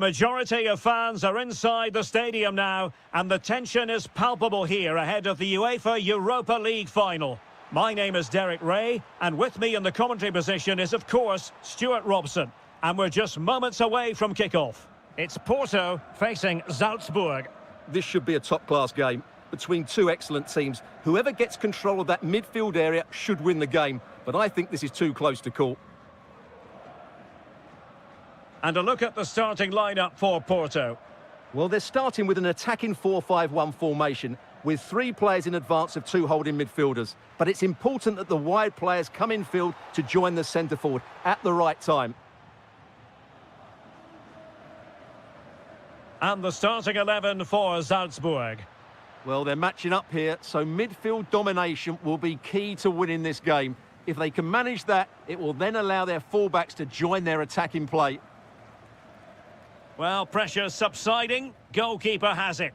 majority of fans are inside the stadium now, and the tension is palpable here ahead of the UEFA Europa League final. My name is Derek Ray, and with me in the commentary position is, of course, Stuart Robson. And we're just moments away from kick-off. It's Porto facing Salzburg. This should be a top-class game between two excellent teams. Whoever gets control of that midfield area should win the game, but I think this is too close to call. And a look at the starting lineup for Porto. Well, they're starting with an attacking 4-5-1 formation with three players in advance of two holding midfielders. But it's important that the wide players come in field to join the centre forward at the right time. And the starting 11 for Salzburg. Well, they're matching up here, so midfield domination will be key to winning this game. If they can manage that, it will then allow their fullbacks to join their attacking play. Well, pressure subsiding. Goalkeeper has it.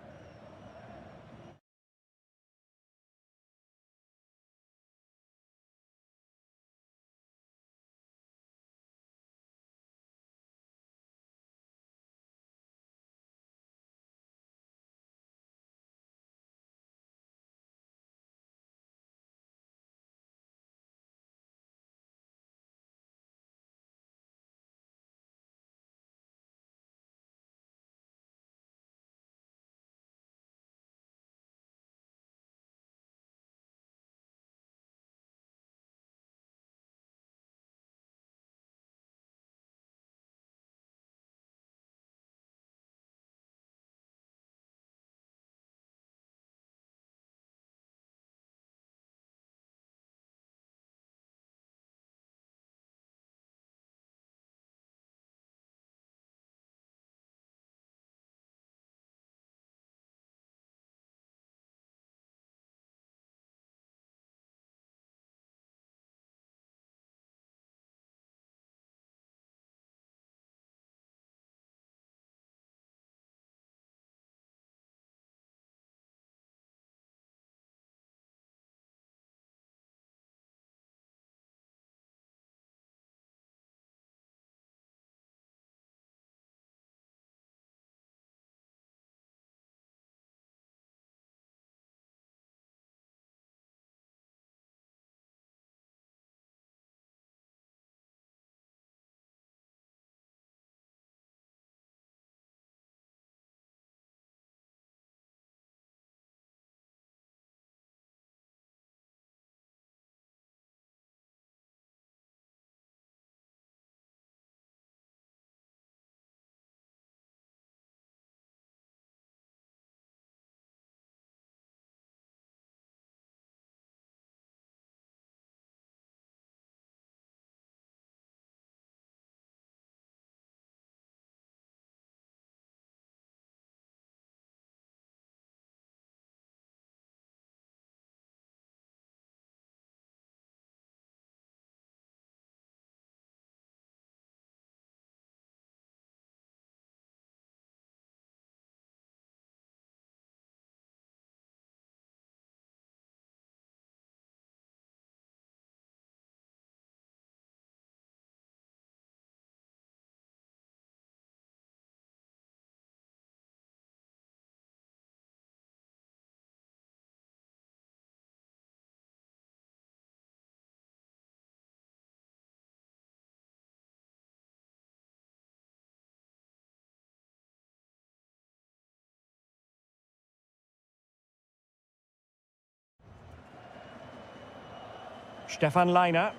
Stefan Leiner.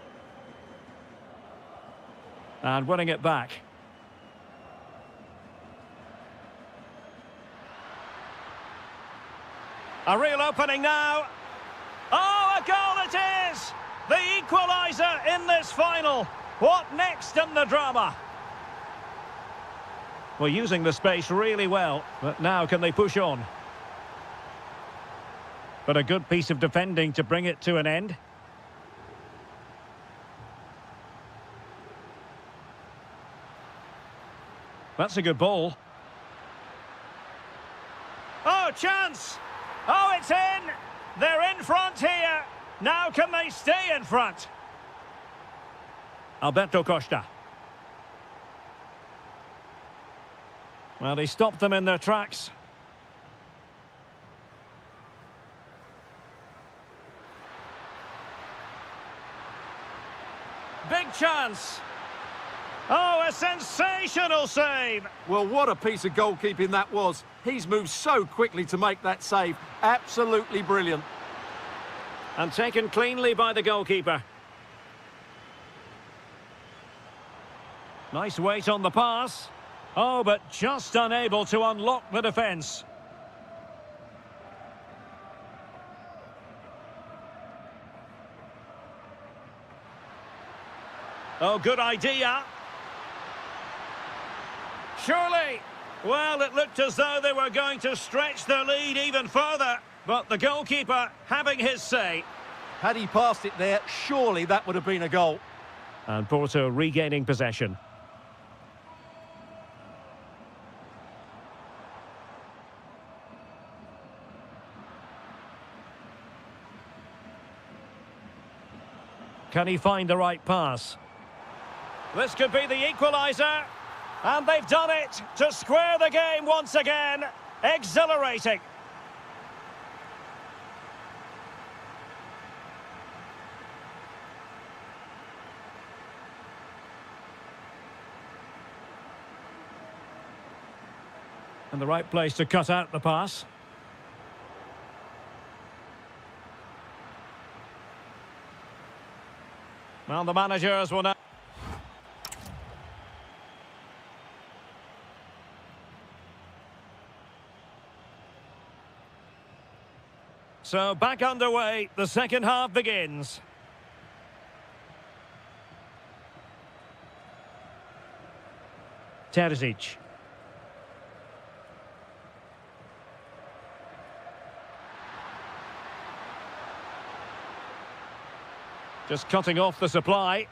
And winning it back. A real opening now. Oh, a goal it is! The equaliser in this final. What next in the drama? Well, using the space really well, but now can they push on? But a good piece of defending to bring it to an end. That's a good ball. Oh, chance! Oh, it's in! They're in front here. Now can they stay in front? Alberto Costa. Well, he stopped them in their tracks. Big chance. Oh, a sensational save. Well, what a piece of goalkeeping that was. He's moved so quickly to make that save. Absolutely brilliant. And taken cleanly by the goalkeeper. Nice weight on the pass. Oh, but just unable to unlock the defence. Oh, good idea. Surely. Well, it looked as though they were going to stretch their lead even further. But the goalkeeper having his say. Had he passed it there, surely that would have been a goal. And Porto regaining possession. Can he find the right pass? This could be the equaliser. And they've done it to square the game once again. Exhilarating. And the right place to cut out the pass. Well, the managers will now... So back underway, the second half begins. Terzic. Just cutting off the supply.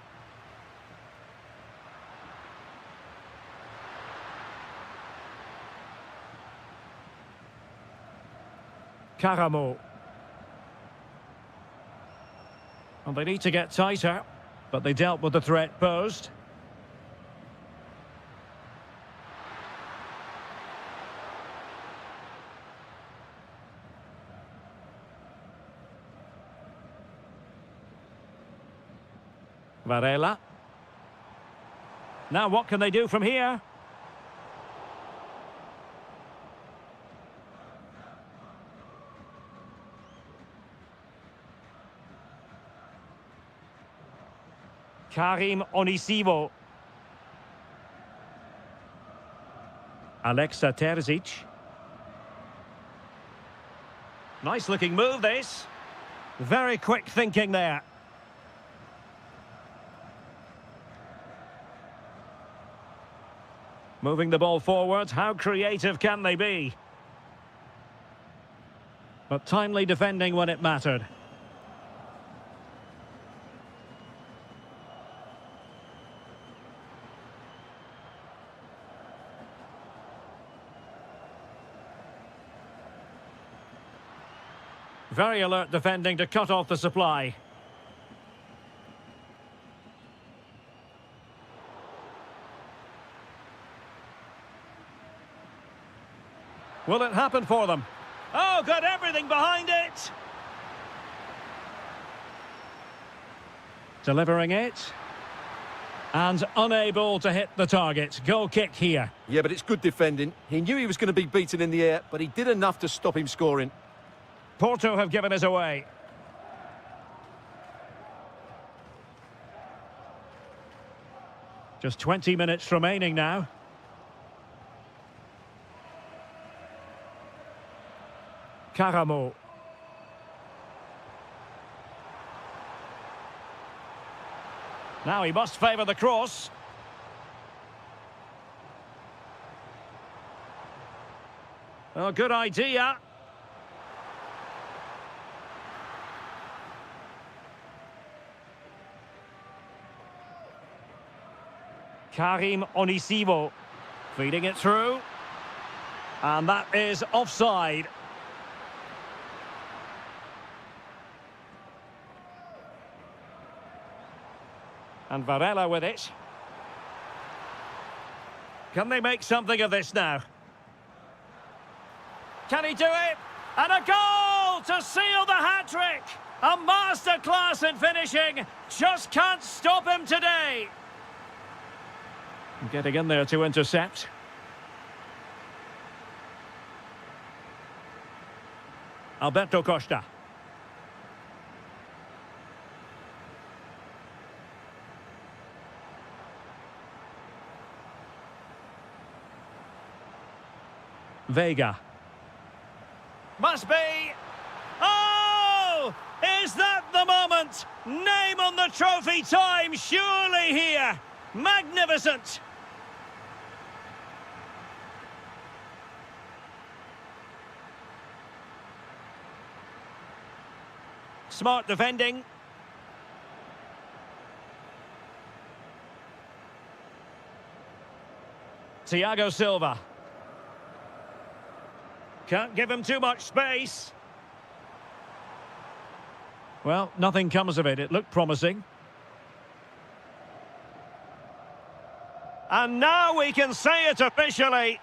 Karamo. Well, they need to get tighter, but they dealt with the threat posed. Varela. Now what can they do from here? Karim Onisivo. Alexa Terzic. Nice looking move this. Very quick thinking there. Moving the ball forward, how creative can they be? But timely defending when it mattered. Very alert defending to cut off the supply. Will it happen for them? Oh, got everything behind it! Delivering it. And unable to hit the target. Goal kick here. Yeah, but it's good defending. He knew he was going to be beaten in the air, but he did enough to stop him scoring. Porto have given us away. Just 20 minutes remaining now. Karamo. Now he must favour the cross. Oh, good idea. Karim Onisivo feeding it through. And that is offside. And Varela with it. Can they make something of this now? Can he do it? And a goal to seal the hat-trick! A masterclass in finishing. Just can't stop him today. Getting in there to intercept. Alberto Costa. Vega. Must be. Oh! Is that the moment? Name on the trophy time, surely here. Magnificent. Smart defending. Thiago Silva. Can't give him too much space. Well, nothing comes of it. It looked promising. And now we can say it officially.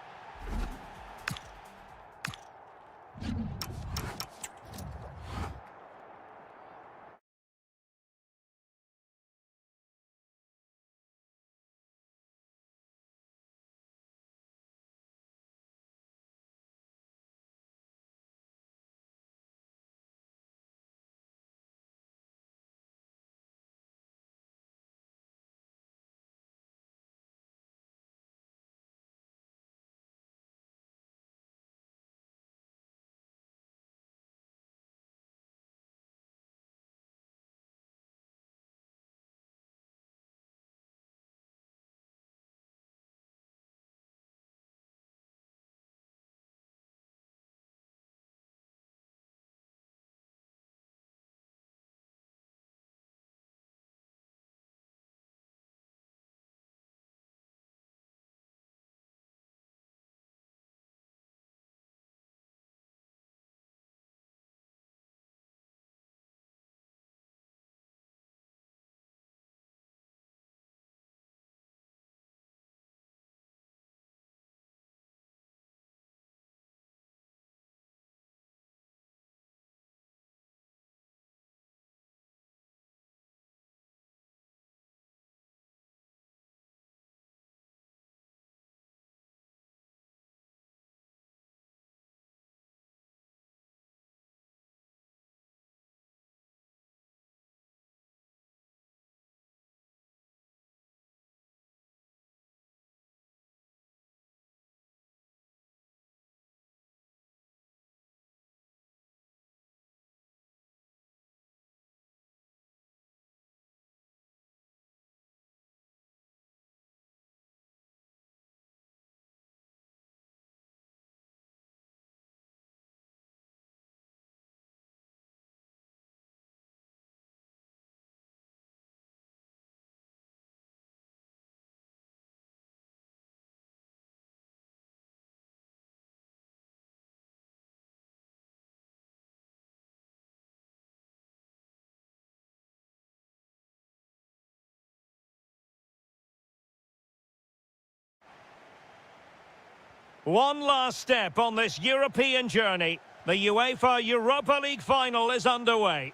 One last step on this European journey. The UEFA Europa League final is underway.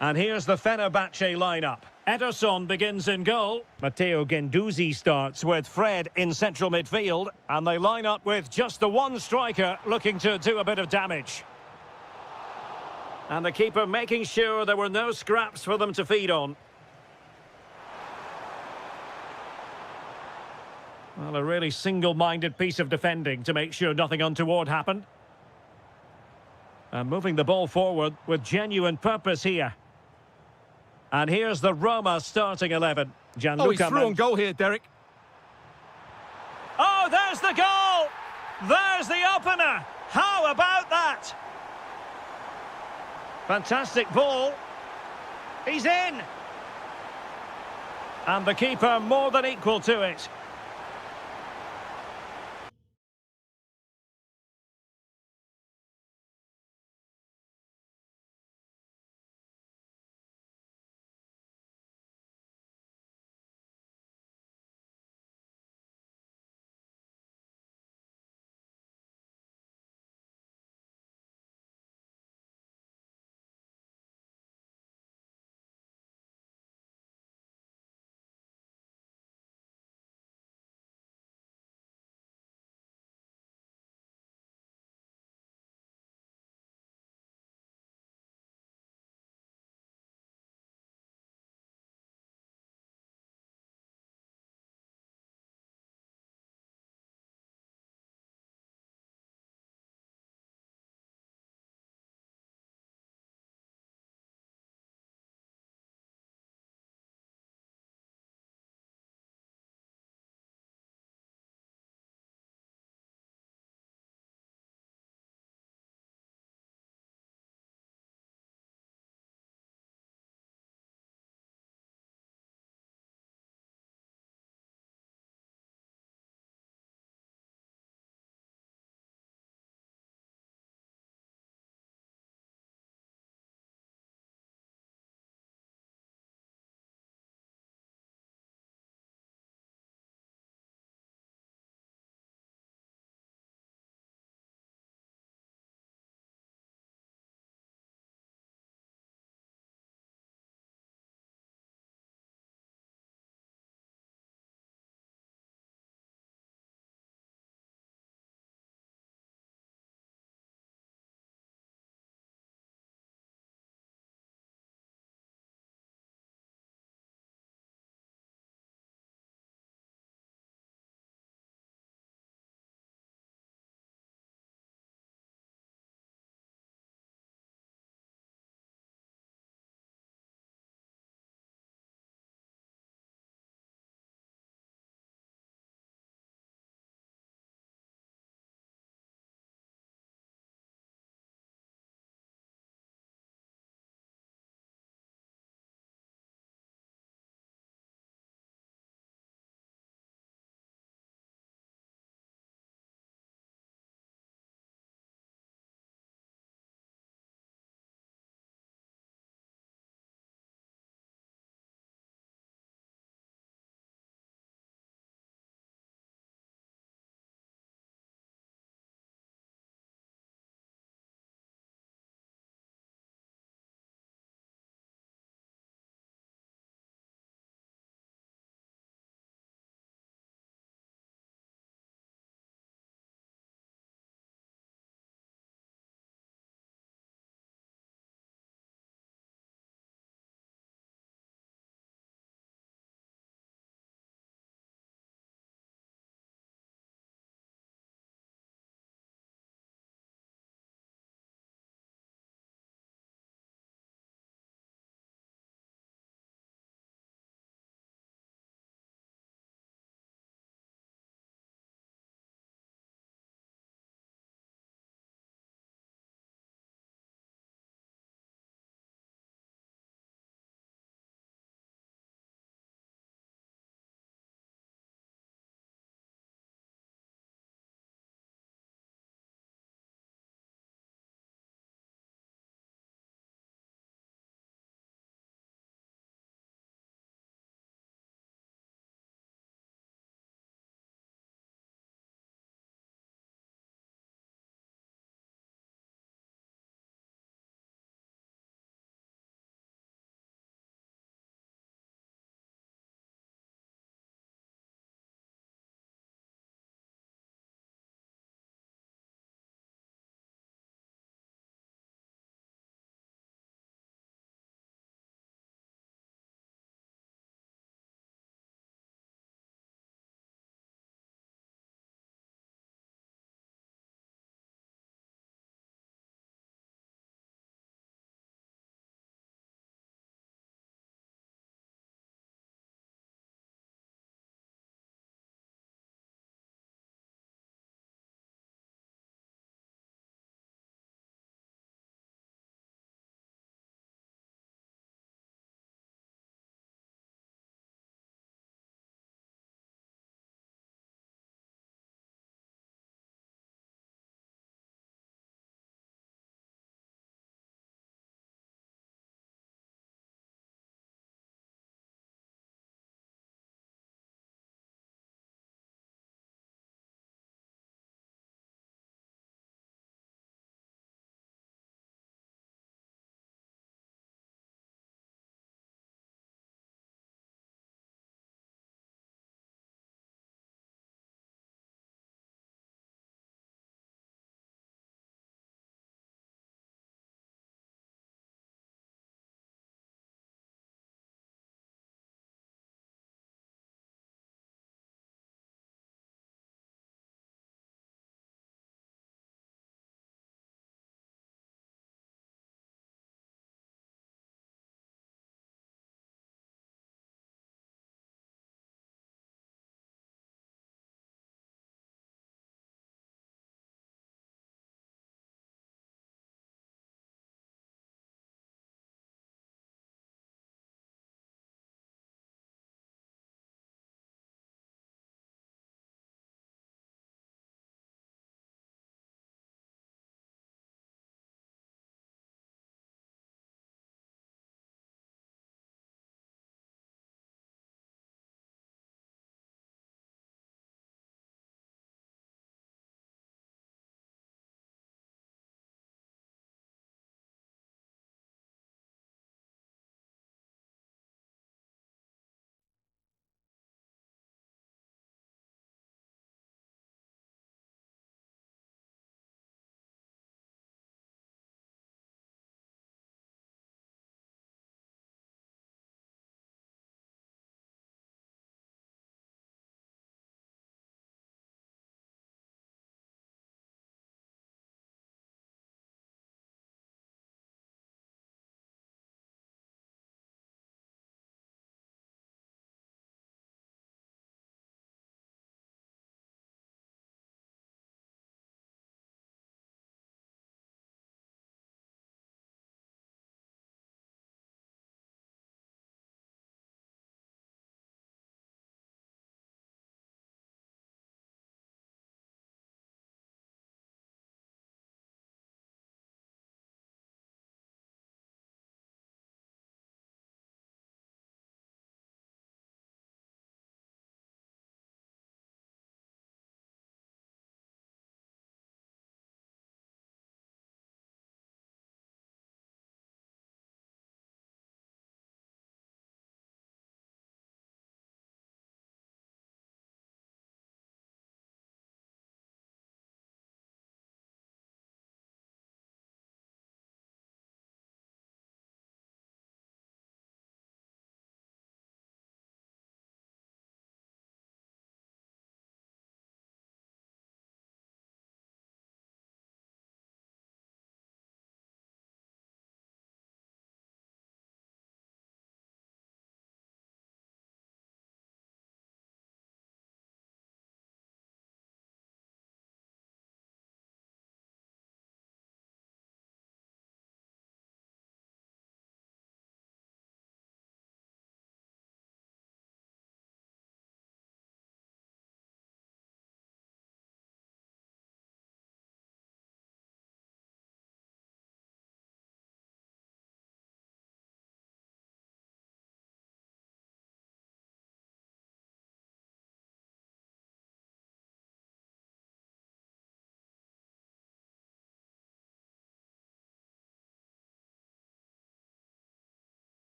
And here's the Fenerbahce lineup. Ederson begins in goal. Matteo Guendouzi starts with Fred in central midfield. And they line up with just the one striker looking to do a bit of damage. And the keeper making sure there were no scraps for them to feed on. Well, a really single-minded piece of defending to make sure nothing untoward happened. And moving the ball forward with genuine purpose here. And here's the Roma starting 11. Gianluca. Oh, he's through on goal here, Derek. Oh, there's the goal! There's the opener! How about that? Fantastic ball. He's in! And the keeper more than equal to it.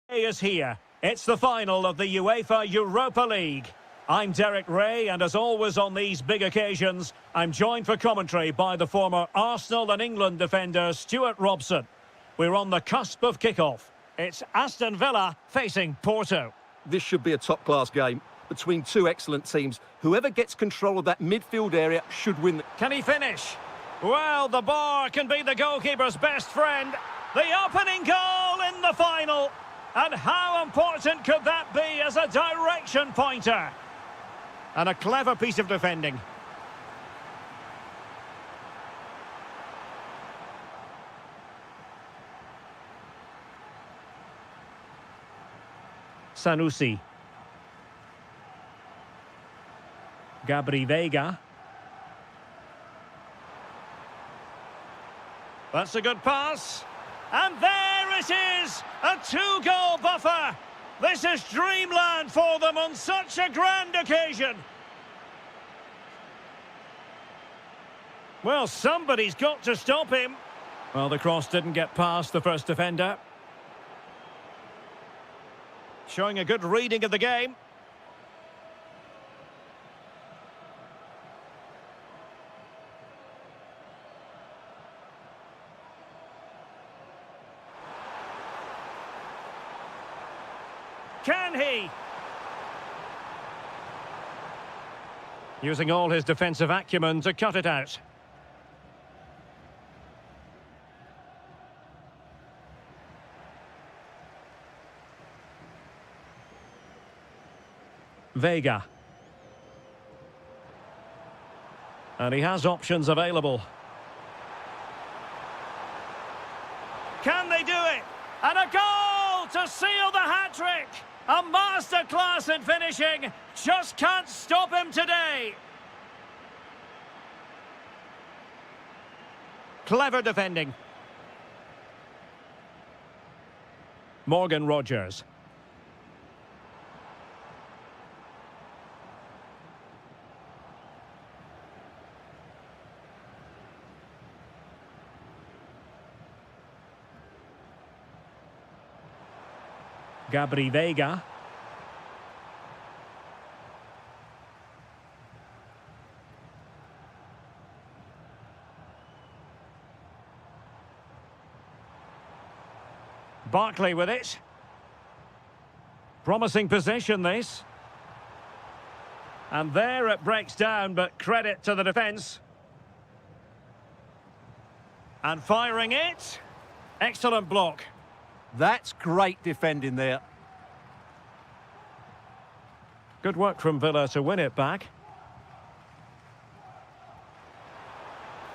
Is here. It's the final of the UEFA Europa League. I'm Derek Ray, and as always on these big occasions, I'm joined for commentary by the former Arsenal and England defender Stuart Robson. We're on the cusp of kickoff. It's Aston Villa facing Porto. This should be a top-class game between two excellent teams. Whoever gets control of that midfield area should win. Can he finish? Well, the bar can be the goalkeeper's best friend. The opening goal in the final. And how important could that be as a direction pointer? And a clever piece of defending. Sanusi. Gabri Veiga. That's a good pass. And there it is! A two-goal buffer! This is dreamland for them on such a grand occasion. Well, somebody's got to stop him. Well, the cross didn't get past the first defender. Showing a good reading of the game. Can he? Using all his defensive acumen to cut it out. Veiga. And he has options available. Can they do it? And a goal to seal the hat-trick! A masterclass in finishing. Just can't stop him today. Clever defending. Morgan Rogers. Gabri Veiga. Barkley with it. Promising position, this. And there it breaks down, but credit to the defence. And firing it. Excellent block. That's great defending there. Good work from Villa to win it back.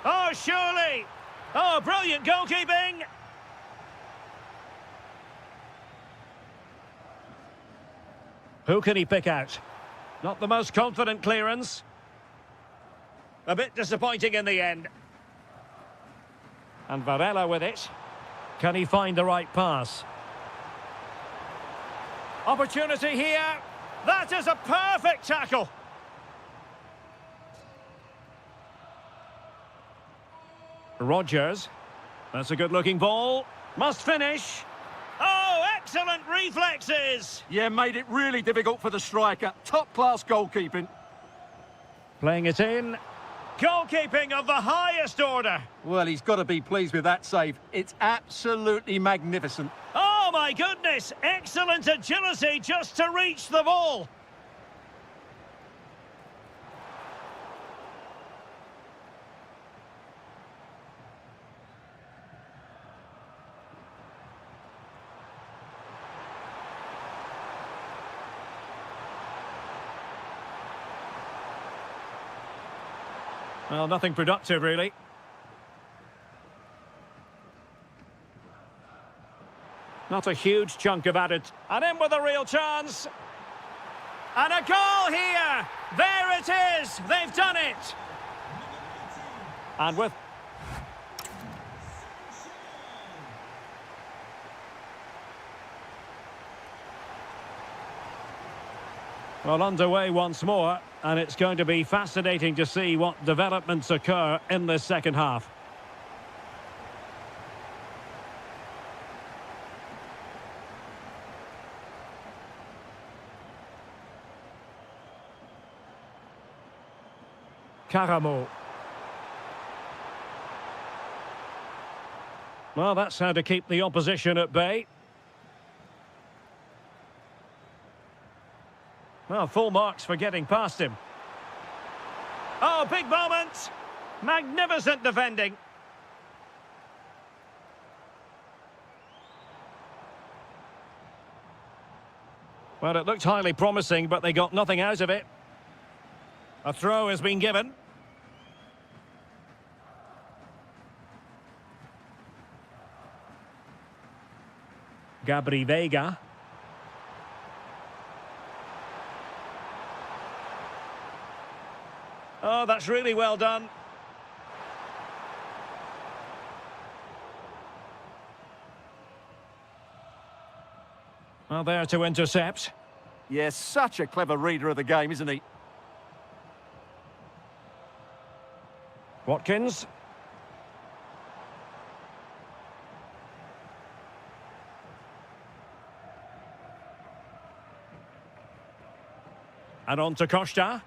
Oh, surely! Oh, brilliant goalkeeping! Who can he pick out? Not the most confident clearance. A bit disappointing in the end. And Varela with it. Can he find the right pass? Opportunity here. That is a perfect tackle. Rogers. That's a good-looking ball. Must finish. Oh, excellent reflexes. Yeah, made it really difficult for the striker. Top-class goalkeeping. Playing it in. Goalkeeping of the highest order. Well, he's got to be pleased with that save. It's absolutely magnificent. Oh, my goodness. Excellent agility just to reach the ball. Well, nothing productive, really. Not a huge chunk of added. And in with a real chance. And a goal here. There it is. They've done it. And with... Well, underway once more. And it's going to be fascinating to see what developments occur in this second half. Karamo. Well, that's how to keep the opposition at bay. Well, full marks for getting past him. Oh, big moment! Magnificent defending. Well, it looked highly promising, but they got nothing out of it. A throw has been given. Gabri Veiga. Oh, that's really well done. Well, there to intercept. Yes, such a clever reader of the game, isn't he? Watkins. And on to Costa.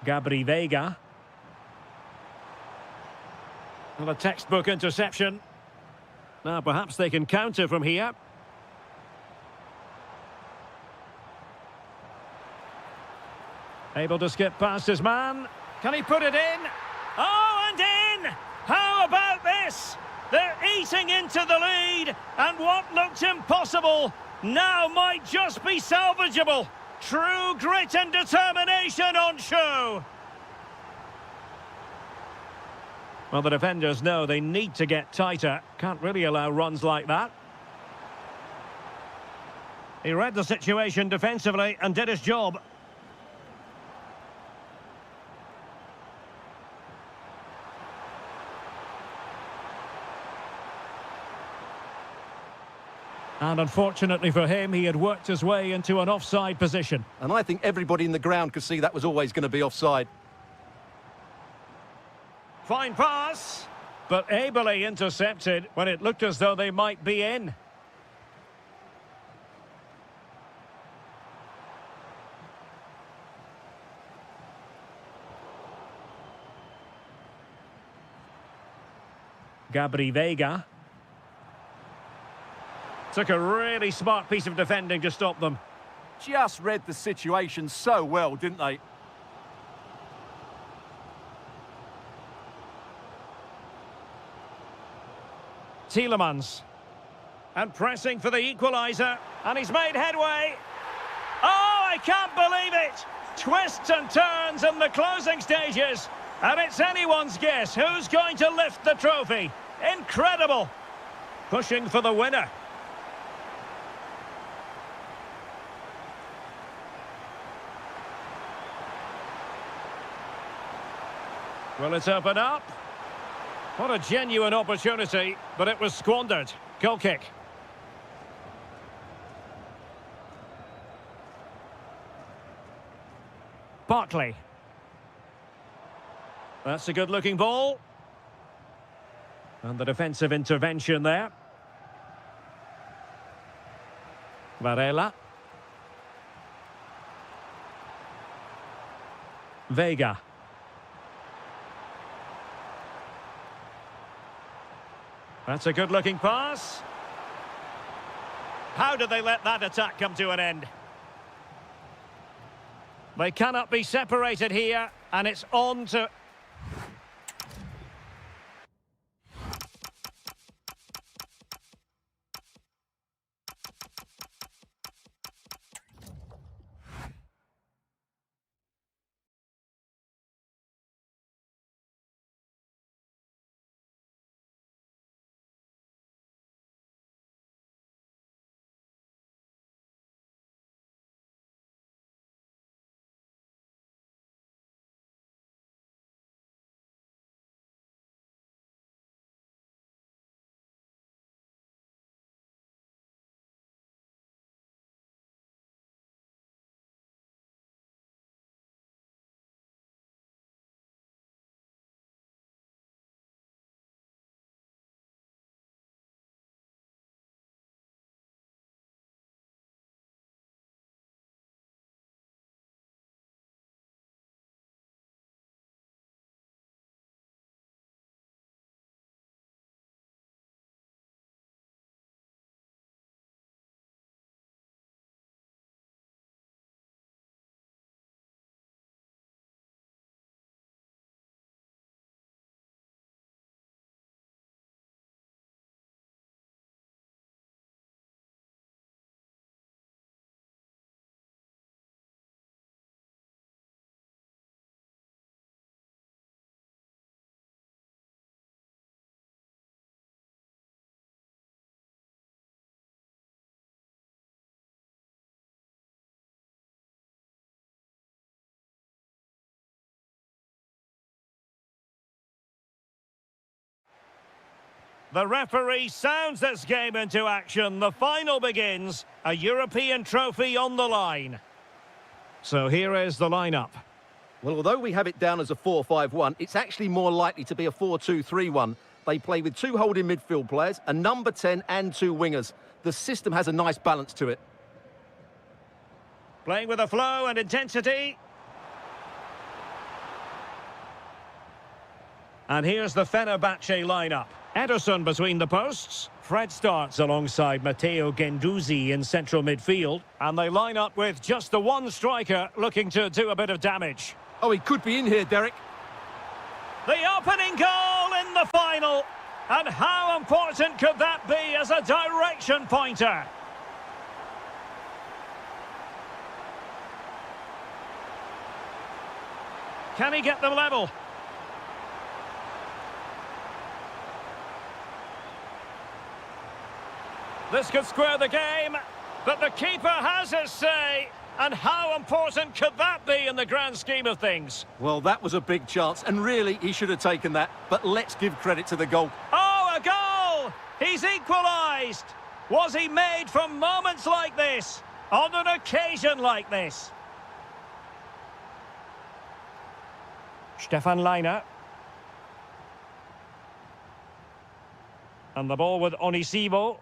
Gabri Veiga. Well, a textbook interception. Now perhaps they can counter from here. Able to skip past his man. Can he put it in? Oh, and in! How about this? They're eating into the lead, and what looked impossible now might just be salvageable. True grit and determination on show. Well, the defenders know they need to get tighter. Can't really allow runs like that. He read the situation defensively and did his job. And unfortunately for him, he had worked his way into an offside position. And I think everybody in the ground could see that was always going to be offside. Fine pass, but ably intercepted when it looked as though they might be in. Gabri Veiga. Took a really smart piece of defending to stop them. Just read the situation so well, didn't they? Tielemans. And pressing for the equaliser. And he's made headway. Oh, I can't believe it! Twists and turns in the closing stages. And it's anyone's guess who's going to lift the trophy. Incredible! Pushing for the winner. Will it open up? What a genuine opportunity, but it was squandered. Goal kick. Barkley. That's a good-looking ball. And the defensive intervention there. Varela. Veiga. That's a good-looking pass. How did they let that attack come to an end? They cannot be separated here, and it's on to The referee sounds this game into action. The final begins. A European trophy on the line. So here is the lineup. Well, although we have it down as a 4-5-1, it's actually more likely to be a 4-2-3-1. They play with two holding midfield players, a number 10 and two wingers. The system has a nice balance to it. Playing with a flow and intensity. And here's the Fenerbahce lineup. Ederson between the posts. Fred starts alongside Matteo Guendouzi in central midfield. And they line up with just the one striker looking to do a bit of damage. Oh, he could be in here, Derek. The opening goal in the final. And how important could that be as a direction pointer? Can he get them level? This could square the game, but the keeper has his say. And how important could that be in the grand scheme of things? Well, that was a big chance, and really, he should have taken that. But let's give credit to the goal. Oh, a goal! He's equalised! Was he made from moments like this? On an occasion like this? Stefan Leiner. And the ball with Onisivo.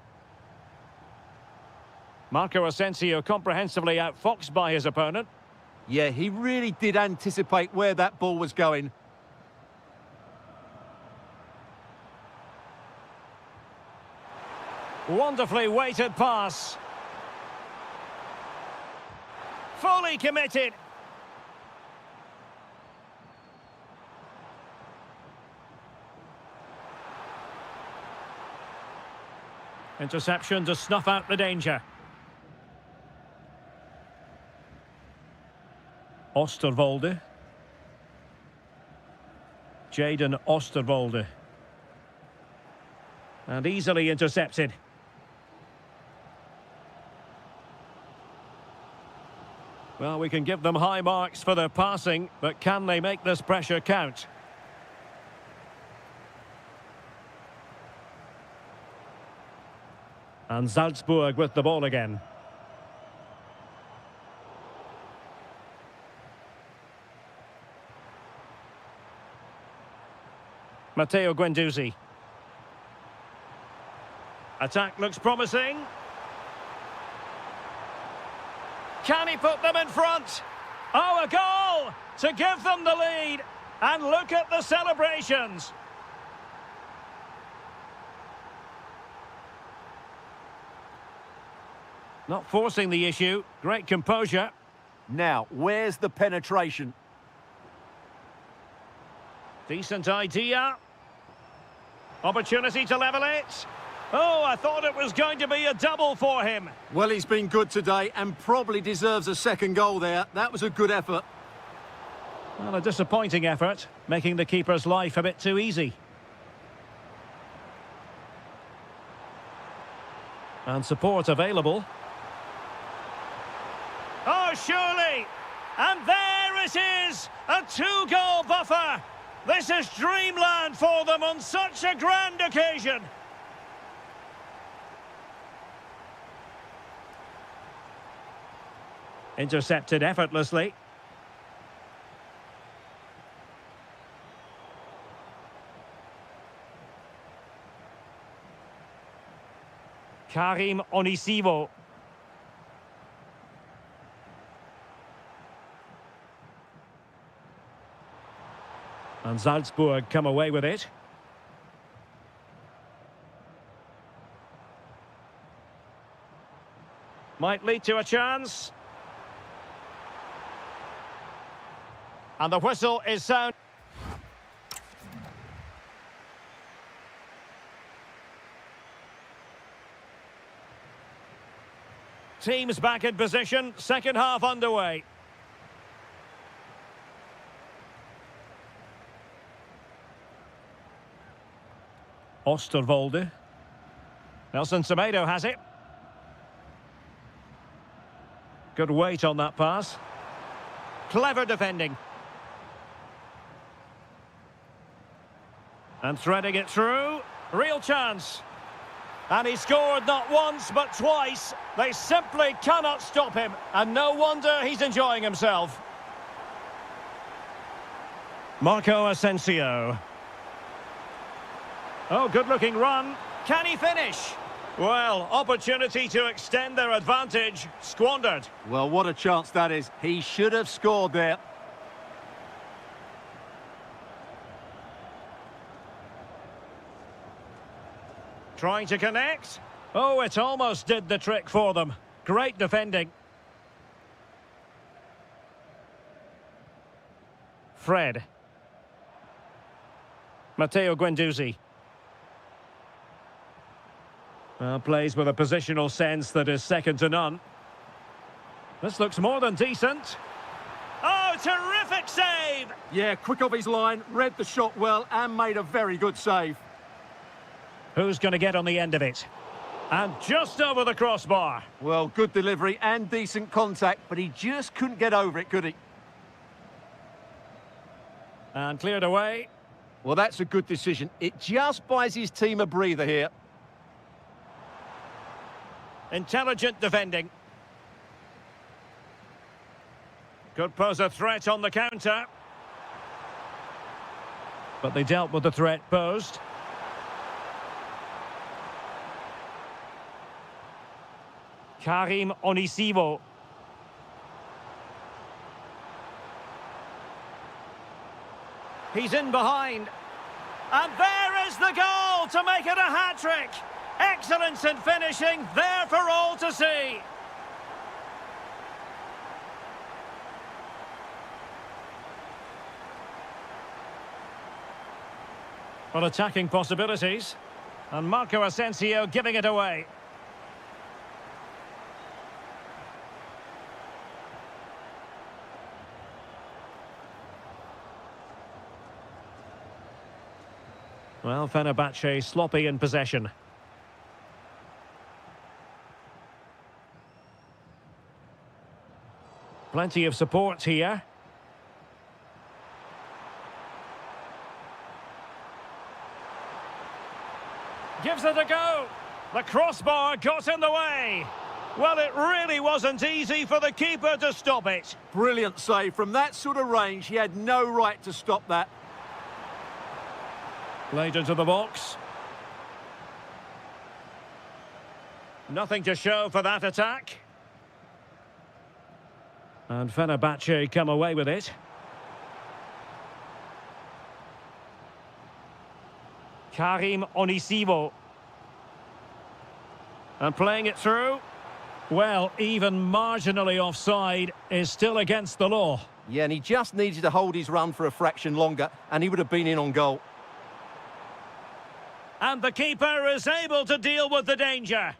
Marco Asensio comprehensively outfoxed by his opponent. Yeah, he really did anticipate where that ball was going. Wonderfully weighted pass. Fully committed. Interception to snuff out the danger. Osterwolde. Jaden Osterwolde. And easily intercepted. Well, we can give them high marks for their passing, but can they make this pressure count? And Salzburg with the ball again. Matteo Guendouzi. Attack looks promising. Can he put them in front? Oh, a goal to give them the lead. And look at the celebrations. Not forcing the issue. Great composure. Now, where's the penetration? Decent idea. Opportunity to level it. Oh, I thought it was going to be a double for him. Well, he's been good today and probably deserves a second goal there. That was a good effort. Well, a disappointing effort, making the keeper's life a bit too easy. And support available. Oh, surely! And there it is! A two-goal buffer! This is dreamland for them on such a grand occasion! Intercepted effortlessly. Karim Onisivo. And Salzburg come away with it. Might lead to a chance. And the whistle is sound. Teams back in position, second half underway. Osterwolde. Nelson Semedo has it. Good weight on that pass. Clever defending. And threading it through. Real chance. And he scored not once, but twice. They simply cannot stop him. And no wonder he's enjoying himself. Marco Asensio. Oh, good-looking run. Can he finish? Well, opportunity to extend their advantage. Squandered. Well, what a chance that is. He should have scored there. Trying to connect. Oh, it almost did the trick for them. Great defending. Fred. Matteo Guendouzi. Well, plays with a positional sense that is second to none. This looks more than decent. Oh, terrific save! Yeah, quick off his line, read the shot well and made a very good save. Who's going to get on the end of it? And just over the crossbar. Well, good delivery and decent contact, but he just couldn't get over it, could he? And cleared away. Well, that's a good decision. It just buys his team a breather here. Intelligent defending. Could pose a threat on the counter. But they dealt with the threat posed. Karim Onisivo. He's in behind. And there is the goal to make it a hat-trick. Excellence in finishing, there for all to see. Well, attacking possibilities. And Marco Asensio giving it away. Well, Fenerbahce sloppy in possession. Plenty of support here. Gives it a go. The crossbar got in the way. Well, it really wasn't easy for the keeper to stop it. Brilliant save. From that sort of range, he had no right to stop that. Played into the box. Nothing to show for that attack. And Fenerbahce come away with it. Karim Onisivo. And playing it through. Well, even marginally offside is still against the law. Yeah, and he just needed to hold his run for a fraction longer, and he would have been in on goal. And the keeper is able to deal with the danger.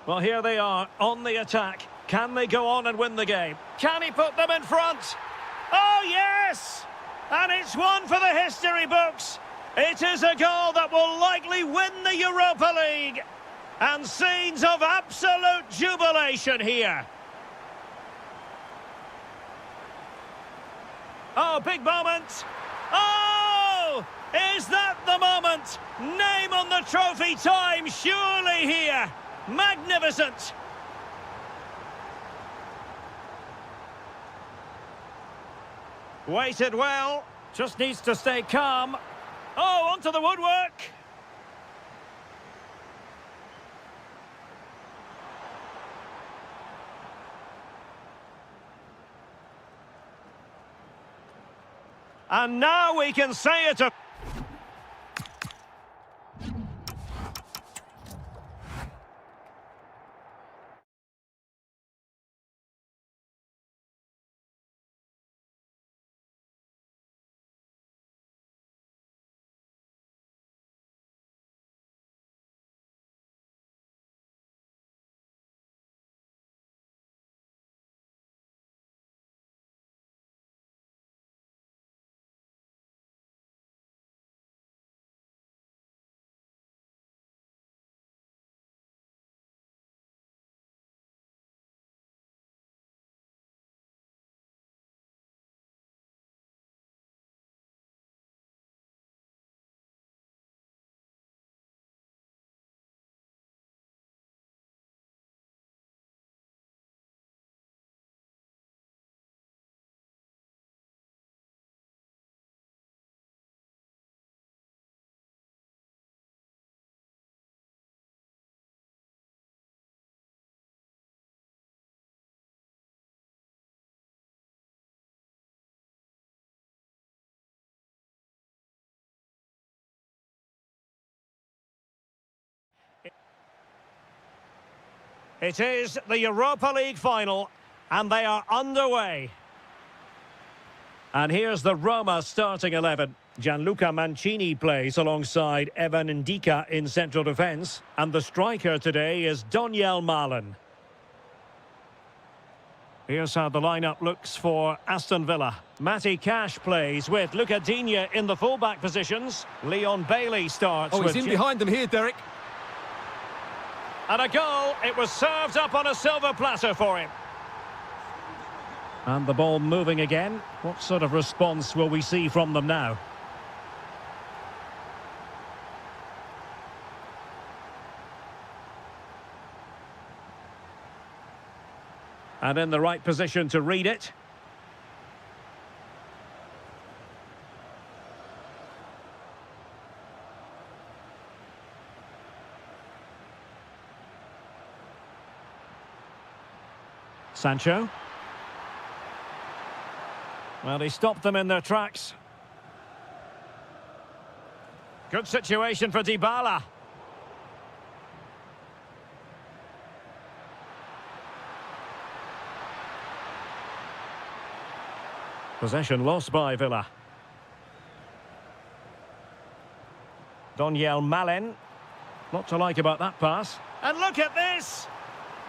Well, here they are on the attack. Can they go on and win the game? Can he put them in front? Oh, yes! And it's one for the history books. It is a goal that will likely win the Europa League. And scenes of absolute jubilation here. Oh, big moment. Oh! Is that the moment? Name on the trophy time surely here. Magnificent. Waited well. Just needs to stay calm. Oh, onto the woodwork. And now we can say it. It is the Europa League final, and they are underway. And here's the Roma starting 11. Gianluca Mancini plays alongside Evan Ndika in central defence. And the striker today is Donyell Malen. Here's how the lineup looks for Aston Villa. Matty Cash plays with Luca Digne in the fullback positions. Leon Bailey starts Oh, with... he's in behind them here, Derek. And a goal. It was served up on a silver platter for him. And the ball moving again. What sort of response will we see from them now? And in the right position to read it. Sancho. Well, he stopped them in their tracks. Good situation for Dybala. Possession lost by Villa. Donyell Malen. Not to like about that pass. And look at this!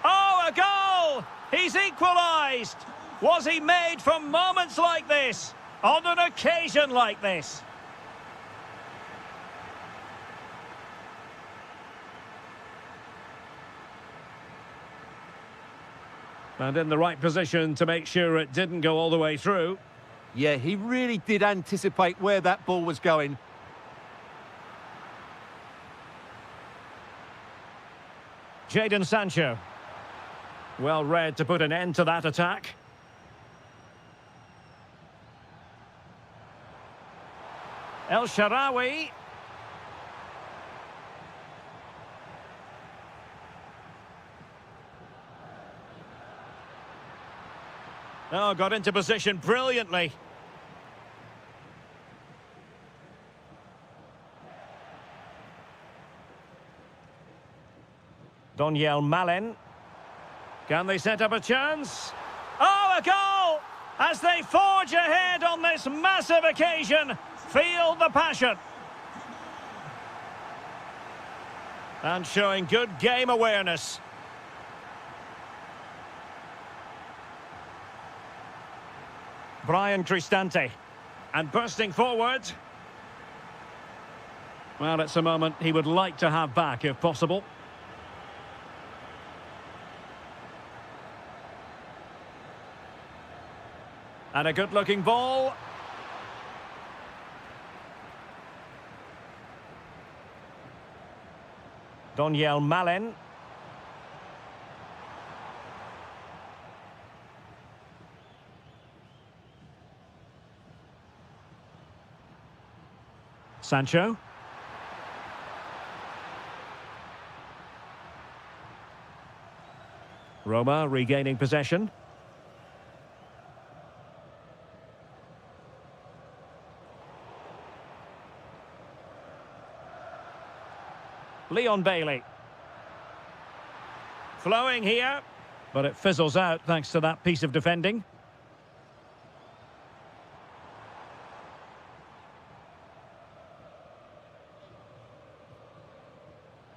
Oh, a goal! He's equalised! Was he made for moments like this? On an occasion like this? And in the right position to make sure it didn't go all the way through. Yeah, he really did anticipate where that ball was going. Jadon Sancho. Well read to put an end to that attack. El Shaarawy. Oh, got into position brilliantly. Donyell Malen. Can they set up a chance? Oh, a goal! As they forge ahead on this massive occasion. Feel the passion. And showing good game awareness. Brian Cristante. And bursting forward. Well, it's a moment he would like to have back if possible. And a good-looking ball. Donyell Malen. Sancho. Roma regaining possession. Leon Bailey. Flowing here, but it fizzles out thanks to that piece of defending.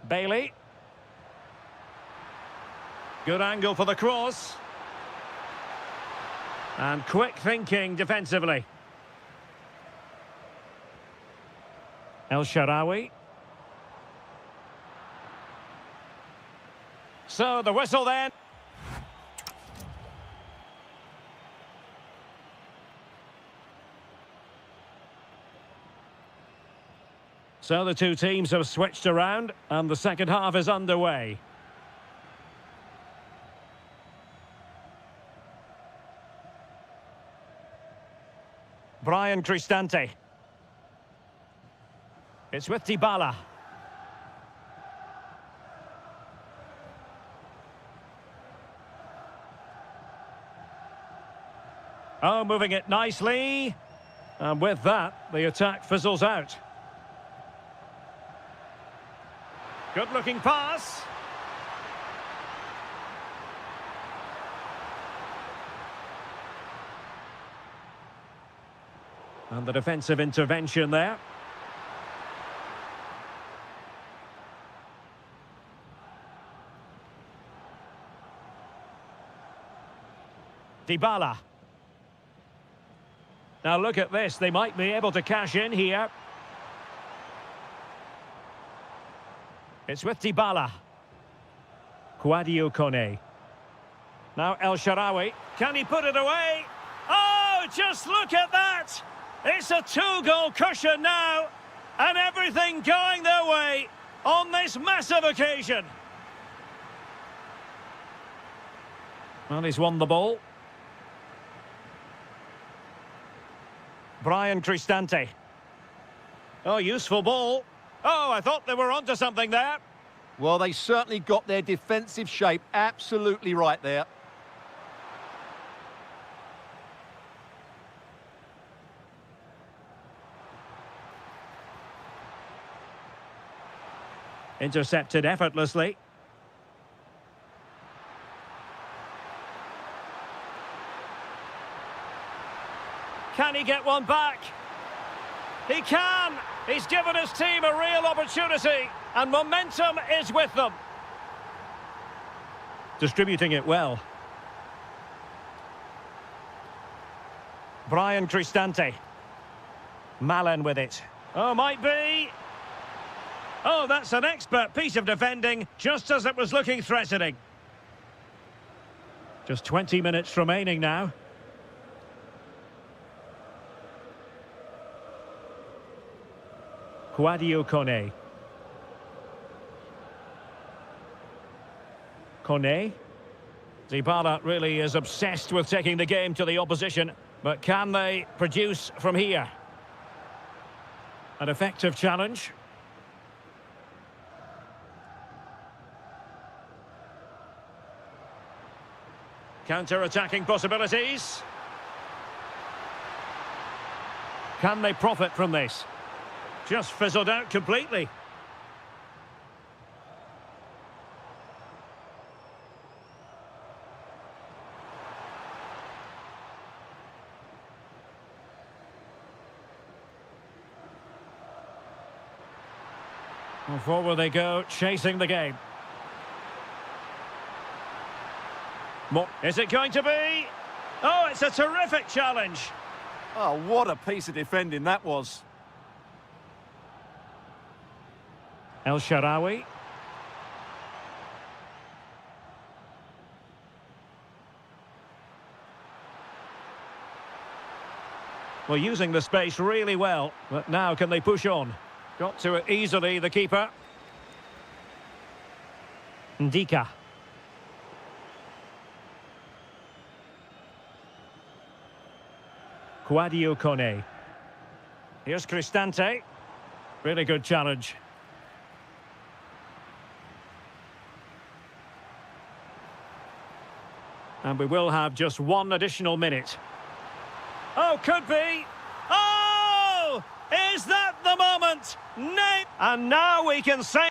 Bailey. Good angle for the cross. And quick thinking defensively. El Shaarawy. So the whistle then. So the two teams have switched around and the second half is underway. Brian Cristante. It's with Dybala. Oh, moving it nicely. And with that, the attack fizzles out. Good-looking pass. And the defensive intervention there. Dybala. Now look at this, they might be able to cash in here. It's with Dybala. Kouadio Kone. Now El Shaarawy. Can he put it away? Oh, just look at that! It's a two-goal cushion now, and everything going their way on this massive occasion. Well, he's won the ball. Brian Cristante. Oh, useful ball. Oh, I thought they were onto something there. Well, they certainly got their defensive shape absolutely right there. Intercepted effortlessly. Can he get one back? He can! He's given his team a real opportunity, and momentum is with them. Distributing it well. Brian Cristante. Malen with it. Oh, might be. Oh, that's an expert piece of defending, just as it was looking threatening. Just 20 minutes remaining now. Kouadio Kone. Kone. Dybala really is obsessed with taking the game to the opposition, but can they produce from here? An effective challenge. Counter-attacking possibilities. Can they profit from this? Just fizzled out completely. Well, forward they go, chasing the game. Is it going to be? Oh, it's a terrific challenge. Oh, what a piece of defending that was. El Shaarawy. Well, using the space really well, but now can they push on? Got to it easily, the keeper. Ndika. Kouadio Kone. Here's Cristante. Really good challenge. And we will have just one additional minute. Oh, could be. Oh! Is that the moment? And now we can say...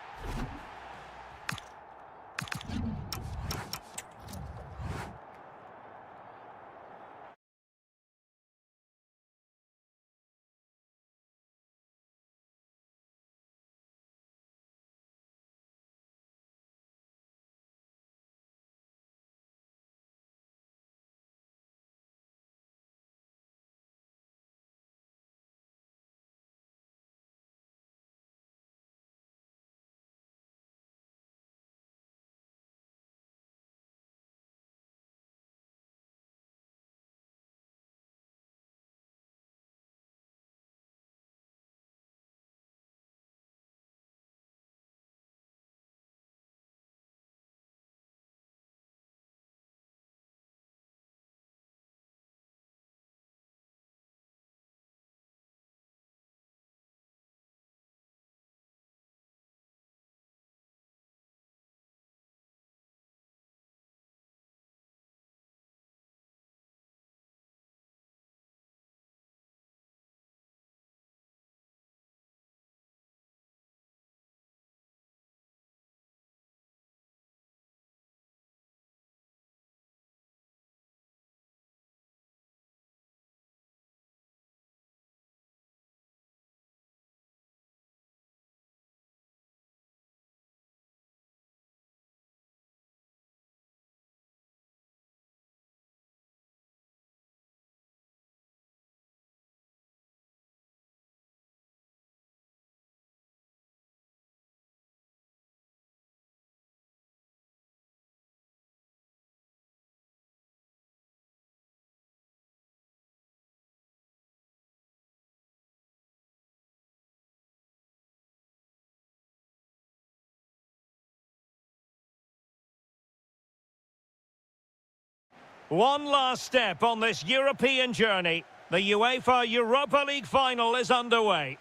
One last step on this European journey. The UEFA Europa League final is underway.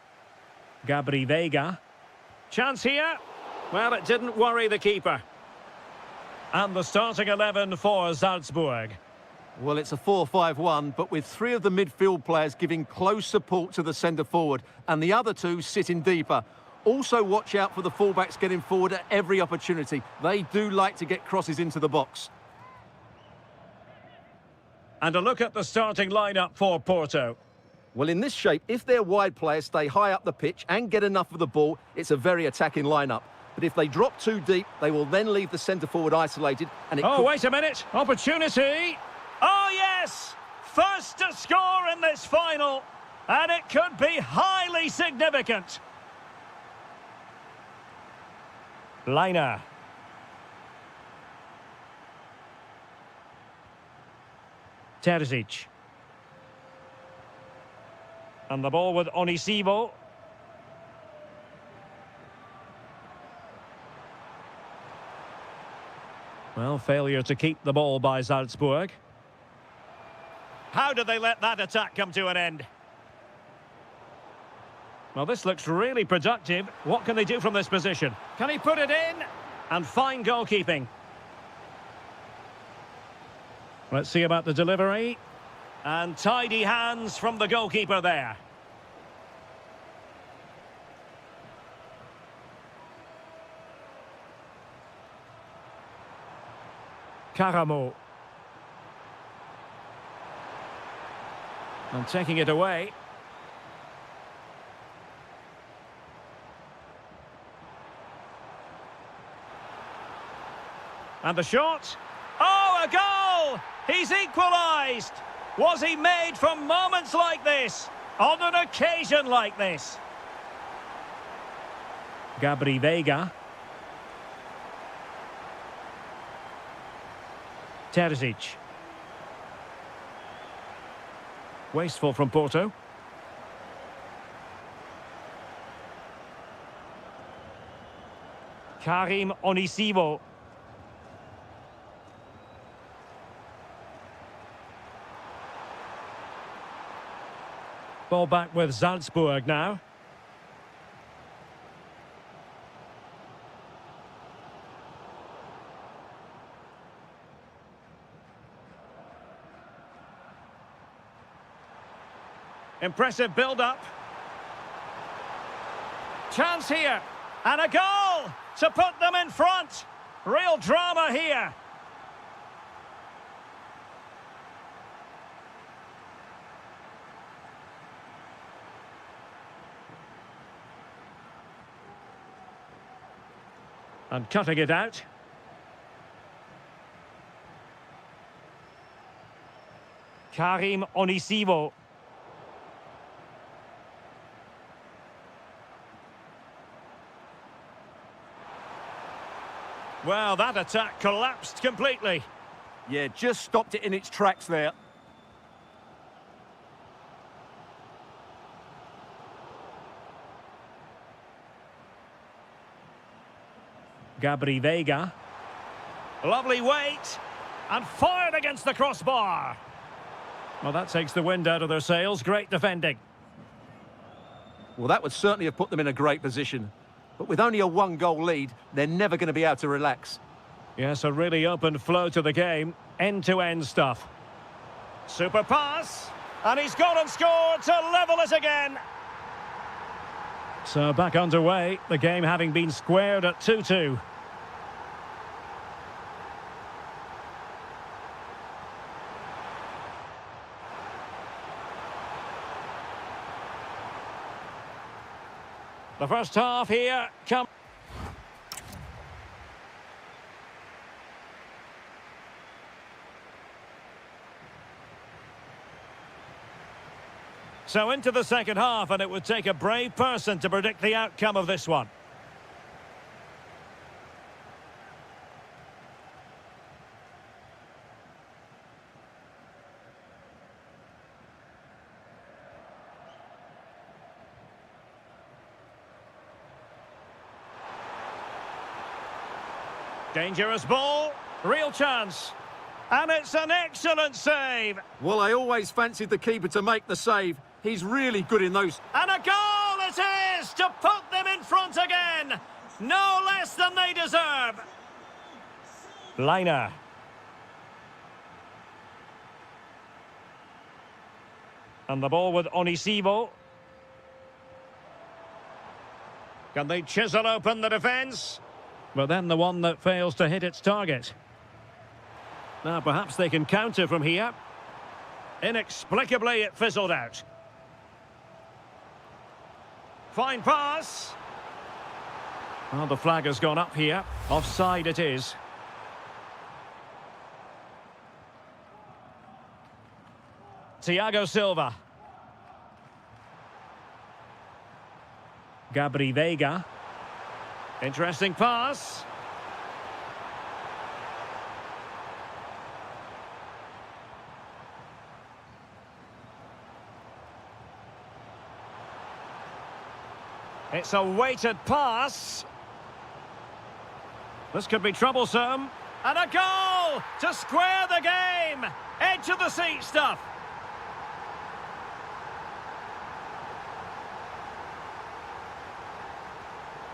Gabri Veiga. Chance here. Well, it didn't worry the keeper. And the starting 11 for Salzburg. Well, it's a 4-5-1, but with three of the midfield players giving close support to the centre-forward and the other two sitting deeper. Also watch out for the fullbacks getting forward at every opportunity. They do like to get crosses into the box. And a look at the starting lineup for Porto. Well, in this shape, if their wide players stay high up the pitch and get enough of the ball, it's a very attacking lineup. But if they drop too deep, they will then leave the centre-forward isolated. And wait a minute. Opportunity. Oh, yes! First to score in this final. And it could be highly significant. Liner. Terzic. And the ball with Onisivo. Well, failure to keep the ball by Salzburg. How did they let that attack come to an end? Well, this looks really productive. What can they do from this position? Can he put it in? And fine goalkeeping. Let's see about the delivery. And tidy hands from the goalkeeper there. Karamo. And taking it away. And the shot. Oh, a goal! He's equalised! Was he made for moments like this? On an occasion like this? Gabri Veiga. Terzic. Wasteful from Porto. Karim Onisivo. Ball back with Salzburg now. Impressive build-up. Chance here. And a goal to put them in front. Real drama here. And cutting it out. Karim Onisivo. Well, that attack collapsed completely. Yeah, just stopped it in its tracks there. Gabri Veiga. Lovely weight. And fired against the crossbar. Well, that takes the wind out of their sails. Great defending. Well, that would certainly have put them in a great position. But with only a one-goal lead, they're never going to be able to relax. Yes, a really open flow to the game. End-to-end stuff. Super pass. And he's gone and scored to level it again. So back underway. The game having been squared at 2-2. The first half here comes. So into the second half, and it would take a brave person to predict the outcome of this one. Dangerous ball, real chance. And it's an excellent save. Well, I always fancied the keeper to make the save. He's really good in those. And a goal it is to put them in front again. No less than they deserve. Liner. And the ball with Onisivo. Can they chisel open the defence? But then the one that fails to hit its target. Now perhaps they can counter from here. Inexplicably it fizzled out. Fine pass. Well, the flag has gone up here. Offside it is. Thiago Silva. Gabri Veiga. Interesting pass. It's a weighted pass. This could be troublesome. And a goal to square the game. Edge of the seat stuff.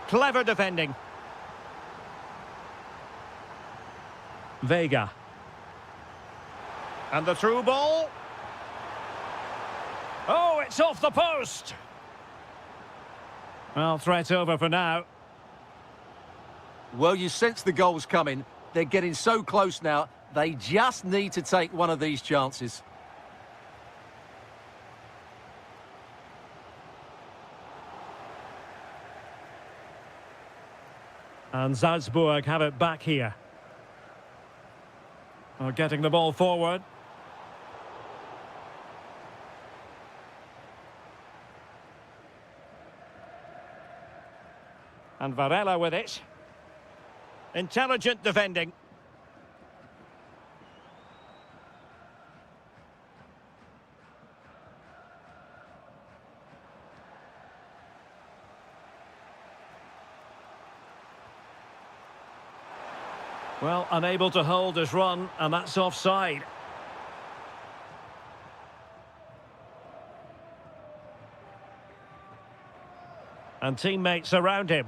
Clever defending. Veiga. And the through ball. Oh, it's off the post. Well, threat over for now. Well, you sense the goal's coming. They're getting so close now. They just need to take one of these chances. And Salzburg have it back here. Oh, getting the ball forward. And Varela with it. Intelligent defending. Well, unable to hold his run, and that's offside. And teammates around him.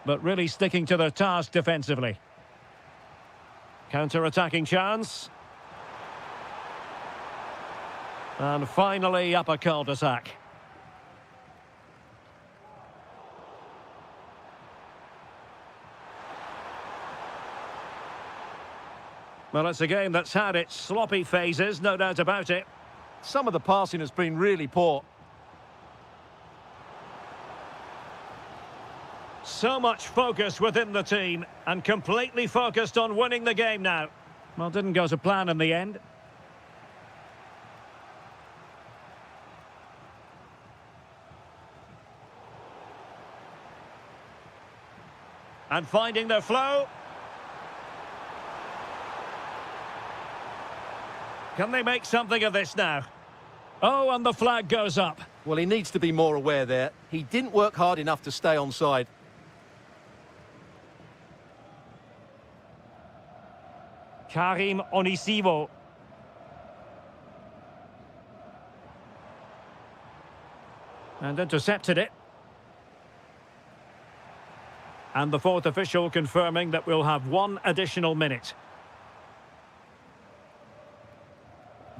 But really sticking to their task defensively. Counter-attacking chance. And finally up a cul-de-sac. Well, it's a game that's had its sloppy phases, no doubt about it. Some of the passing has been really poor. So much focus within the team, and completely focused on winning the game now. Well, didn't go to plan in the end. And finding their flow. Can they make something of this now? Oh, and the flag goes up. Well, he needs to be more aware there. He didn't work hard enough to stay onside. Karim Onisivo. And intercepted it. And the fourth official confirming that we'll have one additional minute.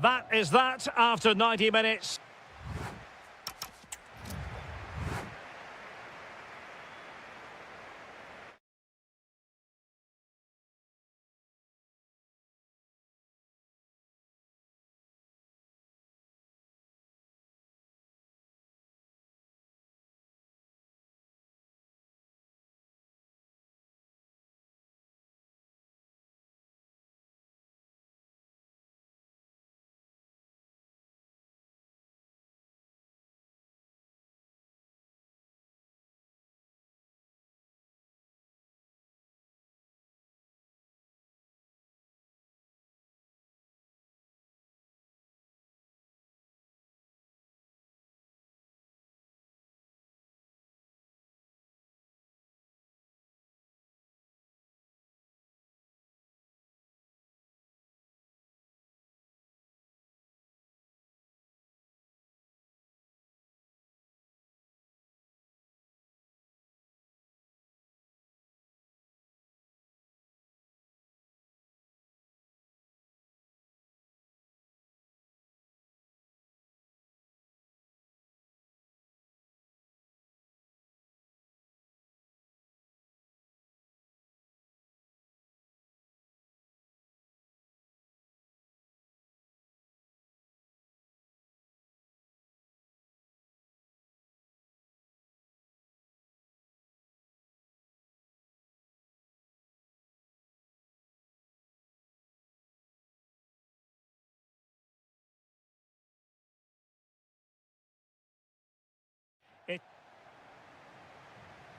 That is that after 90 minutes.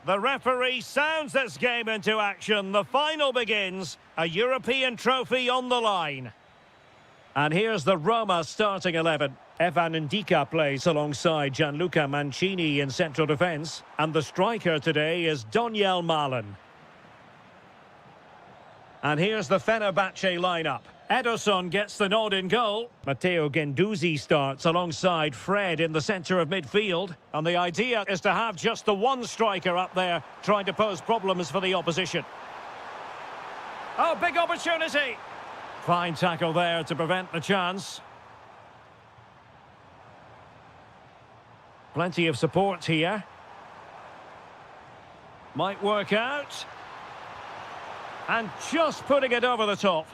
The referee sounds this game into action. The final begins. A European trophy on the line. And here's the Roma starting 11. Evan Ndika plays alongside Gianluca Mancini in central defence. And the striker today is Doniel Malen. And here's the Fenerbahce lineup. Ederson gets the nod in goal. Matteo Guendouzi starts alongside Fred in the centre of midfield. And the idea is to have just the one striker up there trying to pose problems for the opposition. Oh, big opportunity. Fine tackle there to prevent the chance. Plenty of support here. Might work out. And just putting it over the top.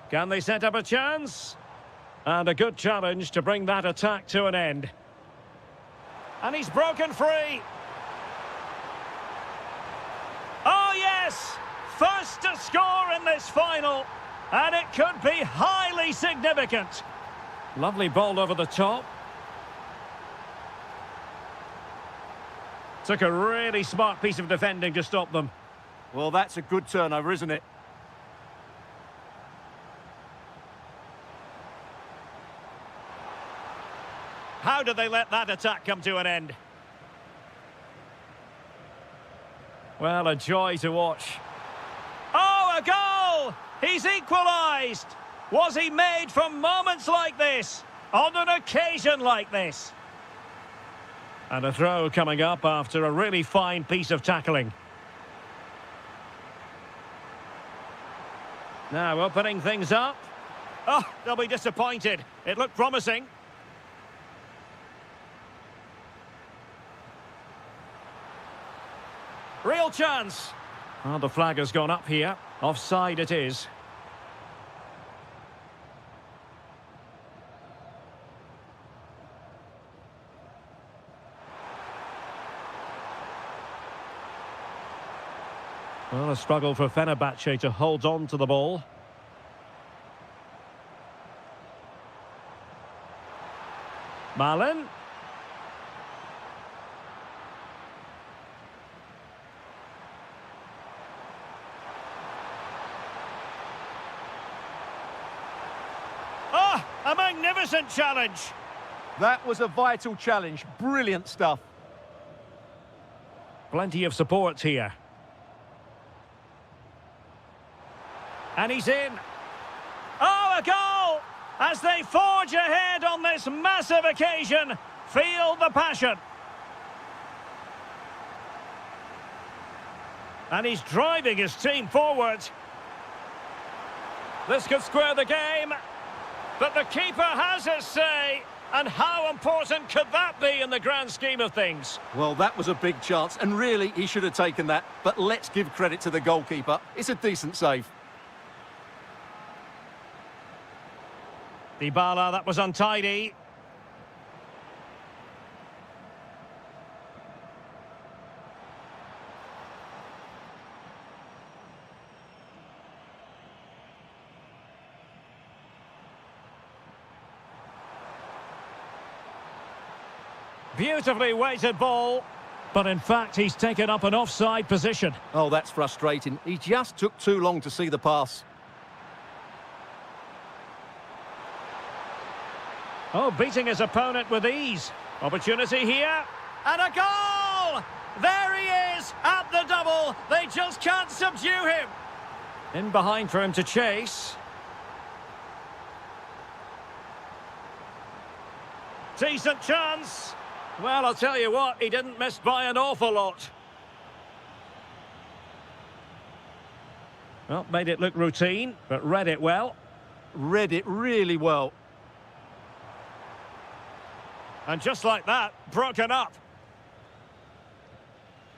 Can they set up a chance? And a good challenge to bring that attack to an end. And he's broken free. Oh, yes! First to score in this final. And it could be highly significant. Lovely ball over the top. Took a really smart piece of defending to stop them. Well, that's a good turnover, isn't it? How did they let that attack come to an end? Well, a joy to watch. Oh, a goal! He's equalised! Was he made from moments like this? On an occasion like this? And a throw coming up after a really fine piece of tackling. Now opening things up. Oh, they'll be disappointed. It looked promising. Real chance. Oh, the flag has gone up here. Offside it is. Well, a struggle for Fenerbahce to hold on to the ball. Malen. A magnificent challenge. That was a vital challenge. Brilliant stuff. Plenty of support here. And he's in. Oh, a goal! As they forge ahead on this massive occasion. Feel the passion. And he's driving his team forward. This could square the game. But the keeper has his say, and how important could that be in the grand scheme of things? Well, that was a big chance, and really, he should have taken that. But let's give credit to the goalkeeper. It's a decent save. Dybala, that was untidy. Beautifully weighted ball, but in fact he's taken up an offside position. Oh, that's frustrating. He just took too long to see the pass. Oh, beating his opponent with ease. Opportunity here, and a goal! There he is, at the double. They just can't subdue him. In behind for him to chase. Decent chance. Well, I'll tell you what, he didn't miss by an awful lot. Well, made it look routine, but read it well. Read it really well. And just like that, broken up.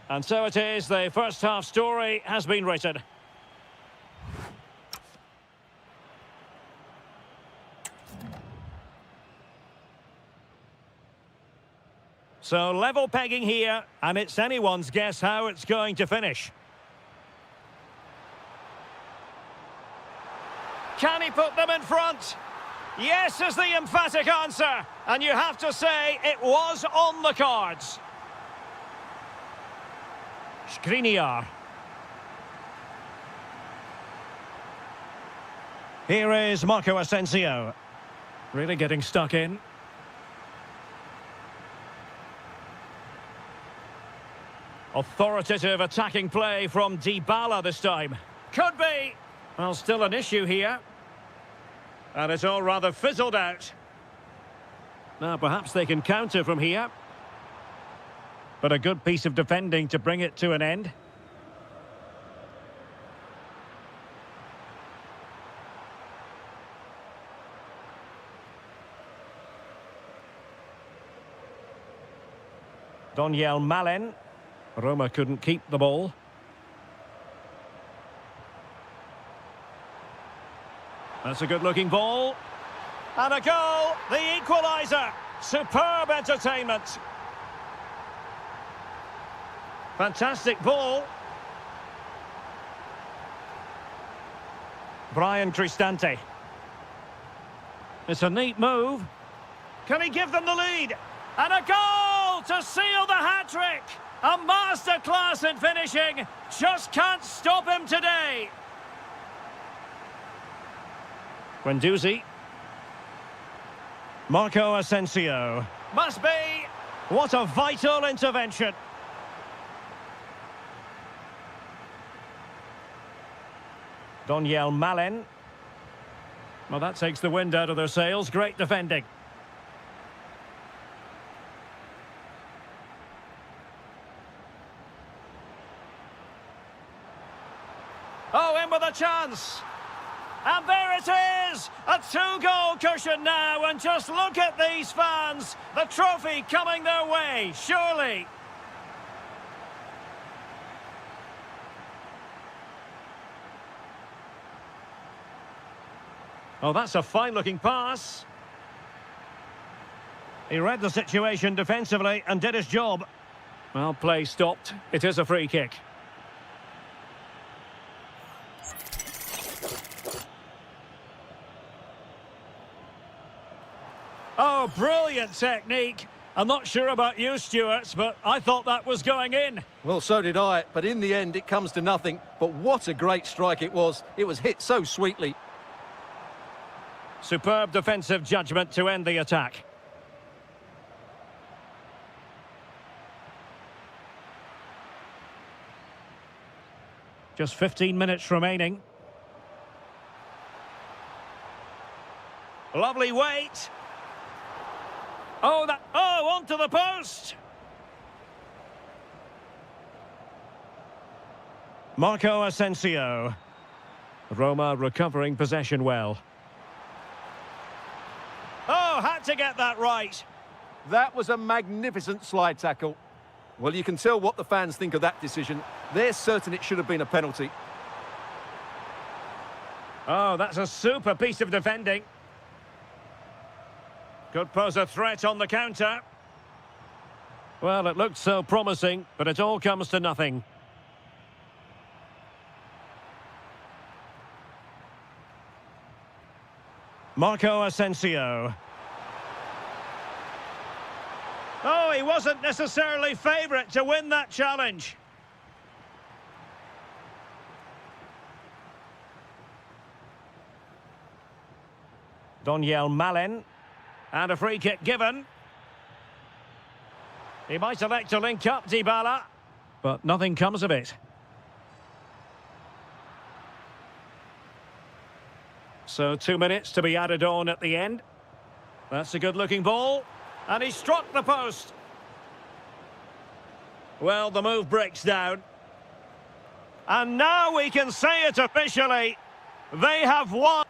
And so it is, the first half story has been written. So level pegging here, and it's anyone's guess how it's going to finish. Can he put them in front? Yes is the emphatic answer, and you have to say it was on the cards. Skriniar. Here is Marco Asensio. Really getting stuck in. Authoritative attacking play from Dybala this time. Could be. Well, still an issue here. And it's all rather fizzled out. Now, perhaps they can counter from here. But a good piece of defending to bring it to an end. Donyell Malen. Roma couldn't keep the ball. That's a good-looking ball. And a goal, the equaliser. Superb entertainment. Fantastic ball. Brian Cristante. It's a neat move. Can he give them the lead? And a goal to seal the hat-trick. A masterclass in finishing. Just can't stop him today. Guendouzi. Marco Asensio. Must be. What a vital intervention. Donyell Malen. Well, that takes the wind out of their sails. Great defending. Oh, in with a chance. And there it is! A two-goal cushion now, and just look at these fans. The trophy coming their way, surely. Oh, that's a fine-looking pass. He read the situation defensively and did his job. Well, play stopped. It is a free kick. Oh, brilliant technique. I'm not sure about you, Stuart, but I thought that was going in. Well, so did I, but in the end it comes to nothing. But what a great strike it was. It was hit so sweetly. Superb defensive judgment to end the attack. Just 15 minutes remaining. Lovely weight. Oh, onto the post. Marco Asensio. Roma recovering possession well. Oh, had to get that right. That was a magnificent slide tackle. Well, you can tell what the fans think of that decision. They're certain it should have been a penalty. Oh, that's a super piece of defending. Could pose a threat on the counter. Well, it looked so promising, but it all comes to nothing. Marco Asensio. Oh, he wasn't necessarily favourite to win that challenge. Donyell Malen. And a free kick given. He might elect to link up Dybala, but nothing comes of it. So 2 minutes to be added on at the end. That's a good-looking ball. And he struck the post. Well, the move breaks down. And now we can say it officially. They have won.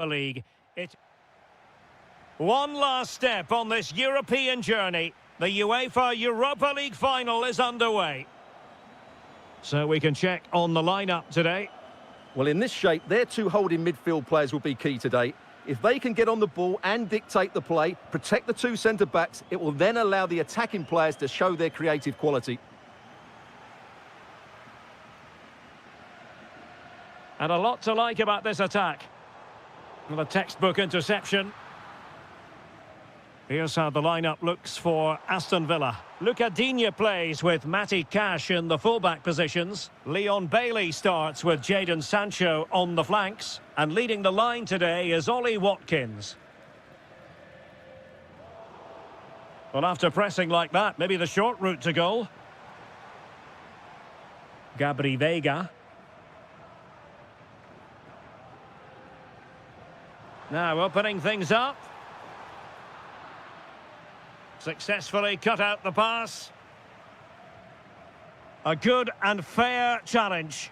League. One last step on this European journey. The UEFA Europa League final is underway. So we can check on the lineup today. Well, in this shape, their two holding midfield players will be key today. If they can get on the ball and dictate the play, protect the two centre-backs, it will then allow the attacking players to show their creative quality. And a lot to like about this attack. Well, a textbook interception. Here's how the lineup looks for Aston Villa. Luca Digne plays with Matty Cash in the fullback positions. Leon Bailey starts with Jadon Sancho on the flanks. And leading the line today is Ollie Watkins. Well, after pressing like that, maybe the short route to goal. Gabri Veiga. Now opening things up. Successfully cut out the pass. A good and fair challenge.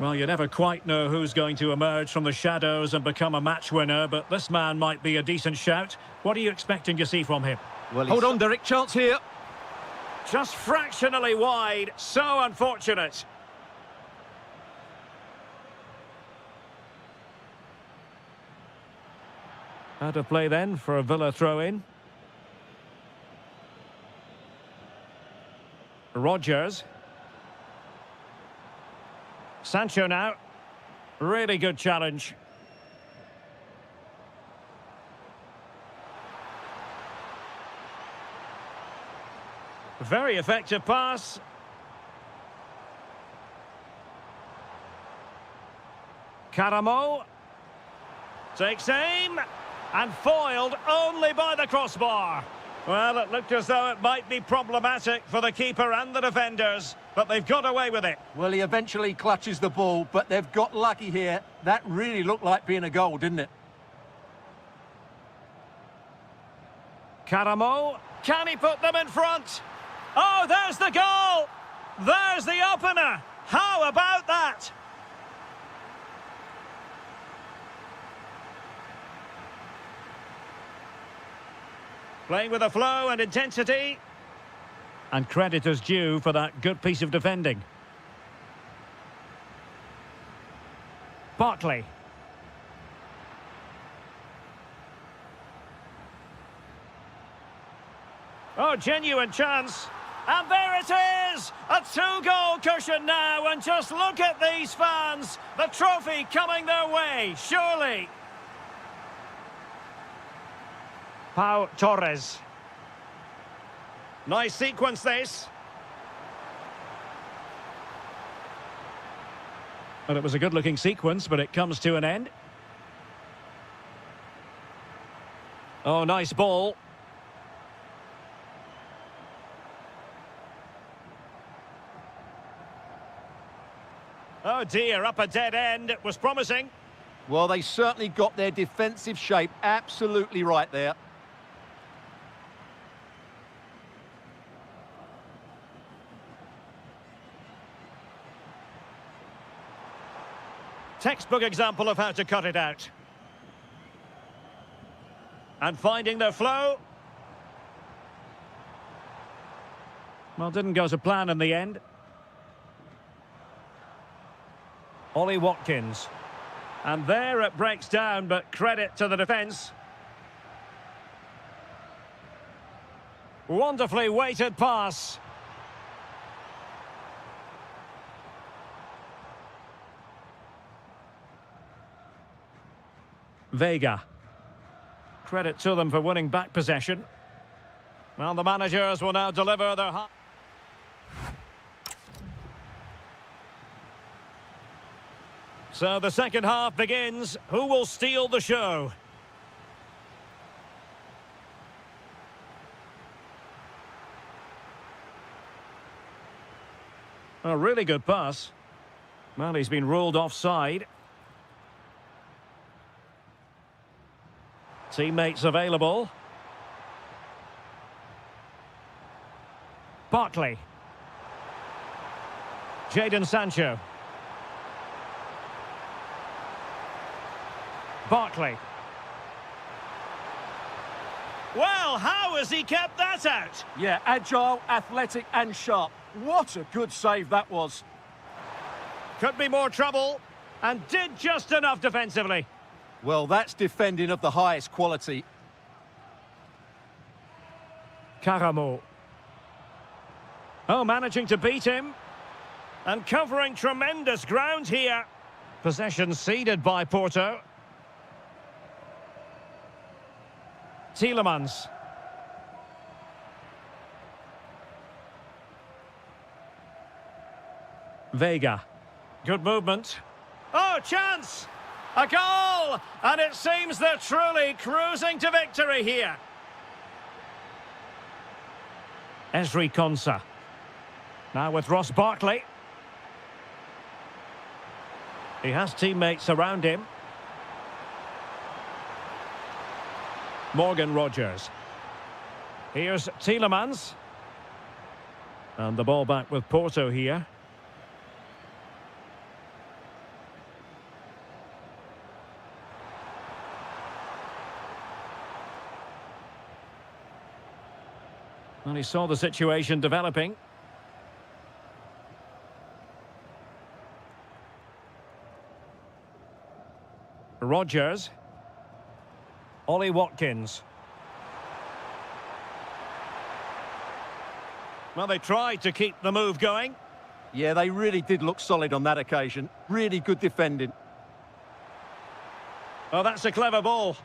Well, you never quite know who's going to emerge from the shadows and become a match winner, but this man might be a decent shout. What are you expecting to see from him? Well, hold on, Derek, chance here. Just fractionally wide, so unfortunate. Out of play then for a Villa throw-in. Rodgers. Sancho now. Really good challenge. Very effective pass. Karamo. Takes aim. And foiled only by the crossbar. Well, it looked as though it might be problematic for the keeper and the defenders, but they've got away with it. Well, he eventually clutches the ball, but they've got lucky here. That really looked like being a goal, didn't it? Karamo, can he put them in front? Oh, there's the goal! There's the opener! How about that? Playing with a flow and intensity. And credit is due for that good piece of defending. Barkley. Oh, genuine chance. And there it is! A two-goal cushion now, and just look at these fans. The trophy coming their way, surely. Pau Torres. Nice sequence, this. Well, it was a good-looking sequence, but it comes to an end. Oh, nice ball. Oh dear, up a dead end. It was promising. Well, they certainly got their defensive shape absolutely right there. Textbook example of how to cut it out. And finding their flow. Well, didn't go to plan in the end. Ollie Watkins. And there it breaks down, but credit to the defence. Wonderfully weighted pass. Veiga. Credit to them for winning back possession. Well, the managers will now deliver their... So the second half begins. Who will steal the show? A really good pass. Well, he's been ruled offside. Teammates available. Barkley. Jadon Sancho. Barkley. Well, how has he kept that out? Yeah, agile, athletic and sharp. What a good save that was. Could be more trouble, and did just enough defensively. Well, that's defending of the highest quality. Karamo. Oh, managing to beat him. And covering tremendous ground here. Possession ceded by Porto. Tielemans. Vega. Good movement. Oh, chance! A goal! And it seems they're truly cruising to victory here. Esri Konsa. Now with Ross Barkley. He has teammates around him. Morgan Rogers. Here's Tielemans. And the ball back with Porto here. And he saw the situation developing. Rogers. Ollie Watkins. Well, they tried to keep the move going. Yeah, they really did look solid on that occasion. Really good defending. Oh, that's a clever ball.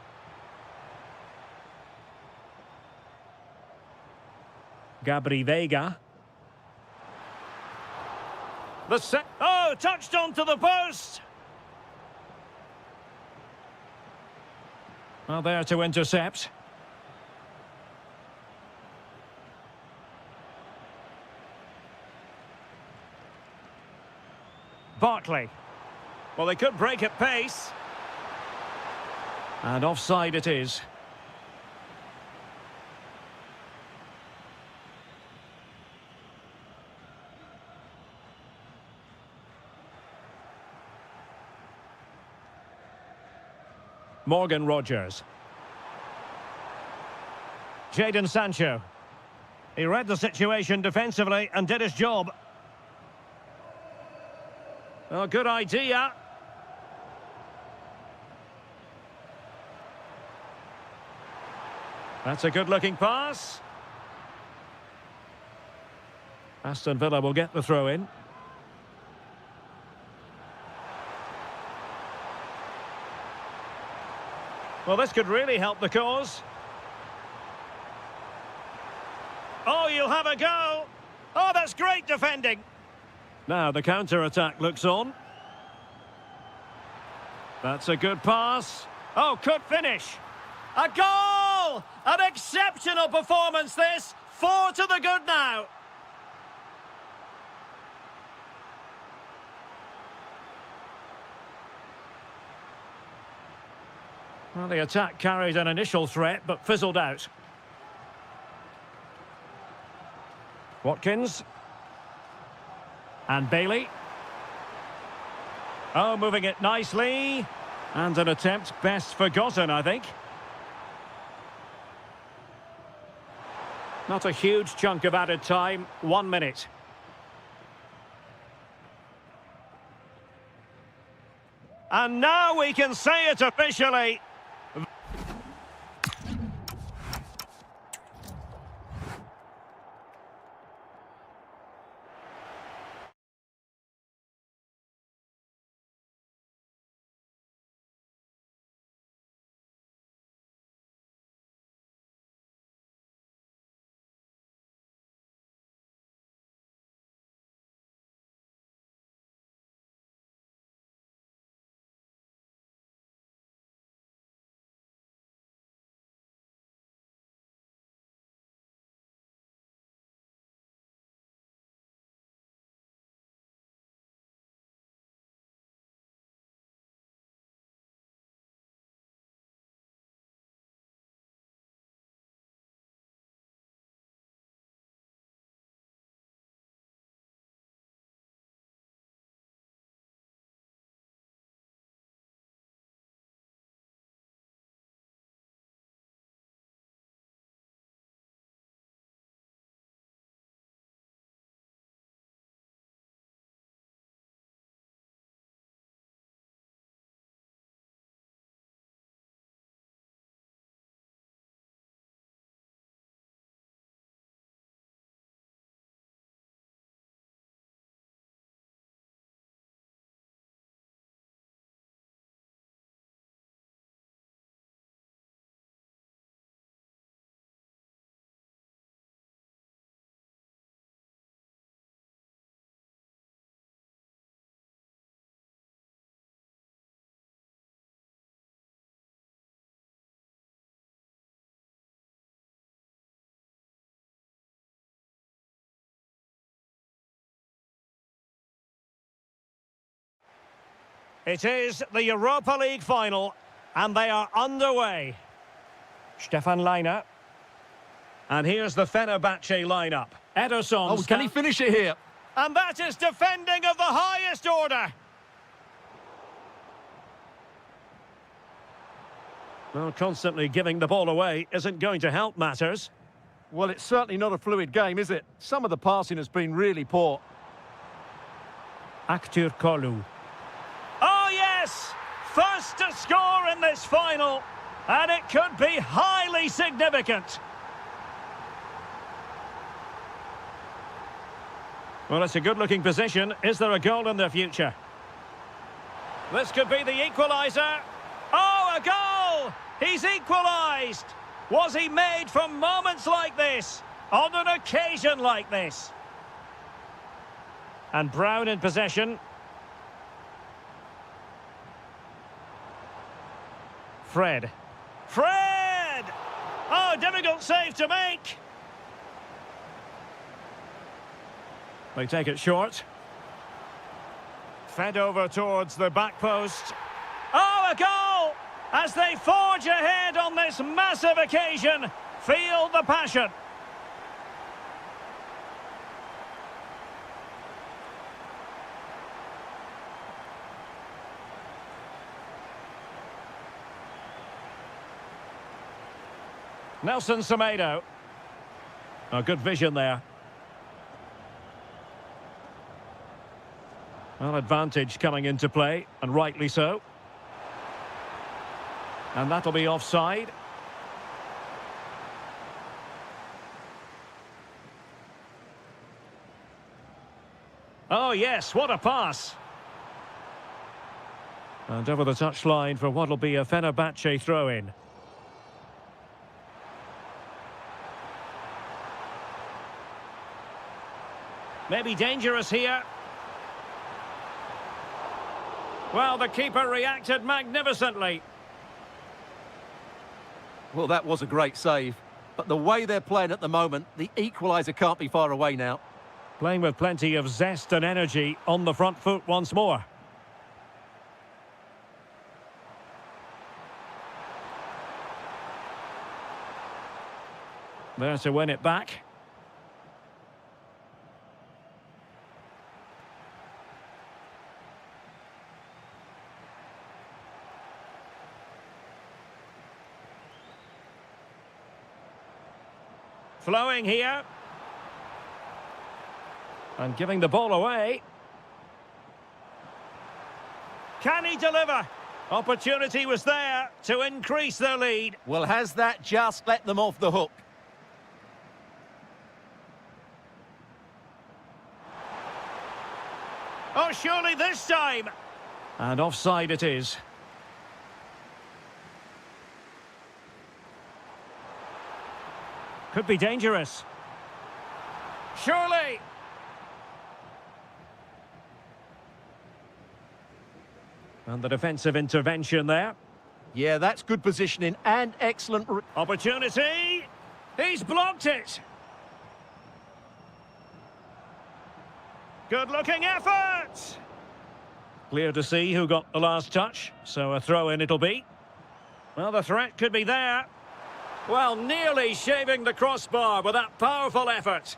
Gabri Vega. Oh, touched onto the post! Well, there to intercept. Barkley. Well, they could break at pace. And offside it is. Morgan Rogers. Jadon Sancho. He read the situation defensively and did his job. Oh, good idea. That's a good-looking pass. Aston Villa will get the throw-in. Well, this could really help the cause. Oh, you'll have a go. Oh, that's great defending. Now the counter-attack looks on. That's a good pass. Oh, could finish. A goal! An exceptional performance, this. 4 to the good now. Well, the attack carried an initial threat, but fizzled out. Watkins. And Bailey. Oh, moving it nicely. And an attempt best forgotten, I think. Not a huge chunk of added time. 1 minute. And now we can say it officially. It is the Europa League final, and they are underway. Stefan Leiner. And here's the Fenerbahce lineup. Ederson. Oh, can he finish it here? And that is defending of the highest order. Well, constantly giving the ball away isn't going to help matters. Well, it's certainly not a fluid game, is it? Some of the passing has been really poor. Aktur Kolu. Oh, yes! First to score in this final. And it could be highly significant. Well, it's a good-looking position. Is there a goal in the future? This could be the equaliser. Oh, a goal! He's equalised! Was he made from moments like this? On an occasion like this? And Brown in possession. Fred. Fred! Oh, difficult save to make. They take it short. Fed over towards the back post. Oh, a goal! As they forge ahead on this massive occasion. Feel the passion. Nelson Semedo. Oh, good vision there. Well, advantage coming into play, and rightly so. And that'll be offside. Oh, yes, what a pass. And over the touchline for what'll be a Fenerbahce throw-in. Maybe dangerous here. Well, the keeper reacted magnificently. Well, that was a great save. But the way they're playing at the moment, the equaliser can't be far away now. Playing with plenty of zest and energy on the front foot once more. There to win it back. Flowing here. And giving the ball away. Can he deliver? Opportunity was there to increase their lead. Well, has that just let them off the hook? Oh, surely this time. And offside it is. Could be dangerous. Surely. And the defensive intervention there. Yeah, that's good positioning and excellent... Opportunity. He's blocked it. Good-looking effort. Clear to see who got the last touch, so a throw-in it'll be. Well, the threat could be there. Well, nearly shaving the crossbar with that powerful effort.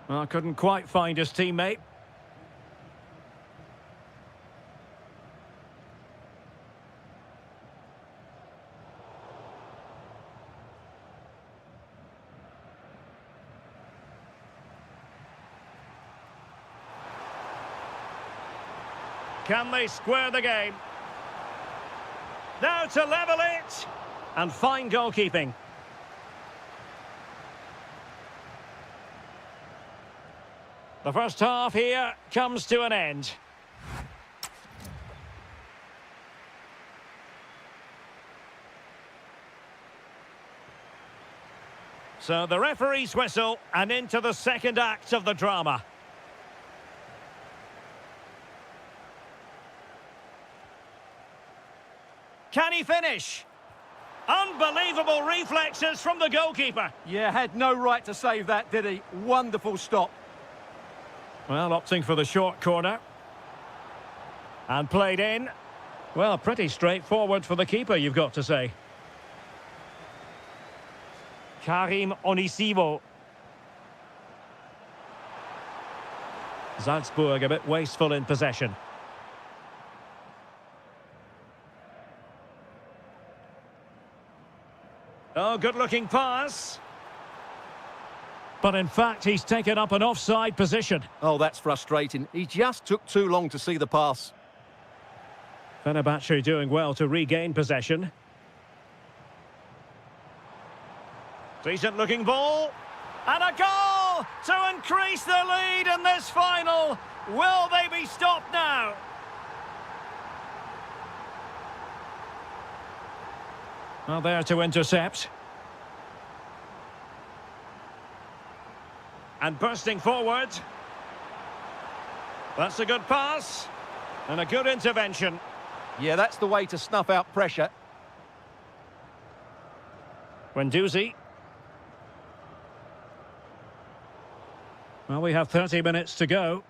Well, couldn't quite find his teammate. Can they square the game? Now to level it. And fine goalkeeping. The first half here comes to an end. So the referee's whistle and into the second act of the drama. Can he finish? Unbelievable reflexes from the goalkeeper. Yeah, had no right to save that, did he? Wonderful stop. Well, opting for the short corner. And played in. Well, pretty straightforward for the keeper, you've got to say. Karim Onisivo. Salzburg a bit wasteful in possession. Oh, good-looking pass. But in fact, he's taken up an offside position. Oh, that's frustrating. He just took too long to see the pass. Fenerbahce doing well to regain possession. Decent-looking ball. And a goal to increase the lead in this final. Will they be stopped now? Well, there to intercept. And bursting forward. That's a good pass. And a good intervention. Yeah, that's the way to snuff out pressure. Guendouzi. Well, we have 30 minutes to go.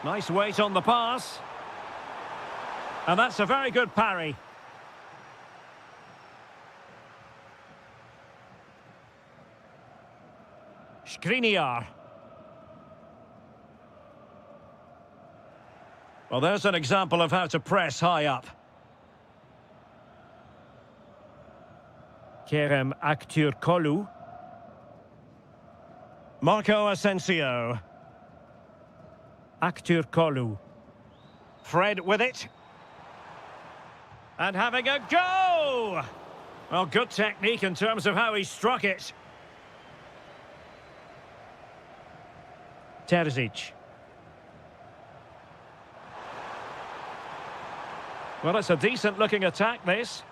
Nice weight on the pass. And that's a very good parry. Skriniar. Well, there's an example of how to press high up. Kerem Aktürkoğlu. Marco Asensio. Aktürkoğlu. Fred with it. And having a go! Well, good technique in terms of how he struck it. Terzic. Well, it's a decent-looking attack, this.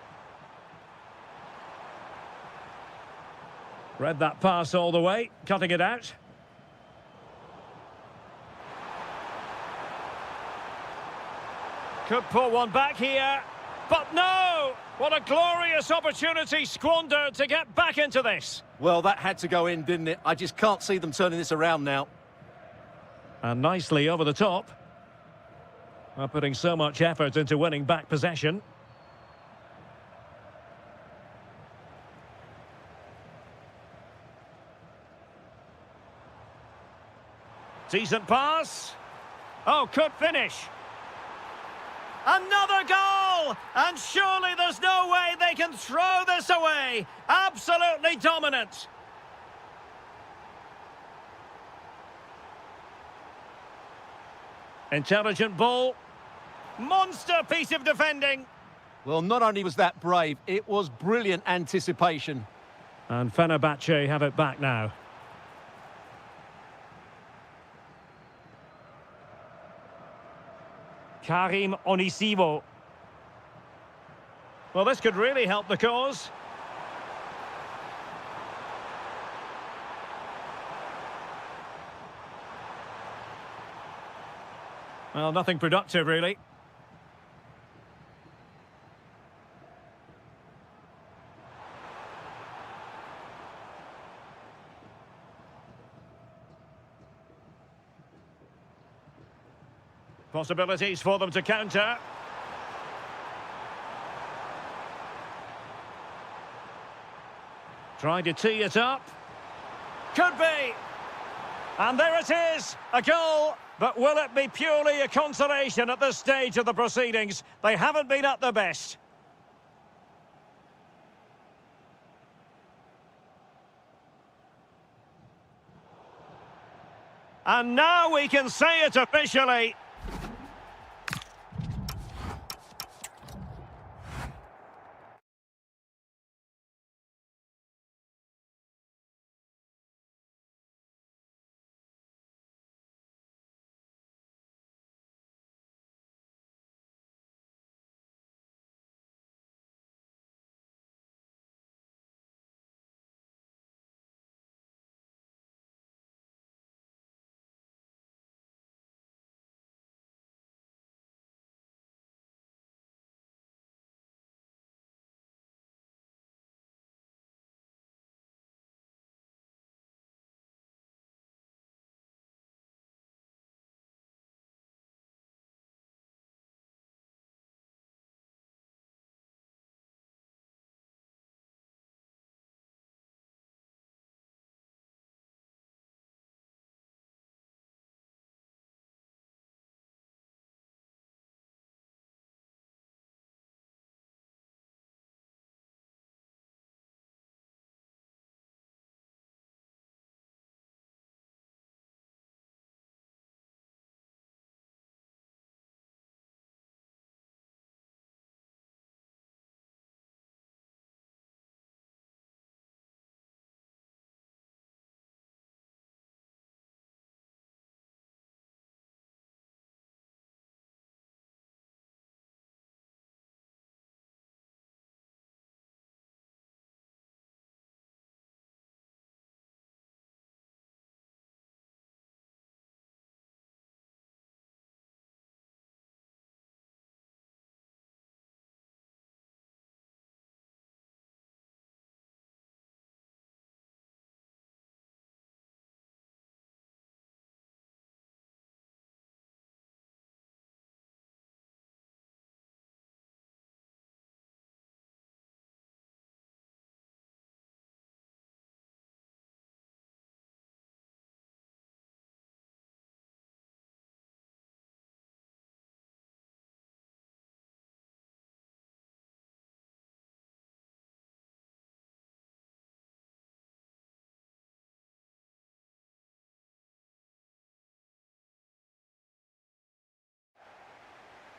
Read that pass all the way, cutting it out. Could pull one back here, but no! What a glorious opportunity squandered to get back into this. Well, that had to go in, didn't it? I just can't see them turning this around now. And nicely over the top. Well, putting so much effort into winning back possession. Decent pass. Oh, could finish. Another goal! And surely there's no way they can throw this away. Absolutely dominant. Intelligent ball. Monster piece of defending. Well, not only was that brave, it was brilliant anticipation. And Fenerbahce have it back now. Karim Onisivo. Well, this could really help the cause. Well, nothing productive, really. Possibilities for them to counter. Trying to tee it up. Could be. And there it is, a goal. But will it be purely a consolation at this stage of the proceedings? They haven't been at their best. And now we can say it officially.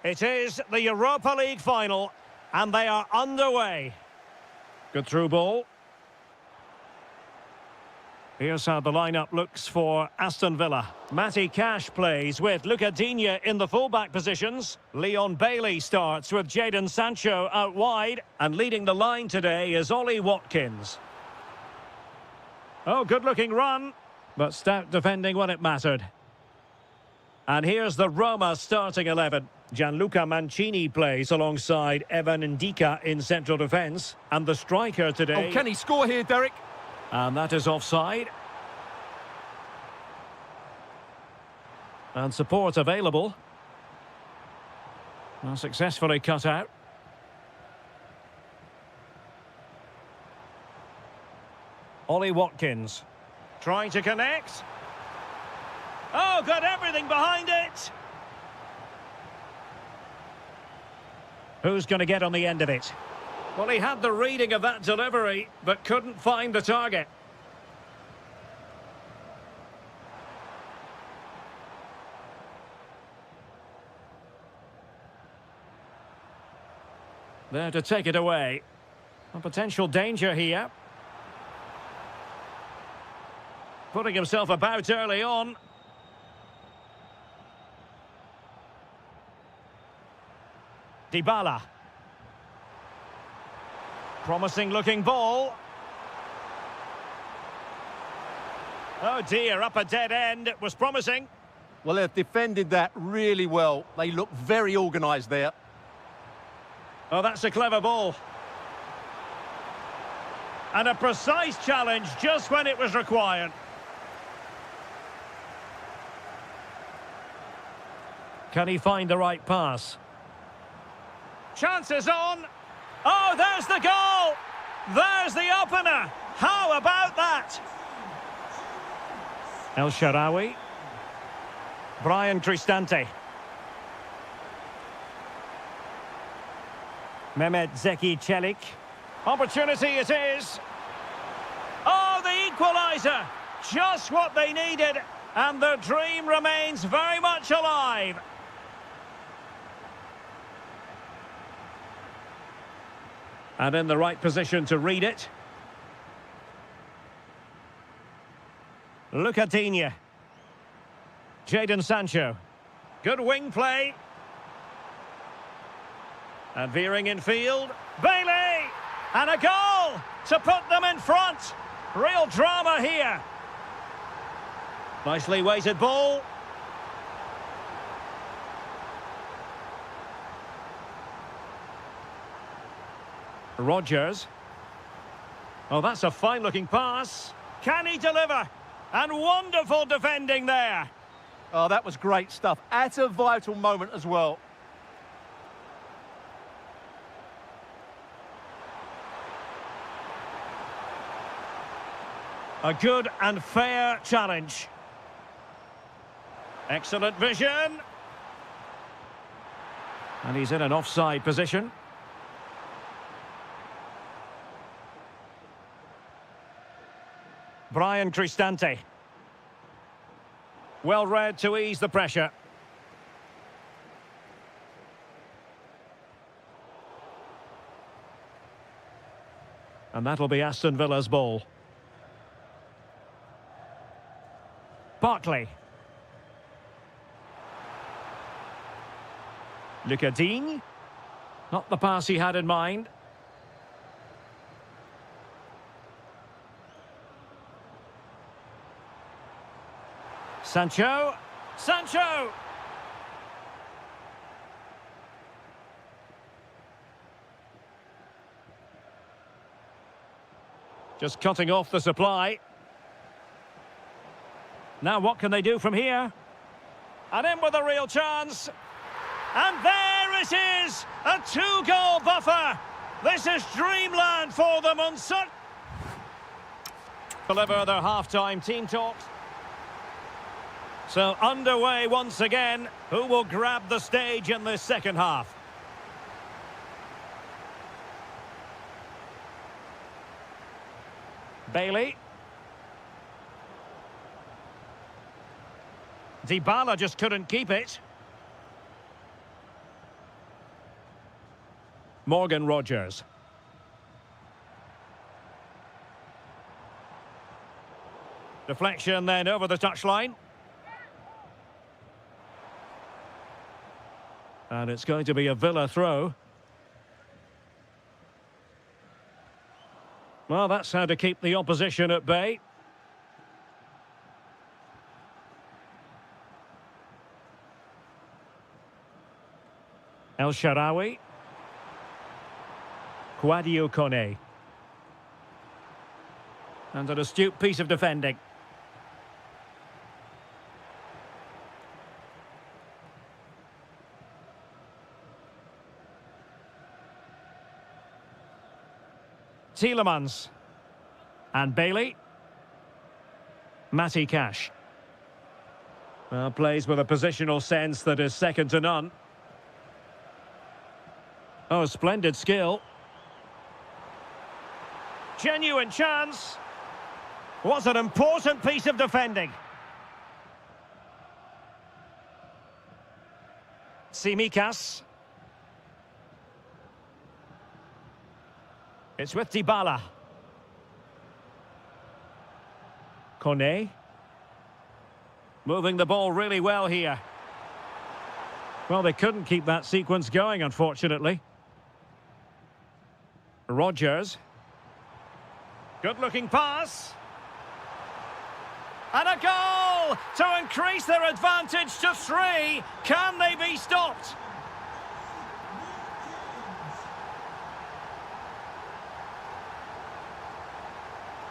It is the Europa League final, and they are underway. Good through ball. Here's how the lineup looks for Aston Villa. Matty Cash plays with Luca Digne in the fullback positions. Leon Bailey starts with Jadon Sancho out wide. And leading the line today is Ollie Watkins. Oh, good-looking run, but stout defending when it mattered. And here's the Roma starting 11. Gianluca Mancini plays alongside Evan Ndika in central defence. And the striker today... Oh, can he score here, Derek? And that is offside. And support available. Well, successfully cut out. Ollie Watkins. Trying to connect. Oh, got everything behind it. Who's going to get on the end of it? Well, he had the reading of that delivery, but couldn't find the target. There to take it away. A potential danger here. Putting himself about early on. Dybala. Promising looking ball. Oh dear, up a dead end. It was promising. Well, they've defended that really well. They look very organised there. Oh, that's a clever ball. And a precise challenge just when it was required. Can he find the right pass? Chances on. Oh, there's the goal! There's the opener! How about that? El Shaarawy. Brian Cristante. Mehmet Zeki Çelik. Opportunity it is. Oh, the equaliser! Just what they needed, and the dream remains very much alive. And in the right position to read it. Luca Digne. Jadon Sancho. Good wing play. And veering in field. Bailey! And a goal to put them in front. Real drama here. Nicely weighted ball. Rodgers. Oh, that's a fine-looking pass. Can he deliver? And wonderful defending there. Oh, that was great stuff. At a vital moment as well. A good and fair challenge. Excellent vision. And he's in an offside position. Brian Cristante. Well read to ease the pressure. And that'll be Aston Villa's ball. Bartley. Luca Digne. Not the pass he had in mind. Sancho. Sancho! Just cutting off the supply. Now what can they do from here? And in with a real chance. And there it is! A two-goal buffer! This is dreamland for them on such... Deliver their half-time team talks. So underway once again. Who will grab the stage in this second half? Bailey. Dybala just couldn't keep it. Morgan Rogers. Deflection then over the touchline. And it's going to be a Villa throw. Well, that's how to keep the opposition at bay. El Shaarawy. Kouadio Kone. And an astute piece of defending. Tielemans. And Bailey. Matty Cash. Well, plays with a positional sense that is second to none. Oh, splendid skill. Genuine chance. Was an important piece of defending. Tsimikas. It's with Dybala. Kone. Moving the ball really well here. Well, they couldn't keep that sequence going, unfortunately. Rogers. Good-looking pass. And a goal to increase their advantage to 3. Can they be stopped?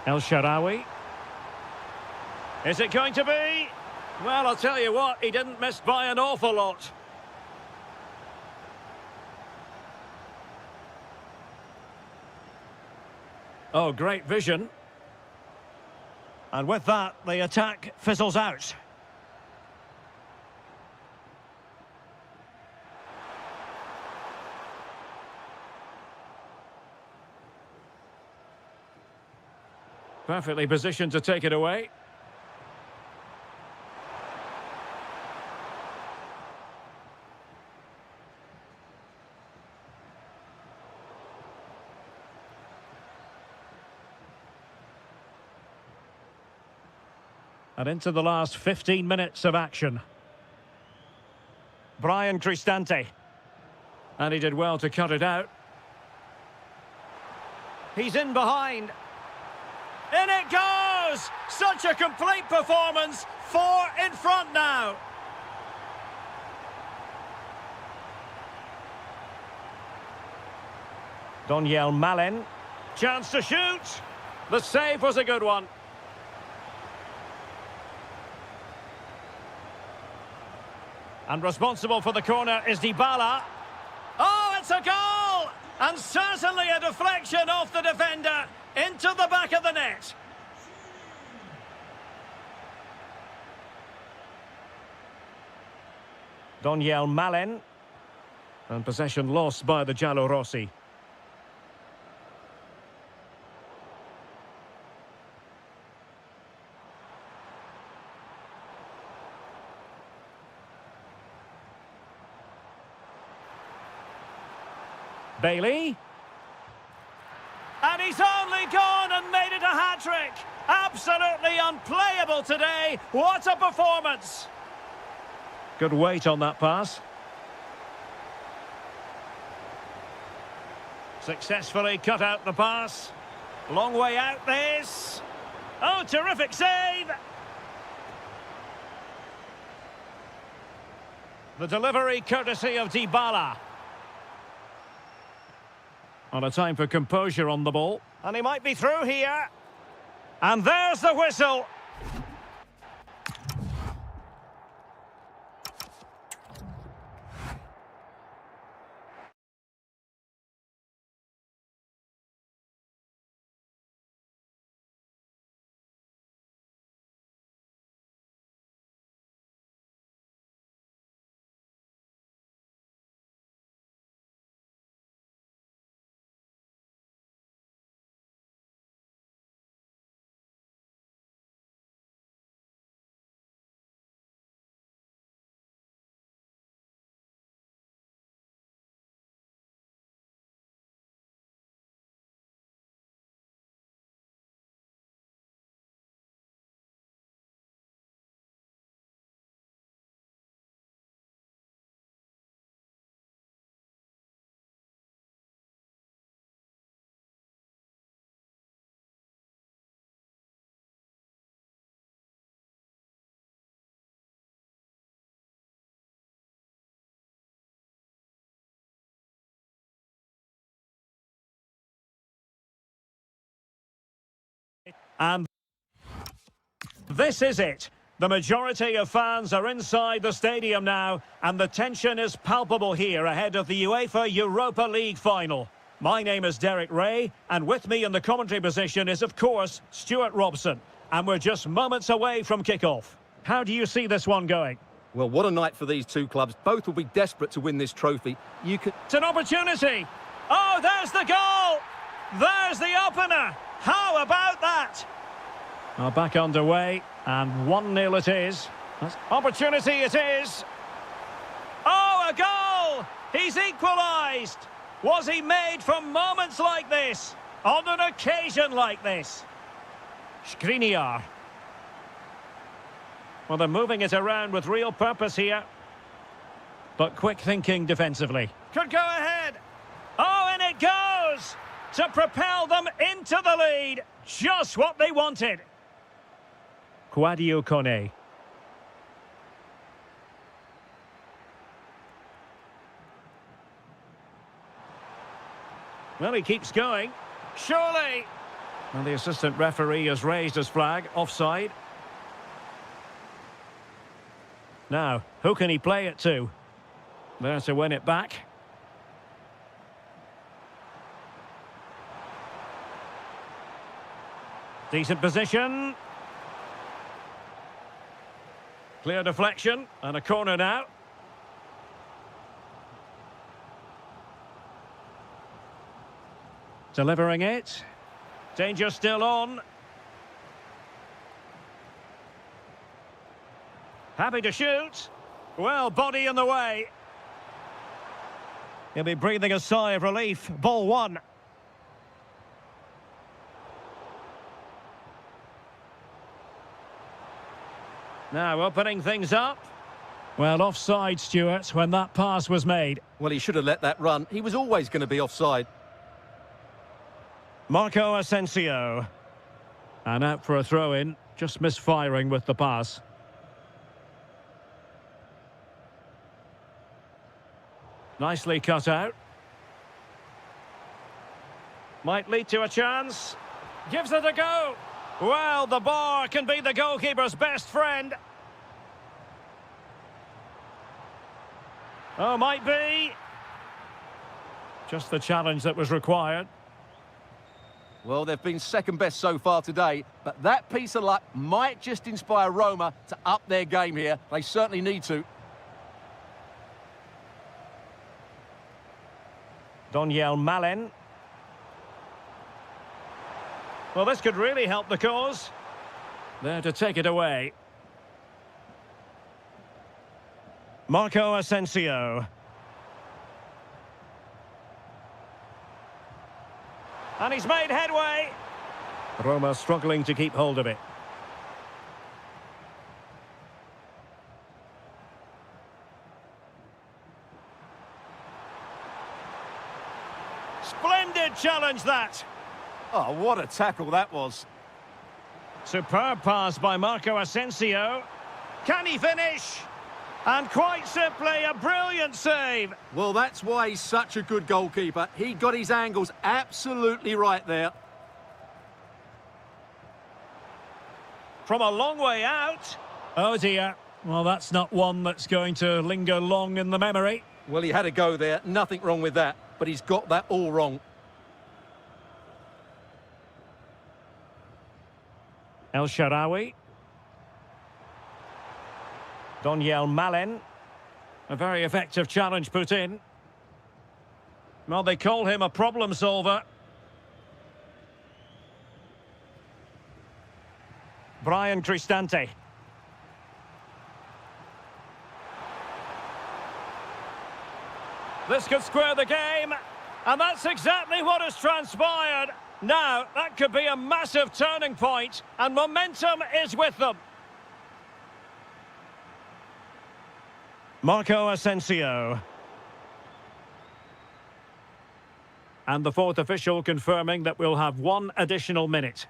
El Shaarawy. Is it going to be? Well, I'll tell you what, he didn't miss by an awful lot. Oh, great vision. And with that, the attack fizzles out. Perfectly positioned to take it away. And into the last 15 minutes of action. Brian Cristante. And he did well to cut it out. He's in behind. In it goes! Such a complete performance. 4 in front now. Donyell Malen. Chance to shoot. The save was a good one. And responsible for the corner is Dybala. Oh, it's a goal! And certainly a deflection off the defender into the back of the net. Donyell Malen. And possession lost by the Giallorossi. Bailey. And he's only gone and made it a hat-trick. Absolutely unplayable today. What a performance. Good weight on that pass. Successfully cut out the pass. Long way out this. Oh, terrific save. The delivery courtesy of Dybala. On a time for composure on the ball. And he might be through here. And there's the whistle. And this is it. The majority of fans are inside the stadium now, and the tension is palpable here ahead of the UEFA Europa League final. My name is Derek Ray, and with me in the commentary position is, of course, Stuart Robson. And we're just moments away from kick-off. How do you see this one going? Well, what a night for these two clubs. Both will be desperate to win this trophy. It's an opportunity. Oh, there's the goal. There's the opener. How about that? Well, back underway, and 1-0 it is. Opportunity it is. Oh, a goal! He's equalised. Was he made from moments like this? On an occasion like this? Skriniar. Well, they're moving it around with real purpose here. But quick thinking defensively. Could go ahead. Oh, and it goes! To propel them into the lead. Just what they wanted. Quadio Kone. Well, he keeps going. Surely! Well, the assistant referee has raised his flag. Offside. Now, who can he play it to? There to win it back. Decent position. Clear deflection and a corner now. Delivering it. Danger still on. Happy to shoot. Well, body in the way. He'll be breathing a sigh of relief. Ball one. Now opening things up. Well, offside, Stuart, when that pass was made. Well, he should have let that run. He was always going to be offside. Marco Asensio. And out for a throw-in. Just misfiring with the pass. Nicely cut out. Might lead to a chance. Gives it a go. Well, the bar can be the goalkeeper's best friend. Oh, might be. Just the challenge that was required. Well, they've been second best so far today, but that piece of luck might just inspire Roma to up their game here. They certainly need to. Daniel Malen. Well, this could really help the cause. There to take it away. Marco Asensio. And he's made headway. Roma struggling to keep hold of it. Splendid challenge, that. Oh, what a tackle that was. Superb pass by Marco Asensio. Can he finish? And quite simply, a brilliant save. Well, that's why he's such a good goalkeeper. He got his angles absolutely right there. From a long way out. Oh dear. Well, that's not one that's going to linger long in the memory. Well, he had a go there. Nothing wrong with that. But he's got that all wrong. El Shaarawy. Daniel Malen. A very effective challenge put in. Well, they call him a problem solver. Brian Cristante. This could square the game. And that's exactly what has transpired. Now, that could be a massive turning point, and momentum is with them. Marco Asensio. And the fourth official confirming that we'll have one additional minute.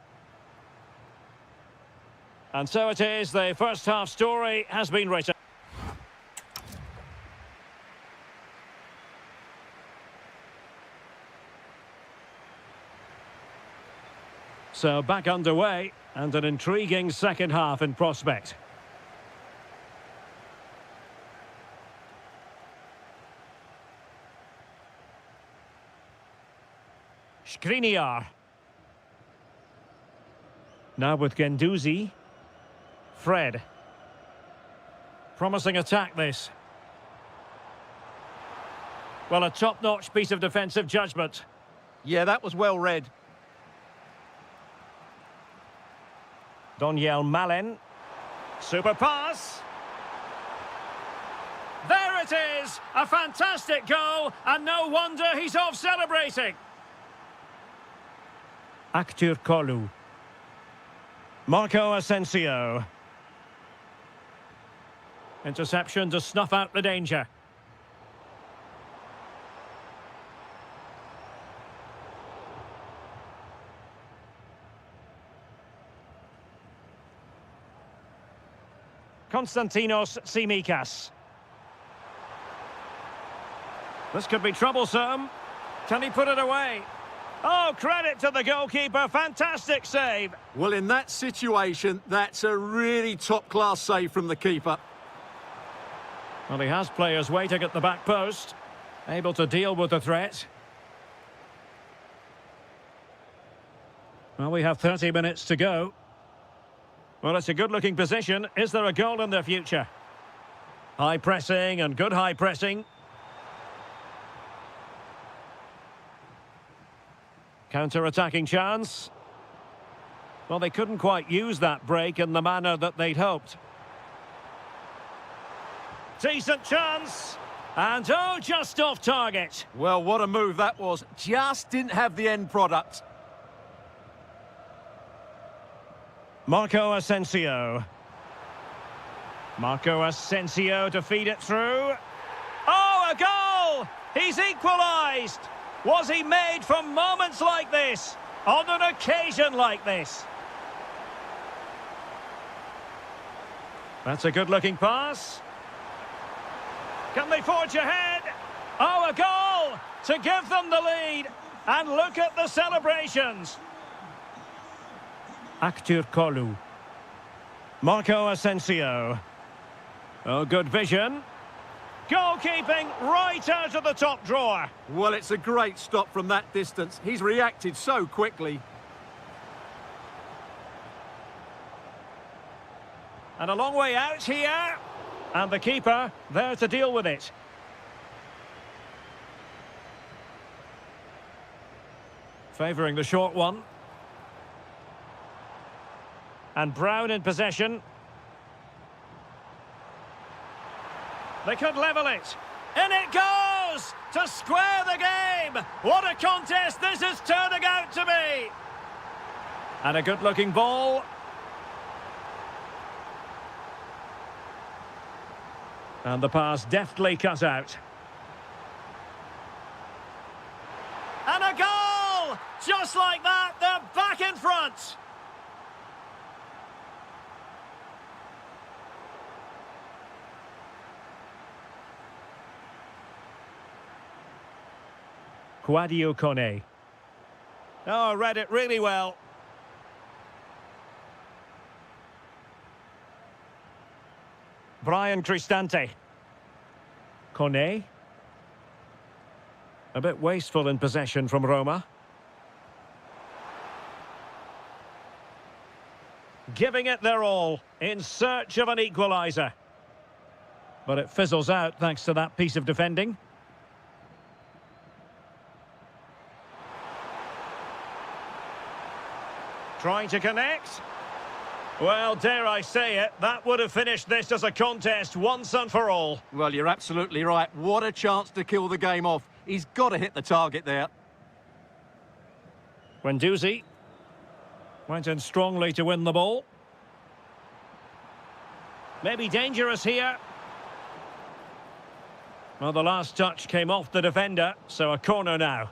And so it is, the first half story has been written. So back underway and an intriguing second half in prospect. Skriniar. Now with Guendouzi. Fred. Promising attack this. Well, a top-notch piece of defensive judgment. Yeah, that was well read. Doniel Malen. Super pass. There it is! A fantastic goal, and no wonder he's off celebrating. Aktur Kolu. Marco Asensio. Interception to snuff out the danger. Konstantinos Tsimikas. This could be troublesome. Can he put it away? Oh, credit to the goalkeeper. Fantastic save. Well, in that situation, that's a really top-class save from the keeper. Well, he has players waiting at the back post, able to deal with the threat. Well, we have 30 minutes to go. Well, it's a good-looking position. Is there a goal in their future? High pressing and good high pressing. Counter-attacking chance. Well, they couldn't quite use that break in the manner that they'd hoped. Decent chance. And oh, just off target. Well, what a move that was. Just didn't have the end product. Marco Asensio. Marco Asensio to feed it through. Oh, a goal! He's equalised! Was he made for moments like this? On an occasion like this? That's a good-looking pass. Can they forge ahead? Oh, a goal! To give them the lead. And look at the celebrations. Aktur Kolu. Marco Asensio. Oh, good vision. Goalkeeping right out of the top drawer. Well, it's a great stop from that distance. He's reacted so quickly. And a long way out here. And the keeper there to deal with it. Favouring the short one. And Brown in possession. They could level it. In it goes! To square the game! What a contest this is turning out to be! And a good-looking ball. And the pass deftly cut out. And a goal! Just like that, they're back in front! Quadio Kone. Oh, read it really well. Brian Cristante. Kone. A bit wasteful in possession from Roma. Giving it their all in search of an equaliser. But it fizzles out thanks to that piece of defending. Trying to connect. Well, dare I say it, that would have finished this as a contest once and for all. Well, you're absolutely right. What a chance to kill the game off. He's got to hit the target there. Guendouzi went in strongly to win the ball. Maybe dangerous here. Well, the last touch came off the defender, so a corner now.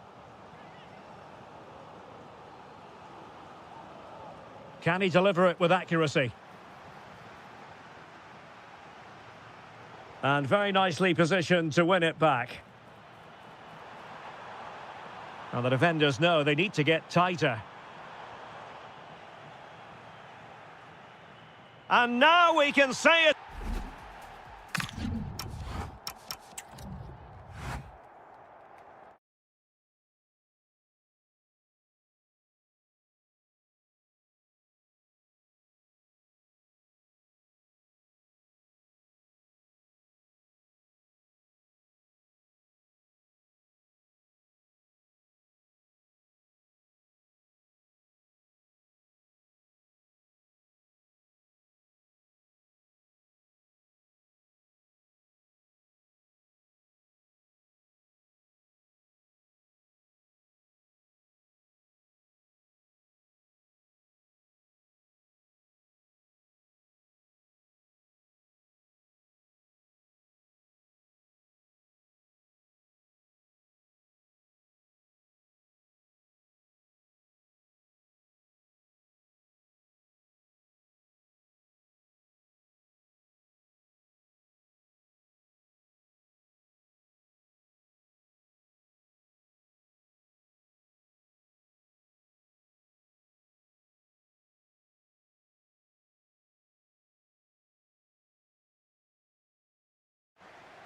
Can he deliver it with accuracy? And very nicely positioned to win it back. Now the defenders know they need to get tighter. And now we can say it.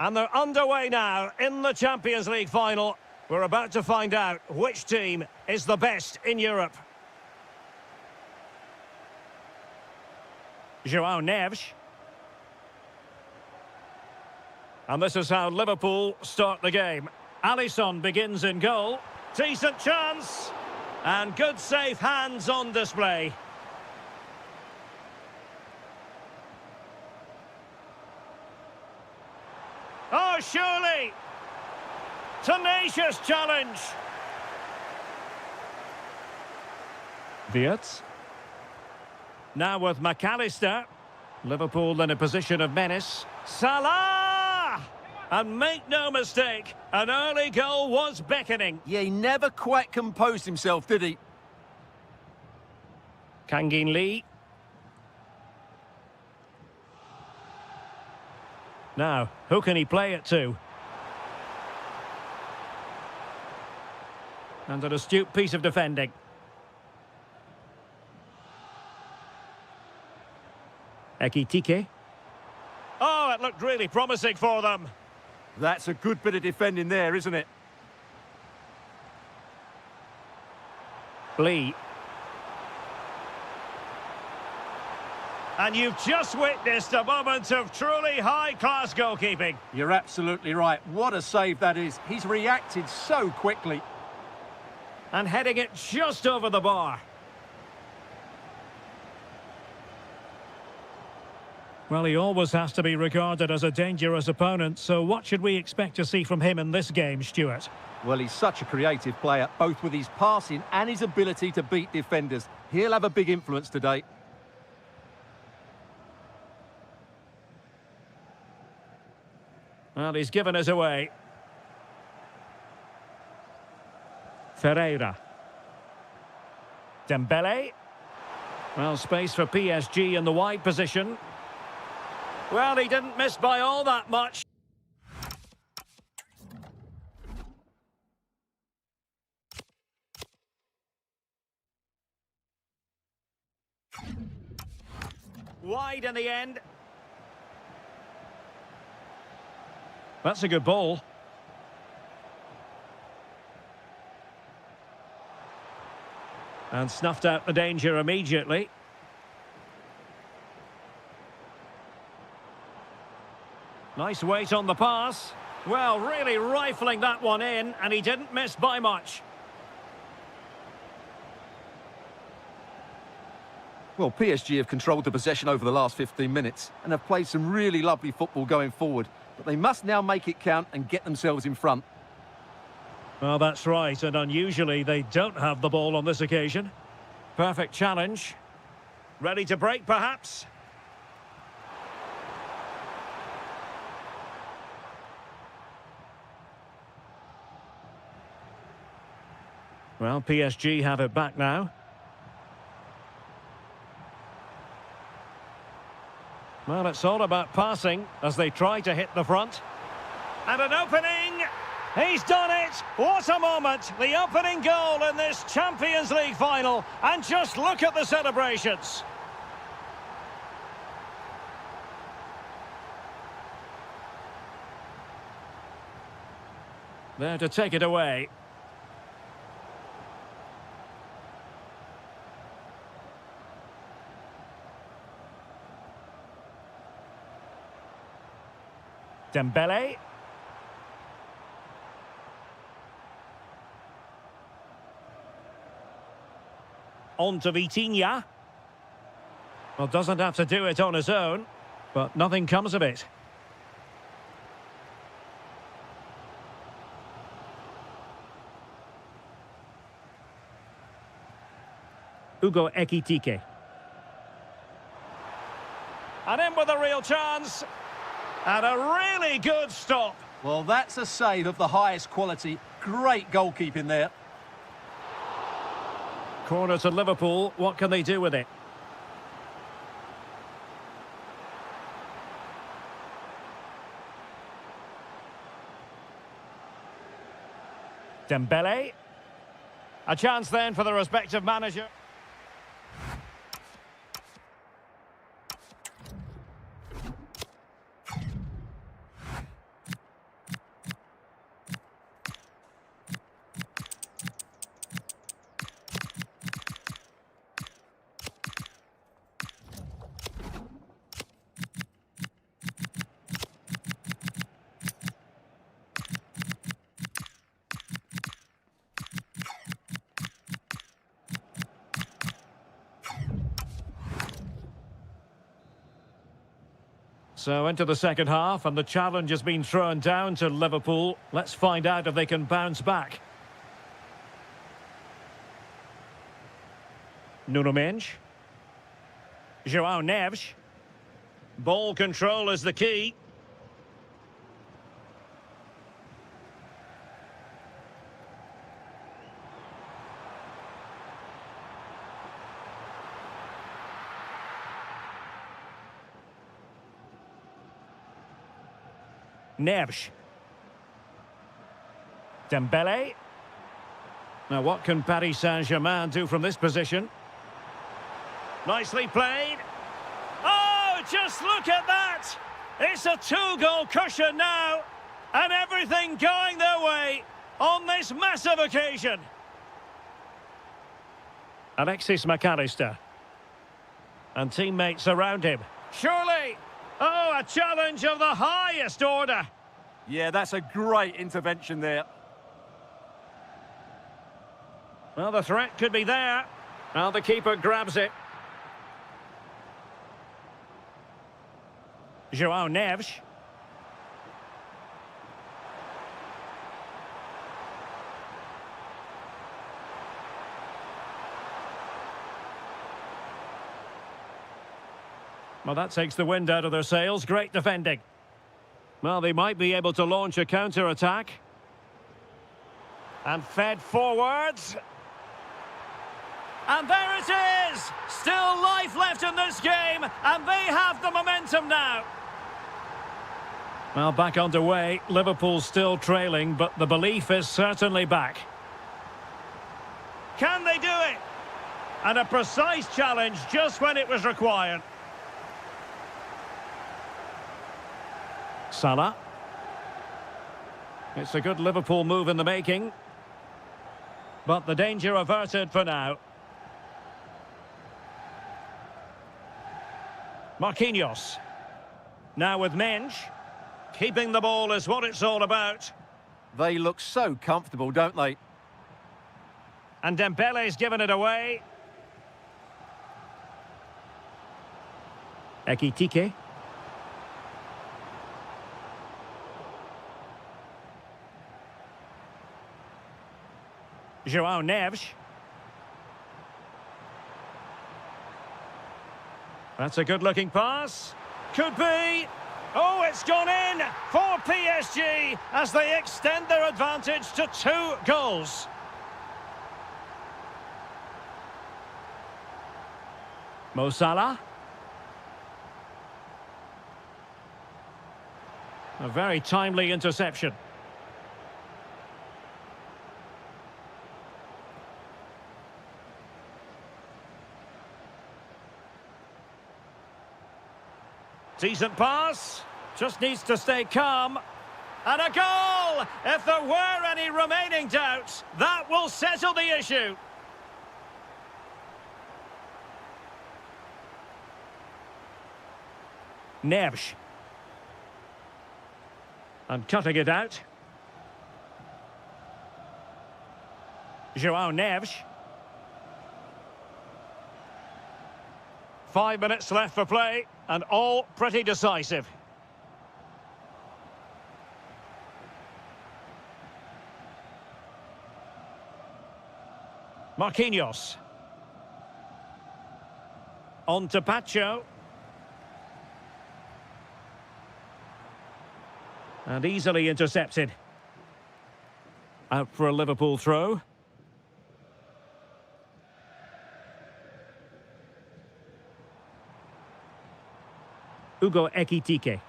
And they're underway now in the Champions League final. We're about to find out which team is the best in Europe. João Neves. And this is how Liverpool start the game. Alisson begins in goal. Decent chance. And good safe hands on display. Oh, surely! Tenacious challenge! Wirtz. Now with McAllister. Liverpool in a position of menace. Salah! And make no mistake, an early goal was beckoning. Yeah, he never quite composed himself, did he? Kangin Lee. Now, who can he play it to? And an astute piece of defending. Ekitike. Oh, it looked really promising for them. That's a good bit of defending there, isn't it? Lee. And you've just witnessed a moment of truly high-class goalkeeping. You're absolutely right. What a save that is. He's reacted so quickly. And heading it just over the bar. Well, he always has to be regarded as a dangerous opponent, so what should we expect to see from him in this game, Stuart? Well, he's such a creative player, both with his passing and his ability to beat defenders. He'll have a big influence today. Well, he's given us away. Ferreira. Dembele. Well, space for PSG in the wide position. Well, he didn't miss by all that much. Wide in the end. That's a good ball. And snuffed out the danger immediately. Nice weight on the pass. Well, really rifling that one in, and he didn't miss by much. Well, PSG have controlled the possession over the last 15 minutes and have played some really lovely football going forward. But they must now make it count and get themselves in front. Well, that's right, and unusually they don't have the ball on this occasion. Perfect challenge. Ready to break, perhaps? Well, PSG have it back now. Well, it's all about passing as they try to hit the front. And an opening! He's done it! What a moment! The opening goal in this Champions League final. And just look at the celebrations. There to take it away. Dembele. On to Vitinha. Well, doesn't have to do it on his own, but nothing comes of it. Ugo Ekitike. And in with a real chance. And a really good stop. Well, that's a save of the highest quality. Great goalkeeping there. Corner to Liverpool. What can they do with it? Dembele. A chance then for the respective manager. So into the second half, and the challenge has been thrown down to Liverpool. Let's find out if they can bounce back. Nuno Mendes. João Neves. Ball control is the key. Neves. Dembele. Now what can Paris Saint-Germain do from this position? Nicely played. Oh, just look at that! It's a two-goal cushion now, and everything going their way on this massive occasion. Alexis McAllister. And teammates around him. Surely! Oh, a challenge of the highest order. Yeah, that's a great intervention there. Well, the threat could be there. Now the keeper grabs it. João Neves. Well, that takes the wind out of their sails. Great defending. Well, they might be able to launch a counter-attack. And fed forwards. And there it is! Still life left in this game, and they have the momentum now. Well, back underway. Liverpool still trailing, but the belief is certainly back. Can they do it? And a precise challenge just when it was required. Salah. It's a good Liverpool move in the making. But the danger averted for now. Marquinhos. Now with Mendes. Keeping the ball is what it's all about. They look so comfortable, don't they? And Dembele's given it away. Ekitike. João Neves. That's a good-looking pass. Could be. Oh, it's gone in for PSG as they extend their advantage to 2 goals. Mo Salah. A very timely interception. Decent pass. Just needs to stay calm. And a goal! If there were any remaining doubts, that will settle the issue. Neves. And cutting it out. João Neves. 5 minutes left for play, and all pretty decisive. Marquinhos. On to Pacho. And easily intercepted. Out for a Liverpool throw. Hugo Ekitike.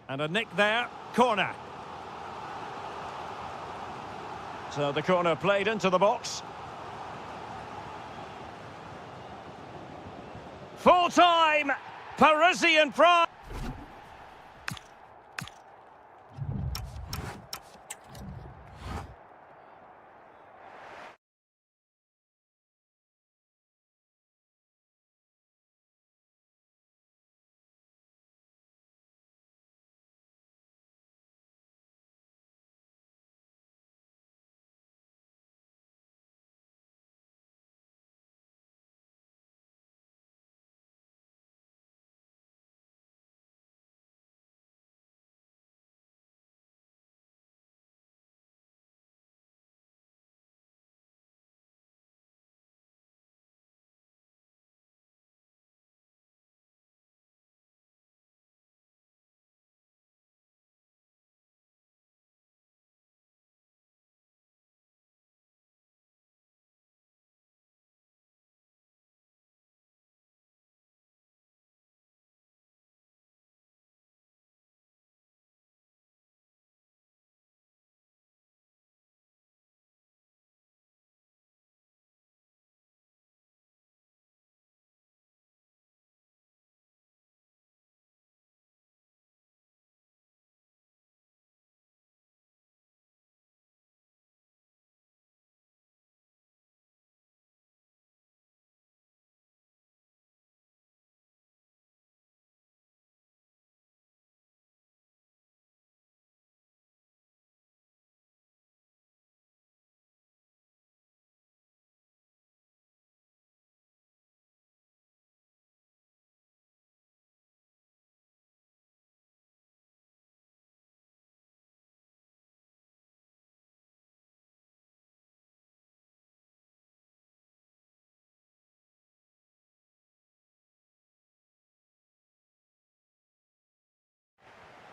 And a nick there. Corner. So the corner played into the box. Full time! Parisian pride!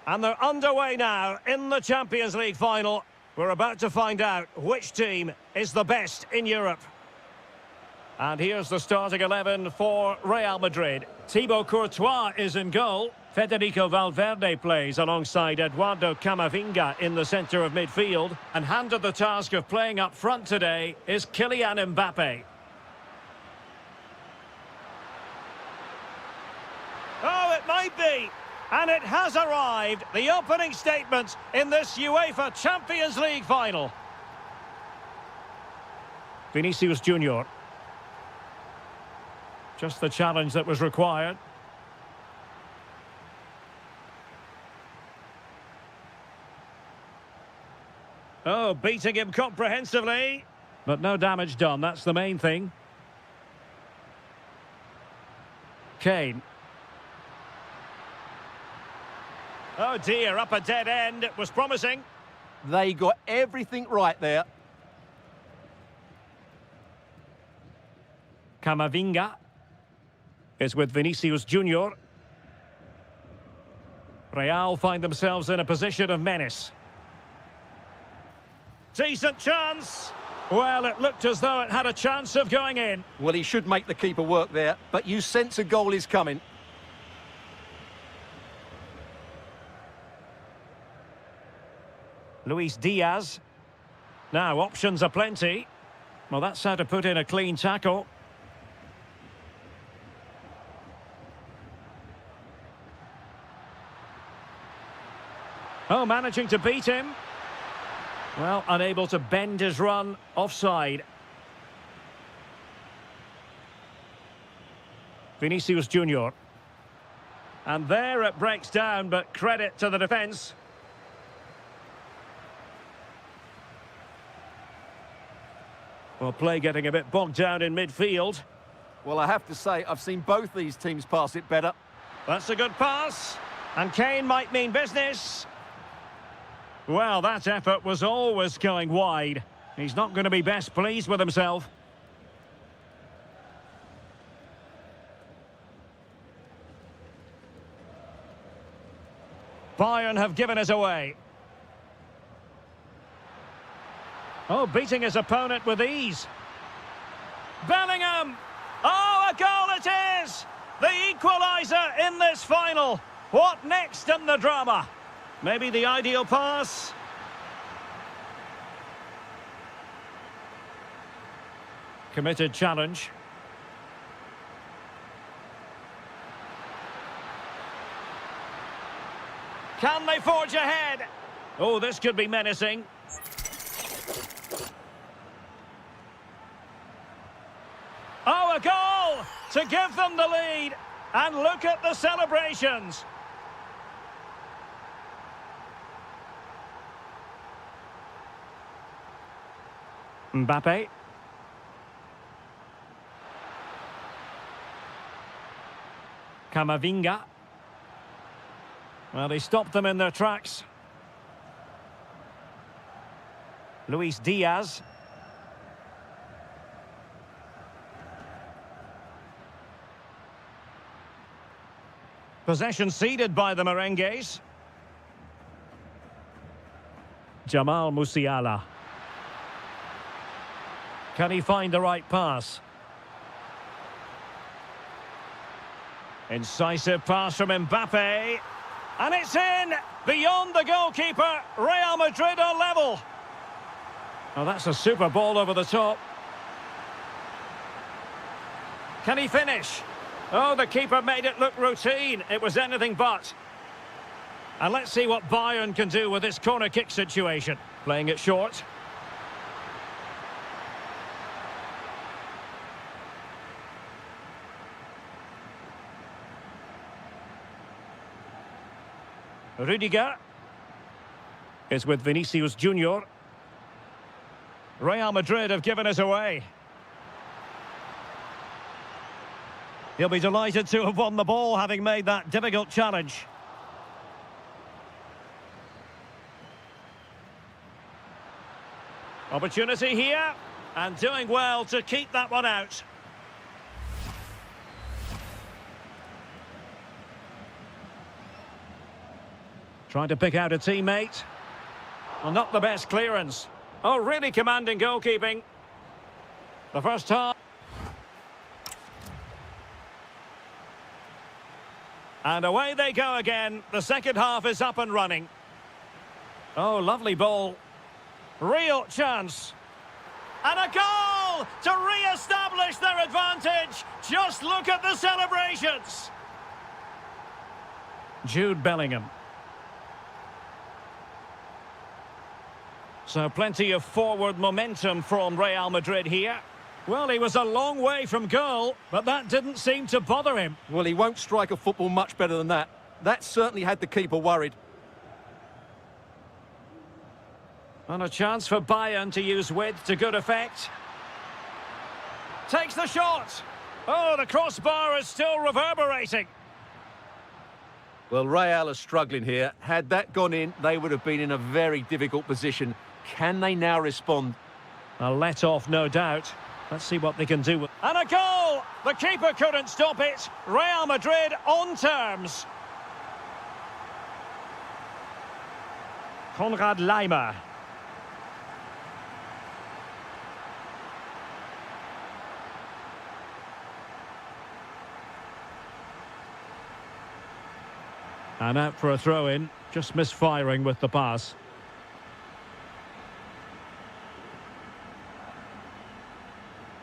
And they're underway now in the Champions League final. We're about to find out which team is the best in Europe. And here's the starting 11 for Real Madrid. Thibaut Courtois is in goal. Federico Valverde plays alongside Eduardo Camavinga in the centre of midfield. And handed the task of playing up front today is Kylian Mbappe. Oh, it might be. And it has arrived, the opening statement in this UEFA Champions League final. Vinicius Junior. Just the challenge that was required. Oh, beating him comprehensively. But no damage done, that's the main thing. Kane. Oh dear, up a dead end. It was promising. They got everything right there. Camavinga is with Vinicius Junior. Real find themselves in a position of menace. Decent chance. Well, it looked as though it had a chance of going in. Well, he should make the keeper work there, but you sense a goal is coming. Luis Diaz. Now, options are plenty. Well, that's how to put in a clean tackle. Oh, managing to beat him. Well, unable to bend his run, offside. Vinicius Junior. And there it breaks down, but credit to the defence. Well, play getting a bit bogged down in midfield. Well, I have to say, I've seen both these teams pass it better. That's a good pass. And Kane might mean business. Well, that effort was always going wide. He's not going to be best pleased with himself. Bayern have given us away. Oh, beating his opponent with ease. Bellingham! Oh, a goal it is! The equaliser in this final. What next in the drama? Maybe the ideal pass. Committed challenge. Can they forge ahead? Oh, this could be menacing. Oh, a goal to give them the lead. And look at the celebrations. Mbappe. Camavinga. Well, he stopped them in their tracks. Luis Diaz. Possession ceded by the Merengues. Jamal Musiala. Can he find the right pass? Incisive pass from Mbappe. And it's in! Beyond the goalkeeper, Real Madrid are level. Oh, that's a super ball over the top. Can he finish? Oh, the keeper made it look routine. It was anything but. And let's see what Bayern can do with this corner kick situation. Playing it short. Rudiger is with Vinicius Junior. Real Madrid have given us away. He'll be delighted to have won the ball, having made that difficult challenge. Opportunity here, and doing well to keep that one out. Trying to pick out a teammate. Well, not the best clearance. Oh, really commanding goalkeeping. The first half. And away they go again. The second half is up and running. Oh, lovely ball. Real chance. And a goal to re-establish their advantage. Just look at the celebrations. Jude Bellingham. So plenty of forward momentum from Real Madrid here. Well, he was a long way from goal, but that didn't seem to bother him. Well, he won't strike a football much better than that. That certainly had the keeper worried. And a chance for Bayern to use width to good effect. Takes the shot. Oh, the crossbar is still reverberating. Well, Real are struggling here. Had that gone in, they would have been in a very difficult position. Can they now respond? A let-off, no doubt. Let's see what they can do with... And a goal! The keeper couldn't stop it. Real Madrid on terms. Konrad Laimer. And out for a throw-in. Just misfiring with the pass.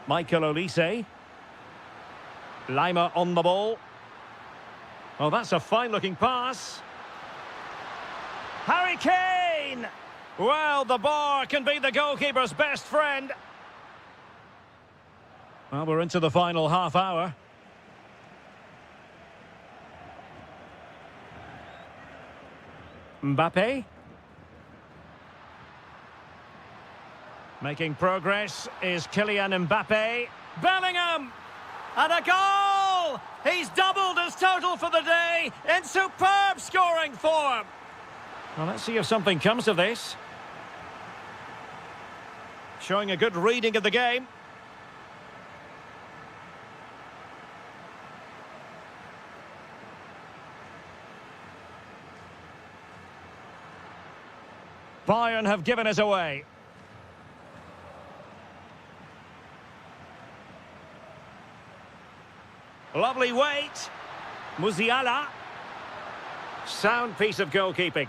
Michael Olise. Laimer on the ball. Oh, that's a fine-looking pass. Harry Kane! Well, the bar can be the goalkeeper's best friend. Well, we're into the final half hour. Mbappe. Making progress is Kylian Mbappe. Bellingham! And a goal! He's doubled his total for the day in superb scoring form. Well, let's see if something comes of this. Showing a good reading of the game. Bayern have given us away. Lovely weight. Musiala. Sound piece of goalkeeping.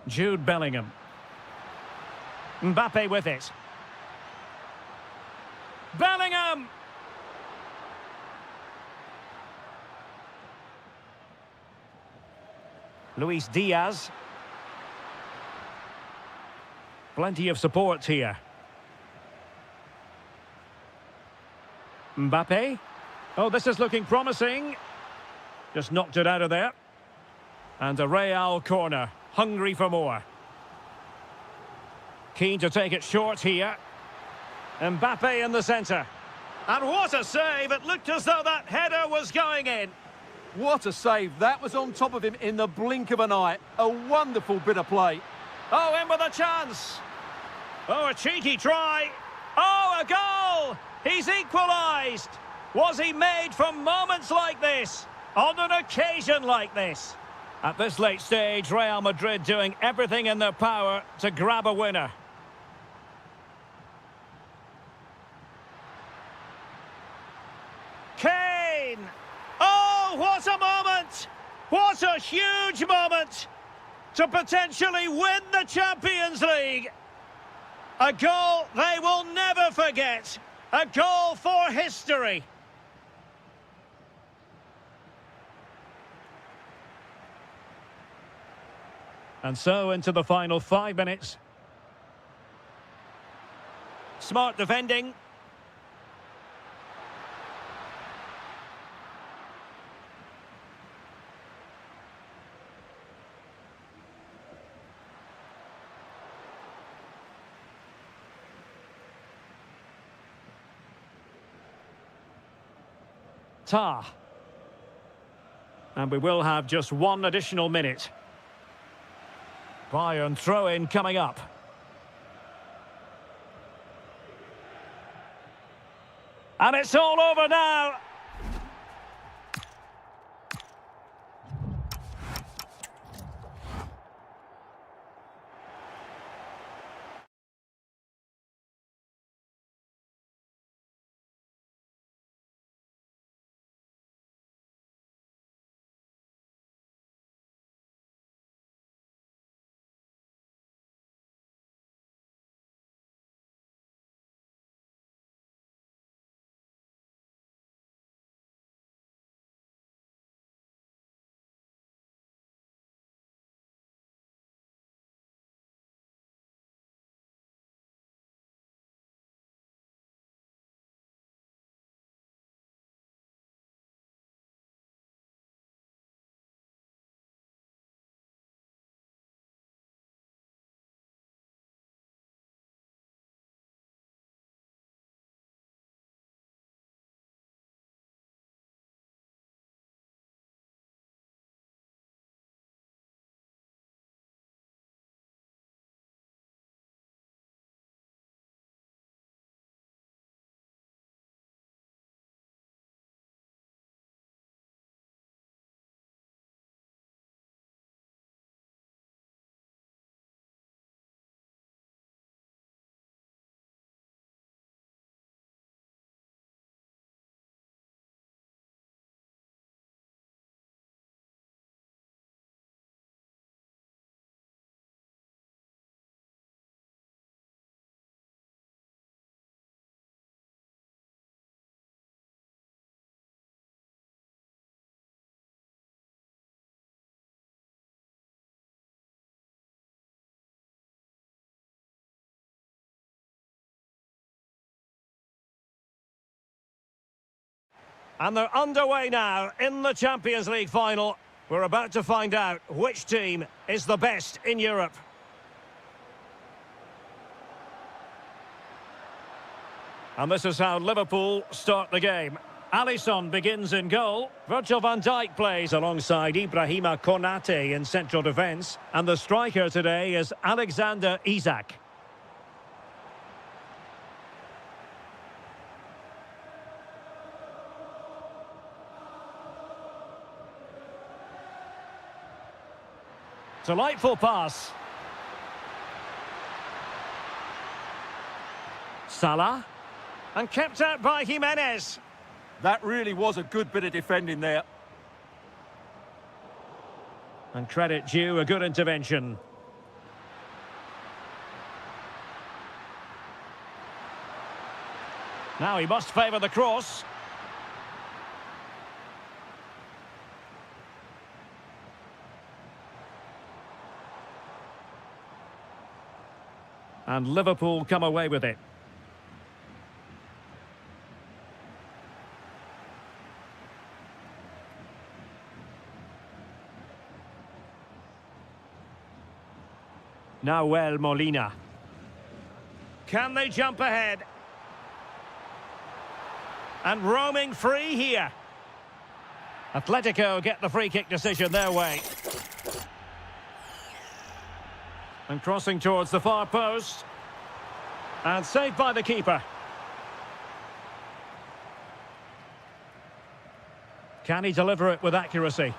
Jude Bellingham. Mbappe with it. Bellingham! Luis Diaz. Plenty of support here. Mbappe. Oh, this is looking promising. Just knocked it out of there. And a Real corner. Hungry for more. Keen to take it short here. Mbappe in the centre. And what a save! It looked as though that header was going in. What a save. That was on top of him in the blink of an eye. A wonderful bit of play. Oh, in with a chance. Oh, a cheeky try. Oh, a goal! He's equalised. Was he made for moments like this? On an occasion like this? At this late stage, Real Madrid doing everything in their power to grab a winner. Kane! Oh, what a moment! What a huge moment to potentially win the Champions League. A goal they will never forget. A goal for history. And so into the final 5 minutes. Smart defending. Tah. And we will have just one additional minute. Bayern throw-in coming up. And it's all over now. And they're underway now in the Champions League final. We're about to find out which team is the best in Europe. And this is how Liverpool start the game. Alisson begins in goal. Virgil van Dijk plays alongside Ibrahima Konate in central defence. And the striker today is Alexander Isak. Delightful pass. Salah. And kept out by Jimenez. That really was a good bit of defending there. And credit due, a good intervention. Now he must favour the cross. And Liverpool come away with it. Nahuel Molina. Can they jump ahead? And roaming free here. Atletico get the free kick decision their way. And crossing towards the far post. And saved by the keeper. Can he deliver it with accuracy?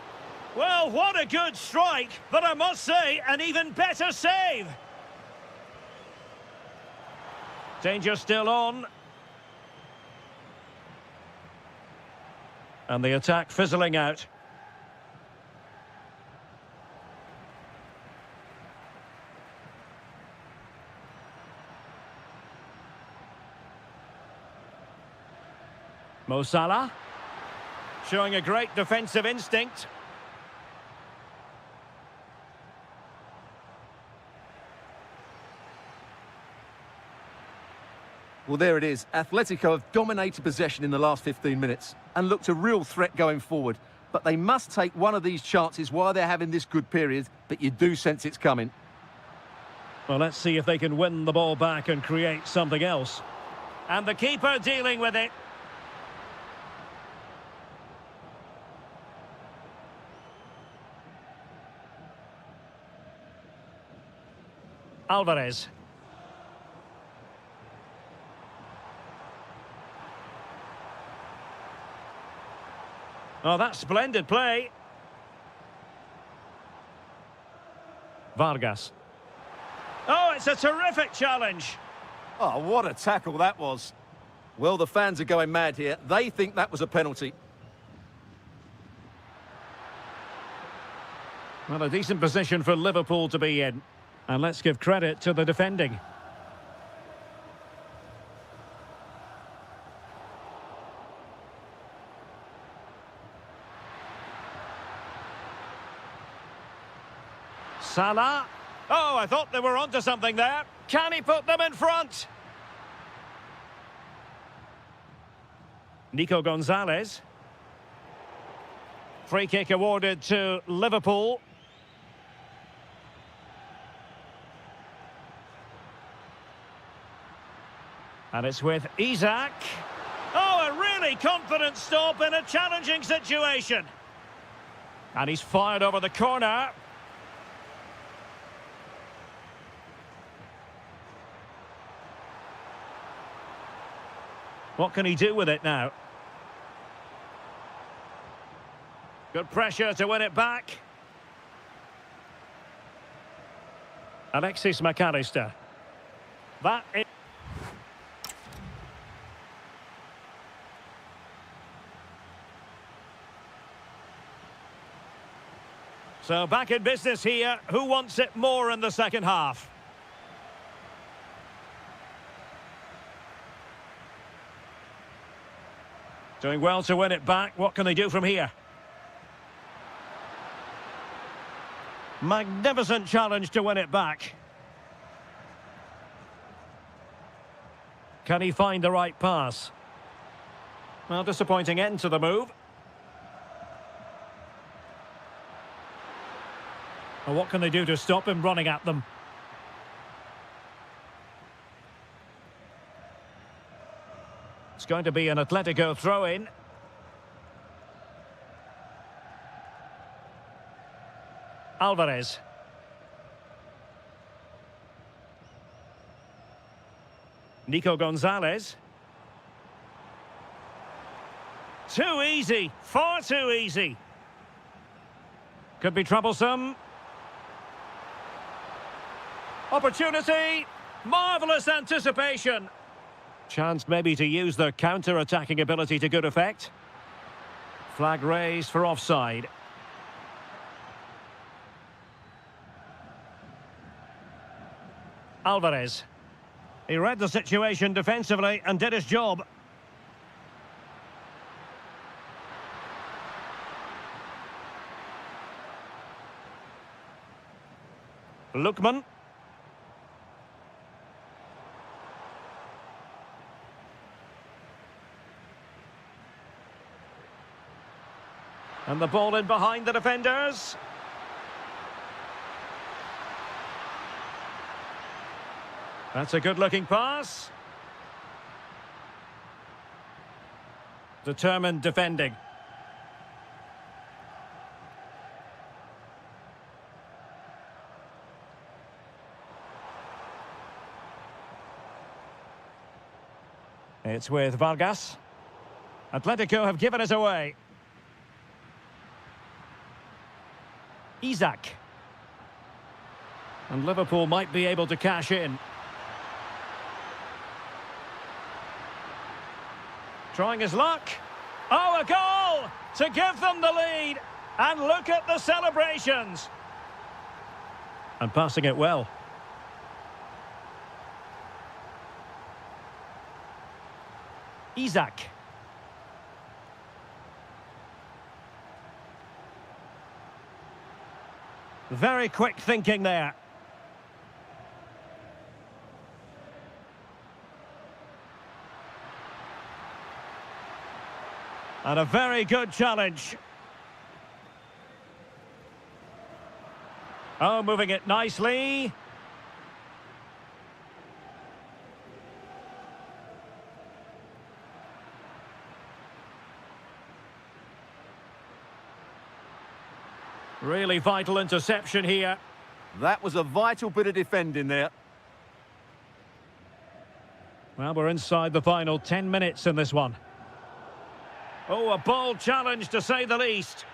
Well, what a good strike, but I must say, an even better save. Danger still on. And the attack fizzling out. Mo Salah, showing a great defensive instinct. Well, there it is. Atletico have dominated possession in the last 15 minutes and looked a real threat going forward. But they must take one of these chances while they're having this good period, but you do sense it's coming. Well, let's see if they can win the ball back and create something else. And the keeper dealing with it. Alvarez. Oh, that's splendid play. Vargas. Oh, it's a terrific challenge. Oh, what a tackle that was. Well, the fans are going mad here. They think that was a penalty. Well, a decent position for Liverpool to be in. And let's give credit to the defending. Salah. Oh, I thought they were onto something there. Can he put them in front? Nico Gonzalez. Free kick awarded to Liverpool. And it's with Isak. Oh, a really confident stop in a challenging situation. And he's fired over the corner. What can he do with it now? Good pressure to win it back. Alexis McAllister. That is... So back in business here. Who wants it more in the second half? Doing well to win it back. What can they do from here? Magnificent challenge to win it back. Can he find the right pass? Well, disappointing end to the move. Well, what can they do to stop him running at them? It's going to be an Atletico throw-in. Alvarez. Nico Gonzalez. Too easy, far too easy. Could be troublesome. Opportunity, marvellous anticipation. Chance maybe to use their counter-attacking ability to good effect. Flag raised for offside. Alvarez. He read the situation defensively and did his job. Lookman. And the ball in behind the defenders. That's a good-looking pass. Determined defending. It's with Vargas. Atletico have given us away. Isaac. And Liverpool might be able to cash in. Trying his luck. Oh, a goal to give them the lead. And look at the celebrations. And passing it well. Isaac. Very quick thinking there. And a very good challenge. Oh, moving it nicely. Really vital interception here. That was a vital bit of defending there. Well, we're inside the final 10 minutes in this one. Oh, a bold challenge to say the least.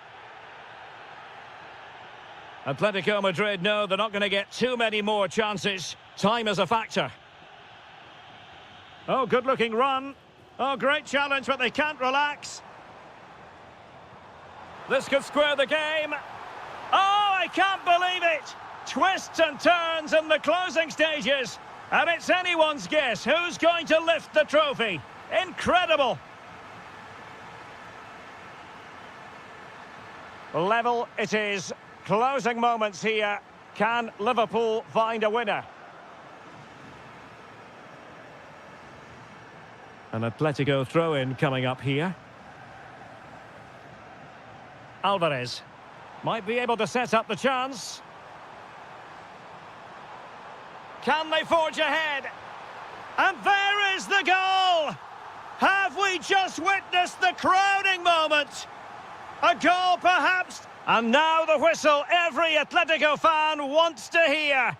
Atletico Madrid know they're not going to get too many more chances. Time is a factor. Oh, good-looking run. Oh, great challenge, but they can't relax. This could square the game. Oh, I can't believe it! Twists and turns in the closing stages. And it's anyone's guess who's going to lift the trophy. Incredible! Level it is. Closing moments here. Can Liverpool find a winner? An Atletico throw-in coming up here. Alvarez. Might be able to set up the chance. Can they forge ahead? And there is the goal! Have we just witnessed the crowning moment? A goal perhaps, and now the whistle every Atletico fan wants to hear.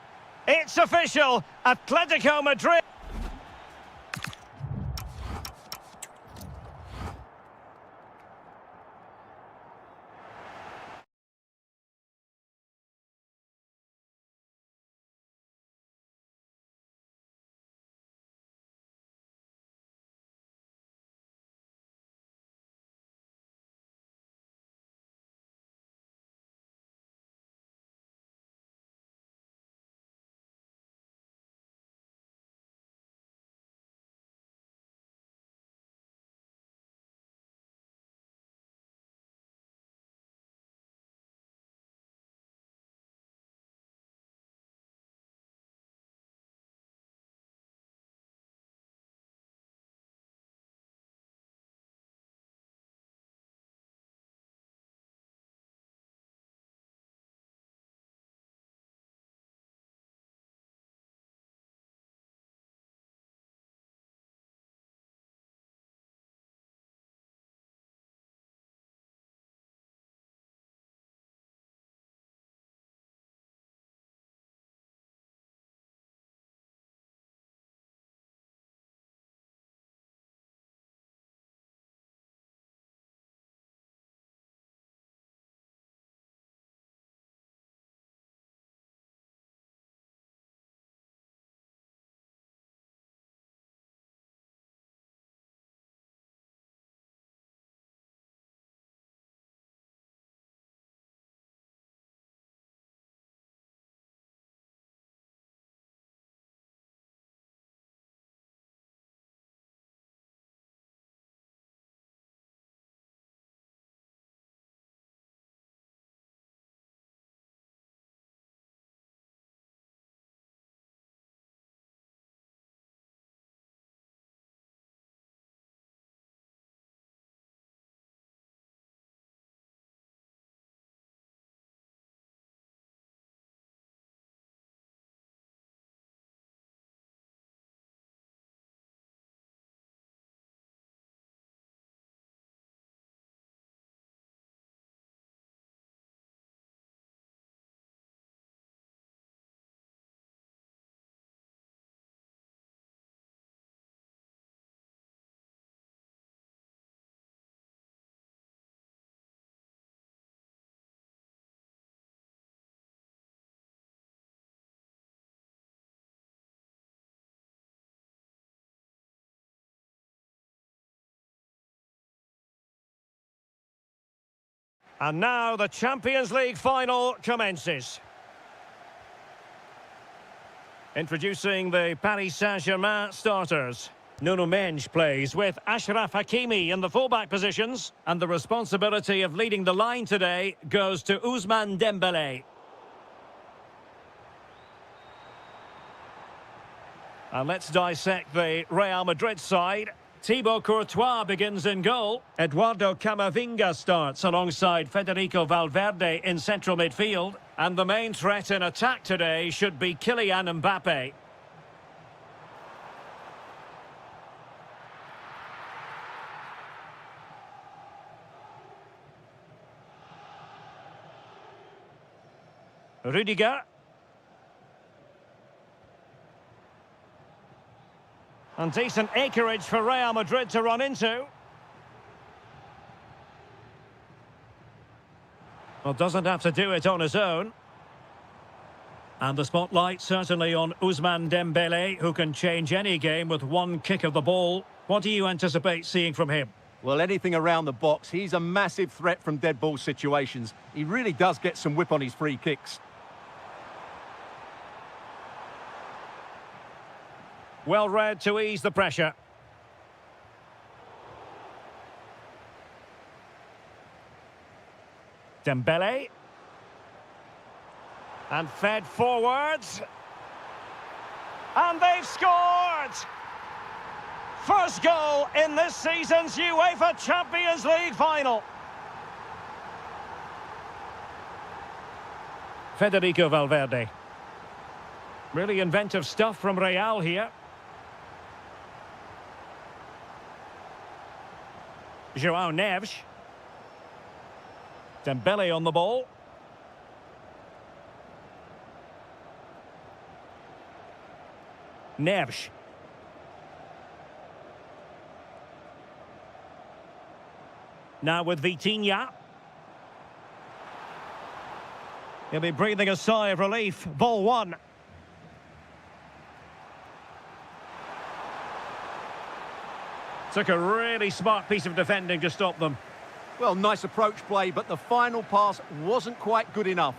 It's official, Atletico Madrid. And now the Champions League final commences. Introducing the Paris Saint-Germain starters. Nuno Mendes plays with Achraf Hakimi in the fullback positions. And the responsibility of leading the line today goes to Ousmane Dembélé. And let's dissect the Real Madrid side. Thibaut Courtois begins in goal. Eduardo Camavinga starts alongside Federico Valverde in central midfield. And the main threat in attack today should be Kylian Mbappe. Rudiger. And decent acreage for Real Madrid to run into. Well, doesn't have to do it on his own. And the spotlight certainly on Ousmane Dembélé, who can change any game with one kick of the ball. What do you anticipate seeing from him? Well, anything around the box. He's a massive threat from dead ball situations. He really does get some whip on his free kicks. Well read to ease the pressure. Dembélé. And fed forwards. And they've scored! First goal in this season's UEFA Champions League final. Federico Valverde. Really inventive stuff from Real here. João Neves. Dembélé on the ball. Neves. Now with Vitinha. He'll be breathing a sigh of relief. Ball one. Took a really smart piece of defending to stop them. Well, nice approach play, but the final pass wasn't quite good enough.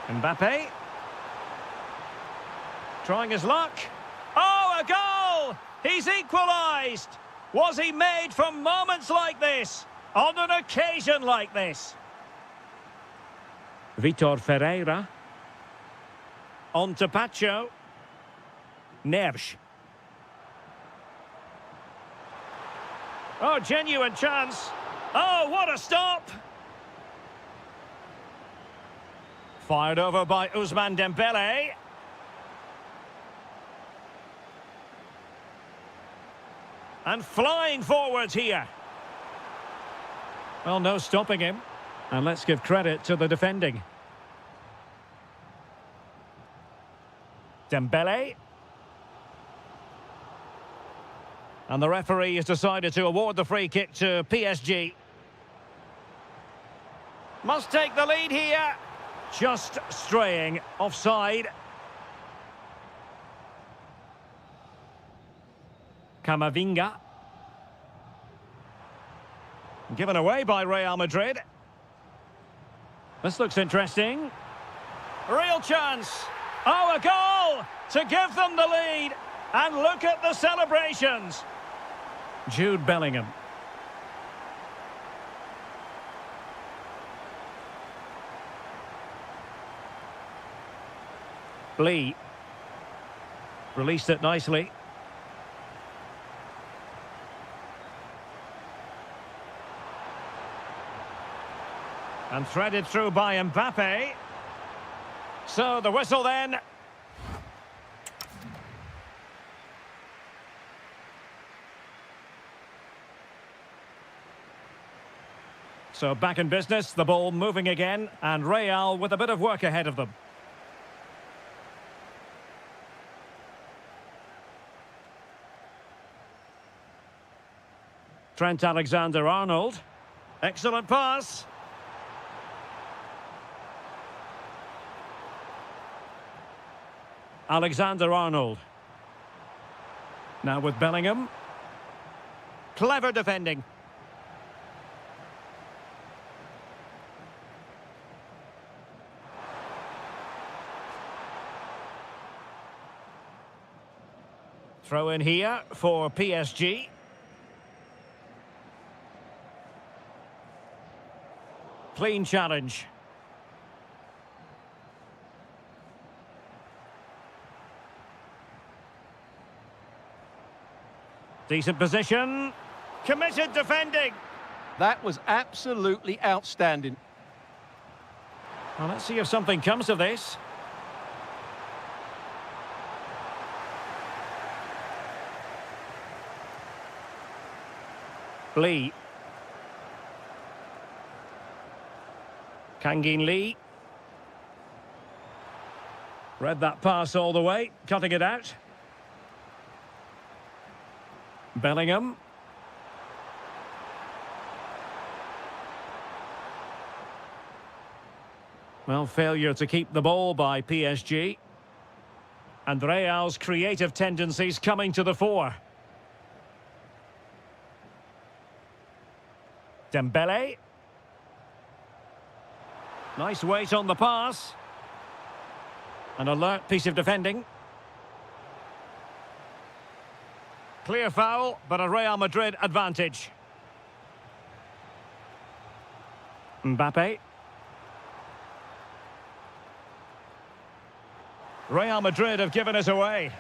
Mbappe. Trying his luck. Oh, a goal! He's equalised! Was he made for moments like this? On an occasion like this? Vitor Ferreira. On to Pacho. Neves. Oh, genuine chance. Oh, what a stop! Fired over by Ousmane Dembélé. And flying forwards here. Well, no stopping him. And let's give credit to the defending. Dembélé. And the referee has decided to award the free kick to PSG. Must take the lead here. Just straying offside. Camavinga. Given away by Real Madrid. This looks interesting. Real chance. Oh, a goal to give them the lead. And look at the celebrations. Jude Bellingham. Lee. Released it nicely. And threaded through by Mbappe. So the whistle then. So back in business, the ball moving again, and Real with a bit of work ahead of them. Trent Alexander-Arnold. Excellent pass. Alexander-Arnold. Now with Bellingham. Clever defending. Throw in here for PSG. Clean challenge. Decent position. Committed defending. That was absolutely outstanding. Well, let's see if something comes of this. Lee. Kangin Lee. Read that pass all the way, cutting it out. Bellingham. Well, failure to keep the ball by PSG. And Real's creative tendencies coming to the fore. Dembele. Nice weight on the pass. An alert piece of defending. Clear foul, but a Real Madrid advantage. Mbappe. Real Madrid have given us away.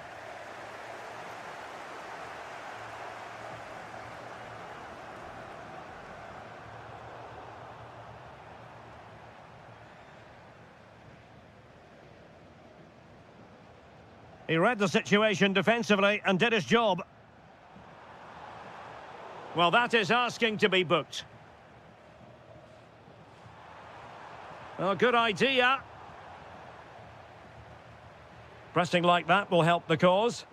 He read the situation defensively and did his job. Well, that is asking to be booked. Well, good idea. Pressing like that will help the cause.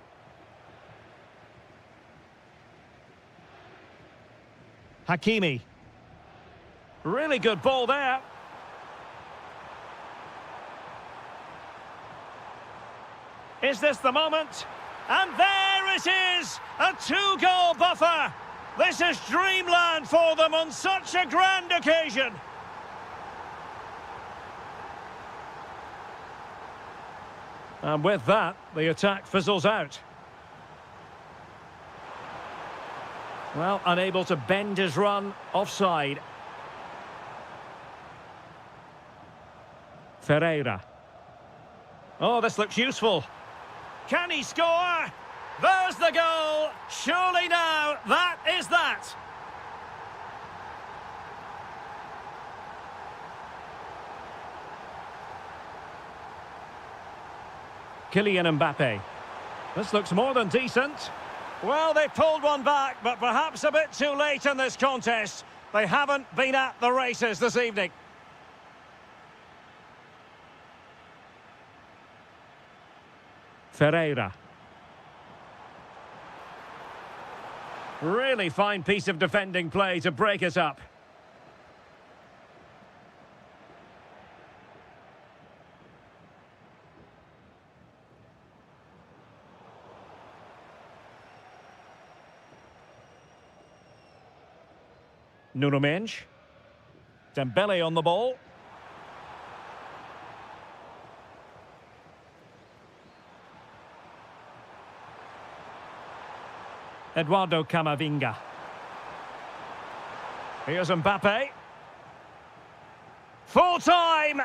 Hakimi. Really good ball there. Is this the moment? And there it is! A two-goal buffer! This is dreamland for them on such a grand occasion! And with that, the attack fizzles out. Well, unable to bend his run, offside. Ferreira. Oh, this looks useful. Can he score? There's the goal! Surely now, that is that! Kylian Mbappe. This looks more than decent. Well, they pulled one back, but perhaps a bit too late in this contest. They haven't been at the races this evening. Ferreira. Really fine piece of defending play to break it up. Nuno Mendes. Dembele on the ball. Eduardo Camavinga. Here's Mbappe. Full time!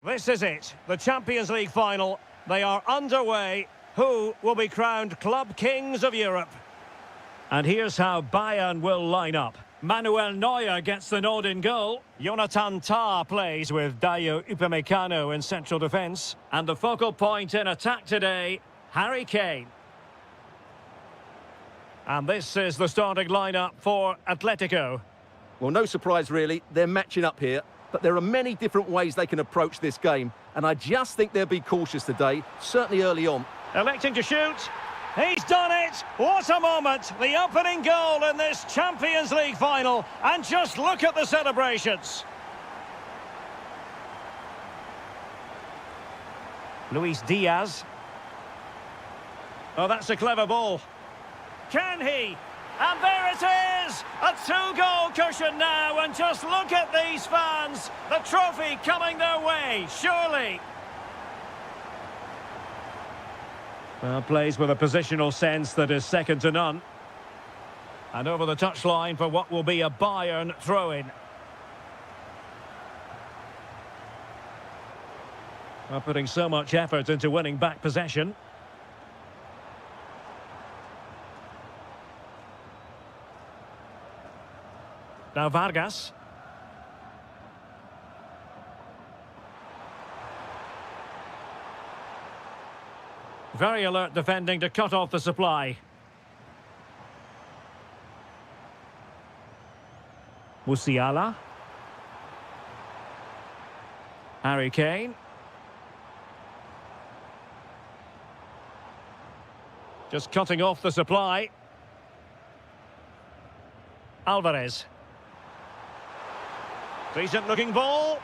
This is it, the Champions League final. They are underway. Who will be crowned club kings of Europe? And here's how Bayern will line up. Manuel Neuer gets the nod in goal. Jonathan Tah plays with Dayo Upamecano in central defence. And the focal point in attack today, Harry Kane. And this is the starting lineup for Atletico. Well, no surprise really, they're matching up here. But there are many different ways they can approach this game. And I just think they'll be cautious today, certainly early on. Electing to shoot. He's done it! What a moment! The opening goal in this Champions League final. And just look at the celebrations. Luis Diaz. Oh, that's a clever ball. Can he? And there it is! A two-goal cushion now, and just look at these fans. The trophy coming their way, surely. Well, plays with a positional sense that is second to none. And over the touchline for what will be a Bayern throw-in. Well, putting so much effort into winning back possession. Now Vargas. Very alert defending to cut off the supply. Musiala. Harry Kane. Just cutting off the supply. Alvarez. Decent looking ball.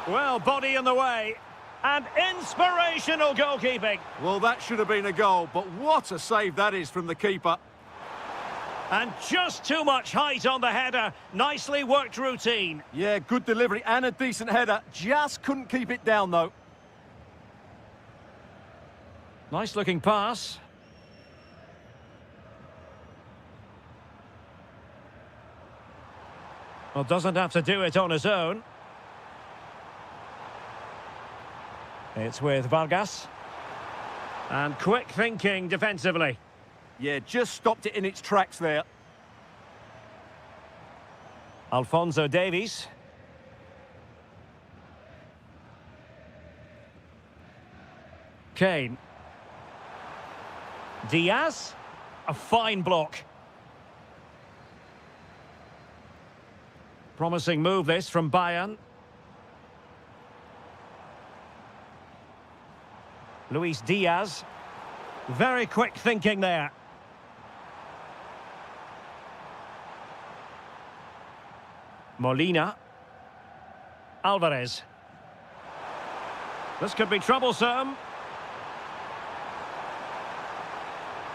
Well, body in the way. And inspirational goalkeeping. Well, that should have been a goal, but what a save that is from the keeper. And just too much height on the header. Nicely worked routine. Yeah, good delivery and a decent header. Just couldn't keep it down, though. Nice looking pass. Well, doesn't have to do it on his own. It's with Vargas. And quick thinking defensively. Yeah, just stopped it in its tracks there. Alphonso Davies. Kane. Diaz. A fine block. Promising move this from Bayern. Luis Diaz. Very quick thinking there. Molina. Alvarez. This could be troublesome.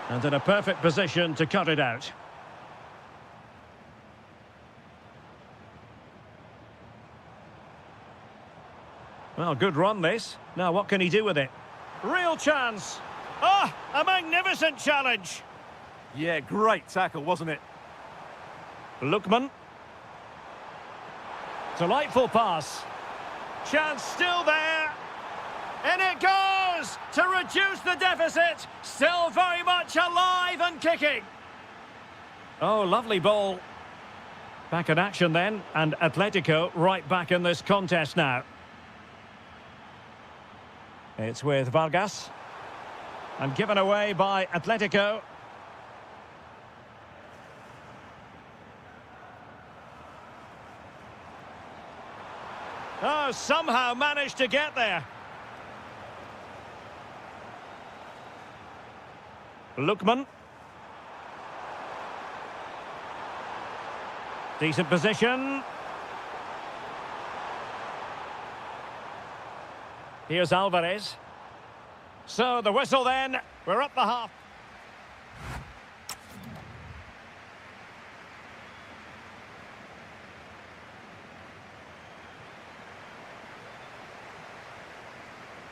And in a perfect position to cut it out. Well, good run this. Now what can he do with it? Real chance. Ah, a magnificent challenge. Yeah, great tackle, wasn't it? Lookman. Delightful pass. Chance still there. And it goes to reduce the deficit. Still very much alive and kicking. Oh, lovely ball. Back in action then, and Atletico right back in this contest now. It's with Vargas. And given away by Atletico. Oh, somehow managed to get there. Lookman. Decent position. Here's Alvarez. So the whistle then. We're up the half.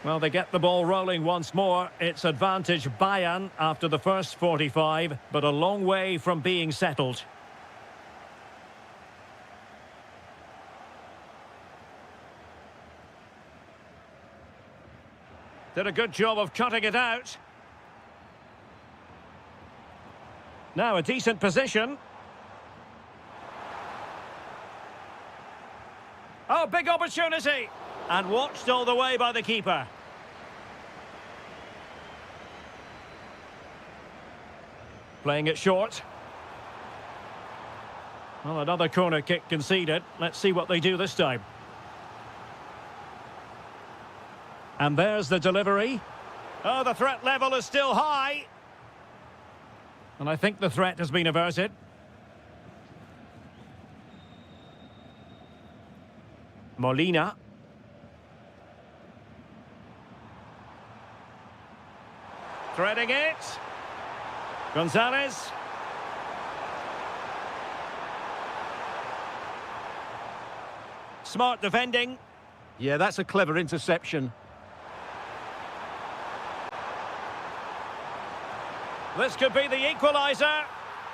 Well, they get the ball rolling once more. It's advantage Bayern after the first 45, but a long way from being settled. Did a good job of cutting it out. Now a decent position. Oh, big opportunity. And watched all the way by the keeper. Playing it short. Well, another corner kick conceded. Let's see what they do this time. And there's the delivery. Oh, the threat level is still high. And I think the threat has been averted. Molina. Threading it. Gonzalez. Smart defending. Yeah, that's a clever interception. This could be the equaliser.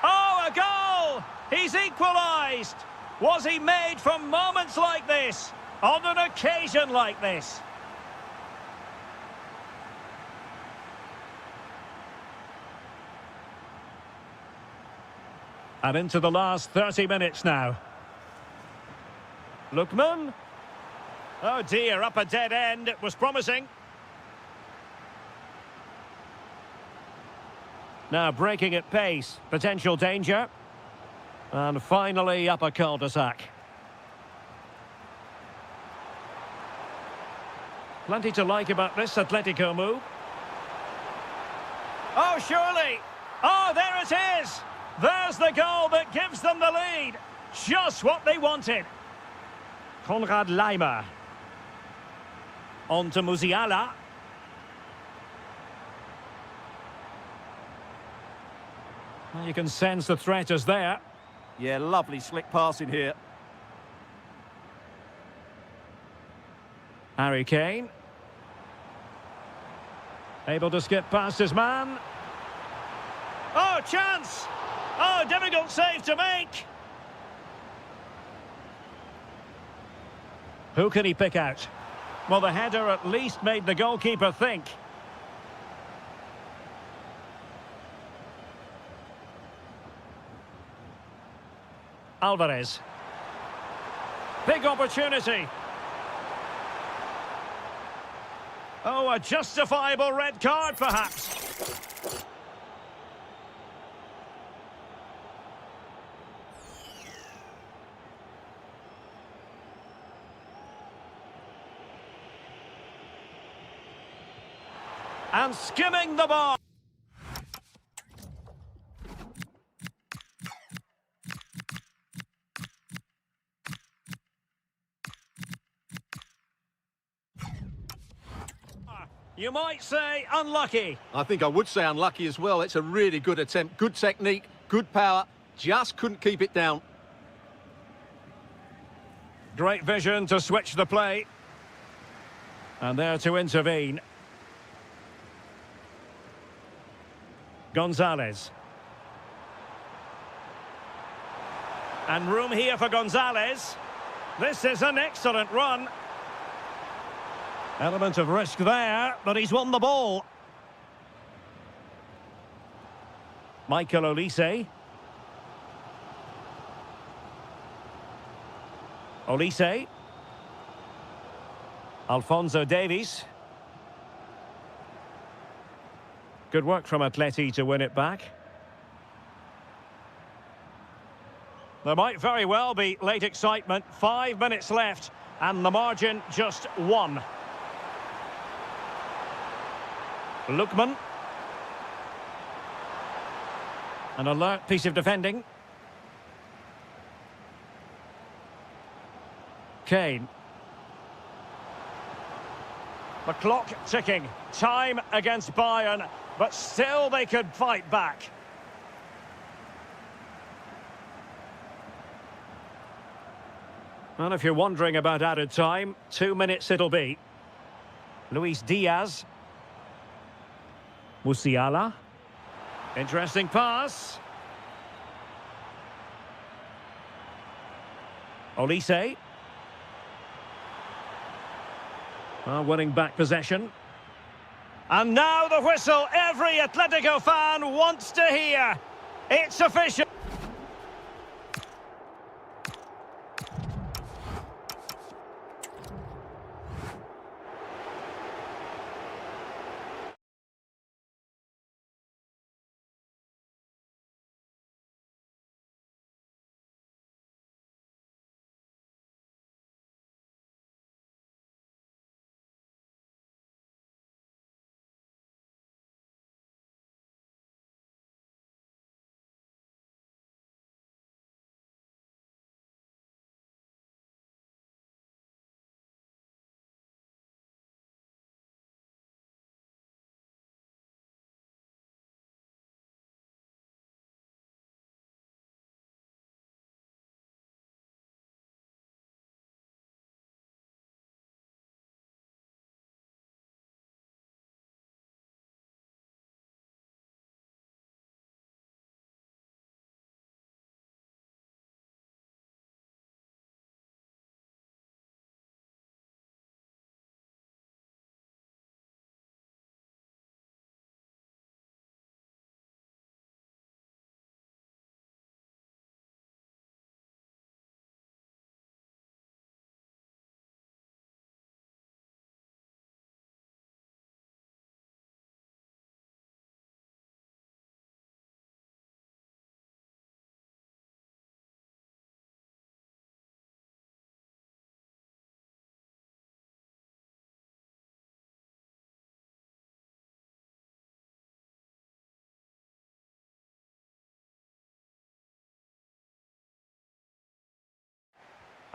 Oh, a goal! He's equalised! Was he made from moments like this? On an occasion like this? And into the last 30 minutes now. Lookman. Oh dear, up a dead end. It was promising. Now breaking at pace. Potential danger. And finally up a cul-de-sac. Plenty to like about this Atletico move. Oh, surely. Oh, there it is. There's the goal that gives them the lead. Just what they wanted. Konrad Laimer. On to Musiala. Well, you can sense the threat is there. Yeah, lovely slick passing here. Harry Kane. Able to skip past his man. Oh, chance! Oh, difficult save to make. Who can he pick out? Well, the header at least made the goalkeeper think. Alvarez. Big opportunity. Oh, a justifiable red card, perhaps. And skimming the ball. You might say unlucky. I think I would say unlucky as well. It's a really good attempt. Good technique, good power. Just couldn't keep it down. Great vision to switch the play. And there to intervene. Gonzalez. And room here for Gonzalez. This is an excellent run. Element of risk there, but he's won the ball. Michael Olise. Olise. Alphonso Davies. Good work from Atleti to win it back. There might very well be late excitement. 5 minutes left, and the margin just 1. Lookman. An alert piece of defending. Kane. The clock ticking. Time against Bayern, but still they could fight back. And if you're wondering about added time, 2 minutes it'll be. Luis Diaz. Musiala. Interesting pass. Olise. Winning back possession. And now the whistle every Atletico fan wants to hear. It's official.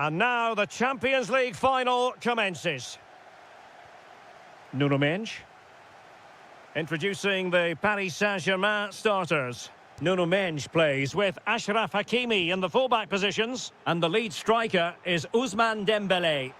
And now the Champions League final commences. Nuno Mendes. Introducing the Paris Saint-Germain starters. Nuno Mendes plays with Achraf Hakimi in the fullback positions. And the lead striker is Ousmane Dembélé.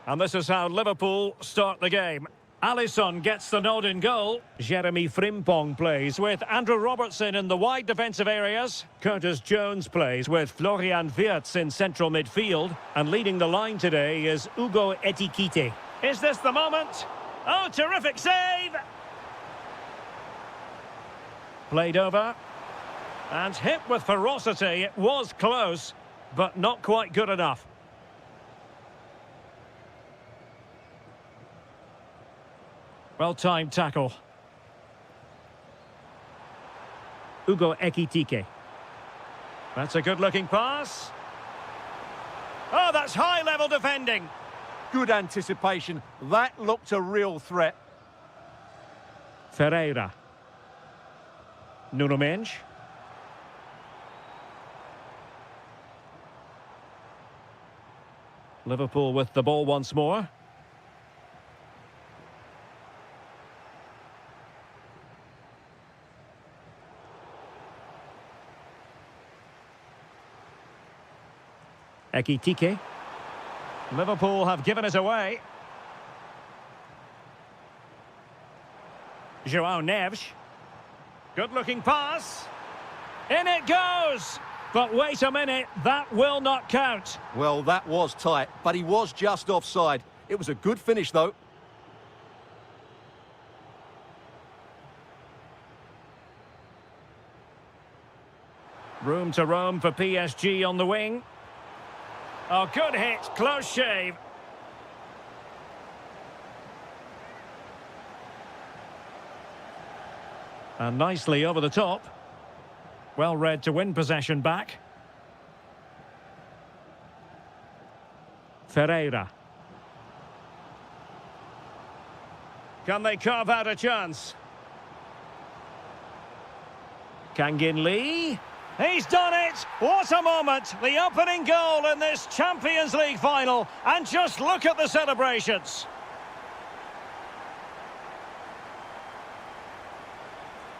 And this is how Liverpool start the game. Alisson gets the nod in goal. Jeremy Frimpong plays with Andrew Robertson in the wide defensive areas. Curtis Jones plays with Florian Wirtz in central midfield. And leading the line today is Hugo Ekitike. Is this the moment? Oh, terrific save! Played over. And hit with ferocity. It was close, but not quite good enough. Well-timed tackle. Hugo Ekitike. That's a good-looking pass. Oh, that's high-level defending. Good anticipation. That looked a real threat. Ferreira. Nuno Mendes. Liverpool with the ball once more. Ekitike. Liverpool have given it away. João Neves. Good-looking pass. In it goes! But wait a minute, that will not count. Well, that was tight, but he was just offside. It was a good finish, though. Room to roam for PSG on the wing. Oh, good hit, close shave. And nicely over the top. Well read to win possession back. Ferreira. Can they carve out a chance? Kangin Lee. He's done it! What a moment! The opening goal in this Champions League final. And just look at the celebrations.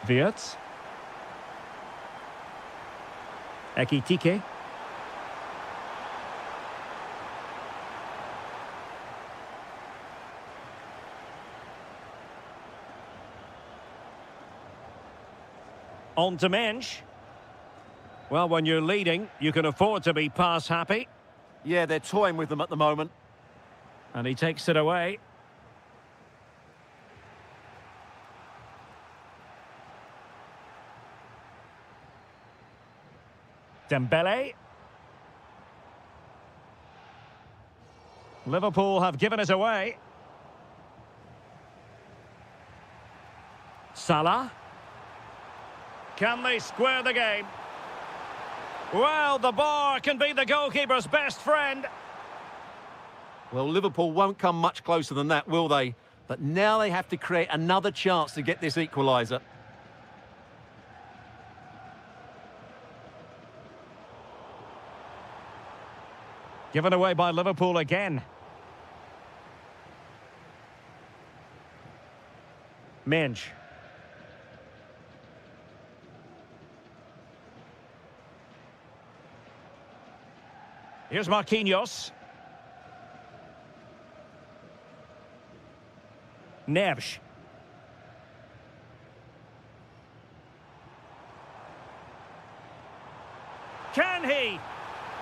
Wirtz. Ekitike. On to Mensch. Well, when you're leading, you can afford to be pass happy. Yeah, they're toying with them at the moment. And he takes it away. Dembele. Liverpool have given it away. Salah. Can they square the game? Well, the bar can be the goalkeeper's best friend. Well, Liverpool won't come much closer than that, will they? But now they have to create another chance to get this equaliser. Given away by Liverpool again. Minge. Here's Marquinhos. Neves. Can he?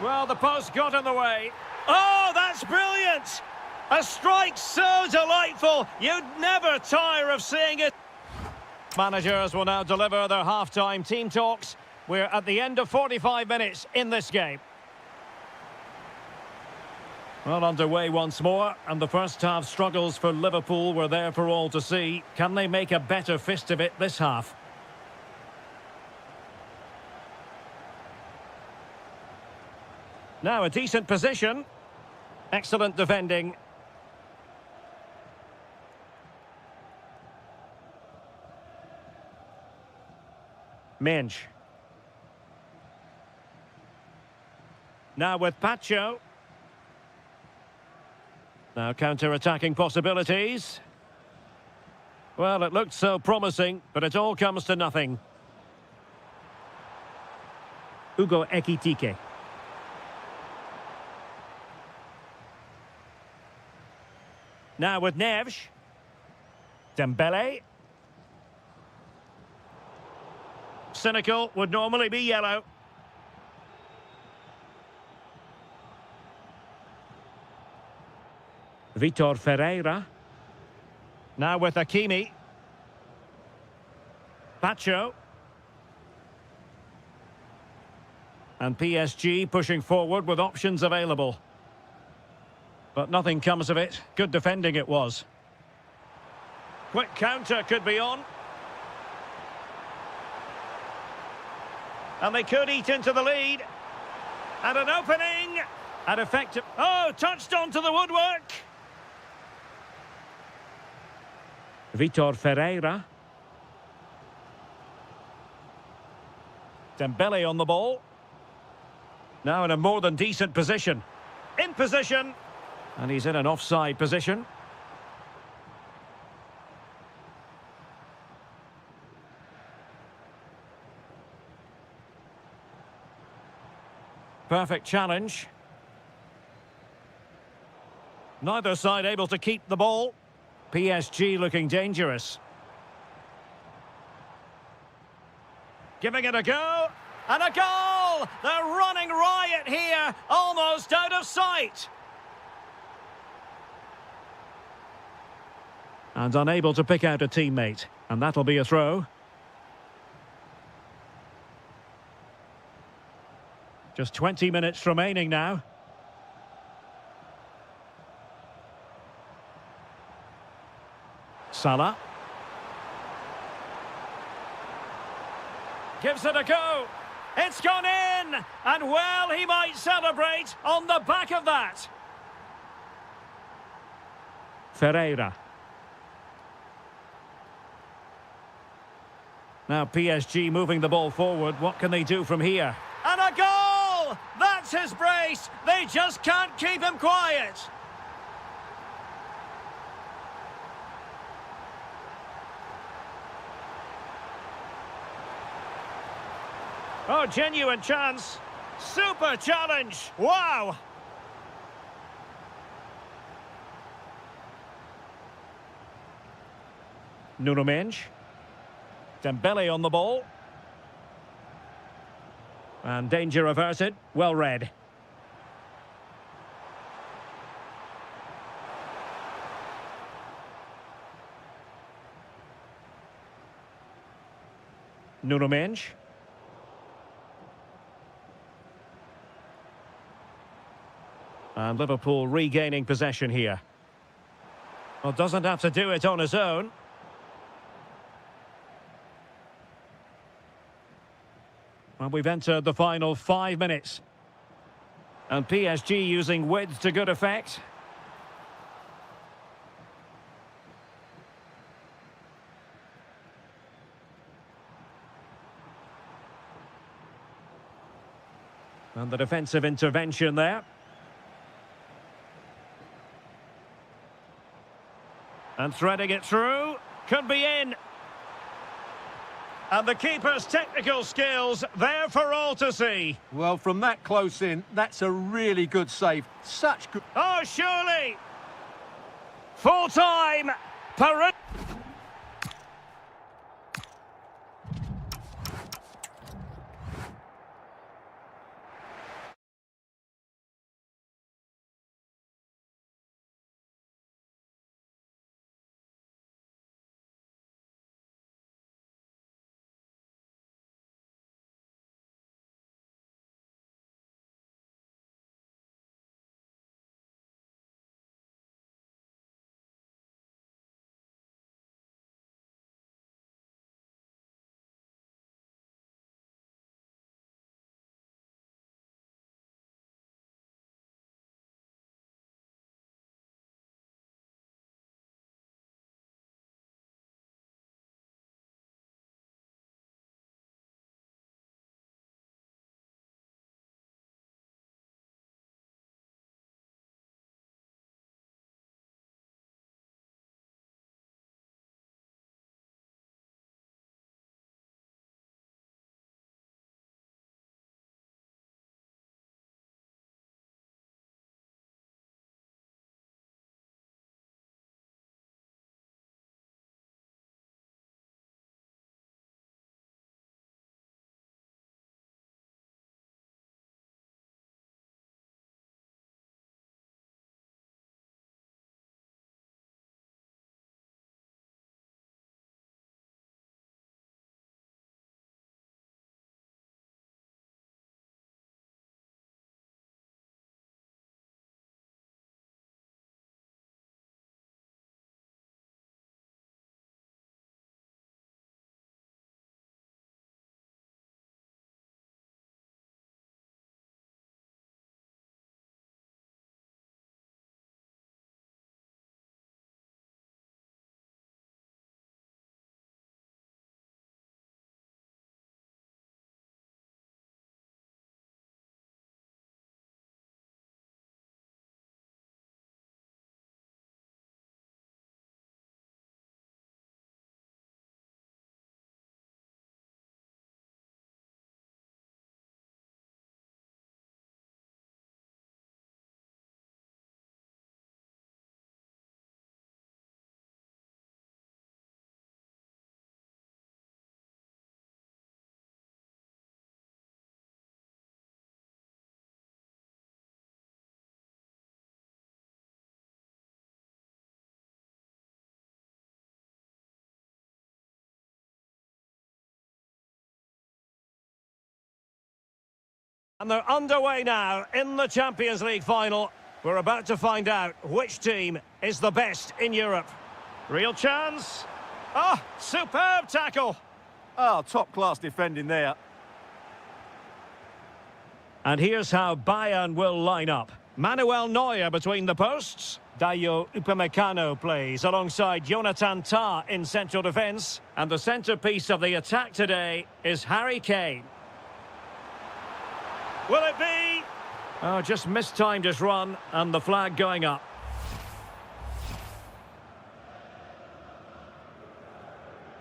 Well, the post got in the way. Oh, that's brilliant! A strike so delightful, you'd never tire of seeing it. Managers will now deliver their half-time team talks. We're at the end of 45 minutes in this game. Well, underway once more, and the first half struggles for Liverpool were there for all to see. Can they make a better fist of it this half? Now a decent position. Excellent defending. Minge. Now with Pacho. Now counter-attacking possibilities. Well, it looked so promising, but it all comes to nothing. Hugo Ekitike. Now with Neves. Dembele. Cynical, would normally be yellow. Vitor Ferreira. Now with Hakimi. Pacho. And PSG pushing forward with options available. But nothing comes of it. Good defending it was. Quick counter could be on. And they could eat into the lead. And an opening. And effective. Oh, touched onto the woodwork. Vitor Ferreira. Dembele on the ball. Now in a more than decent position. In position. And he's in an offside position. Perfect challenge. Neither side able to keep the ball. PSG looking dangerous. Giving it a go. And a goal! They're running riot here. Almost out of sight. And unable to pick out a teammate. And that'll be a throw. Just 20 minutes remaining now. Salah. Gives it a go. It's gone in. And well, he might celebrate on the back of that. Ferreira. Now PSG moving the ball forward. What can they do from here? And a goal! That's his brace. They just can't keep him quiet. Oh, genuine chance. Super challenge. Wow. Nuno Mendes. Dembele on the ball. And danger averted. Well read. Nuno Mendes. And Liverpool regaining possession here. Well, doesn't have to do it on his own. Well, we've entered the final 5 minutes. And PSG using width to good effect. And the defensive intervention there. And threading it through. Could be in. And the keeper's technical skills there for all to see. Well, from that close in, that's a really good save. Such good... Oh, surely! Full time! And they're underway now in the Champions League final. We're about to find out which team is the best in Europe. Real chance. Oh, superb tackle. Oh, top-class defending there. And here's how Bayern will line up. Manuel Neuer between the posts. Dayo Upamecano plays alongside Jonathan Tah in central defence. And the centrepiece of the attack today is Harry Kane. Will it be? Oh, just mistimed his run, and the flag going up.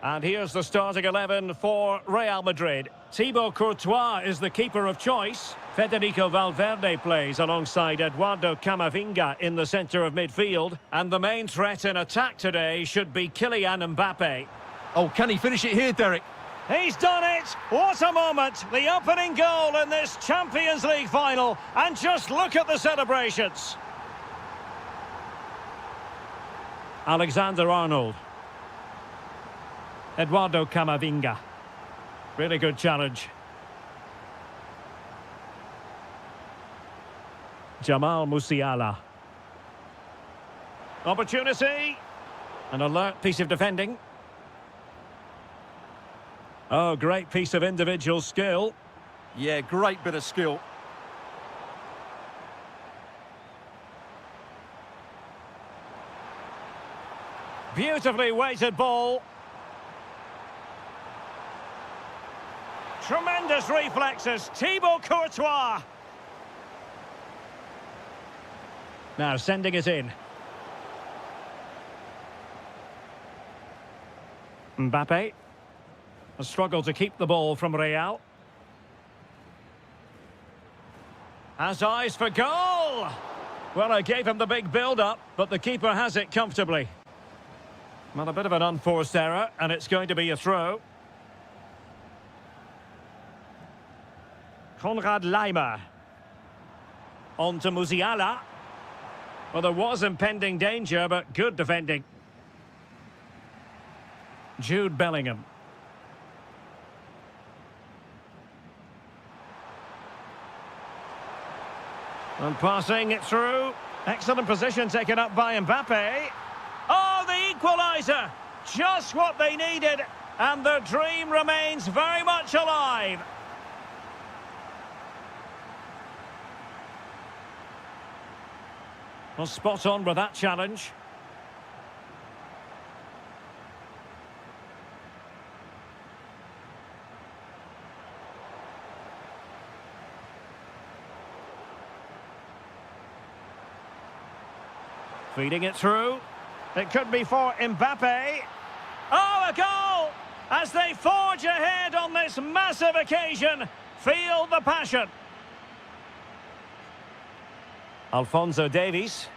And here's the starting 11 for Real Madrid. Thibaut Courtois is the keeper of choice. Federico Valverde plays alongside Eduardo Camavinga in the centre of midfield. And the main threat in attack today should be Kylian Mbappe. Oh, can he finish it here, Derek? He's done it! What a moment! The opening goal in this Champions League final. And just look at the celebrations. Alexander-Arnold. Eduardo Camavinga. Really good challenge. Jamal Musiala. Opportunity. An alert piece of defending. Oh, great piece of individual skill. Yeah, great bit of skill. Beautifully weighted ball. Tremendous reflexes. Thibaut Courtois. Now sending it in. Mbappe has struggled to keep the ball from Real. Has eyes for goal. Well, I gave him the big build-up, but the keeper has it comfortably. Well, a bit of an unforced error, and it's going to be a throw. Konrad Laimer. On to Musiala. Well, there was impending danger, but good defending. Jude Bellingham. And passing it through. Excellent position taken up by Mbappe. Oh, the equaliser! Just what they needed, and their dream remains very much alive. Well, spot on with that challenge. Feeding it through. It could be for Mbappe. Oh, a goal! As they forge ahead on this massive occasion. Feel the passion. Alphonso Davies.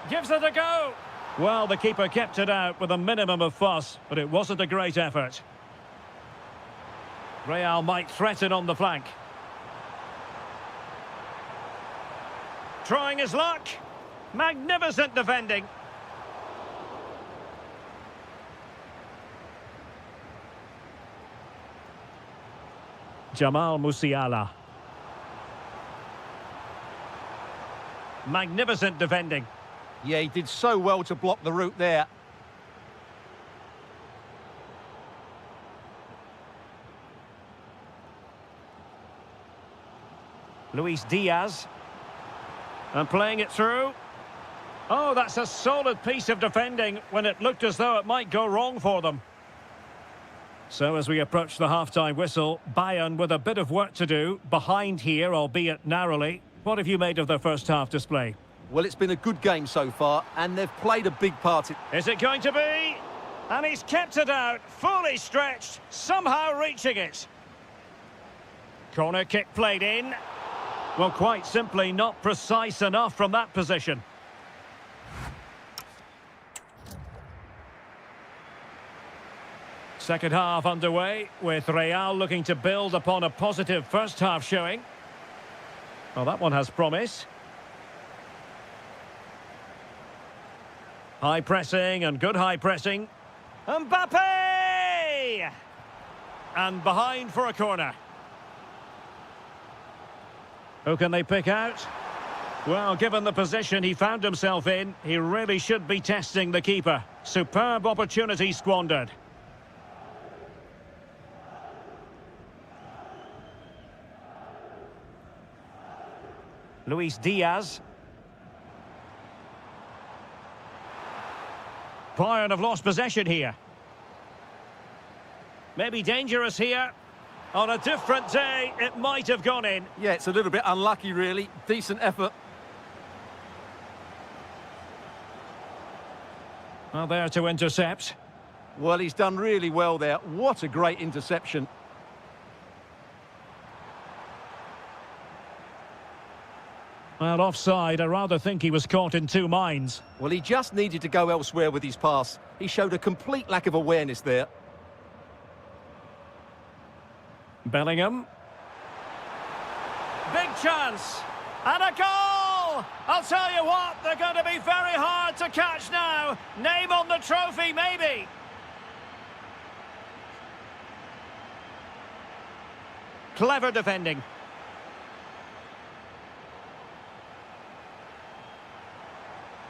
Gives it a go. Well, the keeper kept it out with a minimum of fuss, but it wasn't a great effort. Real might threaten on the flank. Trying his luck. Magnificent defending. Jamal Musiala. Magnificent defending. Yeah, he did so well to block the route there. Luis Diaz. And playing it through. Oh, that's a solid piece of defending when it looked as though it might go wrong for them. So as we approach the half-time whistle, Bayern with a bit of work to do, behind here, albeit narrowly. What have you made of their first half display? Well, it's been a good game so far, and they've played a big part in... Is it going to be? And he's kept it out, fully stretched, somehow reaching it. Corner kick played in. Well, quite simply not precise enough from that position. Second half underway, with Real looking to build upon a positive first half showing. Well, that one has promise. High pressing and good high pressing. Mbappe! And behind for a corner. Who can they pick out? Well, given the position he found himself in, he really should be testing the keeper. Superb opportunity squandered. Luis Diaz. Bayern have lost possession here. Maybe dangerous here. On a different day, it might have gone in. Yeah, it's a little bit unlucky, really. Decent effort. Well, there to intercept. Well, he's done really well there. What a great interception. Well, offside, I rather think he was caught in two minds. Well, he just needed to go elsewhere with his pass. He showed a complete lack of awareness there. Bellingham. Big chance. And a goal! goal! I'll tell you what, they're going to be very hard to catch now. Name on the trophy, maybe. Clever defending.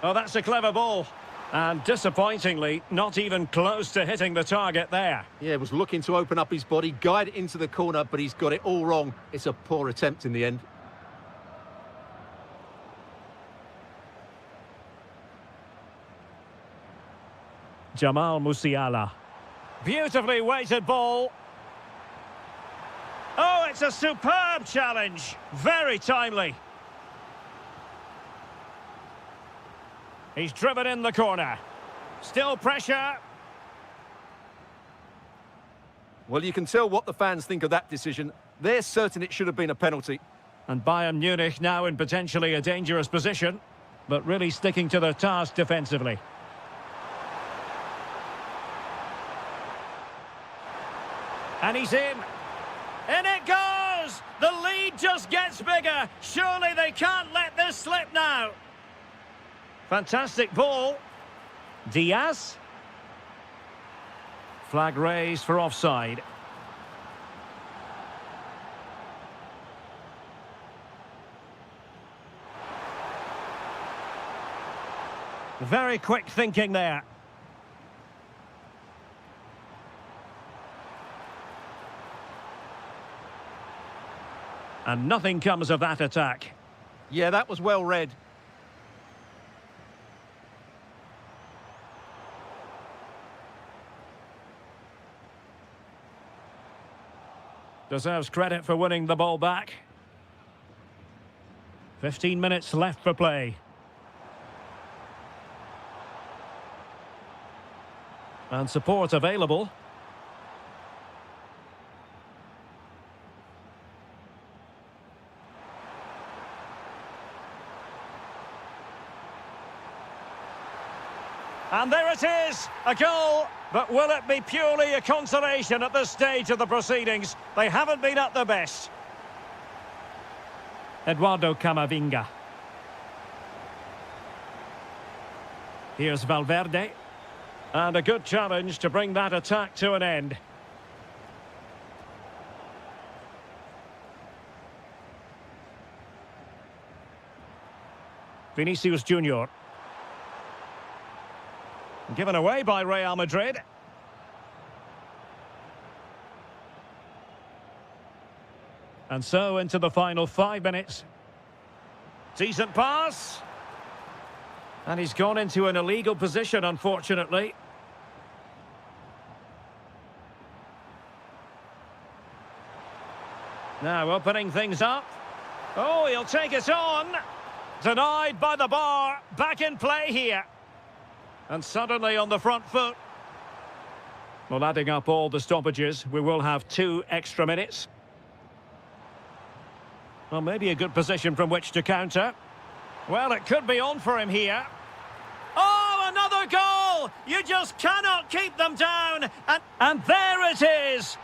Oh, that's a clever ball. And disappointingly, not even close to hitting the target there. Yeah, was looking to open up his body, guide it into the corner, but he's got it all wrong. It's a poor attempt in the end. Jamal Musiala. Beautifully weighted ball. Oh, it's a superb challenge. Very timely. He's driven in the corner. Still pressure. Well, you can tell what the fans think of that decision. They're certain it should have been a penalty. And Bayern Munich now in potentially a dangerous position, but really sticking to their task defensively. And he's in. In it goes! The lead just gets bigger. Surely they can't let this slip now. Fantastic ball. Diaz. Flag raised for offside. Very quick thinking there. And nothing comes of that attack. Yeah, that was well read. Deserves credit for winning the ball back. 15 minutes left for play. And support available. And there it is, a goal. But will it be purely a consolation at this stage of the proceedings? They haven't been at their best. Eduardo Camavinga. Here's Valverde. And a good challenge to bring that attack to an end. Vinicius Junior. Given away by Real Madrid. And so into the final 5 minutes. Decent pass. And he's gone into an illegal position, unfortunately. Now opening things up. Oh, he'll take it on. Denied by the bar. Back in play here. And suddenly on the front foot. Well, adding up all the stoppages, we will have 2 extra minutes. Well, maybe a good position from which to counter. Well, it could be on for him here. Oh, another goal! You just cannot keep them down. And there it is!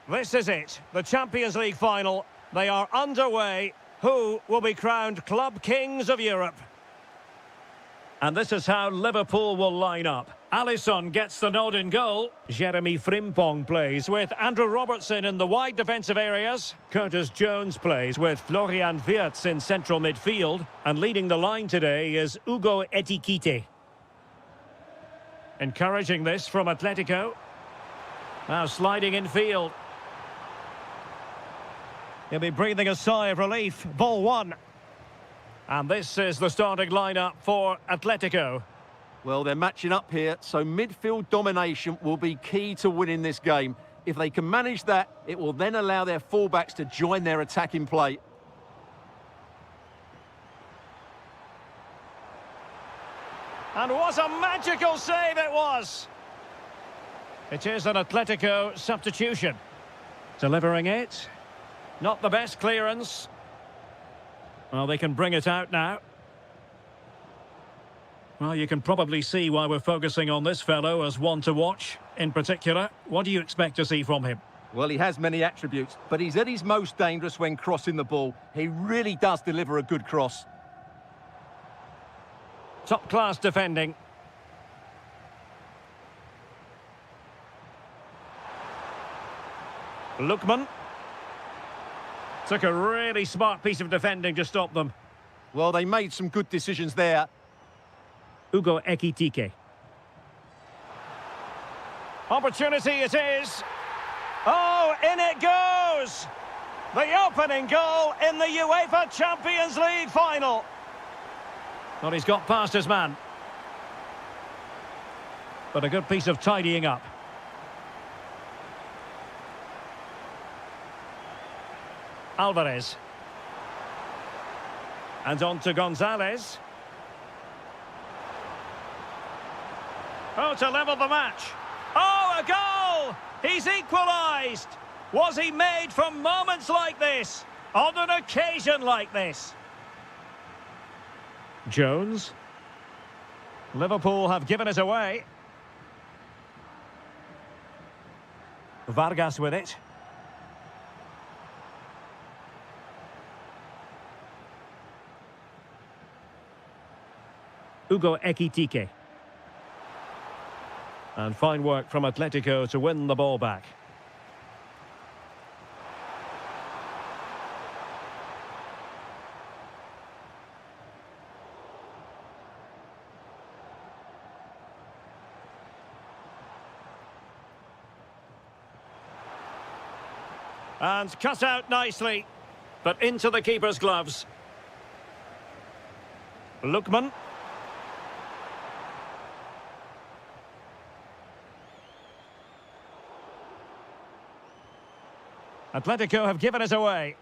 This is it, the Champions League final. They are underway. Who will be crowned Club Kings of Europe? And this is how Liverpool will line up. Alisson gets the nod in goal. Jeremy Frimpong plays with Andrew Robertson in the wide defensive areas. Curtis Jones plays with Florian Wirtz in central midfield. And leading the line today is Ugo Ekitike. Encouraging this from Atletico. Now sliding in field. He'll be breathing a sigh of relief. Ball one. And this is the starting lineup for Atletico. Well, they're matching up here, so midfield domination will be key to winning this game. If they can manage that, it will then allow their fullbacks to join their attacking play. And what a magical save it was! It is an Atletico substitution. Delivering it. Not the best clearance. Well, they can bring it out now. Well, you can probably see why we're focusing on this fellow as one to watch. In particular, what do you expect to see from him? Well, he has many attributes, but he's at his most dangerous when crossing the ball. He really does deliver a good cross. Top-class defending. Lookman. Took a really smart piece of defending to stop them. Well, they made some good decisions there. Ugo Ekitike. Opportunity it is. Oh, in it goes! The opening goal in the UEFA Champions League final. Well, he's got past his man. But a good piece of tidying up. Alvarez. And on to Gonzalez. Oh, to level the match. Oh, a goal! He's equalised! Was he made for moments like this? On an occasion like this? Jones. Liverpool have given it away. Vargas with it. Ugo Ekitike. And fine work from Atletico to win the ball back. And cut out nicely, but into the keeper's gloves. Lookman. Atletico have given it away.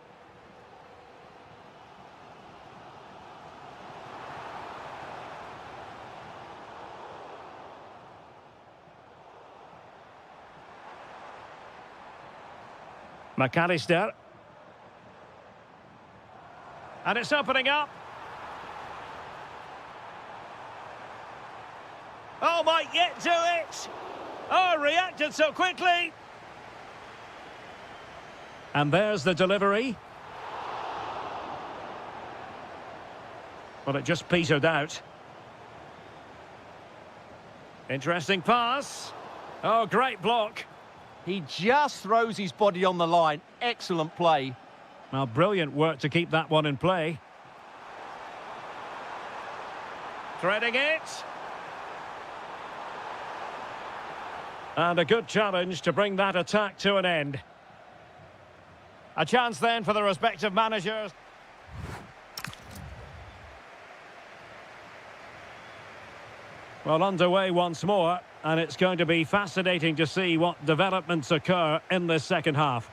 McAllister. And it's opening up. Oh, might yet do it. Oh, reacted so quickly. And there's the delivery. Well, it just petered out. Interesting pass. Oh, great block. He just throws his body on the line. Excellent play. Well, brilliant work to keep that one in play. Threading it. And a good challenge to bring that attack to an end. A chance then for the respective managers. Well, underway once more, and it's going to be fascinating to see what developments occur in this second half.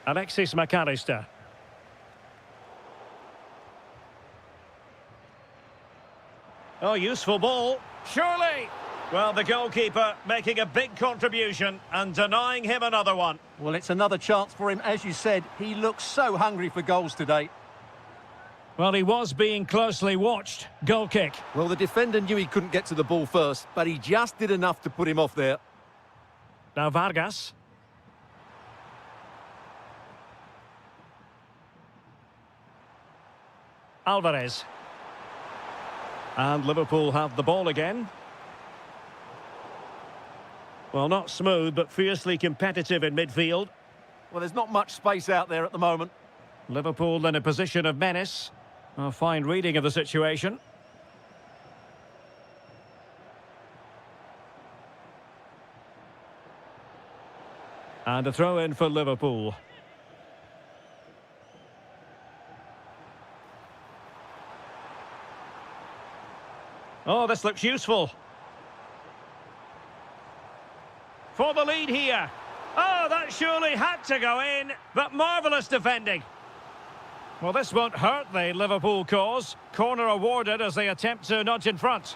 Alexis McAllister. Oh, useful ball. Surely! Well, the goalkeeper making a big contribution and denying him another one. Well, it's another chance for him. As you said, he looks so hungry for goals today. Well, he was being closely watched. Goal kick. Well, the defender knew he couldn't get to the ball first, but he just did enough to put him off there. Now Vargas. Alvarez. And Liverpool have the ball again. Well, not smooth, but fiercely competitive in midfield. Well, there's not much space out there at the moment. Liverpool in a position of menace. A fine reading of the situation. And a throw-in for Liverpool. Oh, this looks useful. For the lead here. Oh, that surely had to go in, but marvellous defending. Well, this won't hurt the Liverpool cause. Corner awarded as they attempt to nudge in front.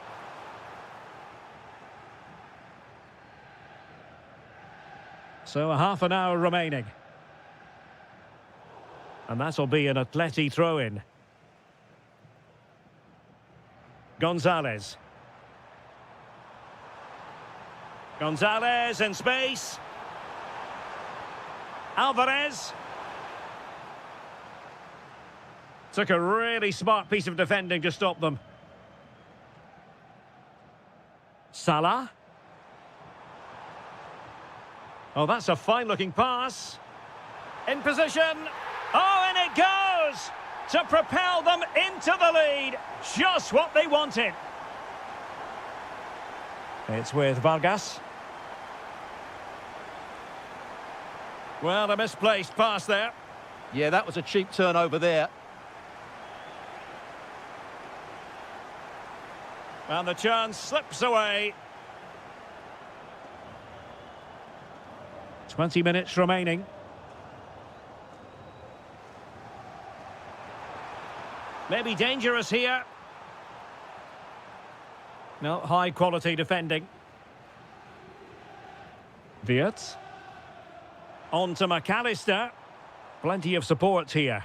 So a half an hour remaining. And that'll be an Atleti throw-in. Gonzalez. Gonzalez in space. Alvarez. Took a really smart piece of defending to stop them. Salah. Oh, that's a fine-looking pass. In position. Oh, and it goes! To propel them into the lead. Just what they wanted. It's with Vargas. Well, a misplaced pass there. Yeah, that was a cheap turnover there. And the chance slips away. 20 minutes remaining. Maybe dangerous here. No, high-quality defending. Wirtz. On to McAllister. Plenty of support here.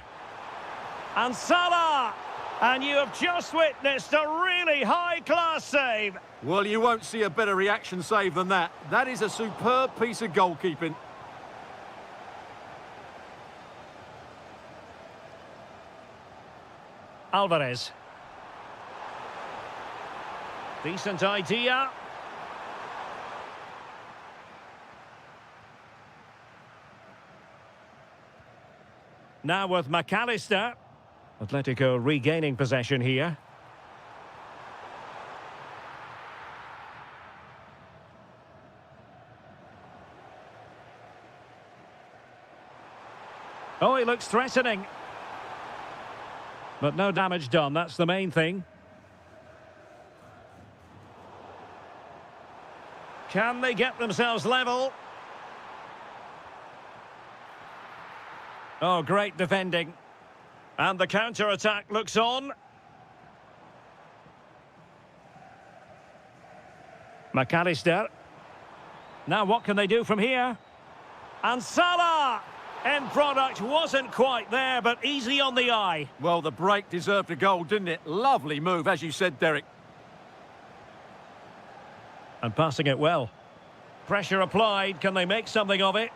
And Salah! And you have just witnessed a really high-class save. Well, you won't see a better reaction save than that. That is a superb piece of goalkeeping. Alvarez. Decent idea. Now with McAllister. Atletico regaining possession here. Oh, he looks threatening. But no damage done, that's the main thing. Can they get themselves level? Oh, great defending. And the counter-attack looks on. McAllister. Now what can they do from here? And Salah! End product wasn't quite there, but easy on the eye. Well, the break deserved a goal, didn't it? Lovely move, as you said, Derek. And passing it well. Pressure applied. Can they make something of it?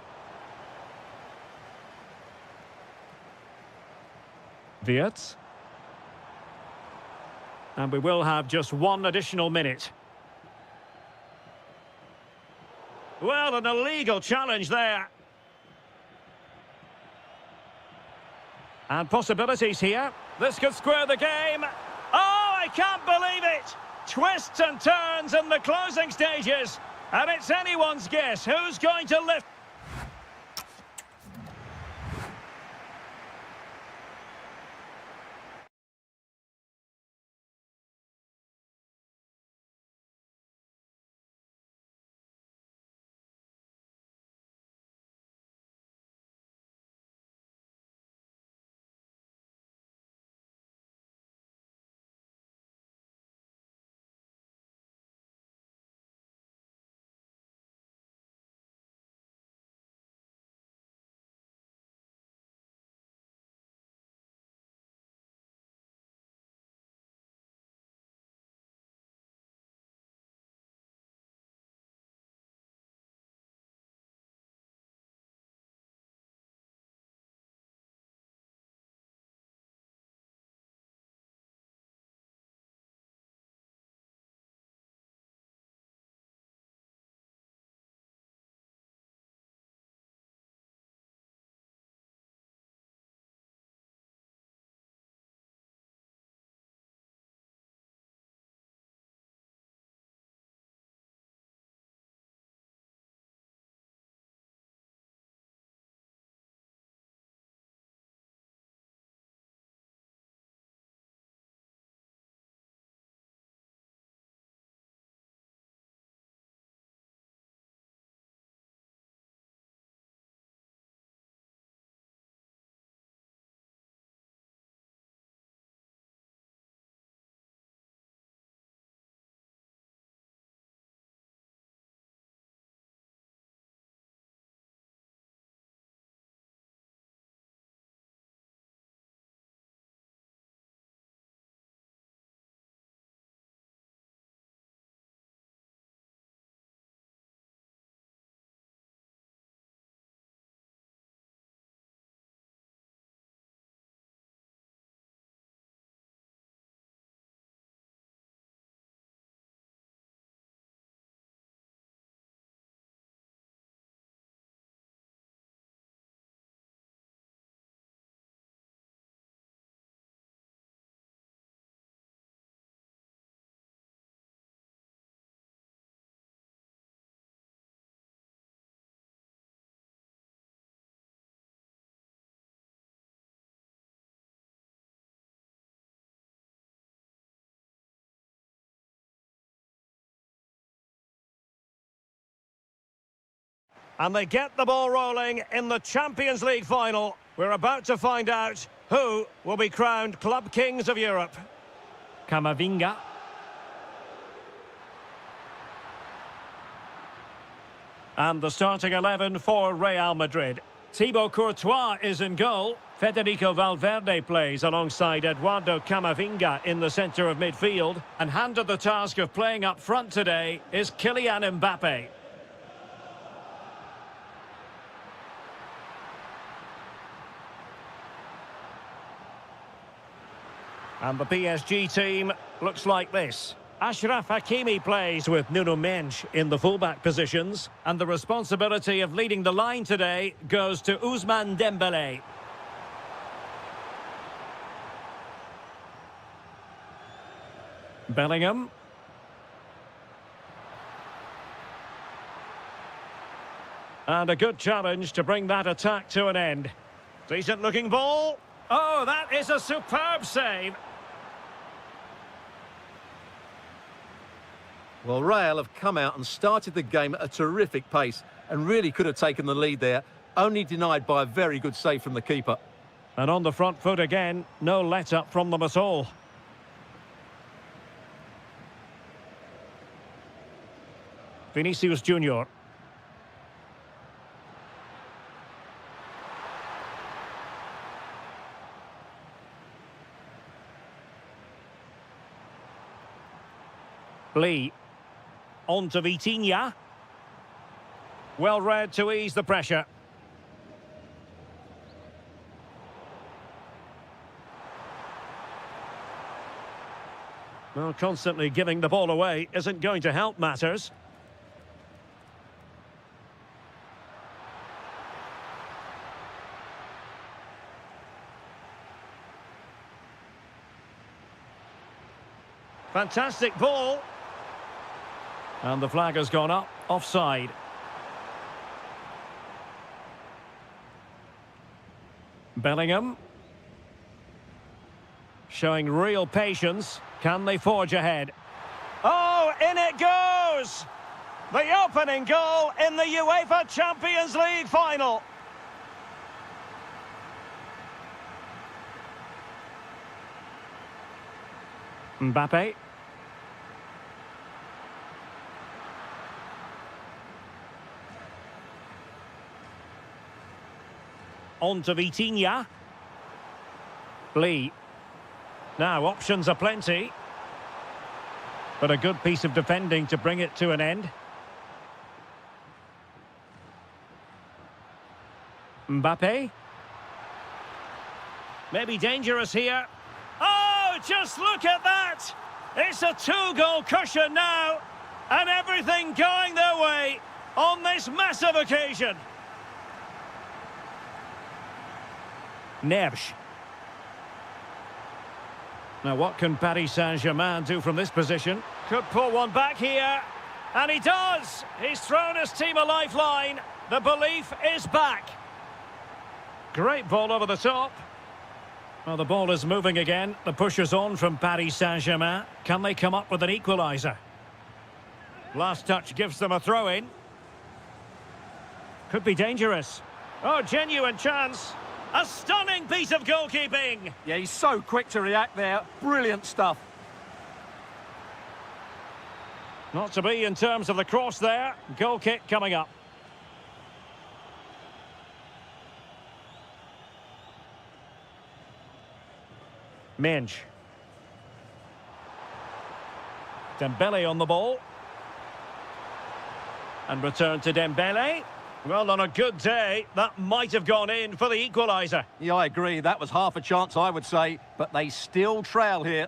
Wirtz. And we will have just one additional minute. Well, an illegal challenge there. And possibilities here. This could square the game. Oh, I can't believe it! Twists and turns in the closing stages. And it's anyone's guess who's going to lift. And they get the ball rolling in the Champions League final. We're about to find out who will be crowned Club Kings of Europe. Camavinga. And the starting 11 for Real Madrid. Thibaut Courtois is in goal. Federico Valverde plays alongside Eduardo Camavinga in the centre of midfield. And handed the task of playing up front today is Kylian Mbappe. And the PSG team looks like this. Achraf Hakimi plays with Nuno Mendes in the fullback positions. And the responsibility of leading the line today goes to Ousmane Dembélé. Bellingham. And a good challenge to bring that attack to an end. Decent looking ball. Oh, that is a superb save. Well, Real have come out and started the game at a terrific pace and really could have taken the lead there, only denied by a very good save from the keeper. And on the front foot again, no let-up from them at all. Vinicius Junior. Lee. On to Vitinha. Well read to ease the pressure. Well, constantly giving the ball away isn't going to help matters. Fantastic ball. And the flag has gone up, offside. Bellingham. Showing real patience. Can they forge ahead? Oh, in it goes! The opening goal in the UEFA Champions League final. Mbappe. On to Vitinha. Lee. Now, options are plenty. But a good piece of defending to bring it to an end. Mbappe. Maybe dangerous here. Oh, just look at that! It's a two-goal cushion now. And everything going their way on this massive occasion. Neves. Now what can Paris Saint-Germain do from this position? Could pull one back here. And he does! He's thrown his team a lifeline. The belief is back. Great ball over the top. Well, the ball is moving again. The push is on from Paris Saint-Germain. Can they come up with an equaliser? Last touch gives them a throw-in. Could be dangerous. Oh, genuine chance. A stunning piece of goalkeeping. Yeah, he's so quick to react there. Brilliant stuff. Not to be in terms of the cross there. Goal kick coming up. Mendes. Dembele on the ball. And return to Dembele. Well, on a good day, that might have gone in for the equaliser. Yeah, I agree. That was half a chance, I would say. But they still trail here.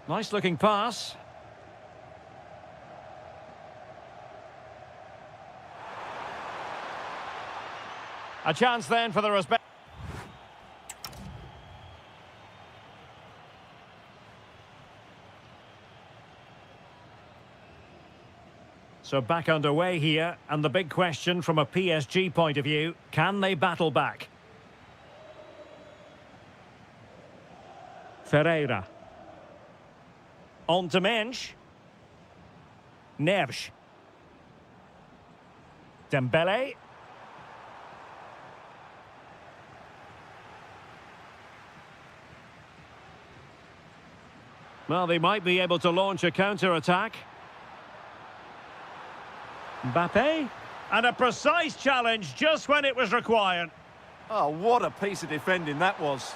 Nice looking pass. A chance then for the respect. So back underway here, and the big question from a PSG point of view, can they battle back? Ferreira. On to Mendes. Neves. Dembele. Well, they might be able to launch a counter-attack. Mbappe. And a precise challenge just when it was required. Oh, what a piece of defending that was.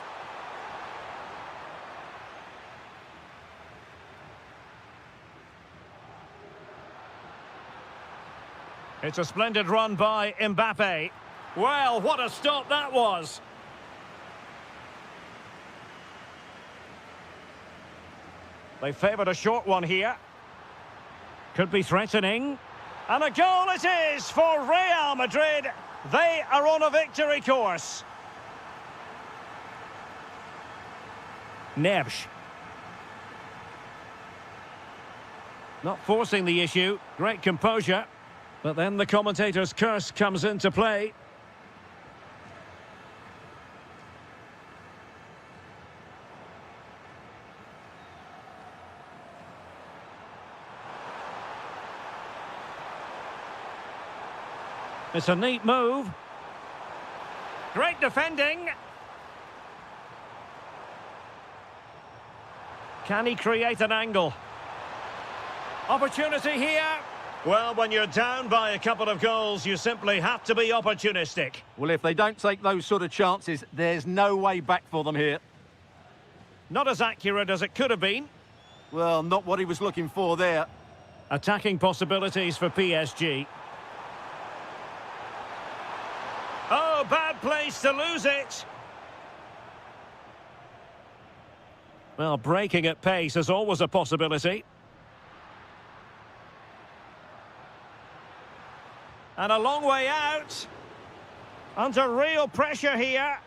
It's a splendid run by Mbappe. Well, what a stop that was. They favoured a short one here. Could be threatening. And a goal it is for Real Madrid. They are on a victory course. Neves. Not forcing the issue. Great composure. But then the commentator's curse comes into play. It's a neat move. Great defending. Can he create an angle? Opportunity here. Well, when you're down by a couple of goals, you simply have to be opportunistic. Well, if they don't take those sort of chances, there's no way back for them here. Not as accurate as it could have been. Well, not what he was looking for there. Attacking possibilities for PSG. Oh, bad place to lose it. Well, breaking at pace is always a possibility. And a long way out. Under real pressure here.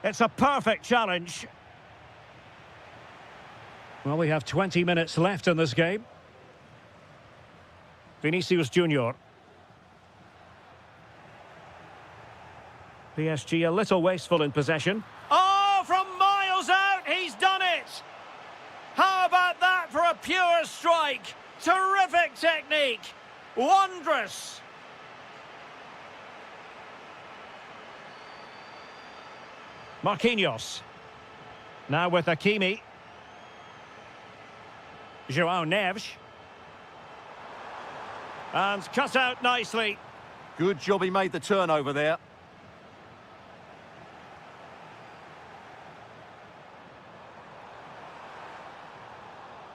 It's a perfect challenge. Well, we have 20 minutes left in this game. Vinicius Junior. PSG a little wasteful in possession. Oh, from miles out, he's done it! How about that for a pure strike? Terrific technique! Wondrous! Marquinhos. Now with Hakimi. João Neves. And cut out nicely. Good job he made the turnover there.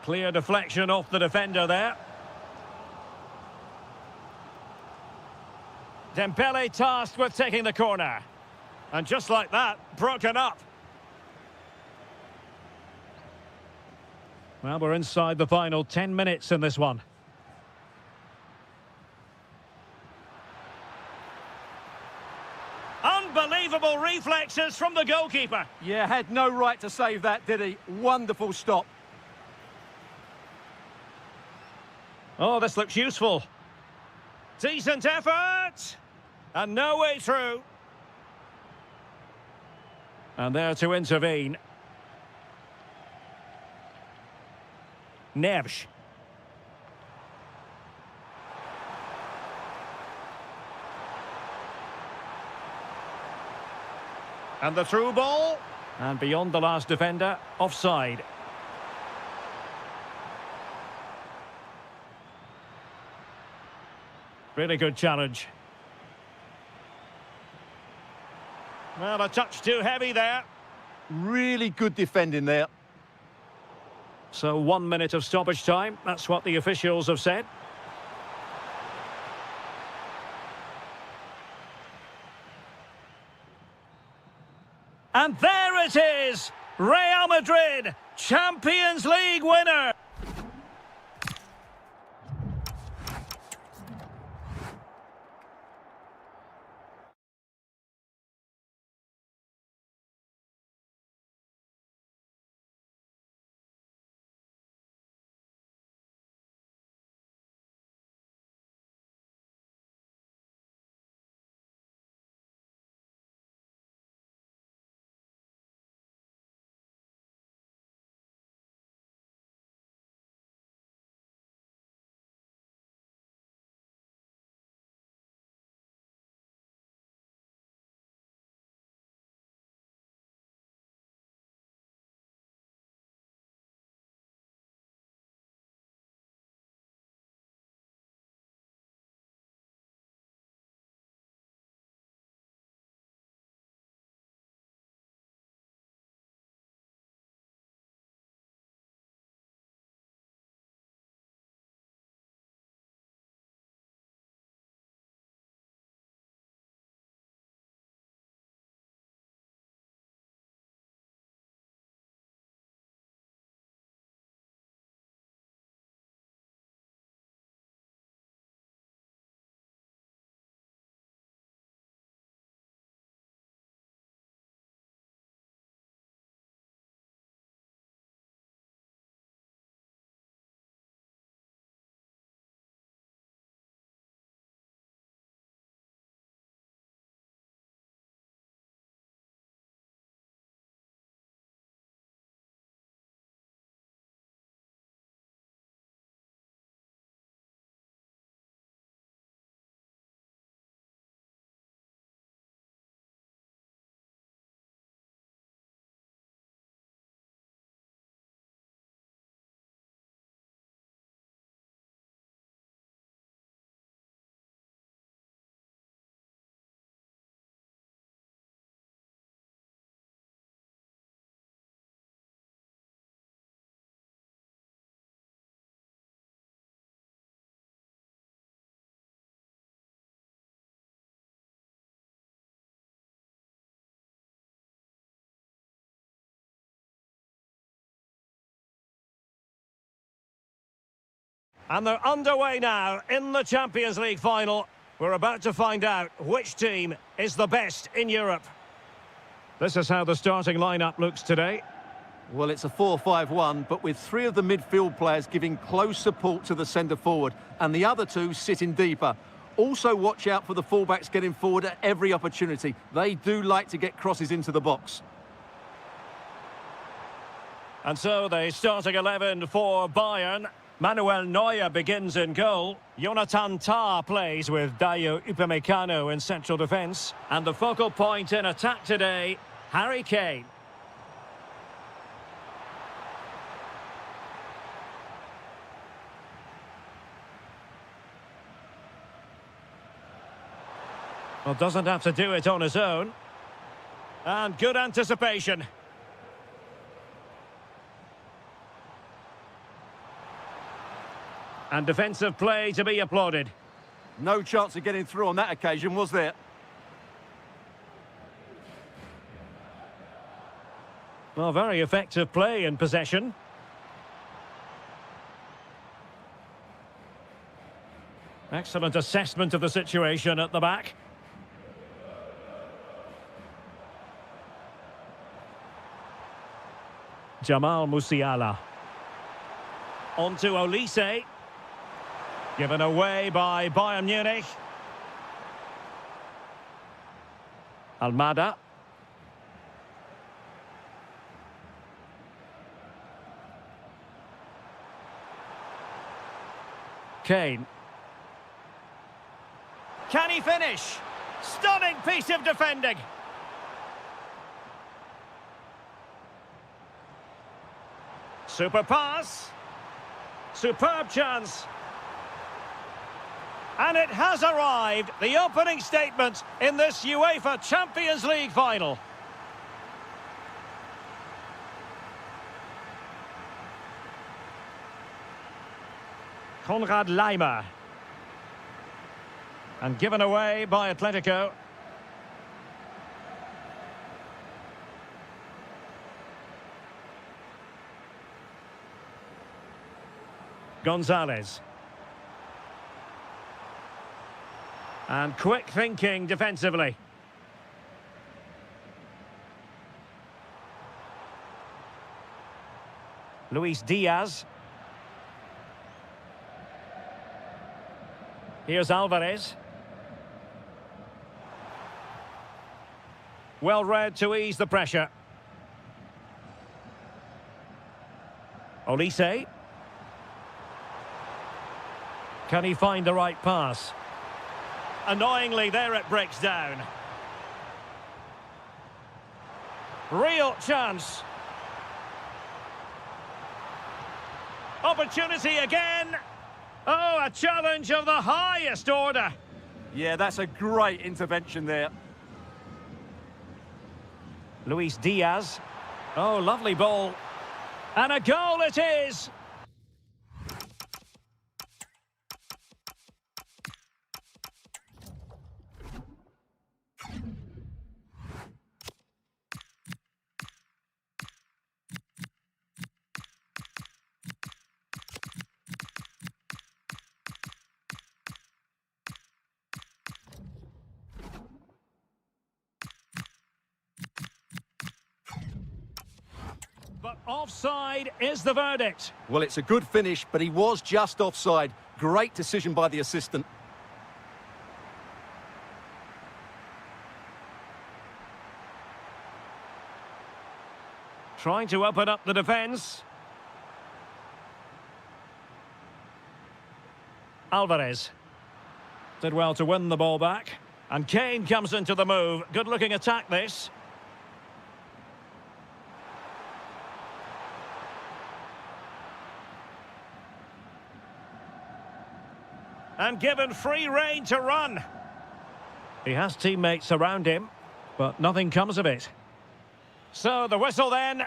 Clear deflection off the defender there. Dembele tasked with taking the corner. And just like that, broken up. Well, we're inside the final 10 minutes in this one. Unbelievable reflexes from the goalkeeper. Yeah, had no right to save that, did he? Wonderful stop. Oh, this looks useful. Decent effort. And no way through. And there to intervene. Neves. And the through ball. And beyond the last defender, offside. Really good challenge. Well, a touch too heavy there. Really good defending there. So 1 minute of stoppage time. That's what the officials have said. And there it is! Real Madrid, Champions League winner! And they're underway now in the Champions League final. We're about to find out which team is the best in Europe. This is how the starting lineup looks today. Well, it's a 4-5-1, but with three of the midfield players giving close support to the centre-forward and the other two sitting deeper. Also watch out for the fullbacks getting forward at every opportunity. They do like to get crosses into the box. And so the starting 11 for Bayern. Manuel Neuer begins in goal. Jonathan Tah plays with Dayo Upamecano in central defence. And the focal point in attack today, Harry Kane. Well, doesn't have to do it on his own. And good anticipation. And defensive play to be applauded. No chance of getting through on that occasion, was there? Well, very effective play in possession. Excellent assessment of the situation at the back. Jamal Musiala. On to Olise. Given away by Bayern Munich. Almada. Kane. Can he finish? Stunning piece of defending. Super pass. Superb chance. And it has arrived, the opening statement in this UEFA Champions League final. Konrad Laimer. And given away by Atletico. Gonzalez. And quick thinking defensively. Luis Diaz. Here's Alvarez. Well read to ease the pressure. Olise. Can he find the right pass? Annoyingly, there it breaks down. Real chance. Opportunity again. Oh, a challenge of the highest order. Yeah, that's a great intervention there. Luis Diaz. Oh, lovely ball. And a goal it is. But offside is the verdict. Well, it's a good finish, but he was just offside. Great decision by the assistant. Trying to open up the defence. Alvarez. Did well to win the ball back. And Kane comes into the move. Good-looking attack, this. And given free rein to run. He has teammates around him, but nothing comes of it. So the whistle then.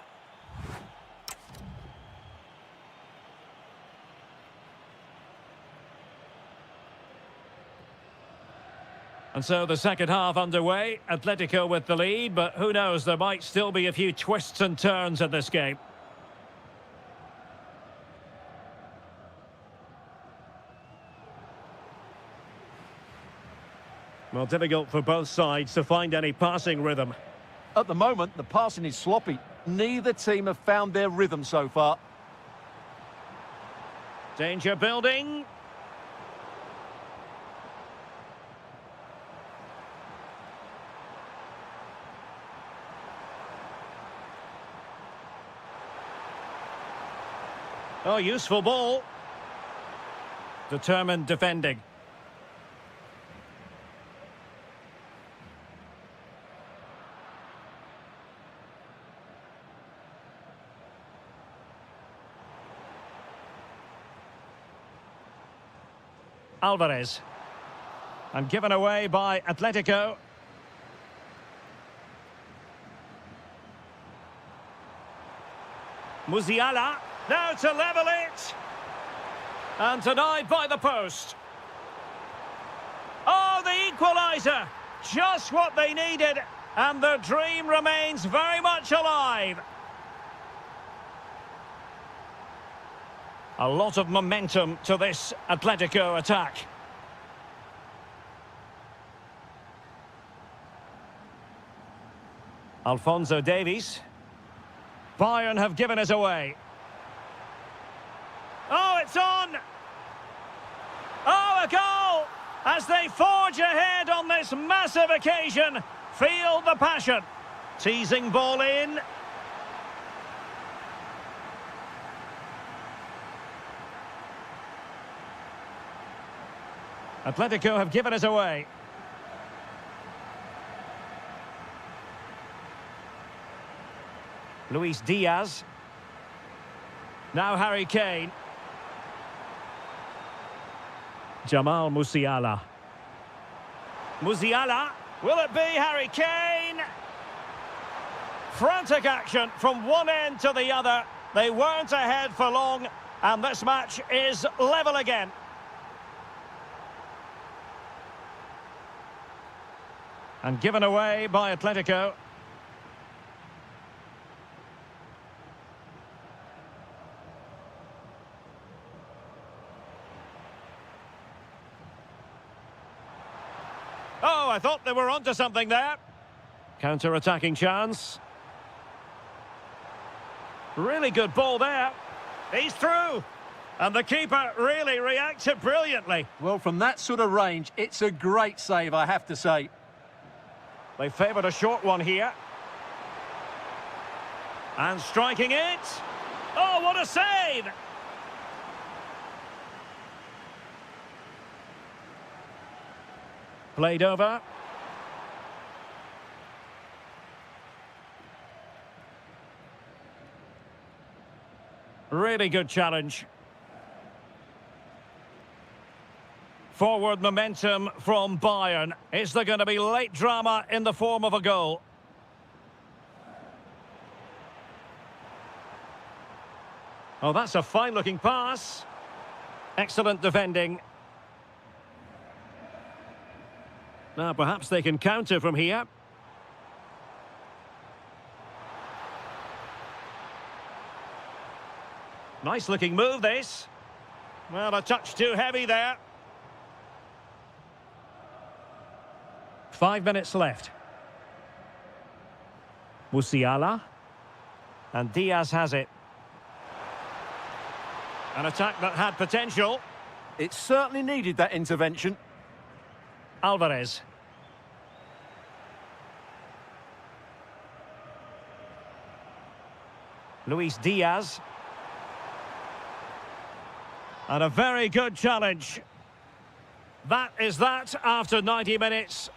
And so the second half underway. Atletico with the lead, but who knows, there might still be a few twists and turns in this game. Well, difficult for both sides to find any passing rhythm. At the moment, the passing is sloppy. Neither team have found their rhythm so far. Danger building. Oh, useful ball. Determined defending. Alvarez. And given away by Atletico. Musiala. Now to level it. And denied by the post. Oh, the equaliser. Just what they needed. And their dream remains very much alive. A lot of momentum to this Atletico attack. Alphonso Davies. Bayern have given us away. Oh, it's on! Oh, a goal! As they forge ahead on this massive occasion. Feel the passion. Teasing ball in. Atletico have given us away. Luis Diaz. Now Harry Kane. Jamal Musiala. Musiala. Will it be Harry Kane? Frantic action from one end to the other. They weren't ahead for long, and this match is level again. And given away by Atletico. Oh, I thought they were onto something there. Counter-attacking chance. Really good ball there. He's through. And the keeper really reacted brilliantly. Well, from that sort of range, it's a great save, I have to say. They favoured a short one here. And striking it. Oh, what a save! Played over. Really good challenge. Forward momentum from Bayern. Is there going to be late drama in the form of a goal? Oh, that's a fine-looking pass. Excellent defending. Now, perhaps they can counter from here. Nice-looking move, this. Well, a touch too heavy there. 5 minutes left. Musiala. And Diaz has it. An attack that had potential. It certainly needed that intervention. Alvarez. Luis Diaz. And a very good challenge. That is that after 90 minutes.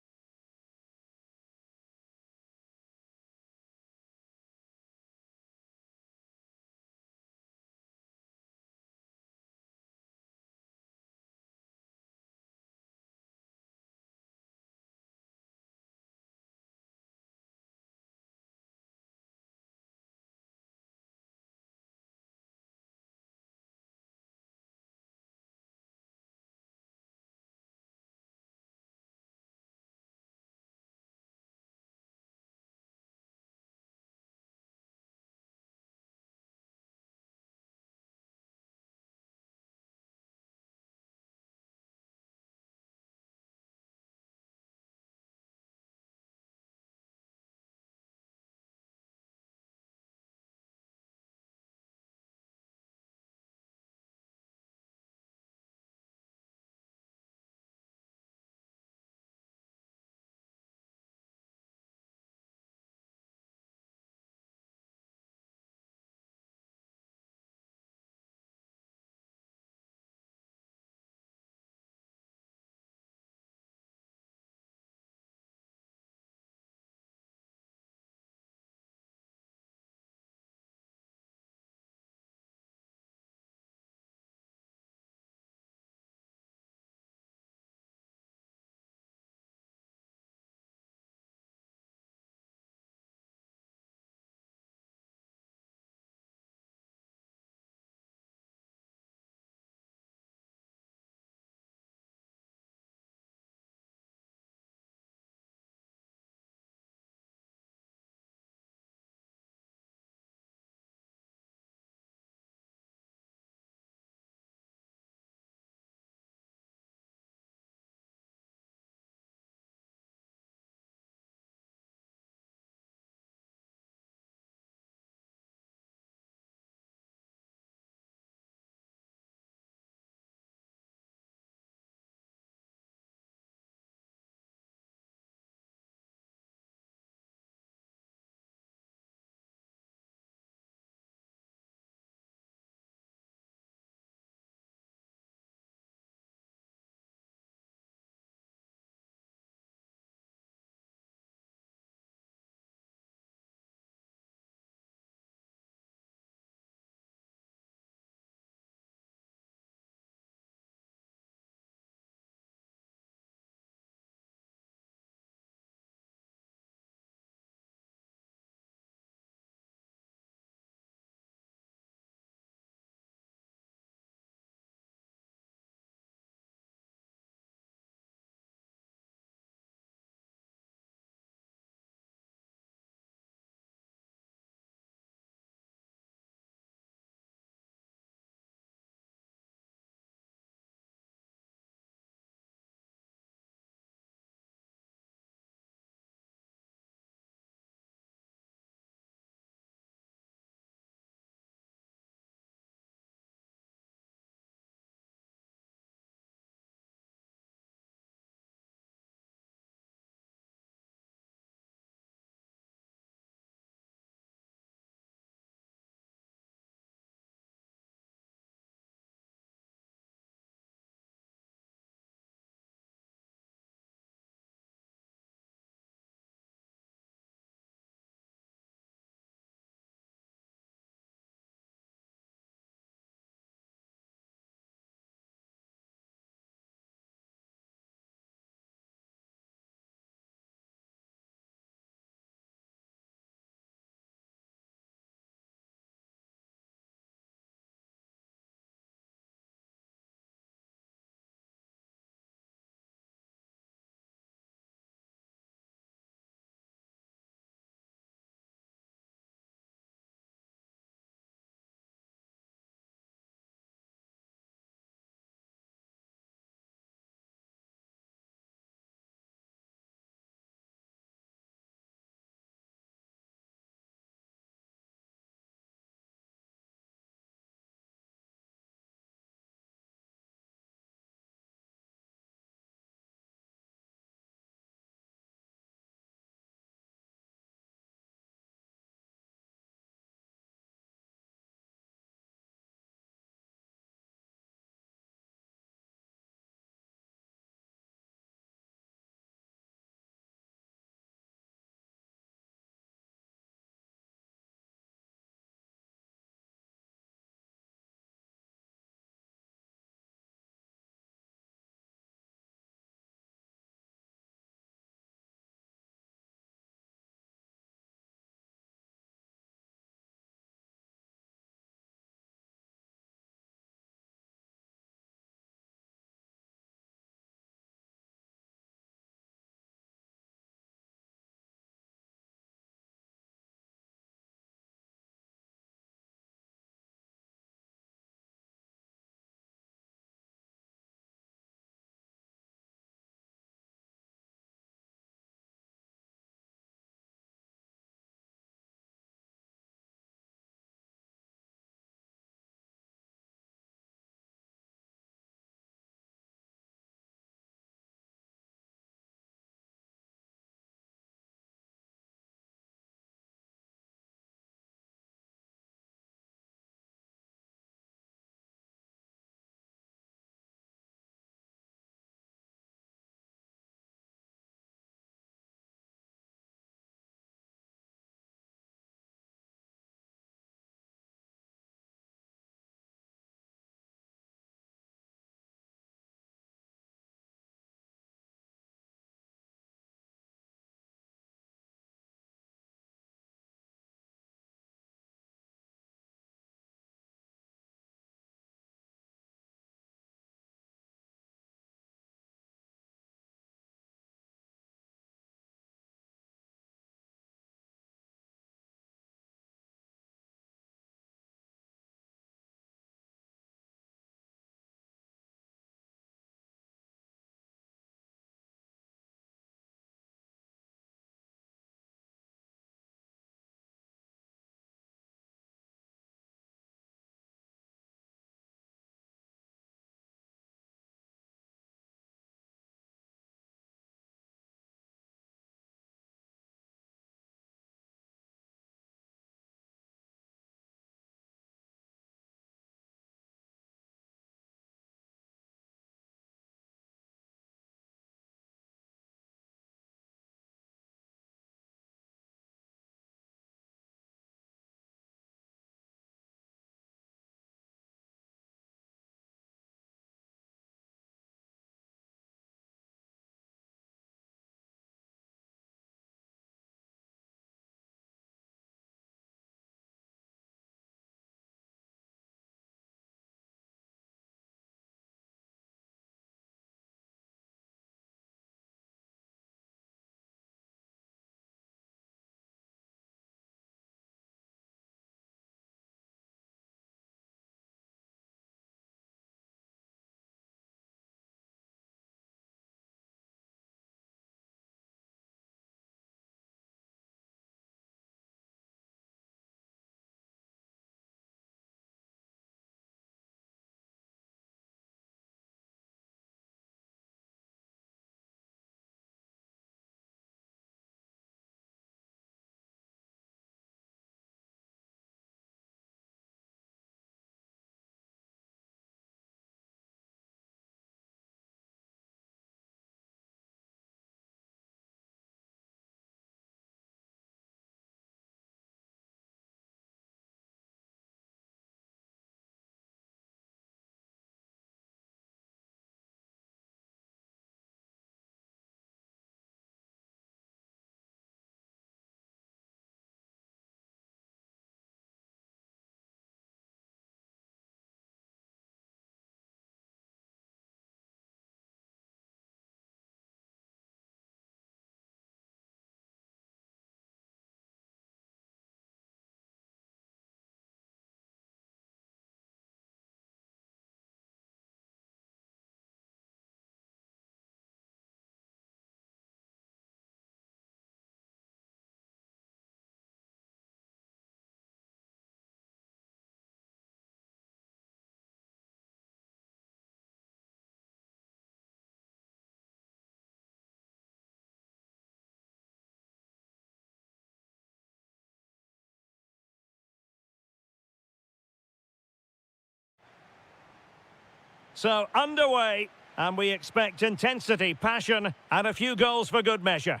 So, underway, and we expect intensity, passion, and a few goals for good measure.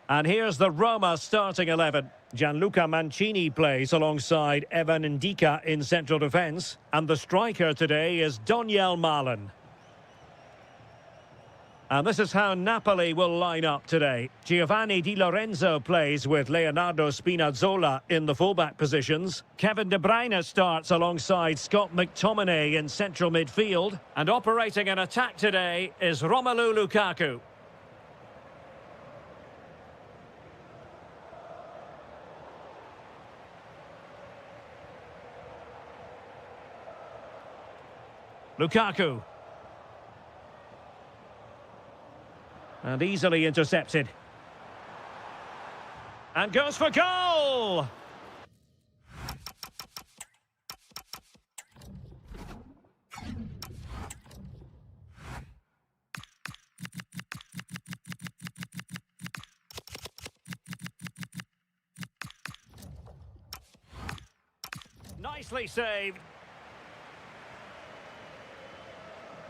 And here's the Roma starting 11. Gianluca Mancini plays alongside Evan Ndika in central defence. And the striker today is Doniel Malen. And this is how Napoli will line up today. Giovanni Di Lorenzo plays with Leonardo Spinazzola in the fullback positions. Kevin De Bruyne starts alongside Scott McTominay in central midfield. And operating an attack today is Romelu Lukaku. Lukaku. And easily intercepted. And goes for goal! Nicely saved.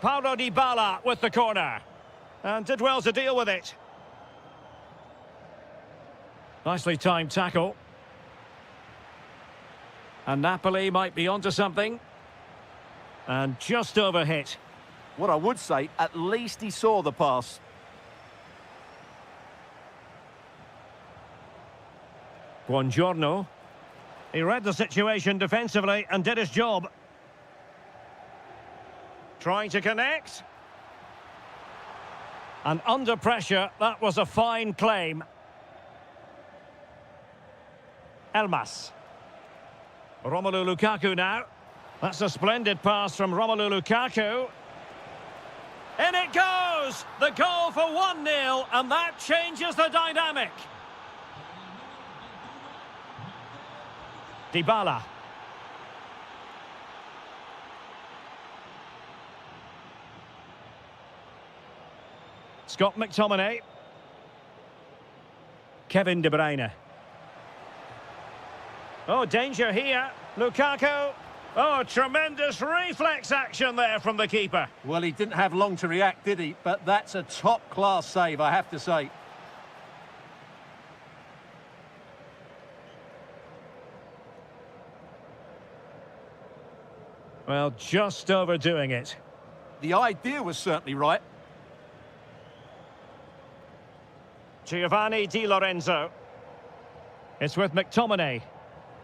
Paulo Dybala with the corner. And did well to deal with it. Nicely timed tackle. And Napoli might be onto something. And just overhit. What I would say, at least he saw the pass. Buongiorno. He read the situation defensively and did his job. Trying to connect. And under pressure, that was a fine claim. Elmas. Romelu Lukaku now. That's a splendid pass from Romelu Lukaku. In it goes! The goal for 1-0, and that changes the dynamic. Dybala. Scott McTominay. Kevin De Bruyne. Oh, danger here. Lukaku. Oh, tremendous reflex action there from the keeper. Well, he didn't have long to react, did he? But that's a top-class save, I have to say. Well, just overdoing it. The idea was certainly right. Giovanni Di Lorenzo. It's with McTominay.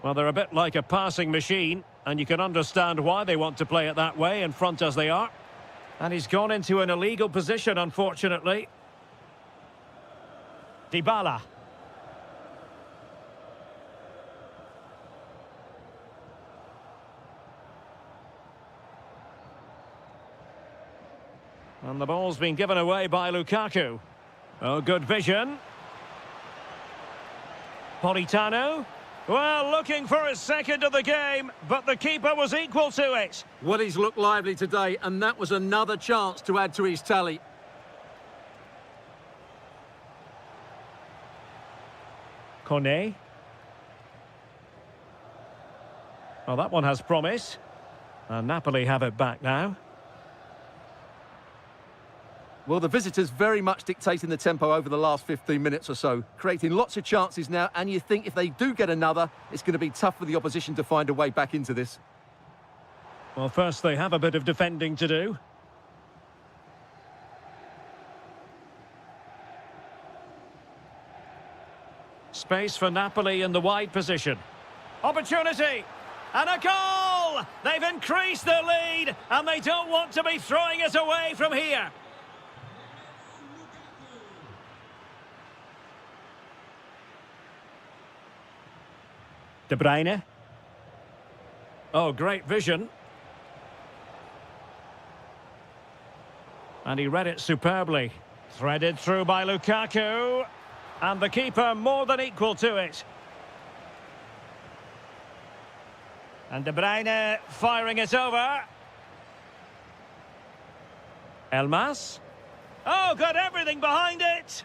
Well, they're a bit like a passing machine, and you can understand why they want to play it that way, in front as they are. And he's gone into an illegal position, unfortunately. Dybala. And the ball's been given away by Lukaku. Oh, good vision. Politano. Well, looking for his second of the game, but the keeper was equal to it. Well, he's looked lively today, and that was another chance to add to his tally. Kone. Well, that one has promise. And Napoli have it back now. Well, the visitors very much dictating the tempo over the last 15 minutes or so, creating lots of chances now, and you think if they do get another, it's going to be tough for the opposition to find a way back into this. Well, first they have a bit of defending to do. Space for Napoli in the wide position. Opportunity! And a goal! They've increased their lead, and they don't want to be throwing it away from here. De Bruyne. Oh, great vision. And he read it superbly. Threaded through by Lukaku. And the keeper more than equal to it. And De Bruyne firing it over. Elmas. Oh, got everything behind it.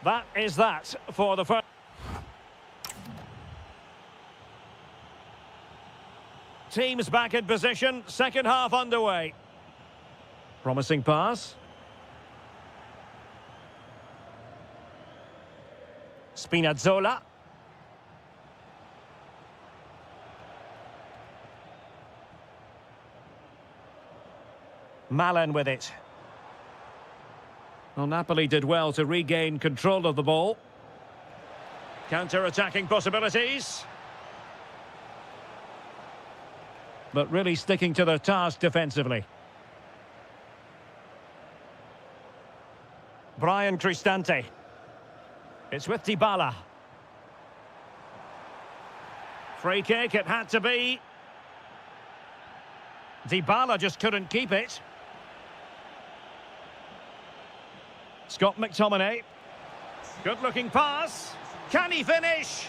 That is that for the first. Teams back in position, second half underway. Promising pass. Spinazzola. Malen with it. Well, Napoli did well to regain control of the ball. Counter-attacking possibilities. But really sticking to their task defensively. Brian Cristante. It's with Dybala. Free kick, it had to be. Dybala just couldn't keep it. Scott McTominay. Good-looking pass. Can he finish?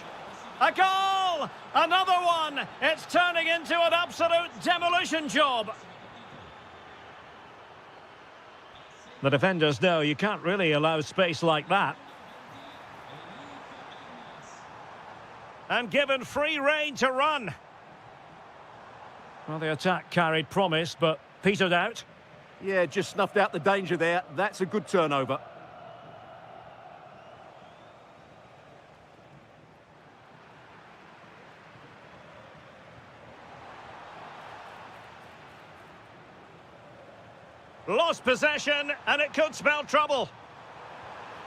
A goal! Another one! It's turning into an absolute demolition job. The defenders know you can't really allow space like that. And given free rein to run. Well, the attack carried promise, but petered out. Yeah, just snuffed out the danger there. That's a good turnover. Lost possession, and it could spell trouble.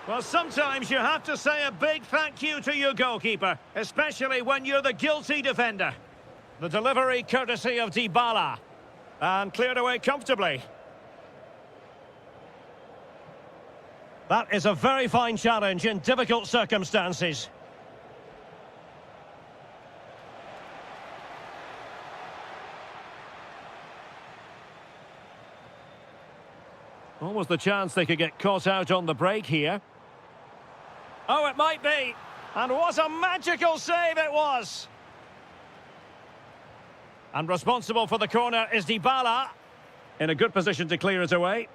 Well, sometimes you have to say a big thank you to your goalkeeper, especially when you're the guilty defender. The delivery courtesy of Dybala, and cleared away comfortably. That is a very fine challenge in difficult circumstances. What was the chance they could get caught out on the break here? Oh, it might be. And what a magical save it was. And responsible for the corner is Dybala. In a good position to clear it away.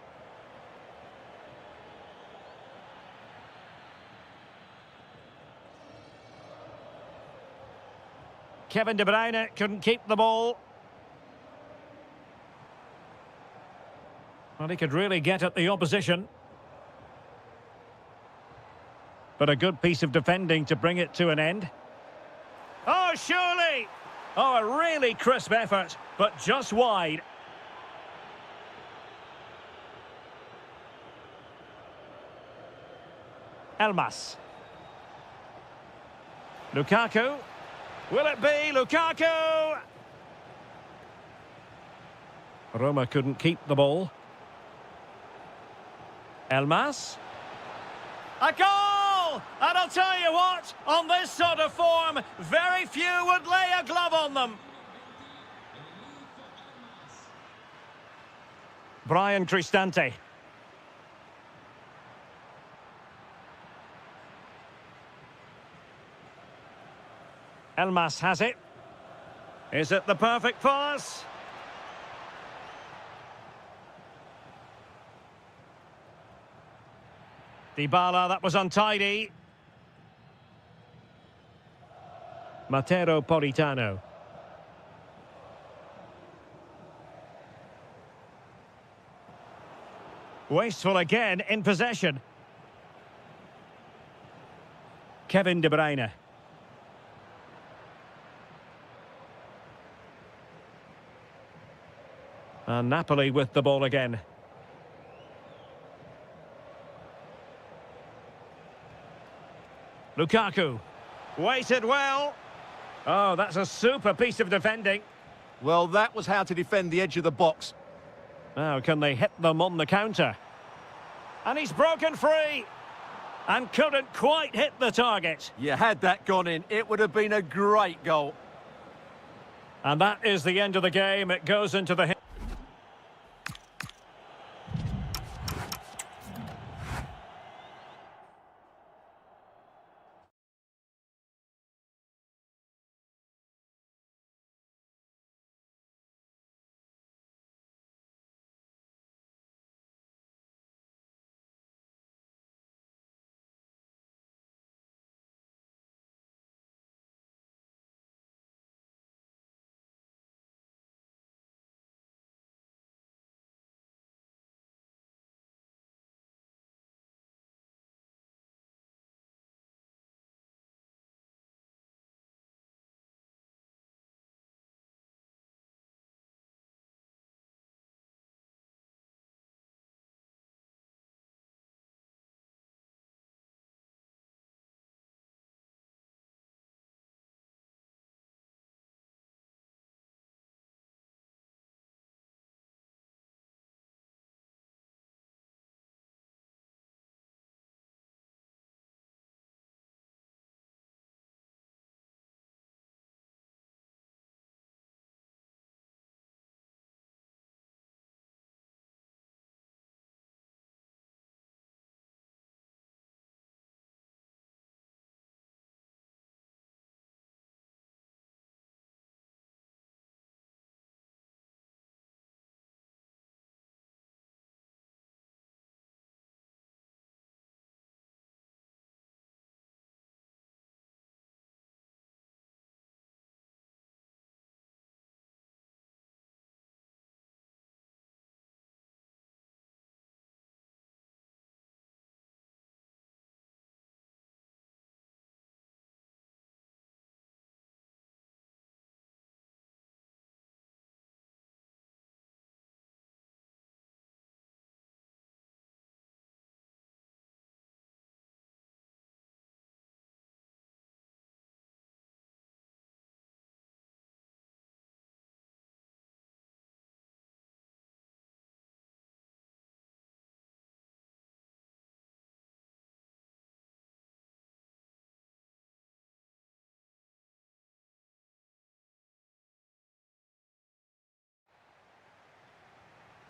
Kevin De Bruyne couldn't keep the ball. Well, he could really get at the opposition. But a good piece of defending to bring it to an end. Oh, surely! Oh, a really crisp effort, but just wide. Elmas. Lukaku. Will it be Lukaku? Roma couldn't keep the ball. Elmas. A goal! And I'll tell you what, on this sort of form, very few would lay a glove on them. Brian Cristante. Elmas has it. Is it the perfect pass? Dybala, that was untidy. Matero Politano. Wasteful again in possession. Kevin De Bruyne. And Napoli with the ball again. Lukaku. Waited well. Oh, that's a super piece of defending. Well, that was how to defend the edge of the box. Now, can they hit them on the counter? And he's broken free. And couldn't quite hit the target. You had that gone in, it would have been a great goal. And that is the end of the game. It goes into the...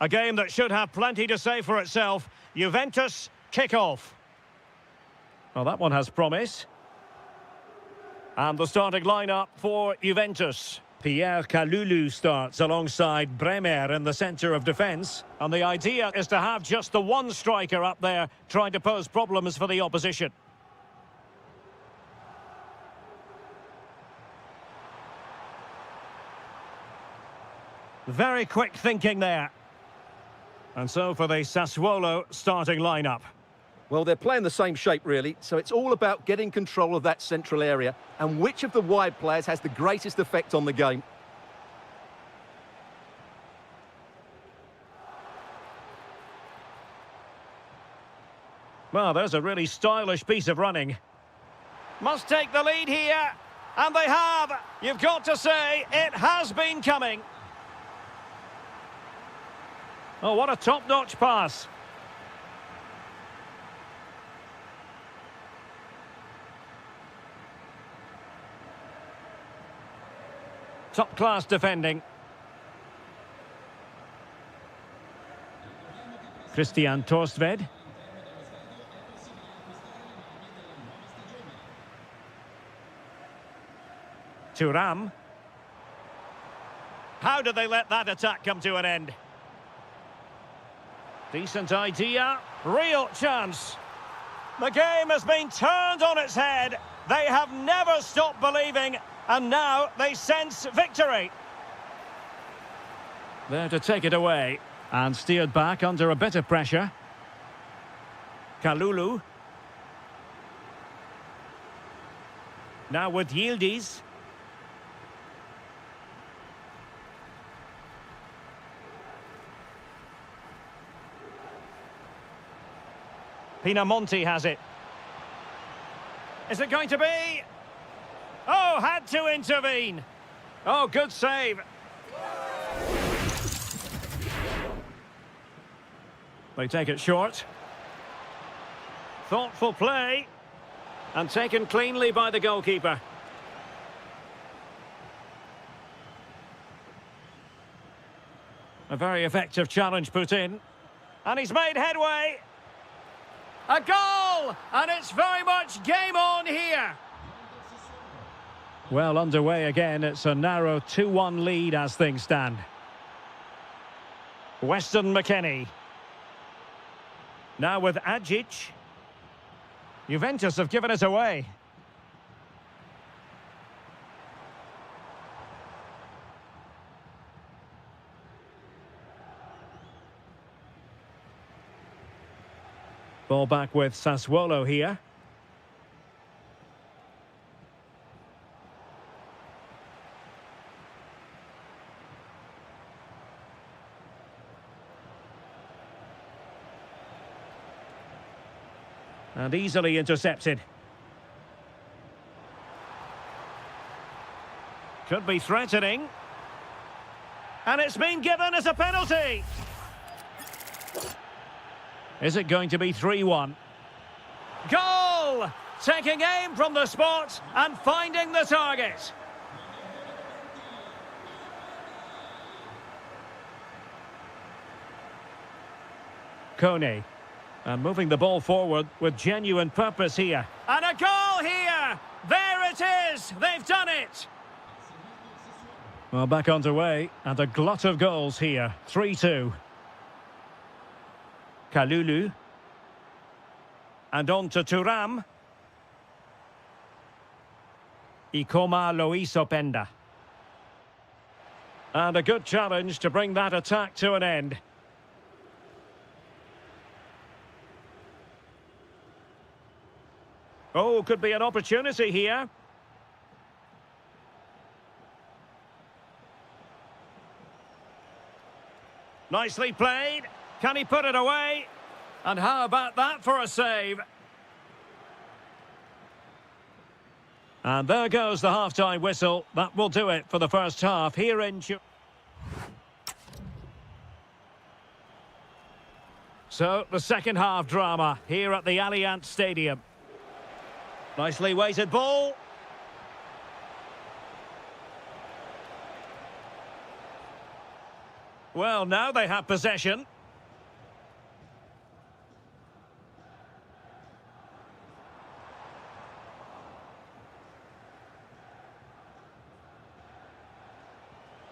A game that should have plenty to say for itself. Juventus kick-off. Well, that one has promise. And the starting lineup for Juventus. Pierre Kalulu starts alongside Bremer in the centre of defence. And the idea is to have just the one striker up there trying to pose problems for the opposition. Very quick thinking there. And so for the Sassuolo starting lineup. Well, they're playing the same shape, really, so it's all about getting control of that central area and which of the wide players has the greatest effect on the game. Well, there's a really stylish piece of running. Must take the lead here, and they have. You've got to say, it has been coming. Oh, what a top-notch pass. Top-class defending. Christian Torstved. Thuram. How did they let that attack come to an end? Decent idea. Real chance. The game has been turned on its head. They have never stopped believing, and now they sense victory. There to take it away. And steered back under a bit of pressure. Kalulu. Now with Yildiz. Pinamonti has it. Is it going to be? Oh, had to intervene. Oh, good save. They take it short. Thoughtful play. And taken cleanly by the goalkeeper. A very effective challenge put in. And he's made headway. A goal! And it's very much game on here. Well underway again. It's a narrow 2-1 lead as things stand. Weston McKennie. Now with Ajic. Juventus have given it away. Ball back with Sassuolo here. And easily intercepted. Could be threatening. And it's been given as a penalty. Is it going to be 3-1? Goal! Taking aim from the spot and finding the target. Kone. And moving the ball forward with genuine purpose here. And a goal here! There it is! They've done it! Well, back underway, and a glut of goals here. 3-2. Kalulu. And on to Thuram. Ikoma Loisopenda. And a good challenge to bring that attack to an end. Oh, could be an opportunity here. Nicely played. Can he put it away? And how about that for a save? And there goes the half-time whistle. That will do it for the first half here in... So, the second half drama here at the Allianz Stadium. Nicely weighted ball. Well, now they have possession.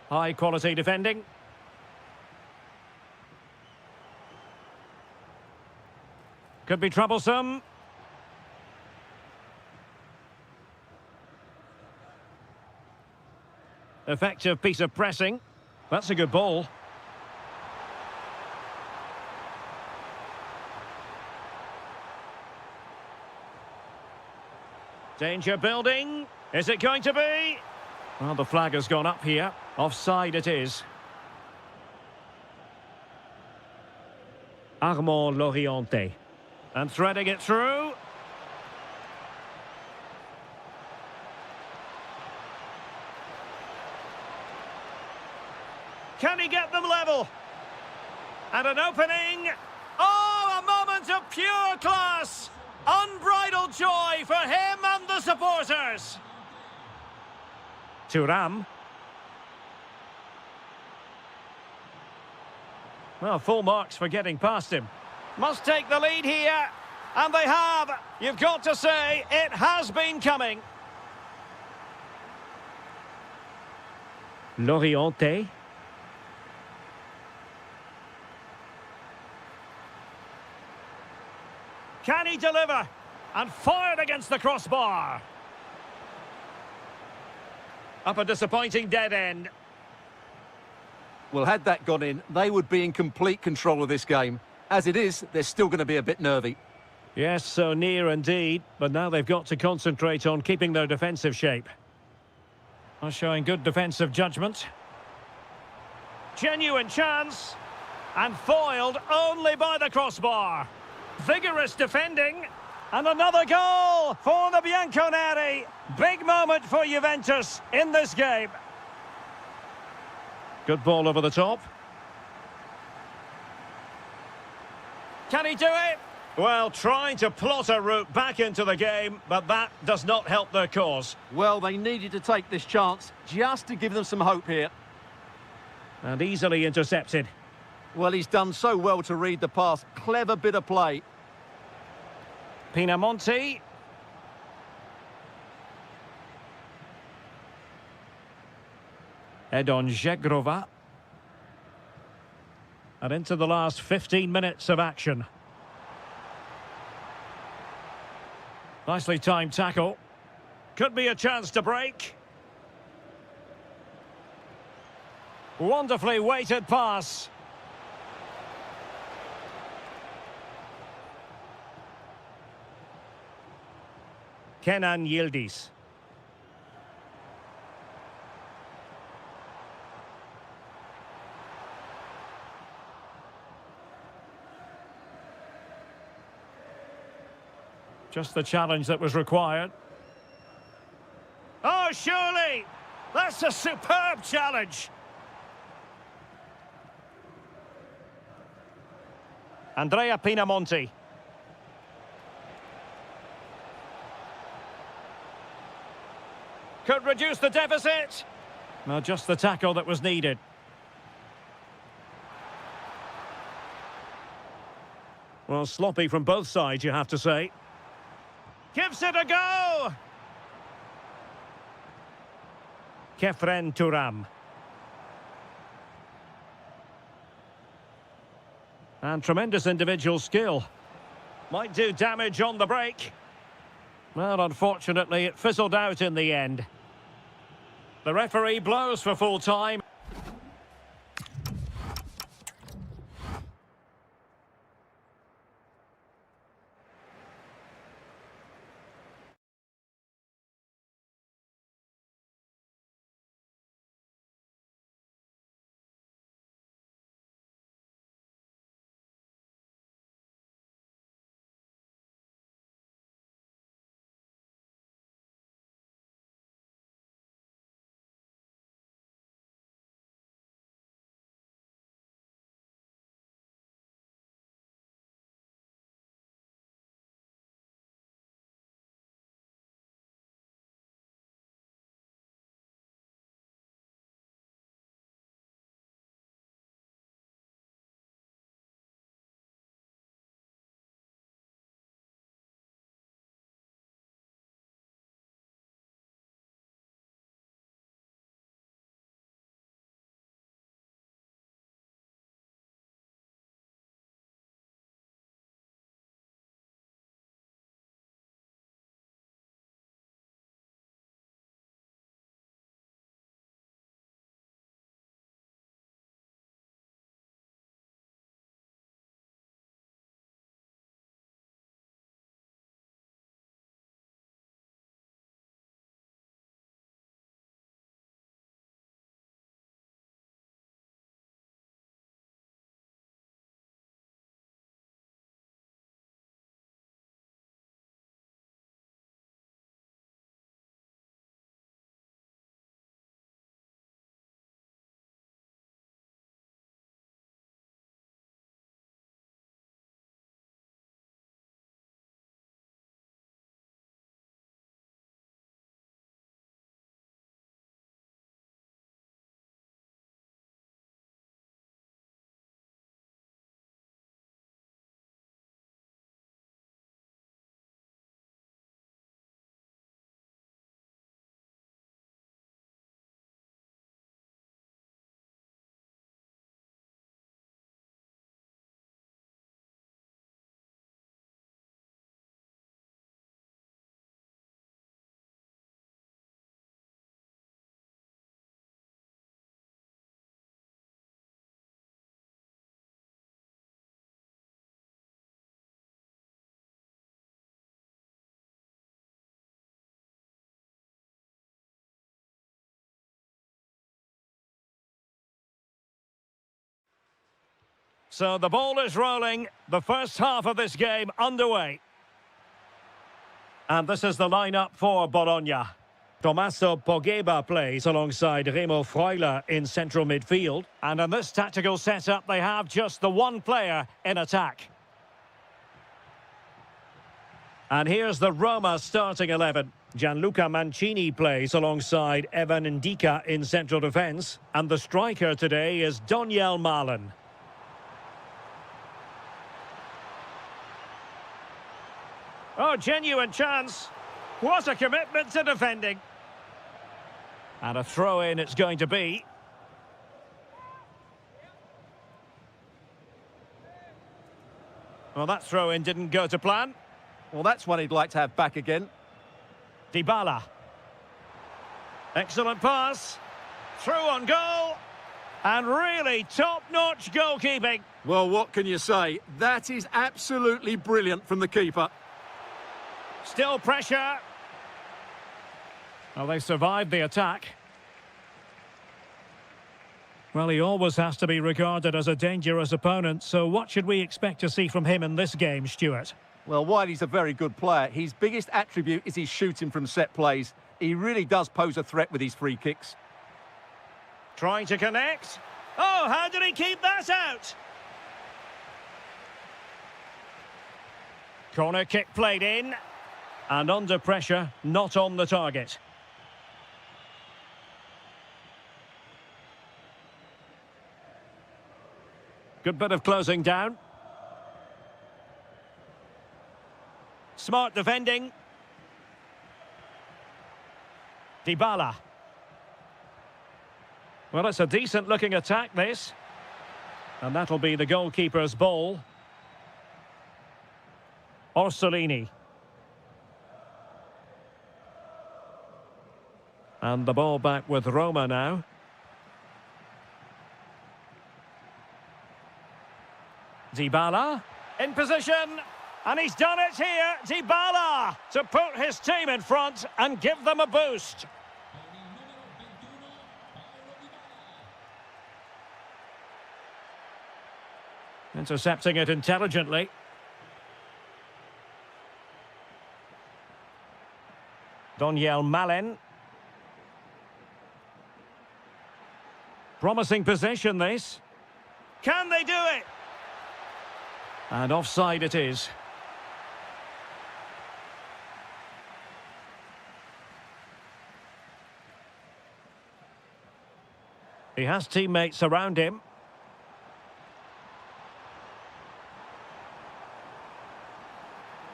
High quality defending. Could be troublesome. Effective piece of pressing. That's a good ball. Danger building. Is it going to be? Well, the flag has gone up here. Offside it is. Armand Loriente. And threading it through. Can he get them level? And an opening. Oh, a moment of pure class. Unbridled joy for him and the supporters. Thuram. Well, full marks for getting past him. Must take the lead here. And they have. You've got to say, it has been coming. Loriente. Can he deliver? And fired against the crossbar. Up a disappointing dead end. Well, had that gone in, they would be in complete control of this game. As it is, they're still going to be a bit nervy. Yes, so near indeed. But now they've got to concentrate on keeping their defensive shape. Are showing good defensive judgment. Genuine chance. And foiled only by the crossbar. Vigorous defending. And another goal for the Bianconeri. Big moment for Juventus in this game. Good ball over the top. Can he do it? Well, trying to plot a route back into the game, but that does not help their cause. Well, they needed to take this chance just to give them some hope here. And easily intercepted. Well, he's done so well to read the pass. Clever bit of play. Pinamonti. Edon Zegrova. And into the last 15 minutes of action. Nicely timed tackle. Could be a chance to break. Wonderfully weighted pass. Kenan Yildiz. Just the challenge that was required. Oh, surely! That's a superb challenge! Andrea Pinamonti. Could reduce the deficit. No, just the tackle that was needed. Well, sloppy from both sides, you have to say. Gives it a go! Kefren Thuram. And tremendous individual skill. Might do damage on the break. Well, unfortunately, it fizzled out in the end. The referee blows for full time. So the ball is rolling. The first half of this game underway. And this is the lineup for Bologna. Tommaso Pogba plays alongside Remo Freuler in central midfield. And in this tactical setup, they have just the one player in attack. And here's the Roma starting 11. Gianluca Mancini plays alongside Evan Ndika in central defence. And the striker today is Daniel Malen. Oh, genuine chance. What a commitment to defending. And a throw-in it's going to be. Well, that throw-in didn't go to plan. Well, that's one he'd like to have back again. Dybala. Excellent pass. Through on goal. And really top-notch goalkeeping. Well, what can you say? That is absolutely brilliant from the keeper. Still pressure. Well, they survived the attack. Well, he always has to be regarded as a dangerous opponent, so what should we expect to see from him in this game, Stuart? Well, while he's a very good player, his biggest attribute is his shooting from set plays. He really does pose a threat with his free kicks. Trying to connect. Oh, how did he keep that out? Corner kick played in. And under pressure, not on the target. Good bit of closing down. Smart defending. Dybala. Well, it's a decent-looking attack, this. And that'll be the goalkeeper's ball. Orsolini. And the ball back with Roma now. Dybala in position. And he's done it here. Dybala to put his team in front and give them a boost. Intercepting it intelligently. Daniel Malen. Promising possession, this. Can they do it? And offside it is. He has teammates around him.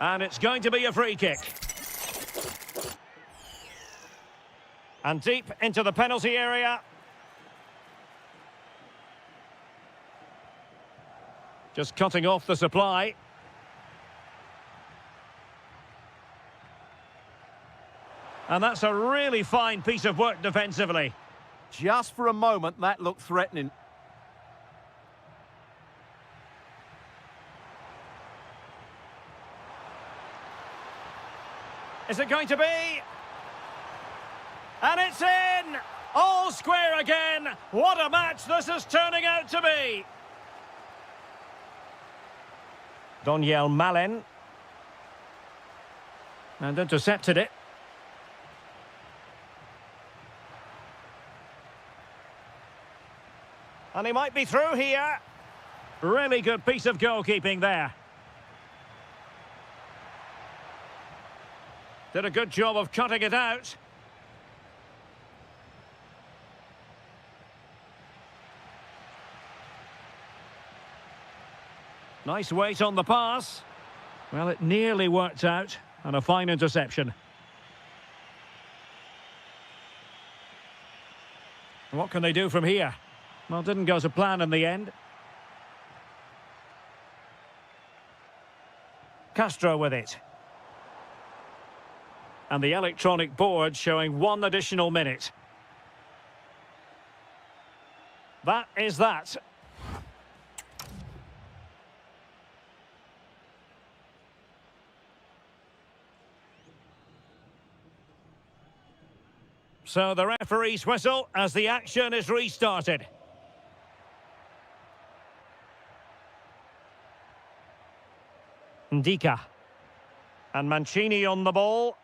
And it's going to be a free kick. And deep into the penalty area. Just cutting off the supply. And that's a really fine piece of work defensively. Just for a moment, that looked threatening. Is it going to be? And it's in! All square again! What a match this is turning out to be! Daniel Malen. And intercepted it. And he might be through here. Really good piece of goalkeeping there. Did a good job of cutting it out. Nice weight on the pass. Well, it nearly worked out, and a fine interception. What can they do from here? Well, didn't go to plan in the end. Castro with it. And the electronic board showing 1 additional minute. That is that. So the referee's whistle as the action is restarted. Ndika. And Mancini on the ball.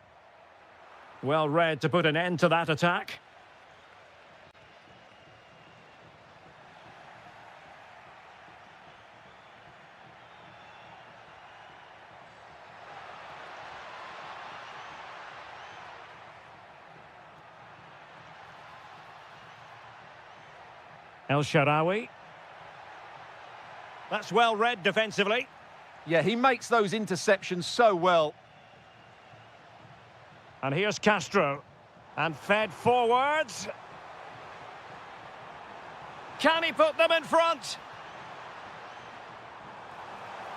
Well read to put an end to that attack. El Shaarawy. That's well read defensively. Yeah, he makes those interceptions so well. And here's Castro. And fed forwards. Can he put them in front?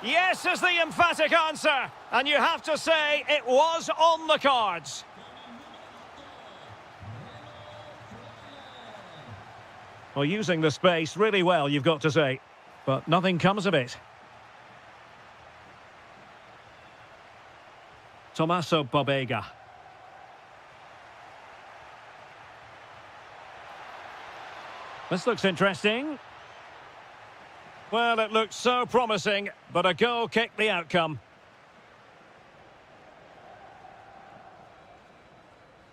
Yes is the emphatic answer. And you have to say it was on the cards. Well, using the space really well, you've got to say. But nothing comes of it. Tommaso Pobega. This looks interesting. Well, it looks so promising, but a goal kicked the outcome.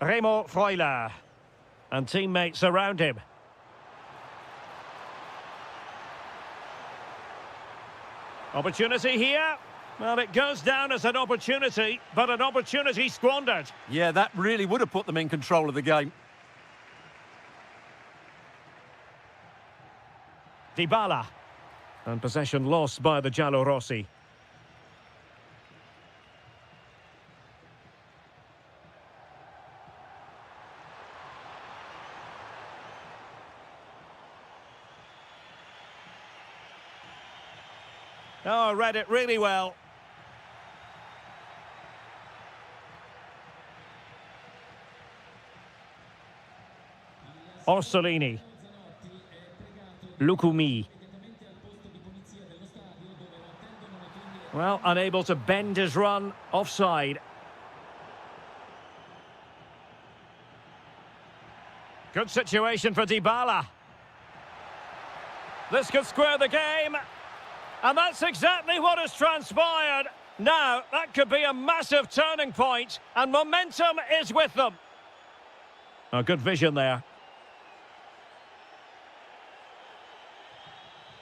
Remo Freuler. And teammates around him. Opportunity here. Well, it goes down as an opportunity, but an opportunity squandered. Yeah, that really would have put them in control of the game. Dybala. And possession lost by the Giallorossi. Oh, read it really well. Orsolini. Lukumi. Well, unable to bend his run, offside. Good situation for Dybala. This could square the game. And that's exactly what has transpired. Now, that could be a massive turning point, and momentum is with them. Oh, good vision there.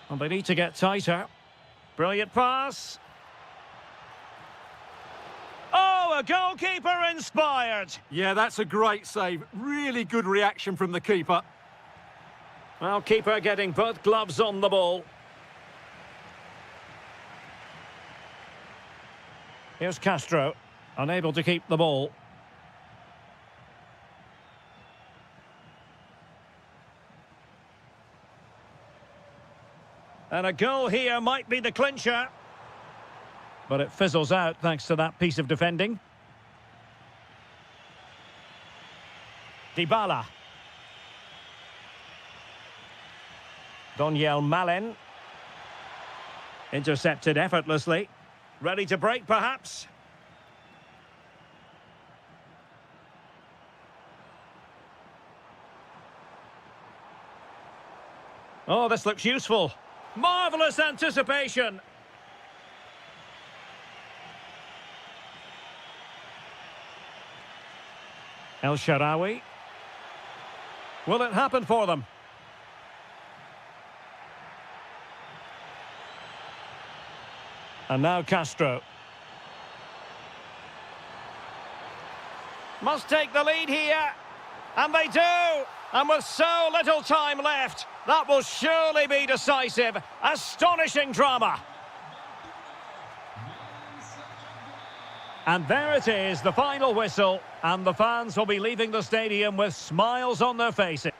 And they need to get tighter. Brilliant pass. Oh, a goalkeeper inspired. Yeah, that's a great save. Really good reaction from the keeper. Well, keeper getting both gloves on the ball. Here's Castro, unable to keep the ball. And a goal here might be the clincher. But it fizzles out thanks to that piece of defending. Dybala. Donyell Malen. Intercepted effortlessly. Ready to break, perhaps? Oh, this looks useful. Marvellous anticipation. El Shaarawy. Will it happen for them? And now Castro. Must take the lead here. And they do. And with so little time left, that will surely be decisive. Astonishing drama. And there it is, the final whistle. And the fans will be leaving the stadium with smiles on their faces.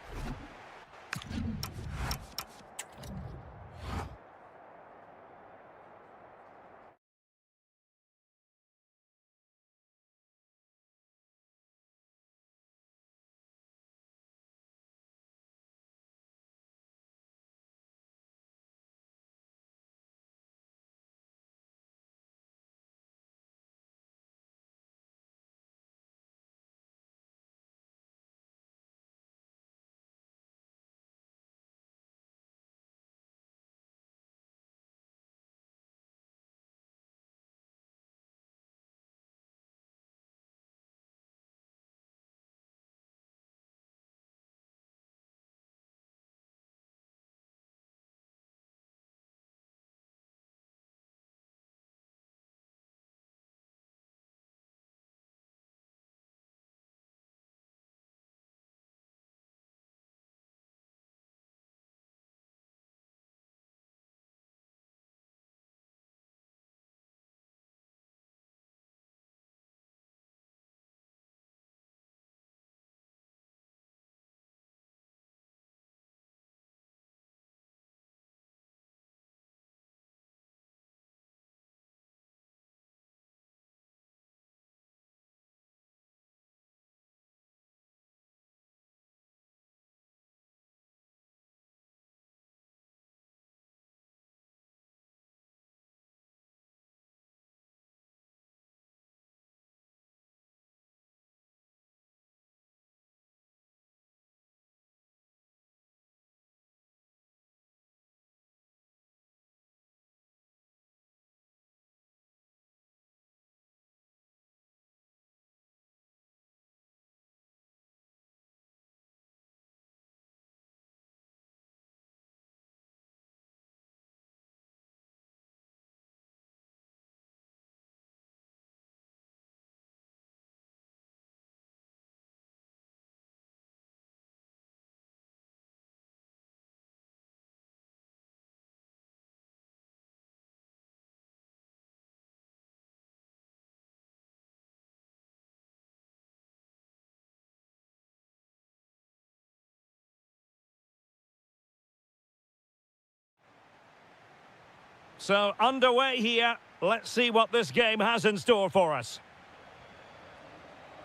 So, underway here. Let's see what this game has in store for us.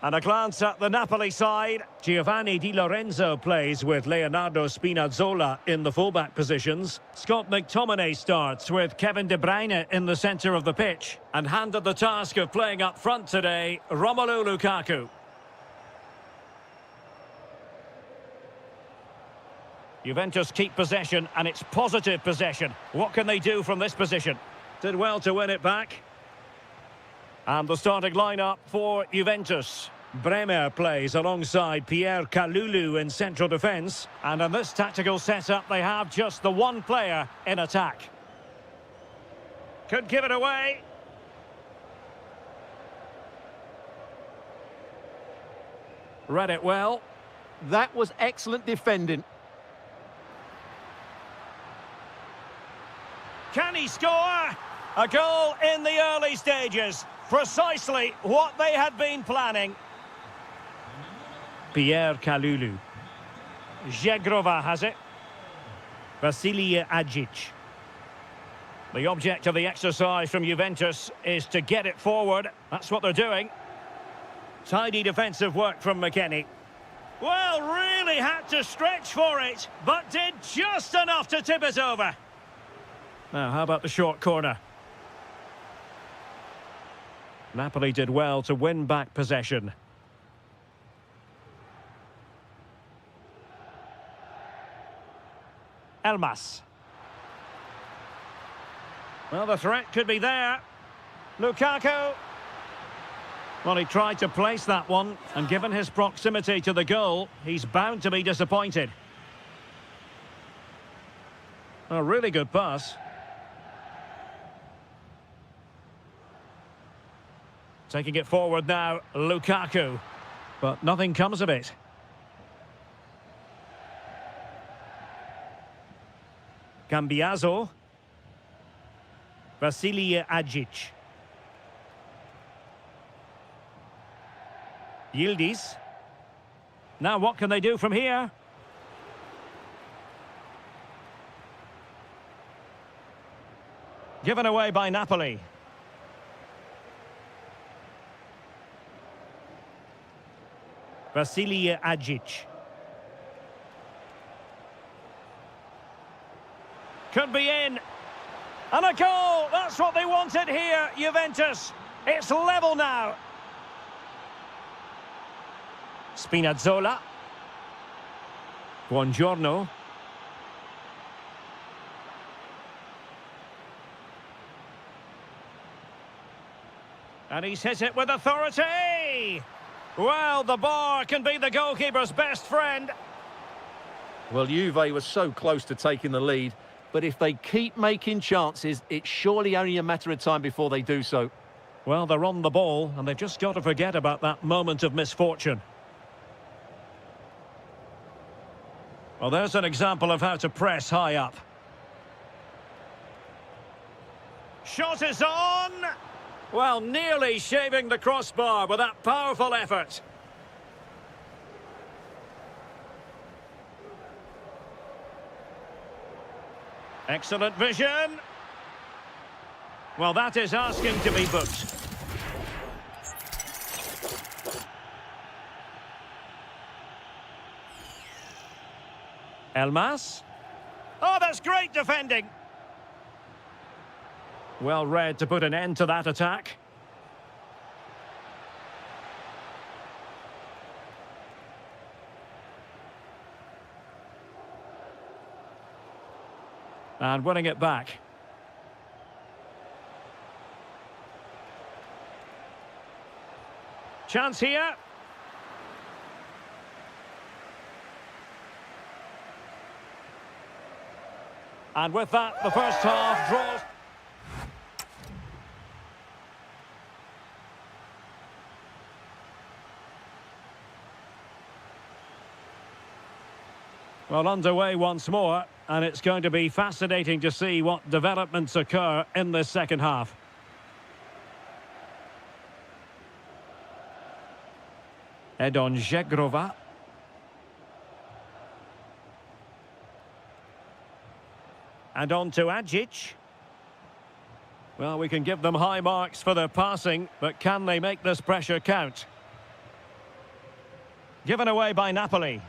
And a glance at the Napoli side. Giovanni Di Lorenzo plays with Leonardo Spinazzola in the fullback positions. Scott McTominay starts with Kevin De Bruyne in the centre of the pitch. And handed the task of playing up front today, Romelu Lukaku. Juventus keep possession, and it's positive possession. What can they do from this position? Did well to win it back. And the starting lineup for Juventus. Bremer plays alongside Pierre Kalulu in central defence. And in this tactical setup, they have just the one player in attack. Could give it away. Read it well. That was excellent defending. Can he score? A goal in the early stages. Precisely what they had been planning. Pierre Kalulu. Zegrova has it. Vasilije Agic. The object of the exercise from Juventus is to get it forward. That's what they're doing. Tidy defensive work from McKennie. Well, really had to stretch for it, but did just enough to tip it over. Now, how about the short corner? Napoli did well to win back possession. Elmas. Well, the threat could be there. Lukaku. Well, he tried to place that one, and given his proximity to the goal, he's bound to be disappointed. A really good pass. Taking it forward now, Lukaku. But nothing comes of it. Cambiaso. Vasilije Agic. Yildiz. Now what can they do from here? Given away by Napoli. Vasilije Agic. Could be in. And a goal! That's what they wanted here, Juventus. It's level now. Spinazzola. Buongiorno. And he's hit it with authority. Well, the bar can be the goalkeeper's best friend. Well, Juve was so close to taking the lead, but if they keep making chances, it's surely only a matter of time before they do so. Well, they're on the ball, and they've just got to forget about that moment of misfortune. Well, there's an example of how to press high up. Shot is on! Well, nearly shaving the crossbar with that powerful effort. Excellent vision. Well, that is asking to be booked. Elmas. Oh, that's great defending. Well read to put an end to that attack. And winning it back. Chance here. And with that, the first half draws. Well, underway once more, and it's going to be fascinating to see what developments occur in this second half. Edon Zegrova. And on to Agic. Well, we can give them high marks for their passing, but can they make this pressure count? Given away by Napoli.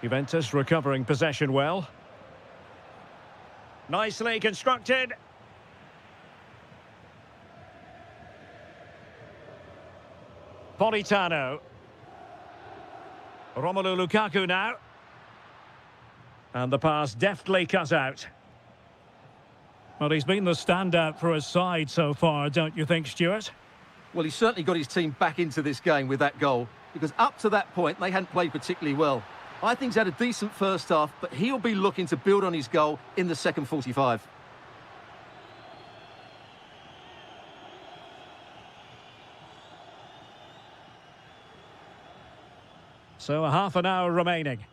Juventus recovering possession well. Nicely constructed. Politano. Romelu Lukaku now. And the pass deftly cut out. Well, he's been the standout for his side so far, don't you think, Stuart? Well, he's certainly got his team back into this game with that goal, because up to that point, they hadn't played particularly well. I think he's had a decent first half, but he'll be looking to build on his goal in the second 45. So a half an hour remaining.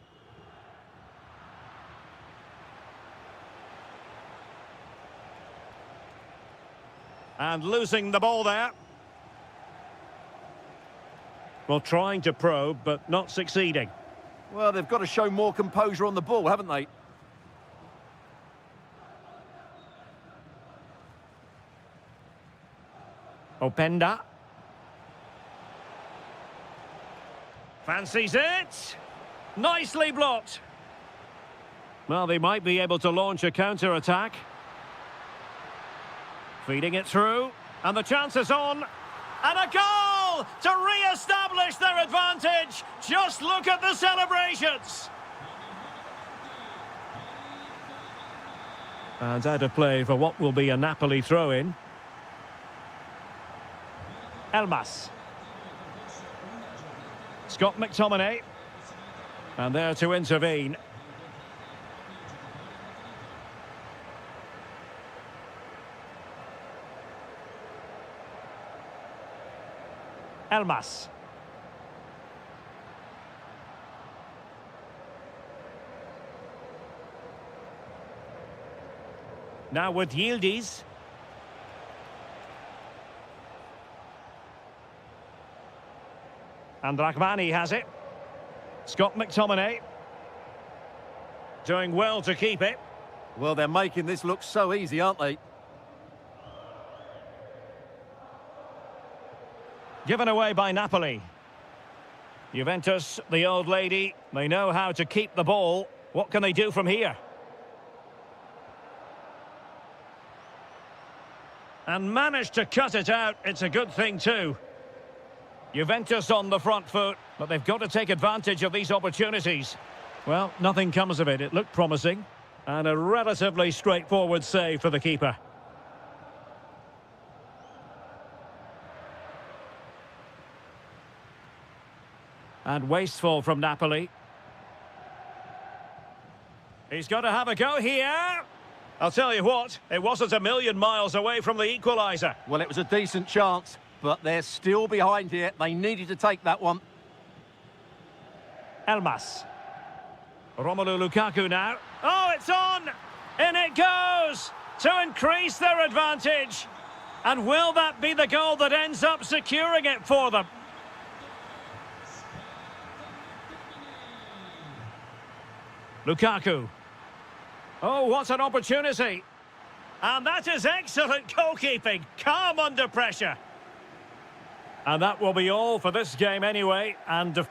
And losing the ball there. Well, trying to probe, but not succeeding. Well, they've got to show more composure on the ball, haven't they? Openda. Fancies it. Nicely blocked. Well, they might be able to launch a counter-attack. Feeding it through. And the chance is on. And a goal to re-establish their advantage. Just look at the celebrations. And out of play for what will be a Napoli throw-in. Elmas. Scott McTominay. And there to intervene. Elmas. Now with Yildiz. And Rahmani has it. Scott McTominay. Doing well to keep it. Well, they're making this look so easy, aren't they? Given away by Napoli. Juventus, the old lady, they know how to keep the ball. What can they do from here? And managed to cut it out. It's a good thing too. Juventus on the front foot, but they've got to take advantage of these opportunities. Well, nothing comes of it. It looked promising. And a relatively straightforward save for the keeper. And wasteful from Napoli. He's got to have a go here. I'll tell you what, it wasn't a million miles away from the equaliser. Well, it was a decent chance, but they're still behind here. They needed to take that one. Elmas. Romelu Lukaku now. Oh, it's on! In it goes! To increase their advantage. And will that be the goal that ends up securing it for them? Lukaku. Oh, what an opportunity. And that is excellent goalkeeping. Calm under pressure. And that will be all for this game anyway. And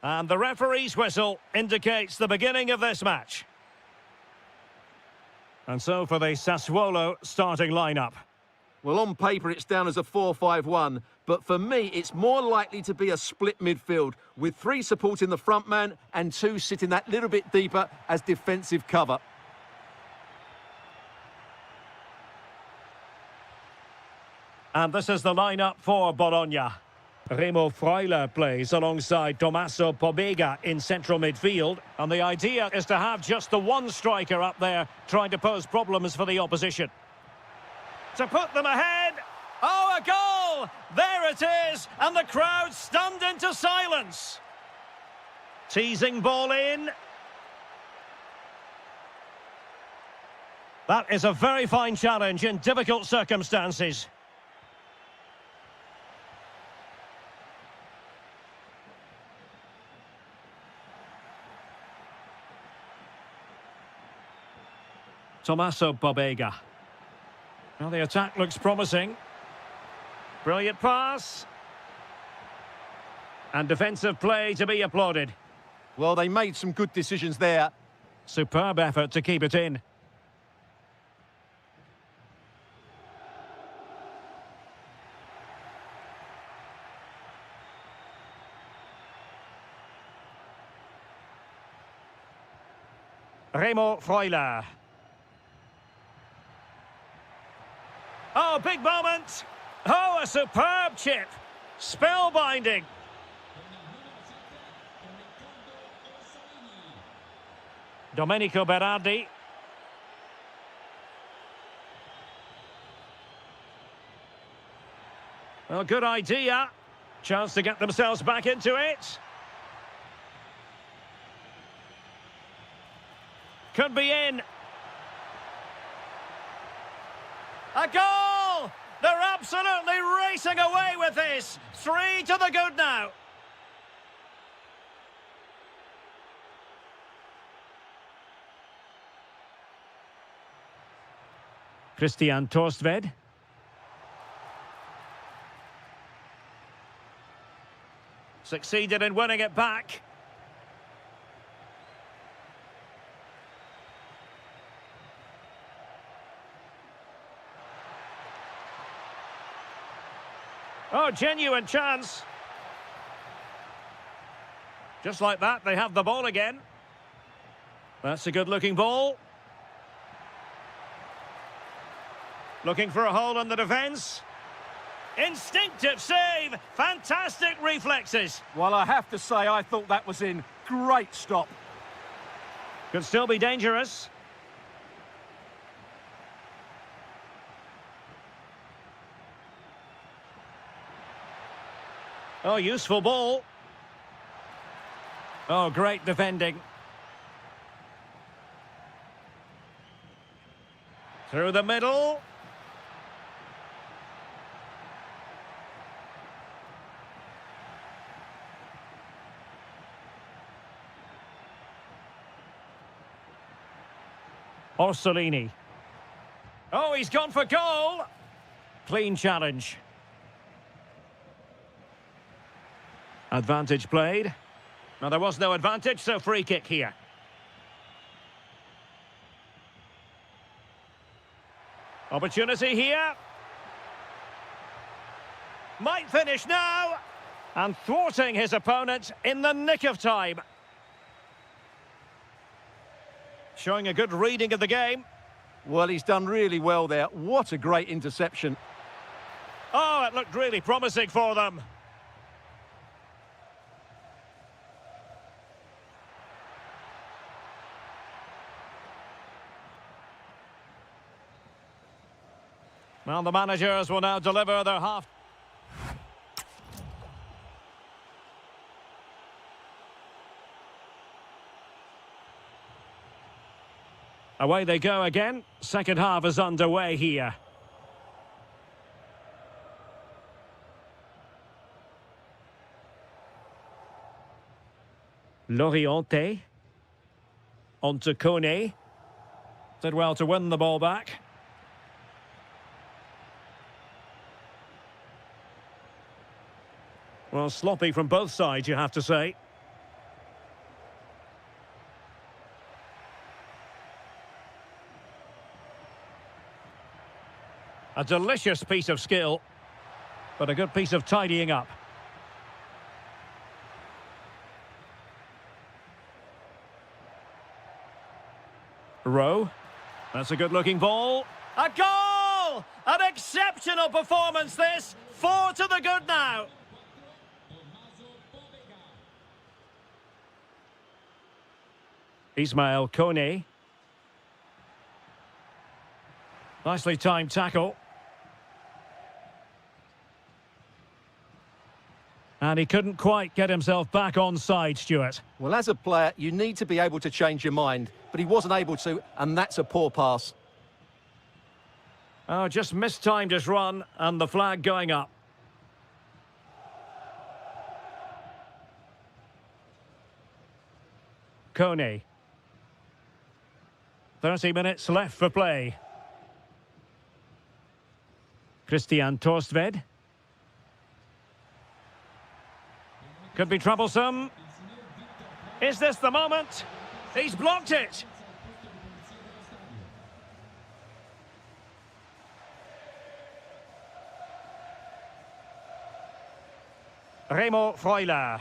And the referee's whistle indicates the beginning of this match. And so for the Sassuolo starting lineup. Well, on paper, it's down as a 4-5-1, but for me, it's more likely to be a split midfield, with 3 supporting the front man and 2 sitting that little bit deeper as defensive cover. And this is the lineup for Bologna. Remo Freuler plays alongside Tommaso Pobega in central midfield. And the idea is to have just the one striker up there trying to pose problems for the opposition. To put them ahead. Oh, a goal! There it is! And the crowd stunned into silence. Teasing ball in. That is a very fine challenge in difficult circumstances. Tommaso Pobega. Well, the attack looks promising. Brilliant pass. And defensive play to be applauded. Well, they made some good decisions there. Superb effort to keep it in. Remo Freuler. Oh, big moment. Oh, a superb chip. Spellbinding. Domenico Berardi. Well, good idea. Chance to get themselves back into it. Could be in. A goal! They're absolutely racing away with this. 3 to the good now. Christian Torstved. Succeeded in winning it back. Oh, genuine chance. Just like that, they have the ball again. That's a good-looking ball. Looking for a hole in the defence. Instinctive save. Fantastic reflexes. Well, I have to say, I thought that was in. Great stop. Could still be dangerous. Oh, useful ball. Oh, great defending. Through the middle. Orsolini. Oh, he's gone for goal. Clean challenge. Advantage played. Now, there was no advantage, so free kick here. Opportunity here. Might finish now. And thwarting his opponent in the nick of time. Showing a good reading of the game. Well, he's done really well there. What a great interception. Oh, it looked really promising for them. Well, the managers will now deliver their half. Away they go again. Second half is underway here. Loriente. On to Kone. Did well to win the ball back. Well, sloppy from both sides, you have to say. A delicious piece of skill, but a good piece of tidying up. Rowe. That's a good-looking ball. A goal! An exceptional performance, this. 4 to the good now. Ismail Kone. Nicely timed tackle. And he couldn't quite get himself back on side, Stuart. Well, as a player, you need to be able to change your mind, but he wasn't able to, and that's a poor pass. Oh, just mistimed his run, and the flag going up. Kone. 30 minutes left for play. Christian Torstved. Could be troublesome. Is this the moment? He's blocked it. Remo Freuler.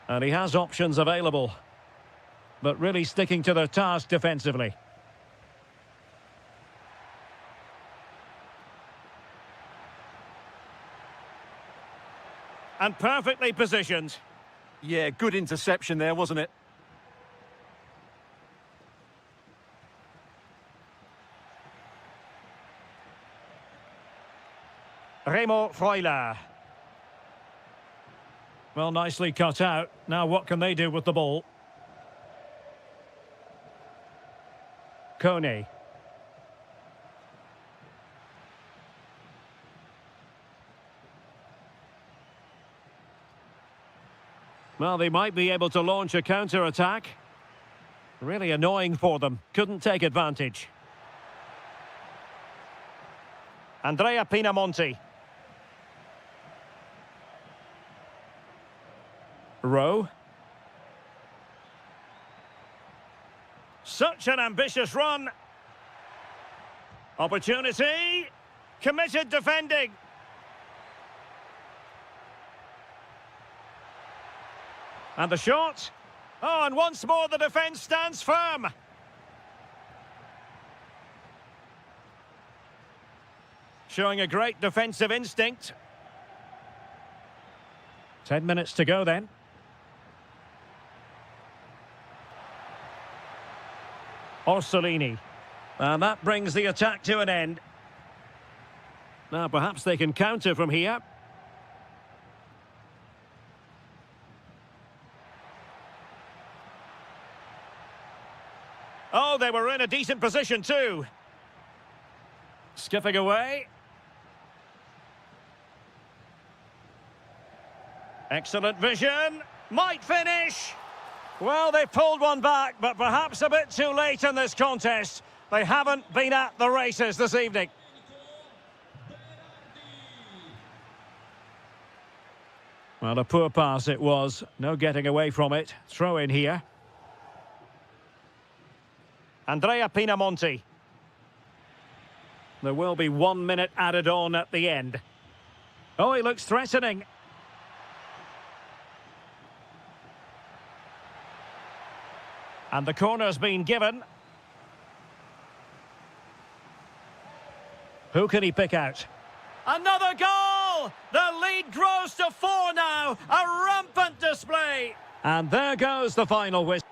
And he has options available, but really sticking to their task defensively. And perfectly positioned. Yeah, good interception there, wasn't it? Remo Freuler. Well, nicely cut out. Now what can they do with the ball? Kone. Well, they might be able to launch a counter-attack. Really annoying for them. Couldn't take advantage. Andrea Pinamonti. Rowe. Such an ambitious run. Opportunity. Committed defending. And the shot. Oh, and once more the defence stands firm. Showing a great defensive instinct. 10 minutes to go then. Orsolini. And that brings the attack to an end. Now perhaps they can counter from here. Oh, they were in a decent position too. Skipping away. Excellent vision. Might finish. Well, they pulled one back, but perhaps a bit too late in this contest. They haven't been at the races this evening. Well, a poor pass it was. No getting away from it. Throw in here. Andrea Pinamonti. There will be 1 minute added on at the end. Oh, he looks threatening. And the corner's been given. Who can he pick out? Another goal! The lead grows to 4 now. A rampant display. And there goes the final whistle.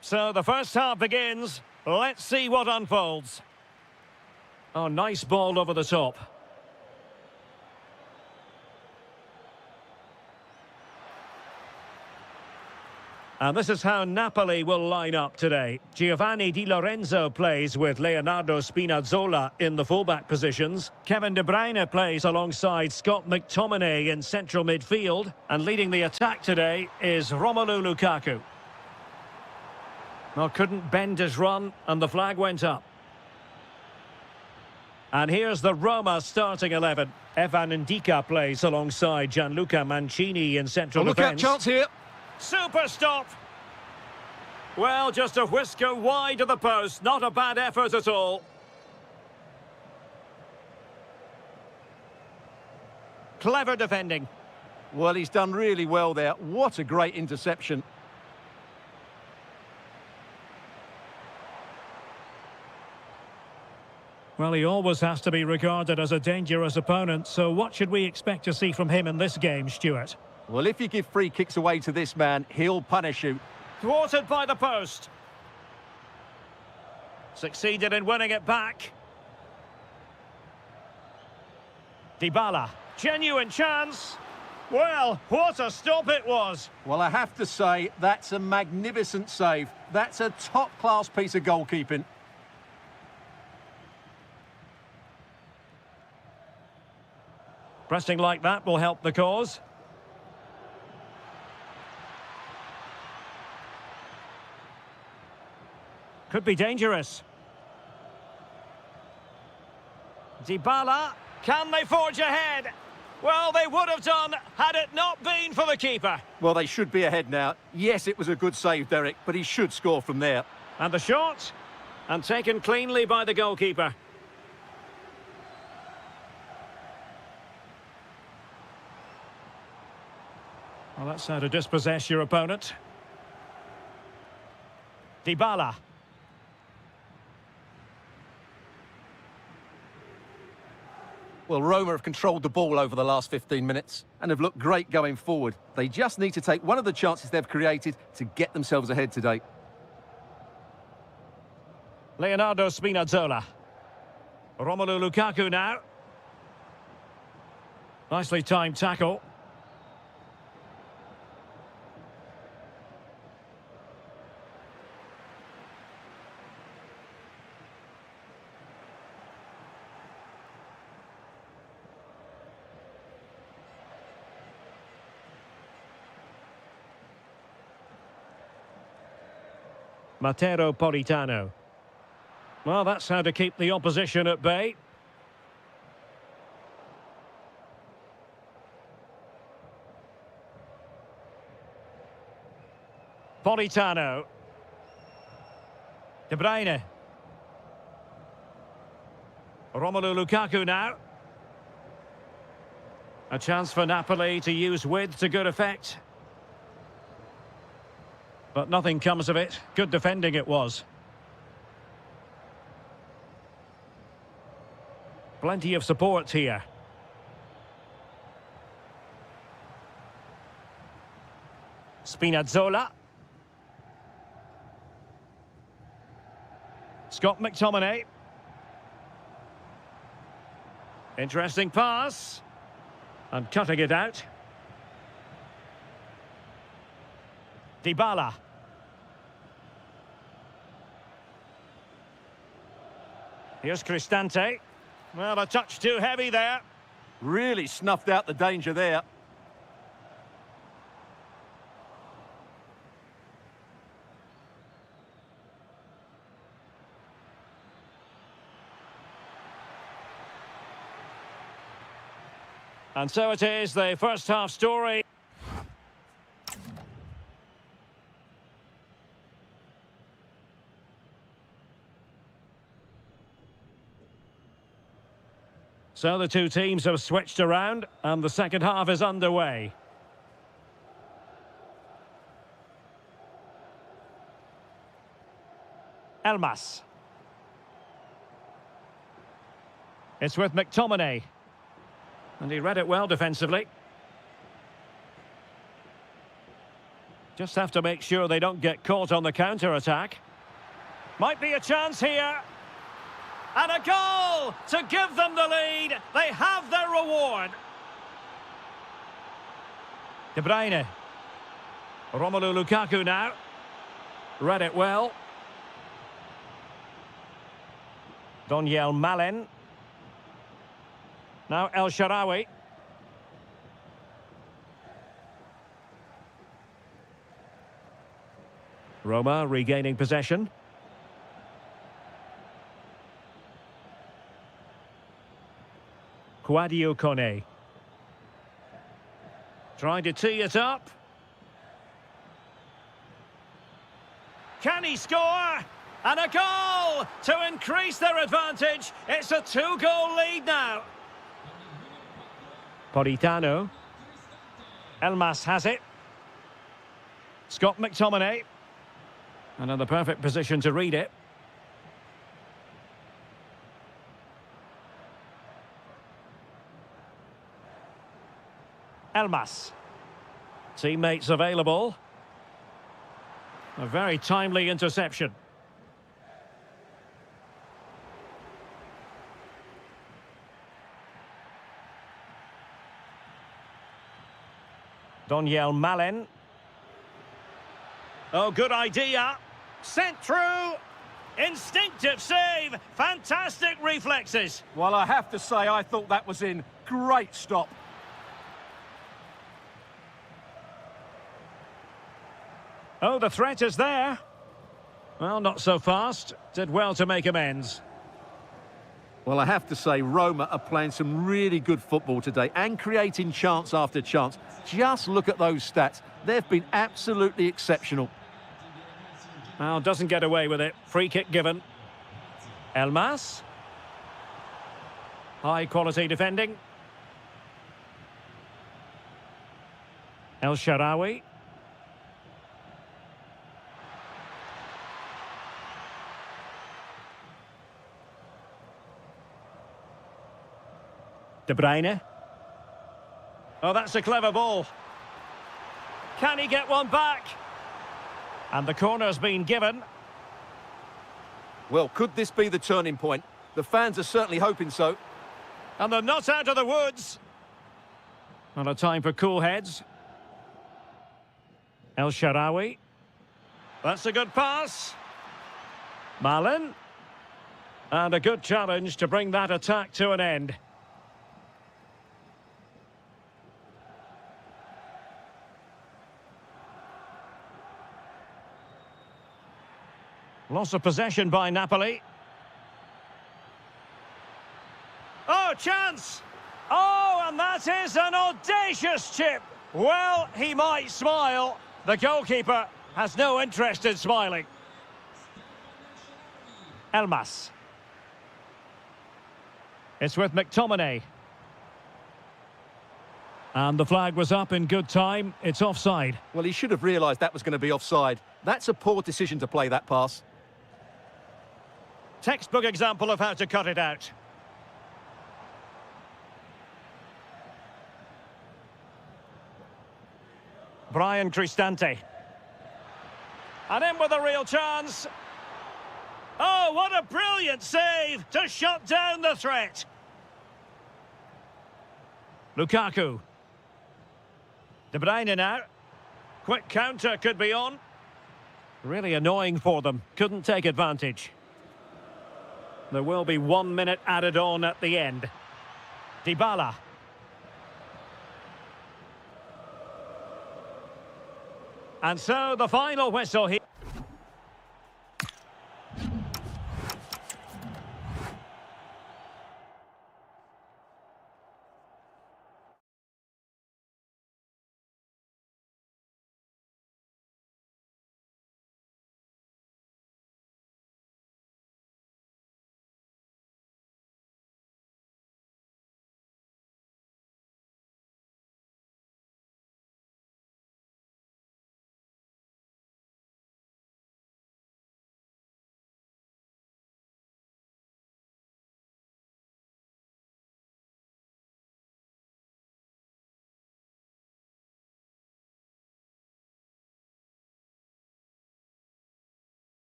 So the first half begins. Let's see what unfolds. Oh, nice ball over the top. And this is how Napoli will line up today. Giovanni Di Lorenzo plays with Leonardo Spinazzola in the fullback positions. Kevin De Bruyne plays alongside Scott McTominay in central midfield. And leading the attack today is Romelu Lukaku. Well, couldn't bend his run, and the flag went up. And here's the Roma starting 11. Evan Ndika plays alongside Gianluca Mancini in central defence. Look out, chance here. Super stop. Well, just a whisker wide of the post. Not a bad effort at all. Clever defending. Well, he's done really well there. What a great interception. Well, he always has to be regarded as a dangerous opponent, so what should we expect to see from him in this game, Stuart? Well, if you give free kicks away to this man, he'll punish you. Thwarted by the post. Succeeded in winning it back. Dybala. Genuine chance. Well, what a stop it was. Well, I have to say, that's a magnificent save. That's a top-class piece of goalkeeping. Pressing like that will help the cause. Could be dangerous. Dybala, can they forge ahead? Well, they would have done had it not been for the keeper. Well, they should be ahead now. Yes, it was a good save, Derek, but he should score from there. And the shot, and taken cleanly by the goalkeeper. Well, that's how to dispossess your opponent. Dybala. Well, Roma have controlled the ball over the last 15 minutes and have looked great going forward. They just need to take one of the chances they've created to get themselves ahead today. Leonardo Spinazzola. Romelu Lukaku now. Nicely timed tackle. Matteo Politano. Well, that's how to keep the opposition at bay. Politano. De Bruyne. Romelu Lukaku now. A chance for Napoli to use width to good effect. But nothing comes of it. Good defending it was. Plenty of support here. Spinazzola. Scott McTominay. Interesting pass. And cutting it out. Dybala. Here's Cristante. Well, a touch too heavy there. Really snuffed out the danger there. And so it is, the first half story. So the two teams have switched around and the second half is underway. Elmas. It's with McTominay. And he read it well defensively. Just have to make sure they don't get caught on the counter-attack. Might be a chance here. And a goal to give them the lead. They have their reward. De Bruyne. Romelu Lukaku now. Read it well. Donyell Malen. Now El Shaarawy. Roma regaining possession. Kouadio Kone. Trying to tee it up. Can he score? And a goal to increase their advantage. It's a 2-goal lead now. Politano. Elmas has it. Scott McTominay. Another perfect position to read it. Elmas. Teammates available. A very timely interception. Donyell Malen. Oh, good idea. Sent through. Instinctive save. Fantastic reflexes. Well, I have to say, I thought that was in. Great stop. Oh, the threat is there. Well, not so fast. Did well to make amends. Well, I have to say, Roma are playing some really good football today and creating chance after chance. Just look at those stats. They've been absolutely exceptional. Well, doesn't get away with it. Free kick given. Elmas. High quality defending. El Shaarawy. De Bruyne. Oh, that's a clever ball. Can he get one back? And the corner's been given. Well, could this be the turning point? The fans are certainly hoping so. And they're not out of the woods. Not a time for cool heads. El Shaarawy. That's a good pass. Malen. And a good challenge to bring that attack to an end. Loss of possession by Napoli. Oh, chance! Oh, and that is an audacious chip. Well, he might smile. The goalkeeper has no interest in smiling. Elmas. It's with McTominay. And the flag was up in good time. It's offside. Well, he should have realised that was going to be offside. That's a poor decision to play that pass. Textbook example of how to cut it out. Brian Cristante. And in with a real chance. Oh, what a brilliant save to shut down the threat. Lukaku. De Bruyne now. Quick counter could be on. Really annoying for them. Couldn't take advantage. There will be 1 minute added on at the end. Dybala. And so the final whistle here.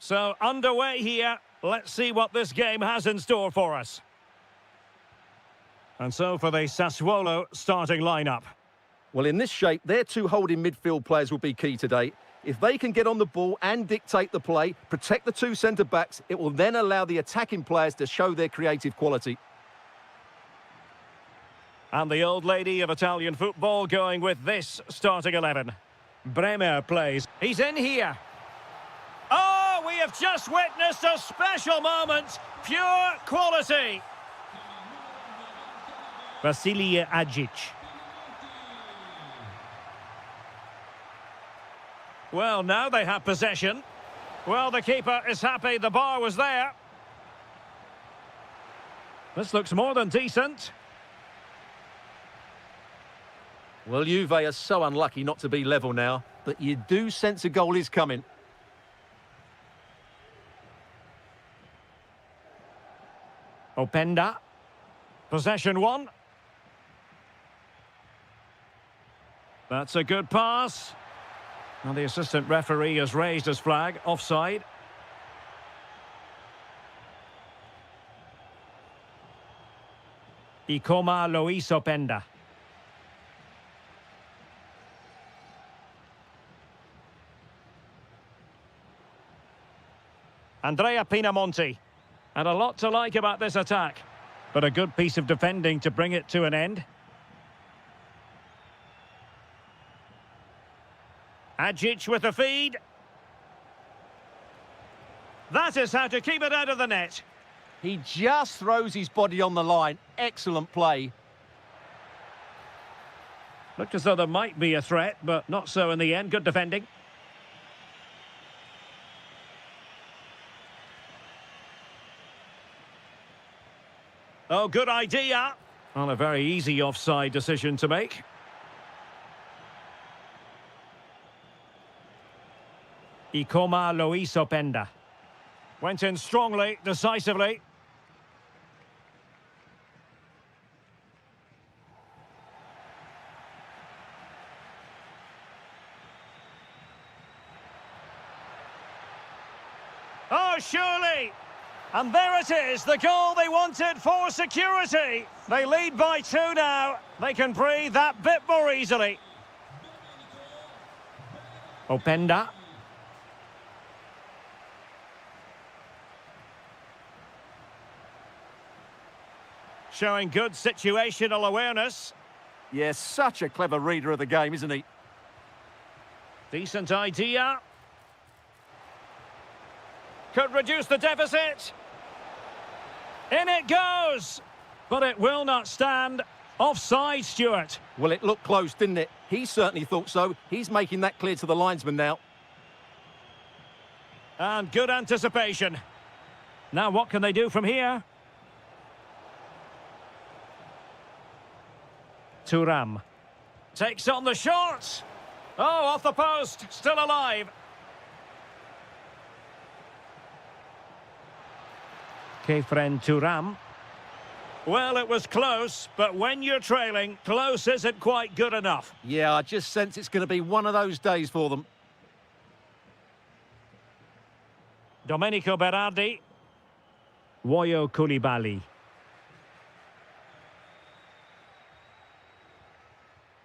So, underway here. Let's see what this game has in store for us. And so for the Sassuolo starting lineup. Well, in this shape, their two holding midfield players will be key today. If they can get on the ball and dictate the play, protect the two centre-backs, it will then allow the attacking players to show their creative quality. And the old lady of Italian football going with this starting 11. Bremer plays. He's in here. Oh, we have just witnessed a special moment. Pure quality. Vasilije Agic. Well, now they have possession. Well, the keeper is happy the bar was there. This looks more than decent. Well, Juve are so unlucky not to be level now, but you do sense a goal is coming. Openda. Possession one. That's a good pass. And the assistant referee has raised his flag, offside. Ikoma Luis Openda. Andrea Pinamonti. And a lot to like about this attack. But a good piece of defending to bring it to an end. Agic with the feed. That is how to keep it out of the net. He just throws his body on the line. Excellent play. Looked as though there might be a threat, but not so in the end. Good defending. Oh, good idea. Well, a very easy offside decision to make. Ikoma Luis Openda. Went in strongly, decisively. Oh, surely! And there it is, the goal they wanted for security. They lead by 2 now. They can breathe that bit more easily. Openda. Showing good situational awareness. Yes, such a clever reader of the game, isn't he? Decent idea. Could reduce the deficit. In it goes. But it will not stand. Offside, Stuart. Well, it looked close, didn't it? He certainly thought so. He's making that clear to the linesman now. And good anticipation. Now what can they do from here? Thuram. Takes on the shot. Oh, off the post. Still alive. Kefren Thuram. Well, it was close, but when you're trailing, close isn't quite good enough. Yeah, I just sense it's going to be one of those days for them. Domenico Berardi. Woyo Koulibaly.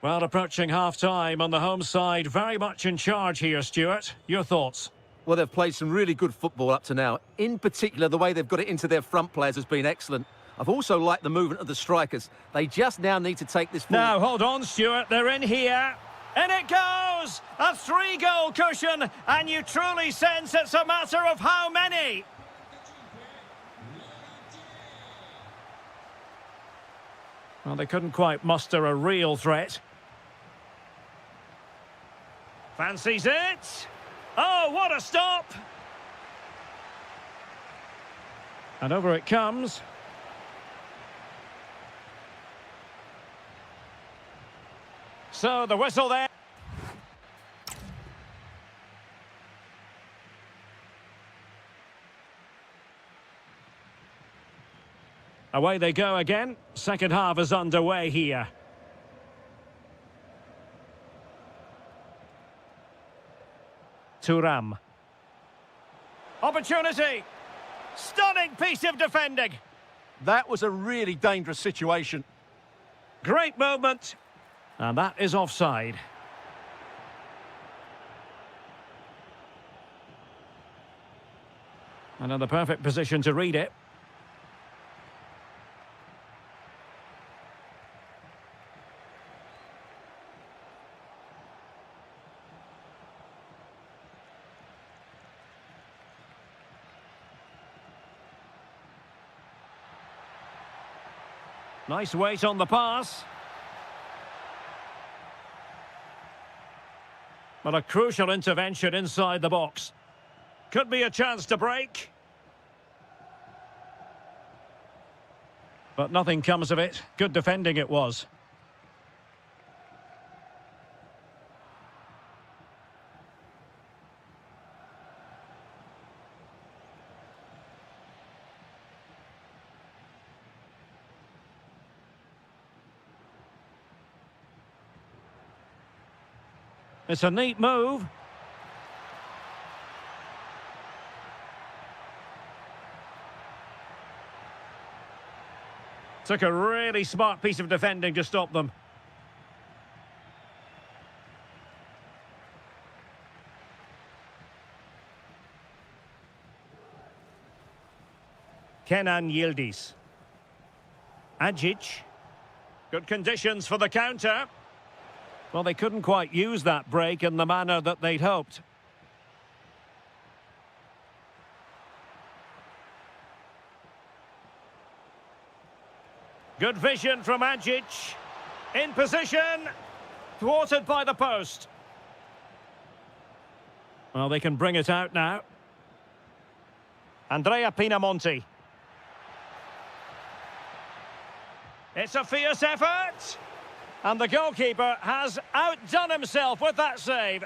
Well, approaching half-time on the home side, very much in charge here, Stuart. Your thoughts? Well, they've played some really good football up to now. In particular, the way they've got it into their front players has been excellent. I've also liked the movement of the strikers. They just now need to take this forward. Now, hold on, Stuart. They're in here. In it goes! A 3-goal cushion, and you truly sense it's a matter of how many. Well, they couldn't quite muster a real threat. Fancies it. Oh, what a stop! And over it comes. So the whistle there. Away they go again. Second half is underway here. Thuram. Opportunity. Stunning piece of defending. That was a really dangerous situation. Great movement. And that is offside. And in the perfect position to read it. Nice weight on the pass. But a crucial intervention inside the box. Could be a chance to break. But nothing comes of it. Good defending it was. It's a neat move. Took a really smart piece of defending to stop them. Kenan Yildiz. Ajic. Good conditions for the counter. Well, they couldn't quite use that break in the manner that they'd hoped. Good vision from Ajic. In position. Thwarted by the post. Well, they can bring it out now. Andrea Pinamonti. It's a fierce effort. And the goalkeeper has outdone himself with that save.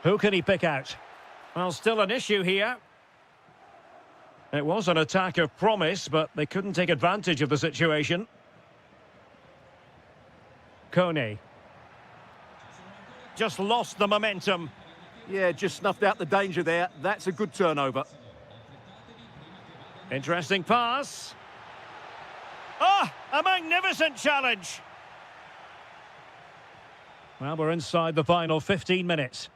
Who can he pick out? Well, still an issue here. It was an attack of promise, but they couldn't take advantage of the situation. Kone. Just lost the momentum. Yeah, just snuffed out the danger there. That's a good turnover. Interesting pass. Ah, a magnificent challenge. Well, we're inside the final 15 minutes.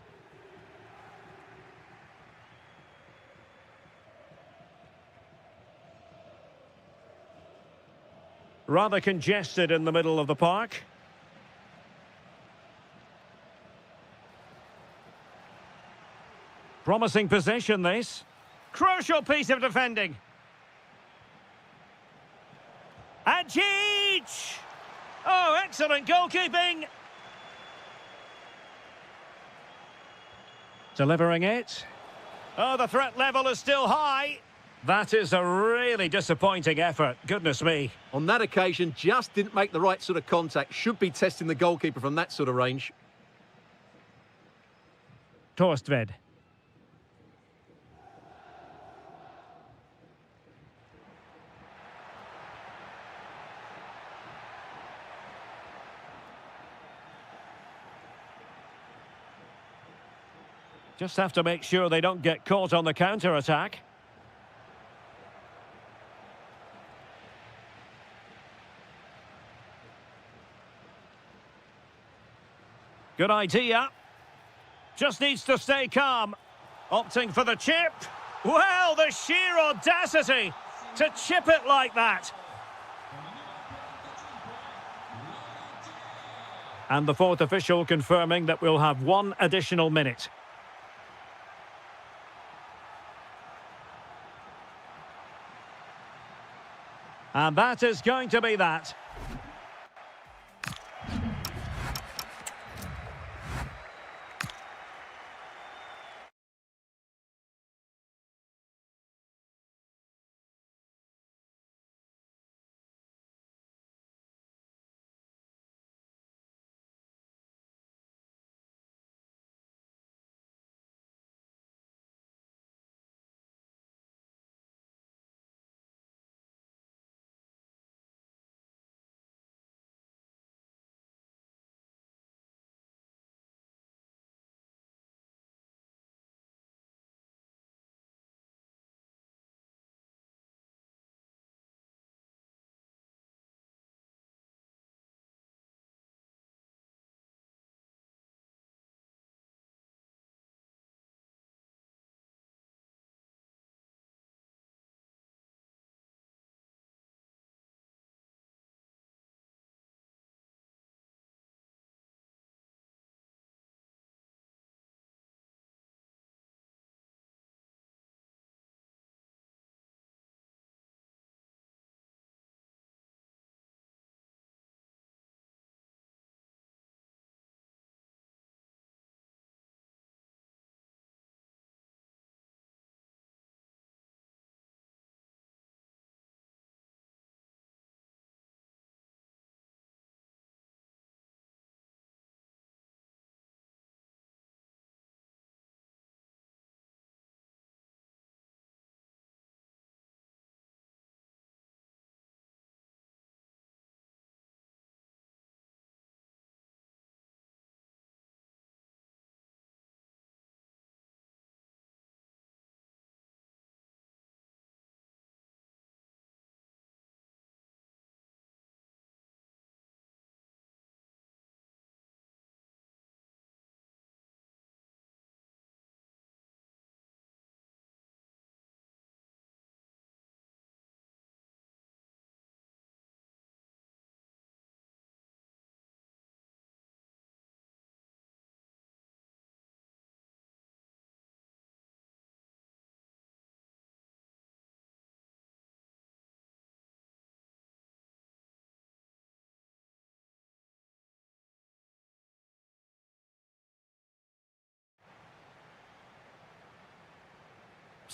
Rather congested in the middle of the park. Promising possession, this. Crucial piece of defending. Ajic! Oh, excellent goalkeeping. Delivering it. Oh, the threat level is still high. That is a really disappointing effort. Goodness me. On that occasion, just didn't make the right sort of contact. Should be testing the goalkeeper from that sort of range. Torstved. Just have to make sure they don't get caught on the counter-attack. Good idea. Just needs to stay calm. Opting for the chip. Well, the sheer audacity to chip it like that. And the fourth official confirming that we'll have one additional minute. And that is going to be that.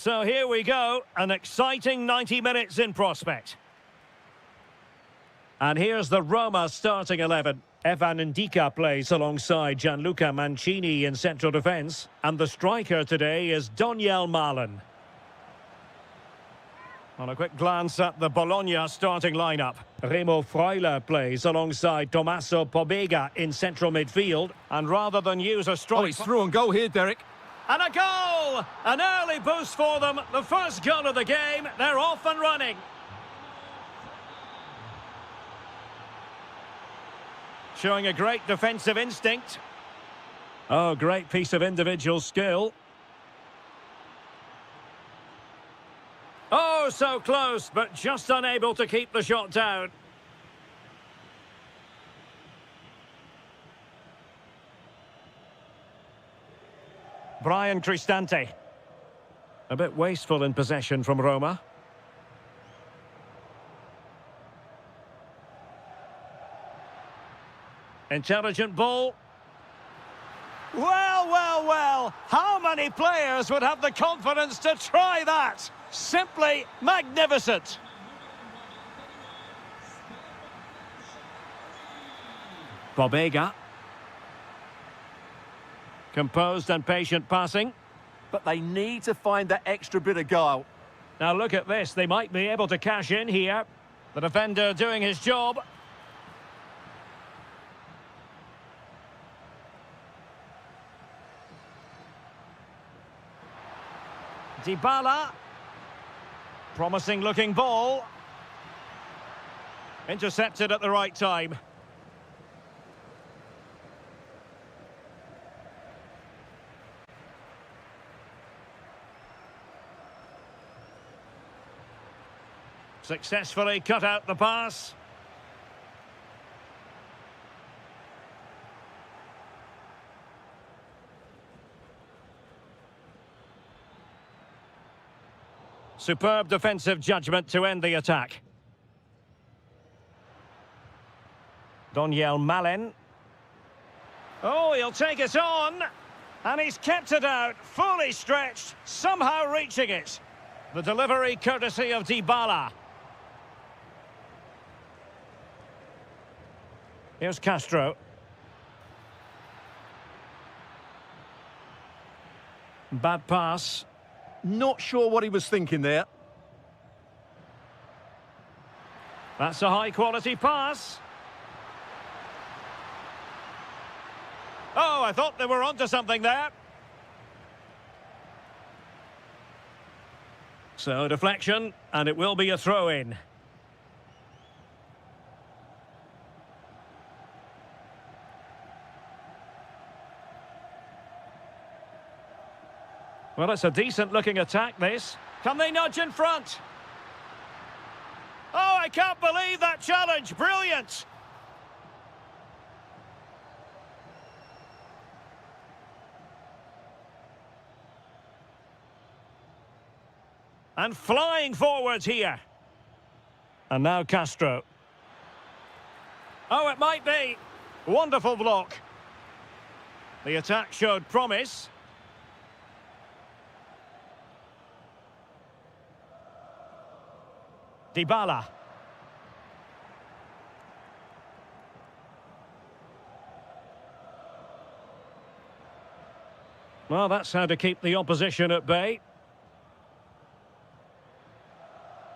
So here we go, an exciting 90 minutes in prospect. And here's the Roma starting 11. Evan Ndika plays alongside Gianluca Mancini in central defence. And the striker today is Doniel Malen. On a quick glance at the Bologna starting lineup. Remo Freuler plays alongside Tommaso Pobega in central midfield. And rather than use a strike... Oh, he's through on goal here, Derek. And a goal! An early boost for them. The first goal of the game. They're off and running. Showing a great defensive instinct. Oh, great piece of individual skill. Oh, so close, but just unable to keep the shot down. Brian Cristante. A bit wasteful in possession from Roma. Intelligent ball. Well, well, well. How many players would have the confidence to try that? Simply magnificent. Pobega. Composed and patient passing. But they need to find that extra bit of guile. Now look at this. They might be able to cash in here. The defender doing his job. Dybala. Promising looking ball. Intercepted at the right time. Successfully cut out the pass. Superb defensive judgment to end the attack. Doniel Malen. Oh, he'll take it on. And he's kept it out, fully stretched, somehow reaching it. The delivery courtesy of Dybala. Here's Castro. Bad pass. Not sure what he was thinking there. That's a high-quality pass. Oh, I thought they were onto something there. So, deflection, and it will be a throw-in. Well, it's a decent-looking attack, this. Can they nudge in front? Oh, I can't believe that challenge. Brilliant. And flying forwards here. And now Castro. Oh, it might be. Wonderful block. The attack showed promise. Dybala. Well, that's how to keep the opposition at bay.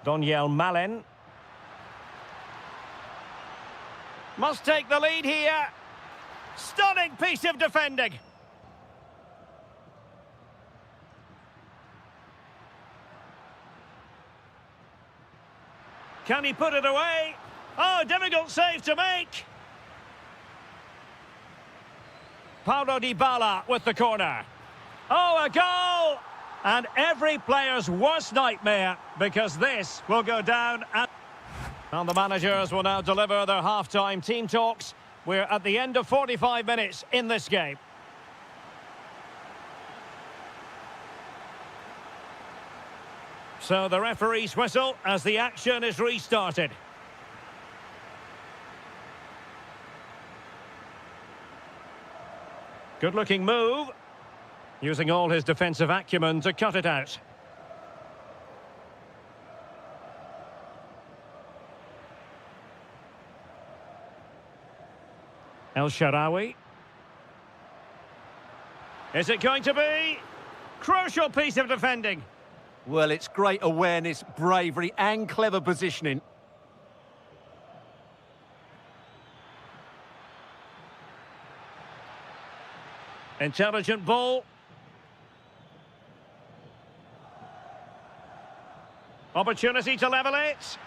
Doniel Malen. Must take the lead here. Stunning piece of defending. Can he put it away? Oh, difficult save to make. Paulo Dybala with the corner. Oh, a goal! And every player's worst nightmare, because this will go down. And the managers will now deliver their half-time team talks. We're at the end of 45 minutes in this game. So the referee's whistle as the action is restarted. Good-looking move. Using all his defensive acumen to cut it out. El Shaarawy. Is it going to be? Crucial piece of defending. Well, it's great awareness, bravery and clever positioning. Intelligent ball. Opportunity to level it.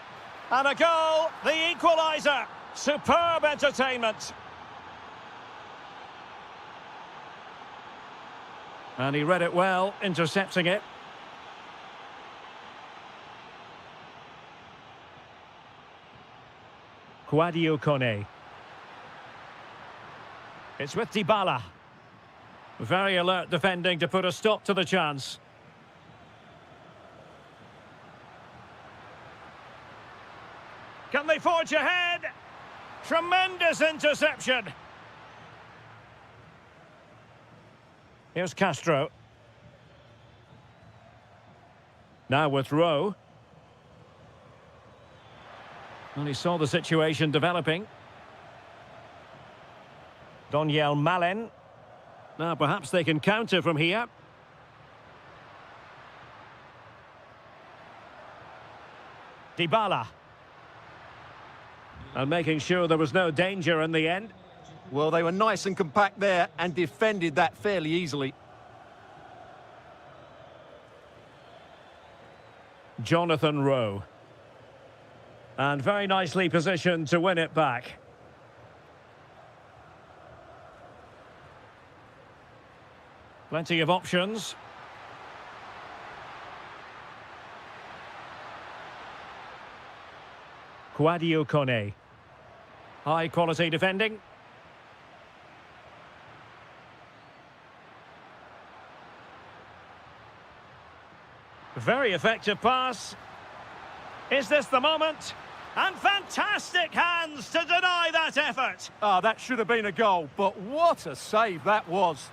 And a goal, the equaliser. Superb entertainment. And he read it well, intercepting it. Sadio Kone. It's with Dybala. Very alert defending to put a stop to the chance. Can they forge ahead? Tremendous interception. Here's Castro. Now with Rowe. And he saw the situation developing. Donyell Malen. Now perhaps they can counter from here. Dybala. And making sure there was no danger in the end. Well, they were nice and compact there and defended that fairly easily. Jonathan Rowe. And very nicely positioned to win it back. Plenty of options. Sadio Kone. High quality defending. Very effective pass. Is this the moment? And fantastic hands to deny that effort. Ah, that should have been a goal, but what a save that was.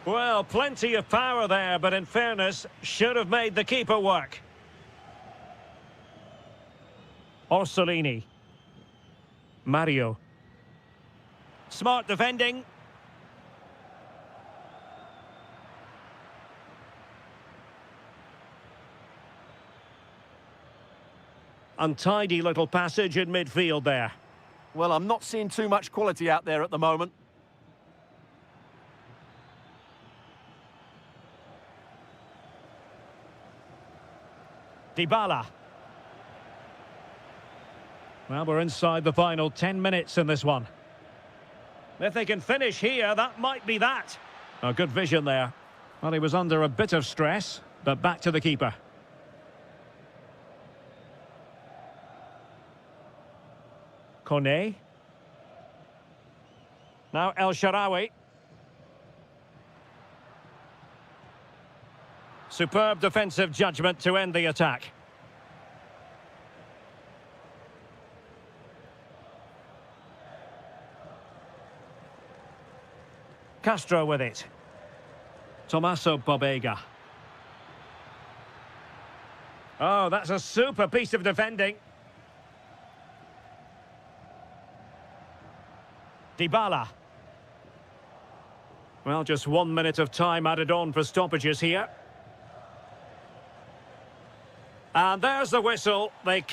Well, plenty of power there, but in fairness, should have made the keeper work. Orsolini. Mario. Smart defending. Untidy little passage in midfield there. Well, I'm not seeing too much quality out there at the moment. Dybala. Well, we're inside the final 10 minutes in this one. If they can finish here, that might be that. Oh, good vision there. Well, he was under a bit of stress, but back to the keeper. Kone. Now El Shaarawy. Superb defensive judgment to end the attack. Castro with it. Tommaso Pobega. Oh, that's a super piece of defending. Dybala. Well, just 1 minute of time added on for stoppages here. And there's the whistle. They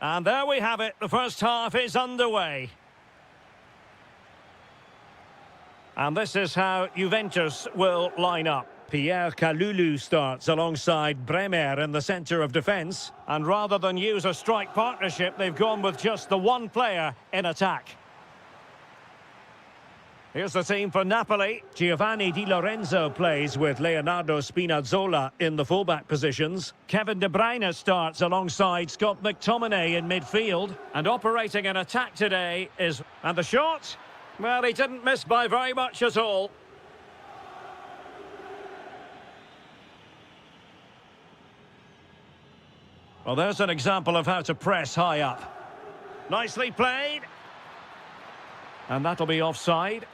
And there we have it. The first half is underway. And this is how Juventus will line up. Pierre Kalulu starts alongside Bremer in the centre of defence. And rather than use a strike partnership, they've gone with just the one player in attack. Here's the team for Napoli. Giovanni Di Lorenzo plays with Leonardo Spinazzola in the fullback positions. Kevin De Bruyne starts alongside Scott McTominay in midfield. And operating an attack today is... And the shot? Well, he didn't miss by very much at all. Well, there's an example of how to press high up. Nicely played. And that'll be offside.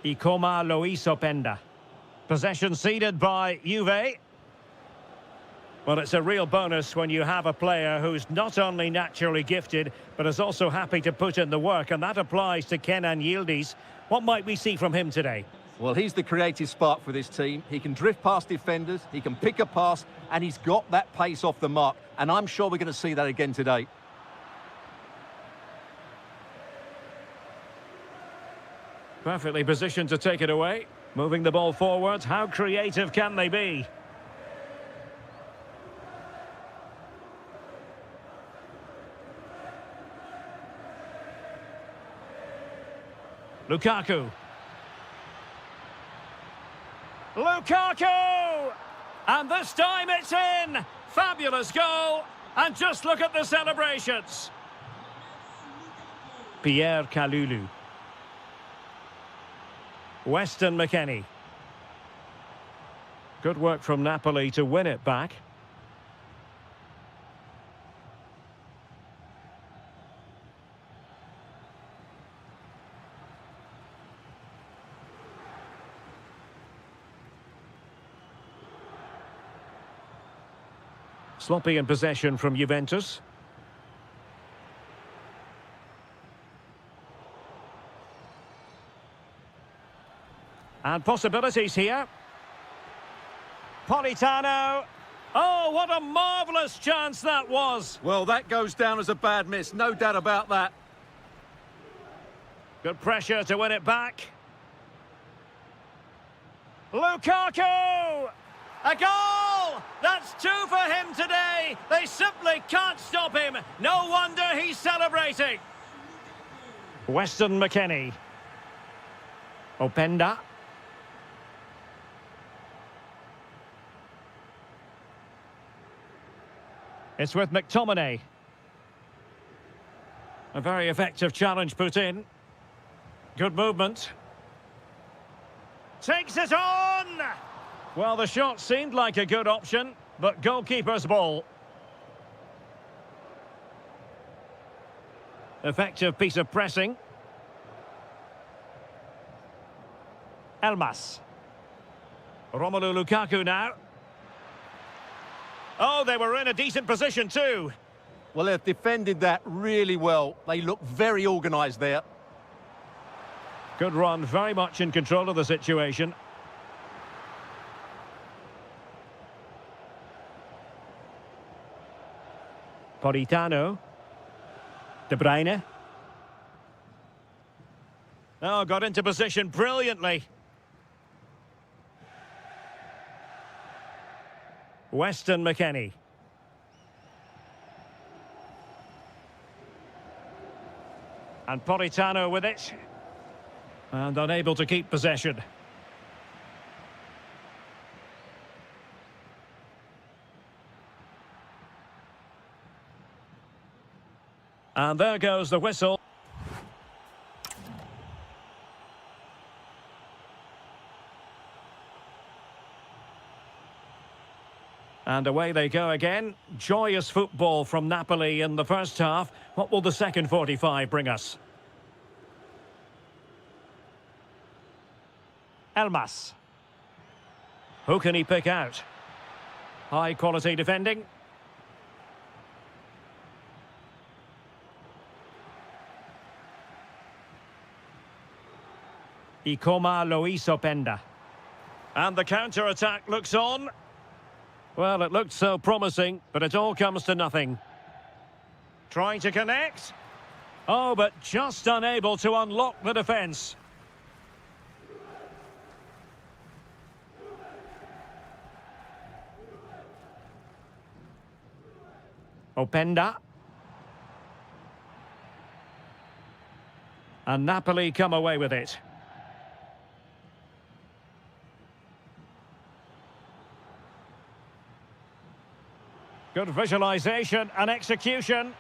Ikoma Lois Openda. Possession ceded by Juve. Well, it's a real bonus when you have a player who's not only naturally gifted, but is also happy to put in the work, and that applies to Kenan Yildiz. What might we see from him today? Well, he's the creative spark for this team. He can drift past defenders, he can pick a pass, and he's got that pace off the mark. And I'm sure we're going to see that again today. Perfectly positioned to take it away. Moving the ball forwards. How creative can they be? Lukaku. Lukaku! And this time it's in! Fabulous goal! And just look at the celebrations! Pierre Kalulu. Weston McKennie. Good work from Napoli to win it back. Sloppy in possession from Juventus. And possibilities here. Politano. Oh, what a marvellous chance that was. Well, that goes down as a bad miss, no doubt about that. Good pressure to win it back. Lukaku! A goal! That's two for him today. They simply can't stop him. No wonder he's celebrating. Weston McKennie. Openda. It's with McTominay. A very effective challenge put in. Good movement. Takes it on! Well, the shot seemed like a good option, but goalkeeper's ball. Effective piece of pressing. Elmas. Romelu Lukaku now. Oh, they were in a decent position too. Well, they've defended that really well. They look very organised there. Good run, very much in control of the situation. Politano. De Bruyne. Oh, got into position brilliantly. Weston McKennie. And Politano with it. And unable to keep possession. And there goes the whistle. And away they go again. Joyous football from Napoli in the first half. What will the second 45 bring us? Elmas. Who can he pick out? High quality defending. Ikoma Luis Openda. And the counter-attack looks on. Well, it looked so promising, but it all comes to nothing. Trying to connect. Oh, but just unable to unlock the defence. Openda. And Napoli come away with it. Good visualisation and execution.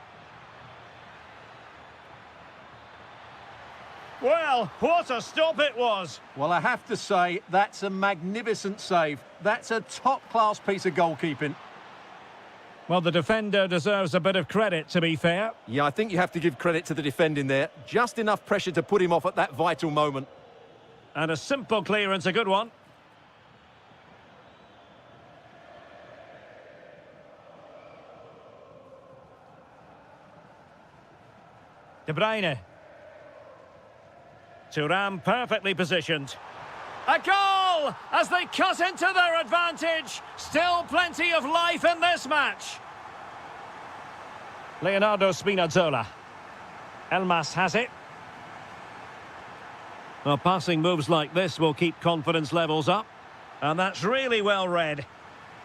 Well, what a stop it was. Well, I have to say, that's a magnificent save. That's a top-class piece of goalkeeping. Well, the defender deserves a bit of credit, to be fair. Yeah, I think you have to give credit to the defending there. Just enough pressure to put him off at that vital moment. And a simple clearance, a good one. De Bruyne. Thuram perfectly positioned. A goal as they cut into their advantage. Still plenty of life in this match. Leonardo Spinazzola. Elmas has it. Well, passing moves like this will keep confidence levels up. And that's really well read.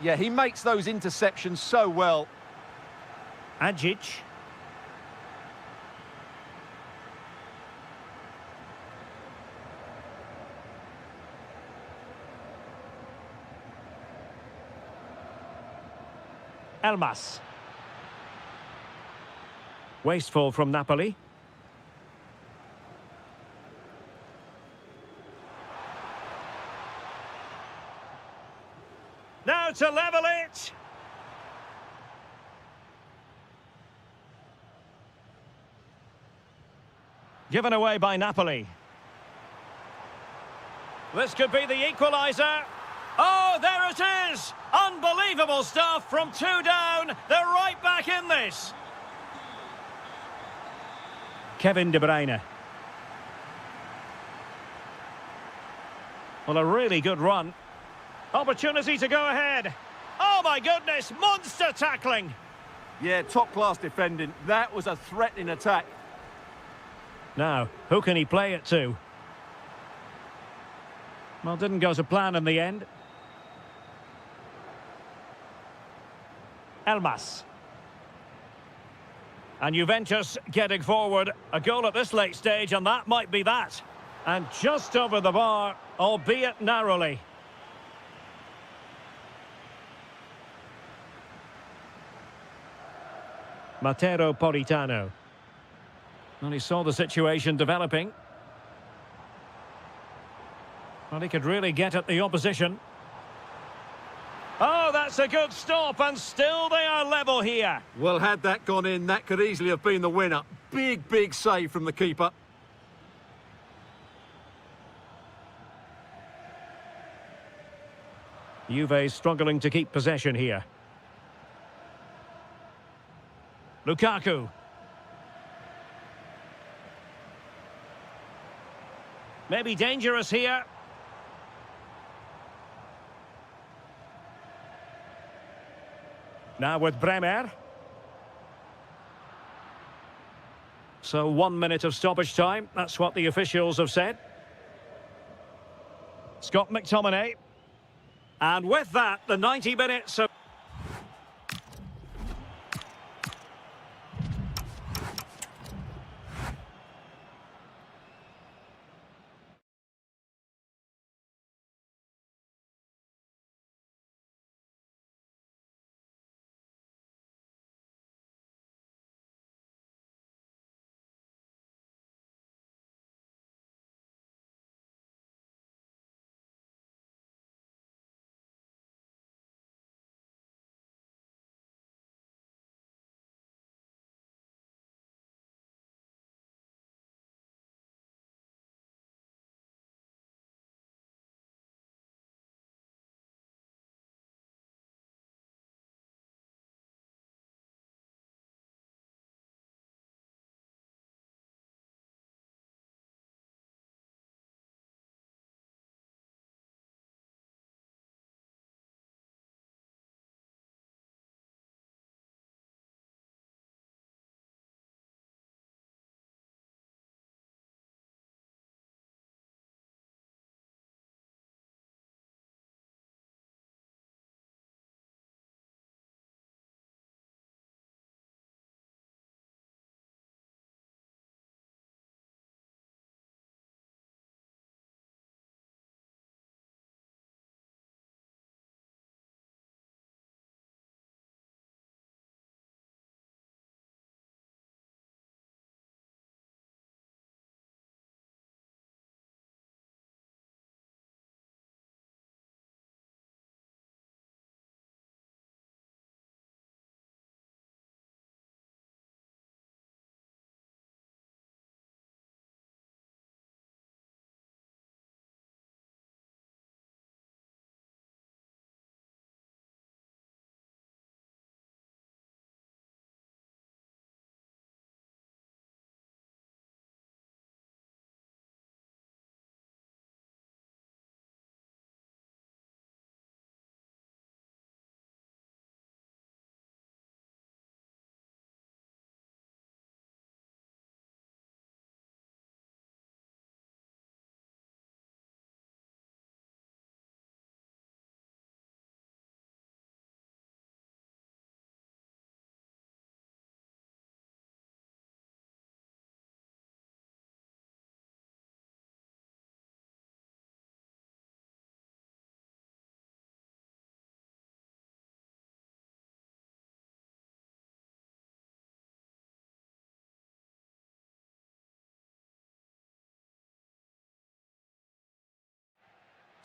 Yeah, he makes those interceptions so well. Adjic. Elmas. Wasteful from Napoli. Now to level it. Given away by Napoli. This could be the equaliser. Oh, there it is! Unbelievable stuff from 2 down. They're right back in this. Kevin De Bruyne. Well, a really good run. Opportunity to go ahead. Oh, my goodness, monster tackling. Yeah, top-class defending. That was a threatening attack. Now, who can he play it to? Well, didn't go to plan in the end. Elmas. And Juventus getting forward. A goal at this late stage, and that might be that. And just over the bar, albeit narrowly. Matteo Politano. And he saw the situation developing. Well, he could really get at the opposition. Oh, that's a good stop, and still they are level here. Well, had that gone in, that could easily have been the winner. Big, big save from the keeper. Juve struggling to keep possession here. Lukaku. Maybe dangerous here. Now with Bremer. So 1 minute of stoppage time. That's what the officials have said. Scott McTominay. And with that, the 90 minutes of...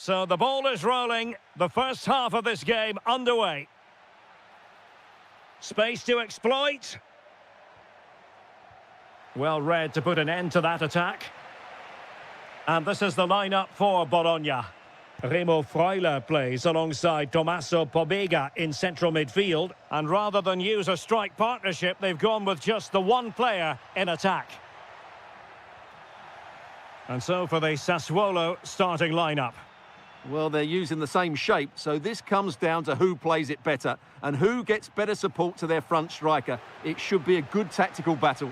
So the ball is rolling. The first half of this game underway. Space to exploit. Well read to put an end to that attack. And this is the lineup for Bologna. Remo Freuler plays alongside Tommaso Pobega in central midfield. And rather than use a strike partnership, they've gone with just the one player in attack. And so for the Sassuolo starting lineup. Well, they're using the same shape, so this comes down to who plays it better and who gets better support to their front striker. It should be a good tactical battle.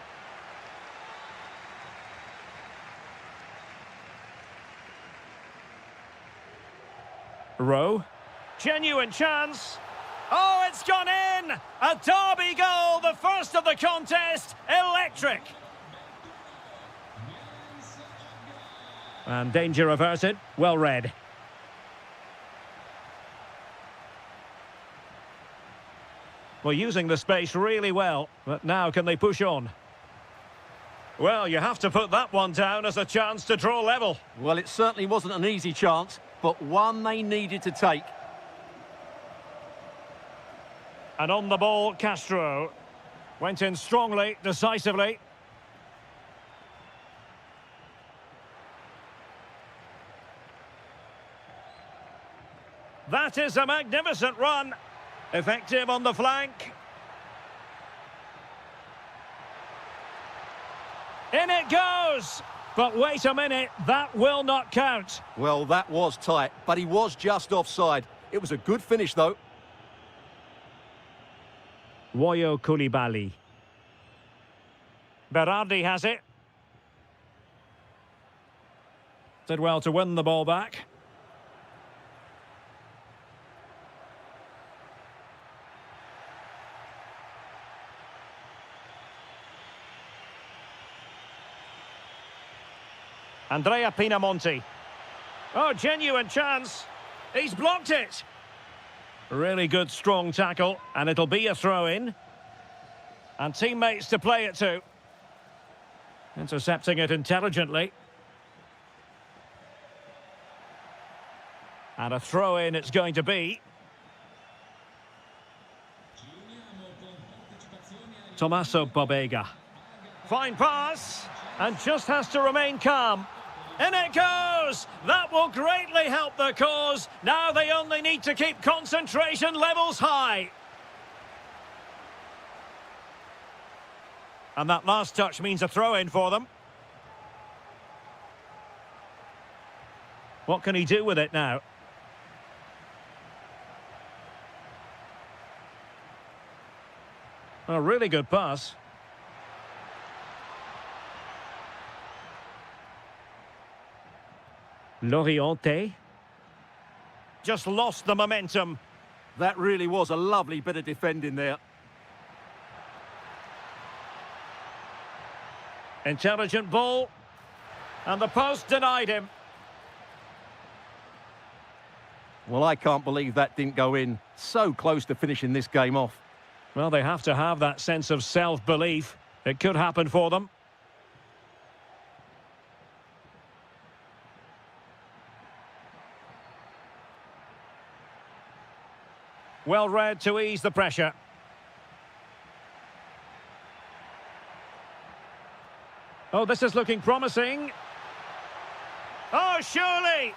Rowe. Genuine chance. Oh, it's gone in! A derby goal, the first of the contest. Electric. And danger averted. Well read. Well, using the space really well, but now can they push on? Well, you have to put that one down as a chance to draw level. Well, it certainly wasn't an easy chance, but one they needed to take. And on the ball, Castro. Went in strongly, decisively. That is a magnificent run. Effective on the flank. In it goes! But wait a minute, that will not count. Well, that was tight, but he was just offside. It was a good finish, though. Woyo Koulibaly. Berardi has it. Did well to win the ball back. Andrea Pinamonti. Oh, genuine chance. He's blocked it. Really good, strong tackle, and it'll be a throw-in. And teammates to play it to. Intercepting it intelligently. And a throw-in it's going to be. Tommaso Pobega. Fine pass, and just has to remain calm. In it goes! That will greatly help the cause. Now they only need to keep concentration levels high. And that last touch means a throw-in for them. What can he do with it now? A really good pass. Loriente. Just lost the momentum. That really was a lovely bit of defending there. Intelligent ball. And the post denied him. Well, I can't believe that didn't go in. So close to finishing this game off. Well, they have to have that sense of self-belief. It could happen for them. Well read to ease the pressure. Oh, this is looking promising. Oh, surely!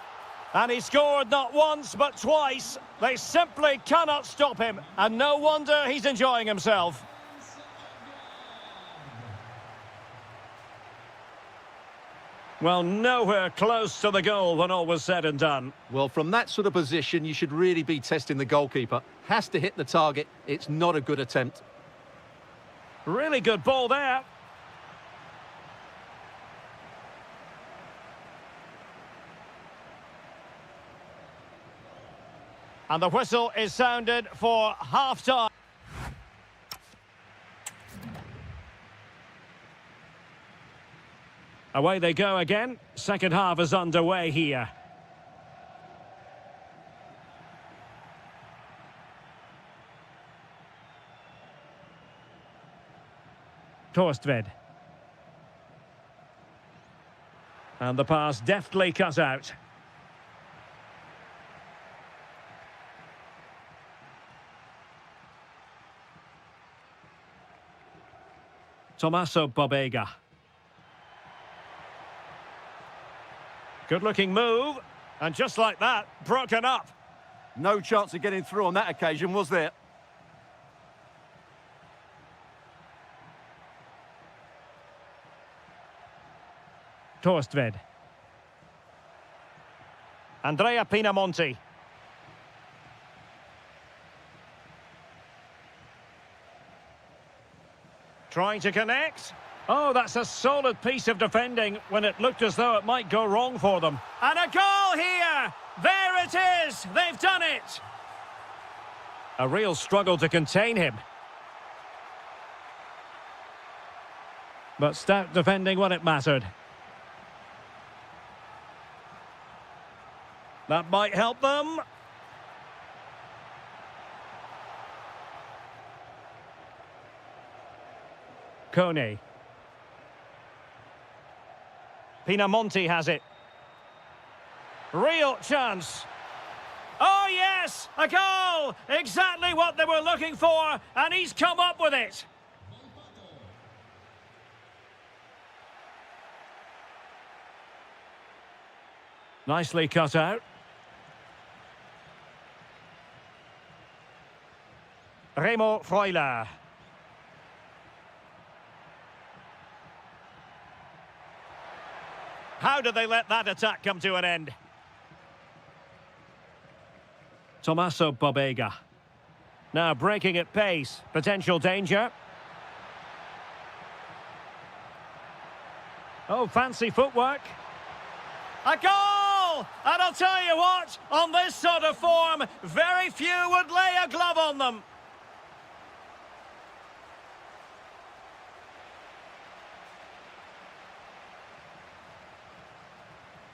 And he scored not once, but twice. They simply cannot stop him. And no wonder he's enjoying himself. Well, nowhere close to the goal when all was said and done. Well, from that sort of position, you should really be testing the goalkeeper. Has to hit the target. It's not a good attempt. Really good ball there. And the whistle is sounded for half-time. Away they go again. Second half is underway here. Torstved. And the pass deftly cut out. Tommaso Pobega. Good-looking move. And just like that, broken up. No chance of getting through on that occasion, was there? Torstved. Andrea Pinamonti. Trying to connect. Oh, that's a solid piece of defending when it looked as though it might go wrong for them. And a goal here! There it is! They've done it! A real struggle to contain him. But stout defending when it mattered. That might help them. Kone. Pinamonti has it. Real chance. Oh, yes! A goal! Exactly what they were looking for, and he's come up with it. Nicely cut out. Remo Freuler. How did they let that attack come to an end? Tommaso Pobega. Now breaking at pace. Potential danger. Oh, fancy footwork. A goal! And I'll tell you what, on this sort of form, very few would lay a glove on them.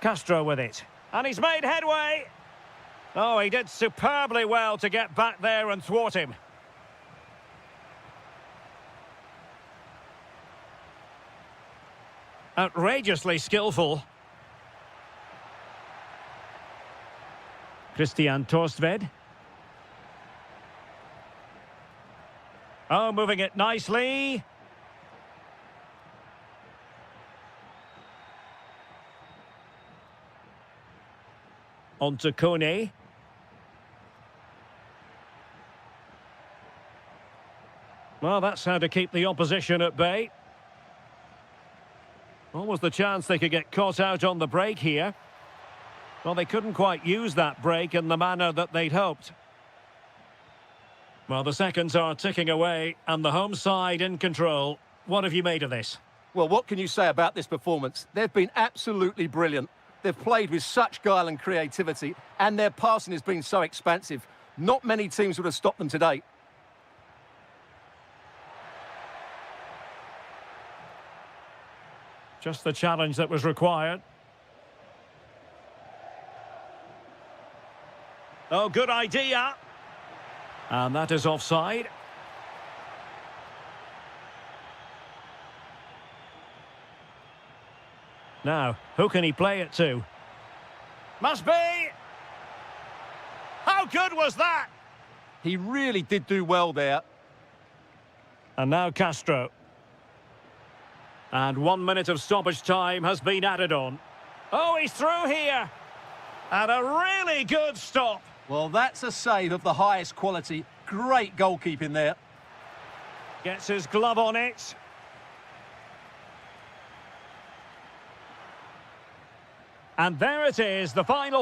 Castro with it. And he's made headway. Oh, he did superbly well to get back there and thwart him. Outrageously skillful. Christian Torstved. Oh, moving it nicely. On to Kone. Well, that's how to keep the opposition at bay. What was the chance they could get caught out on the break here? Well, they couldn't quite use that break in the manner that they'd hoped. Well, the seconds are ticking away, and the home side in control. What have you made of this? Well, what can you say about this performance? They've been absolutely brilliant. They've played with such guile and creativity, and their passing has been so expansive. Not many teams would have stopped them today. Just the challenge that was required. Oh, good idea. And that is offside. Now, who can he play it to? Must be! How good was that? He really did do well there. And now Castro. And 1 minute of stoppage time has been added on. Oh, he's through here. And a really good stop. Well, that's a save of the highest quality. Great goalkeeping there. Gets his glove on it. And there it is, the final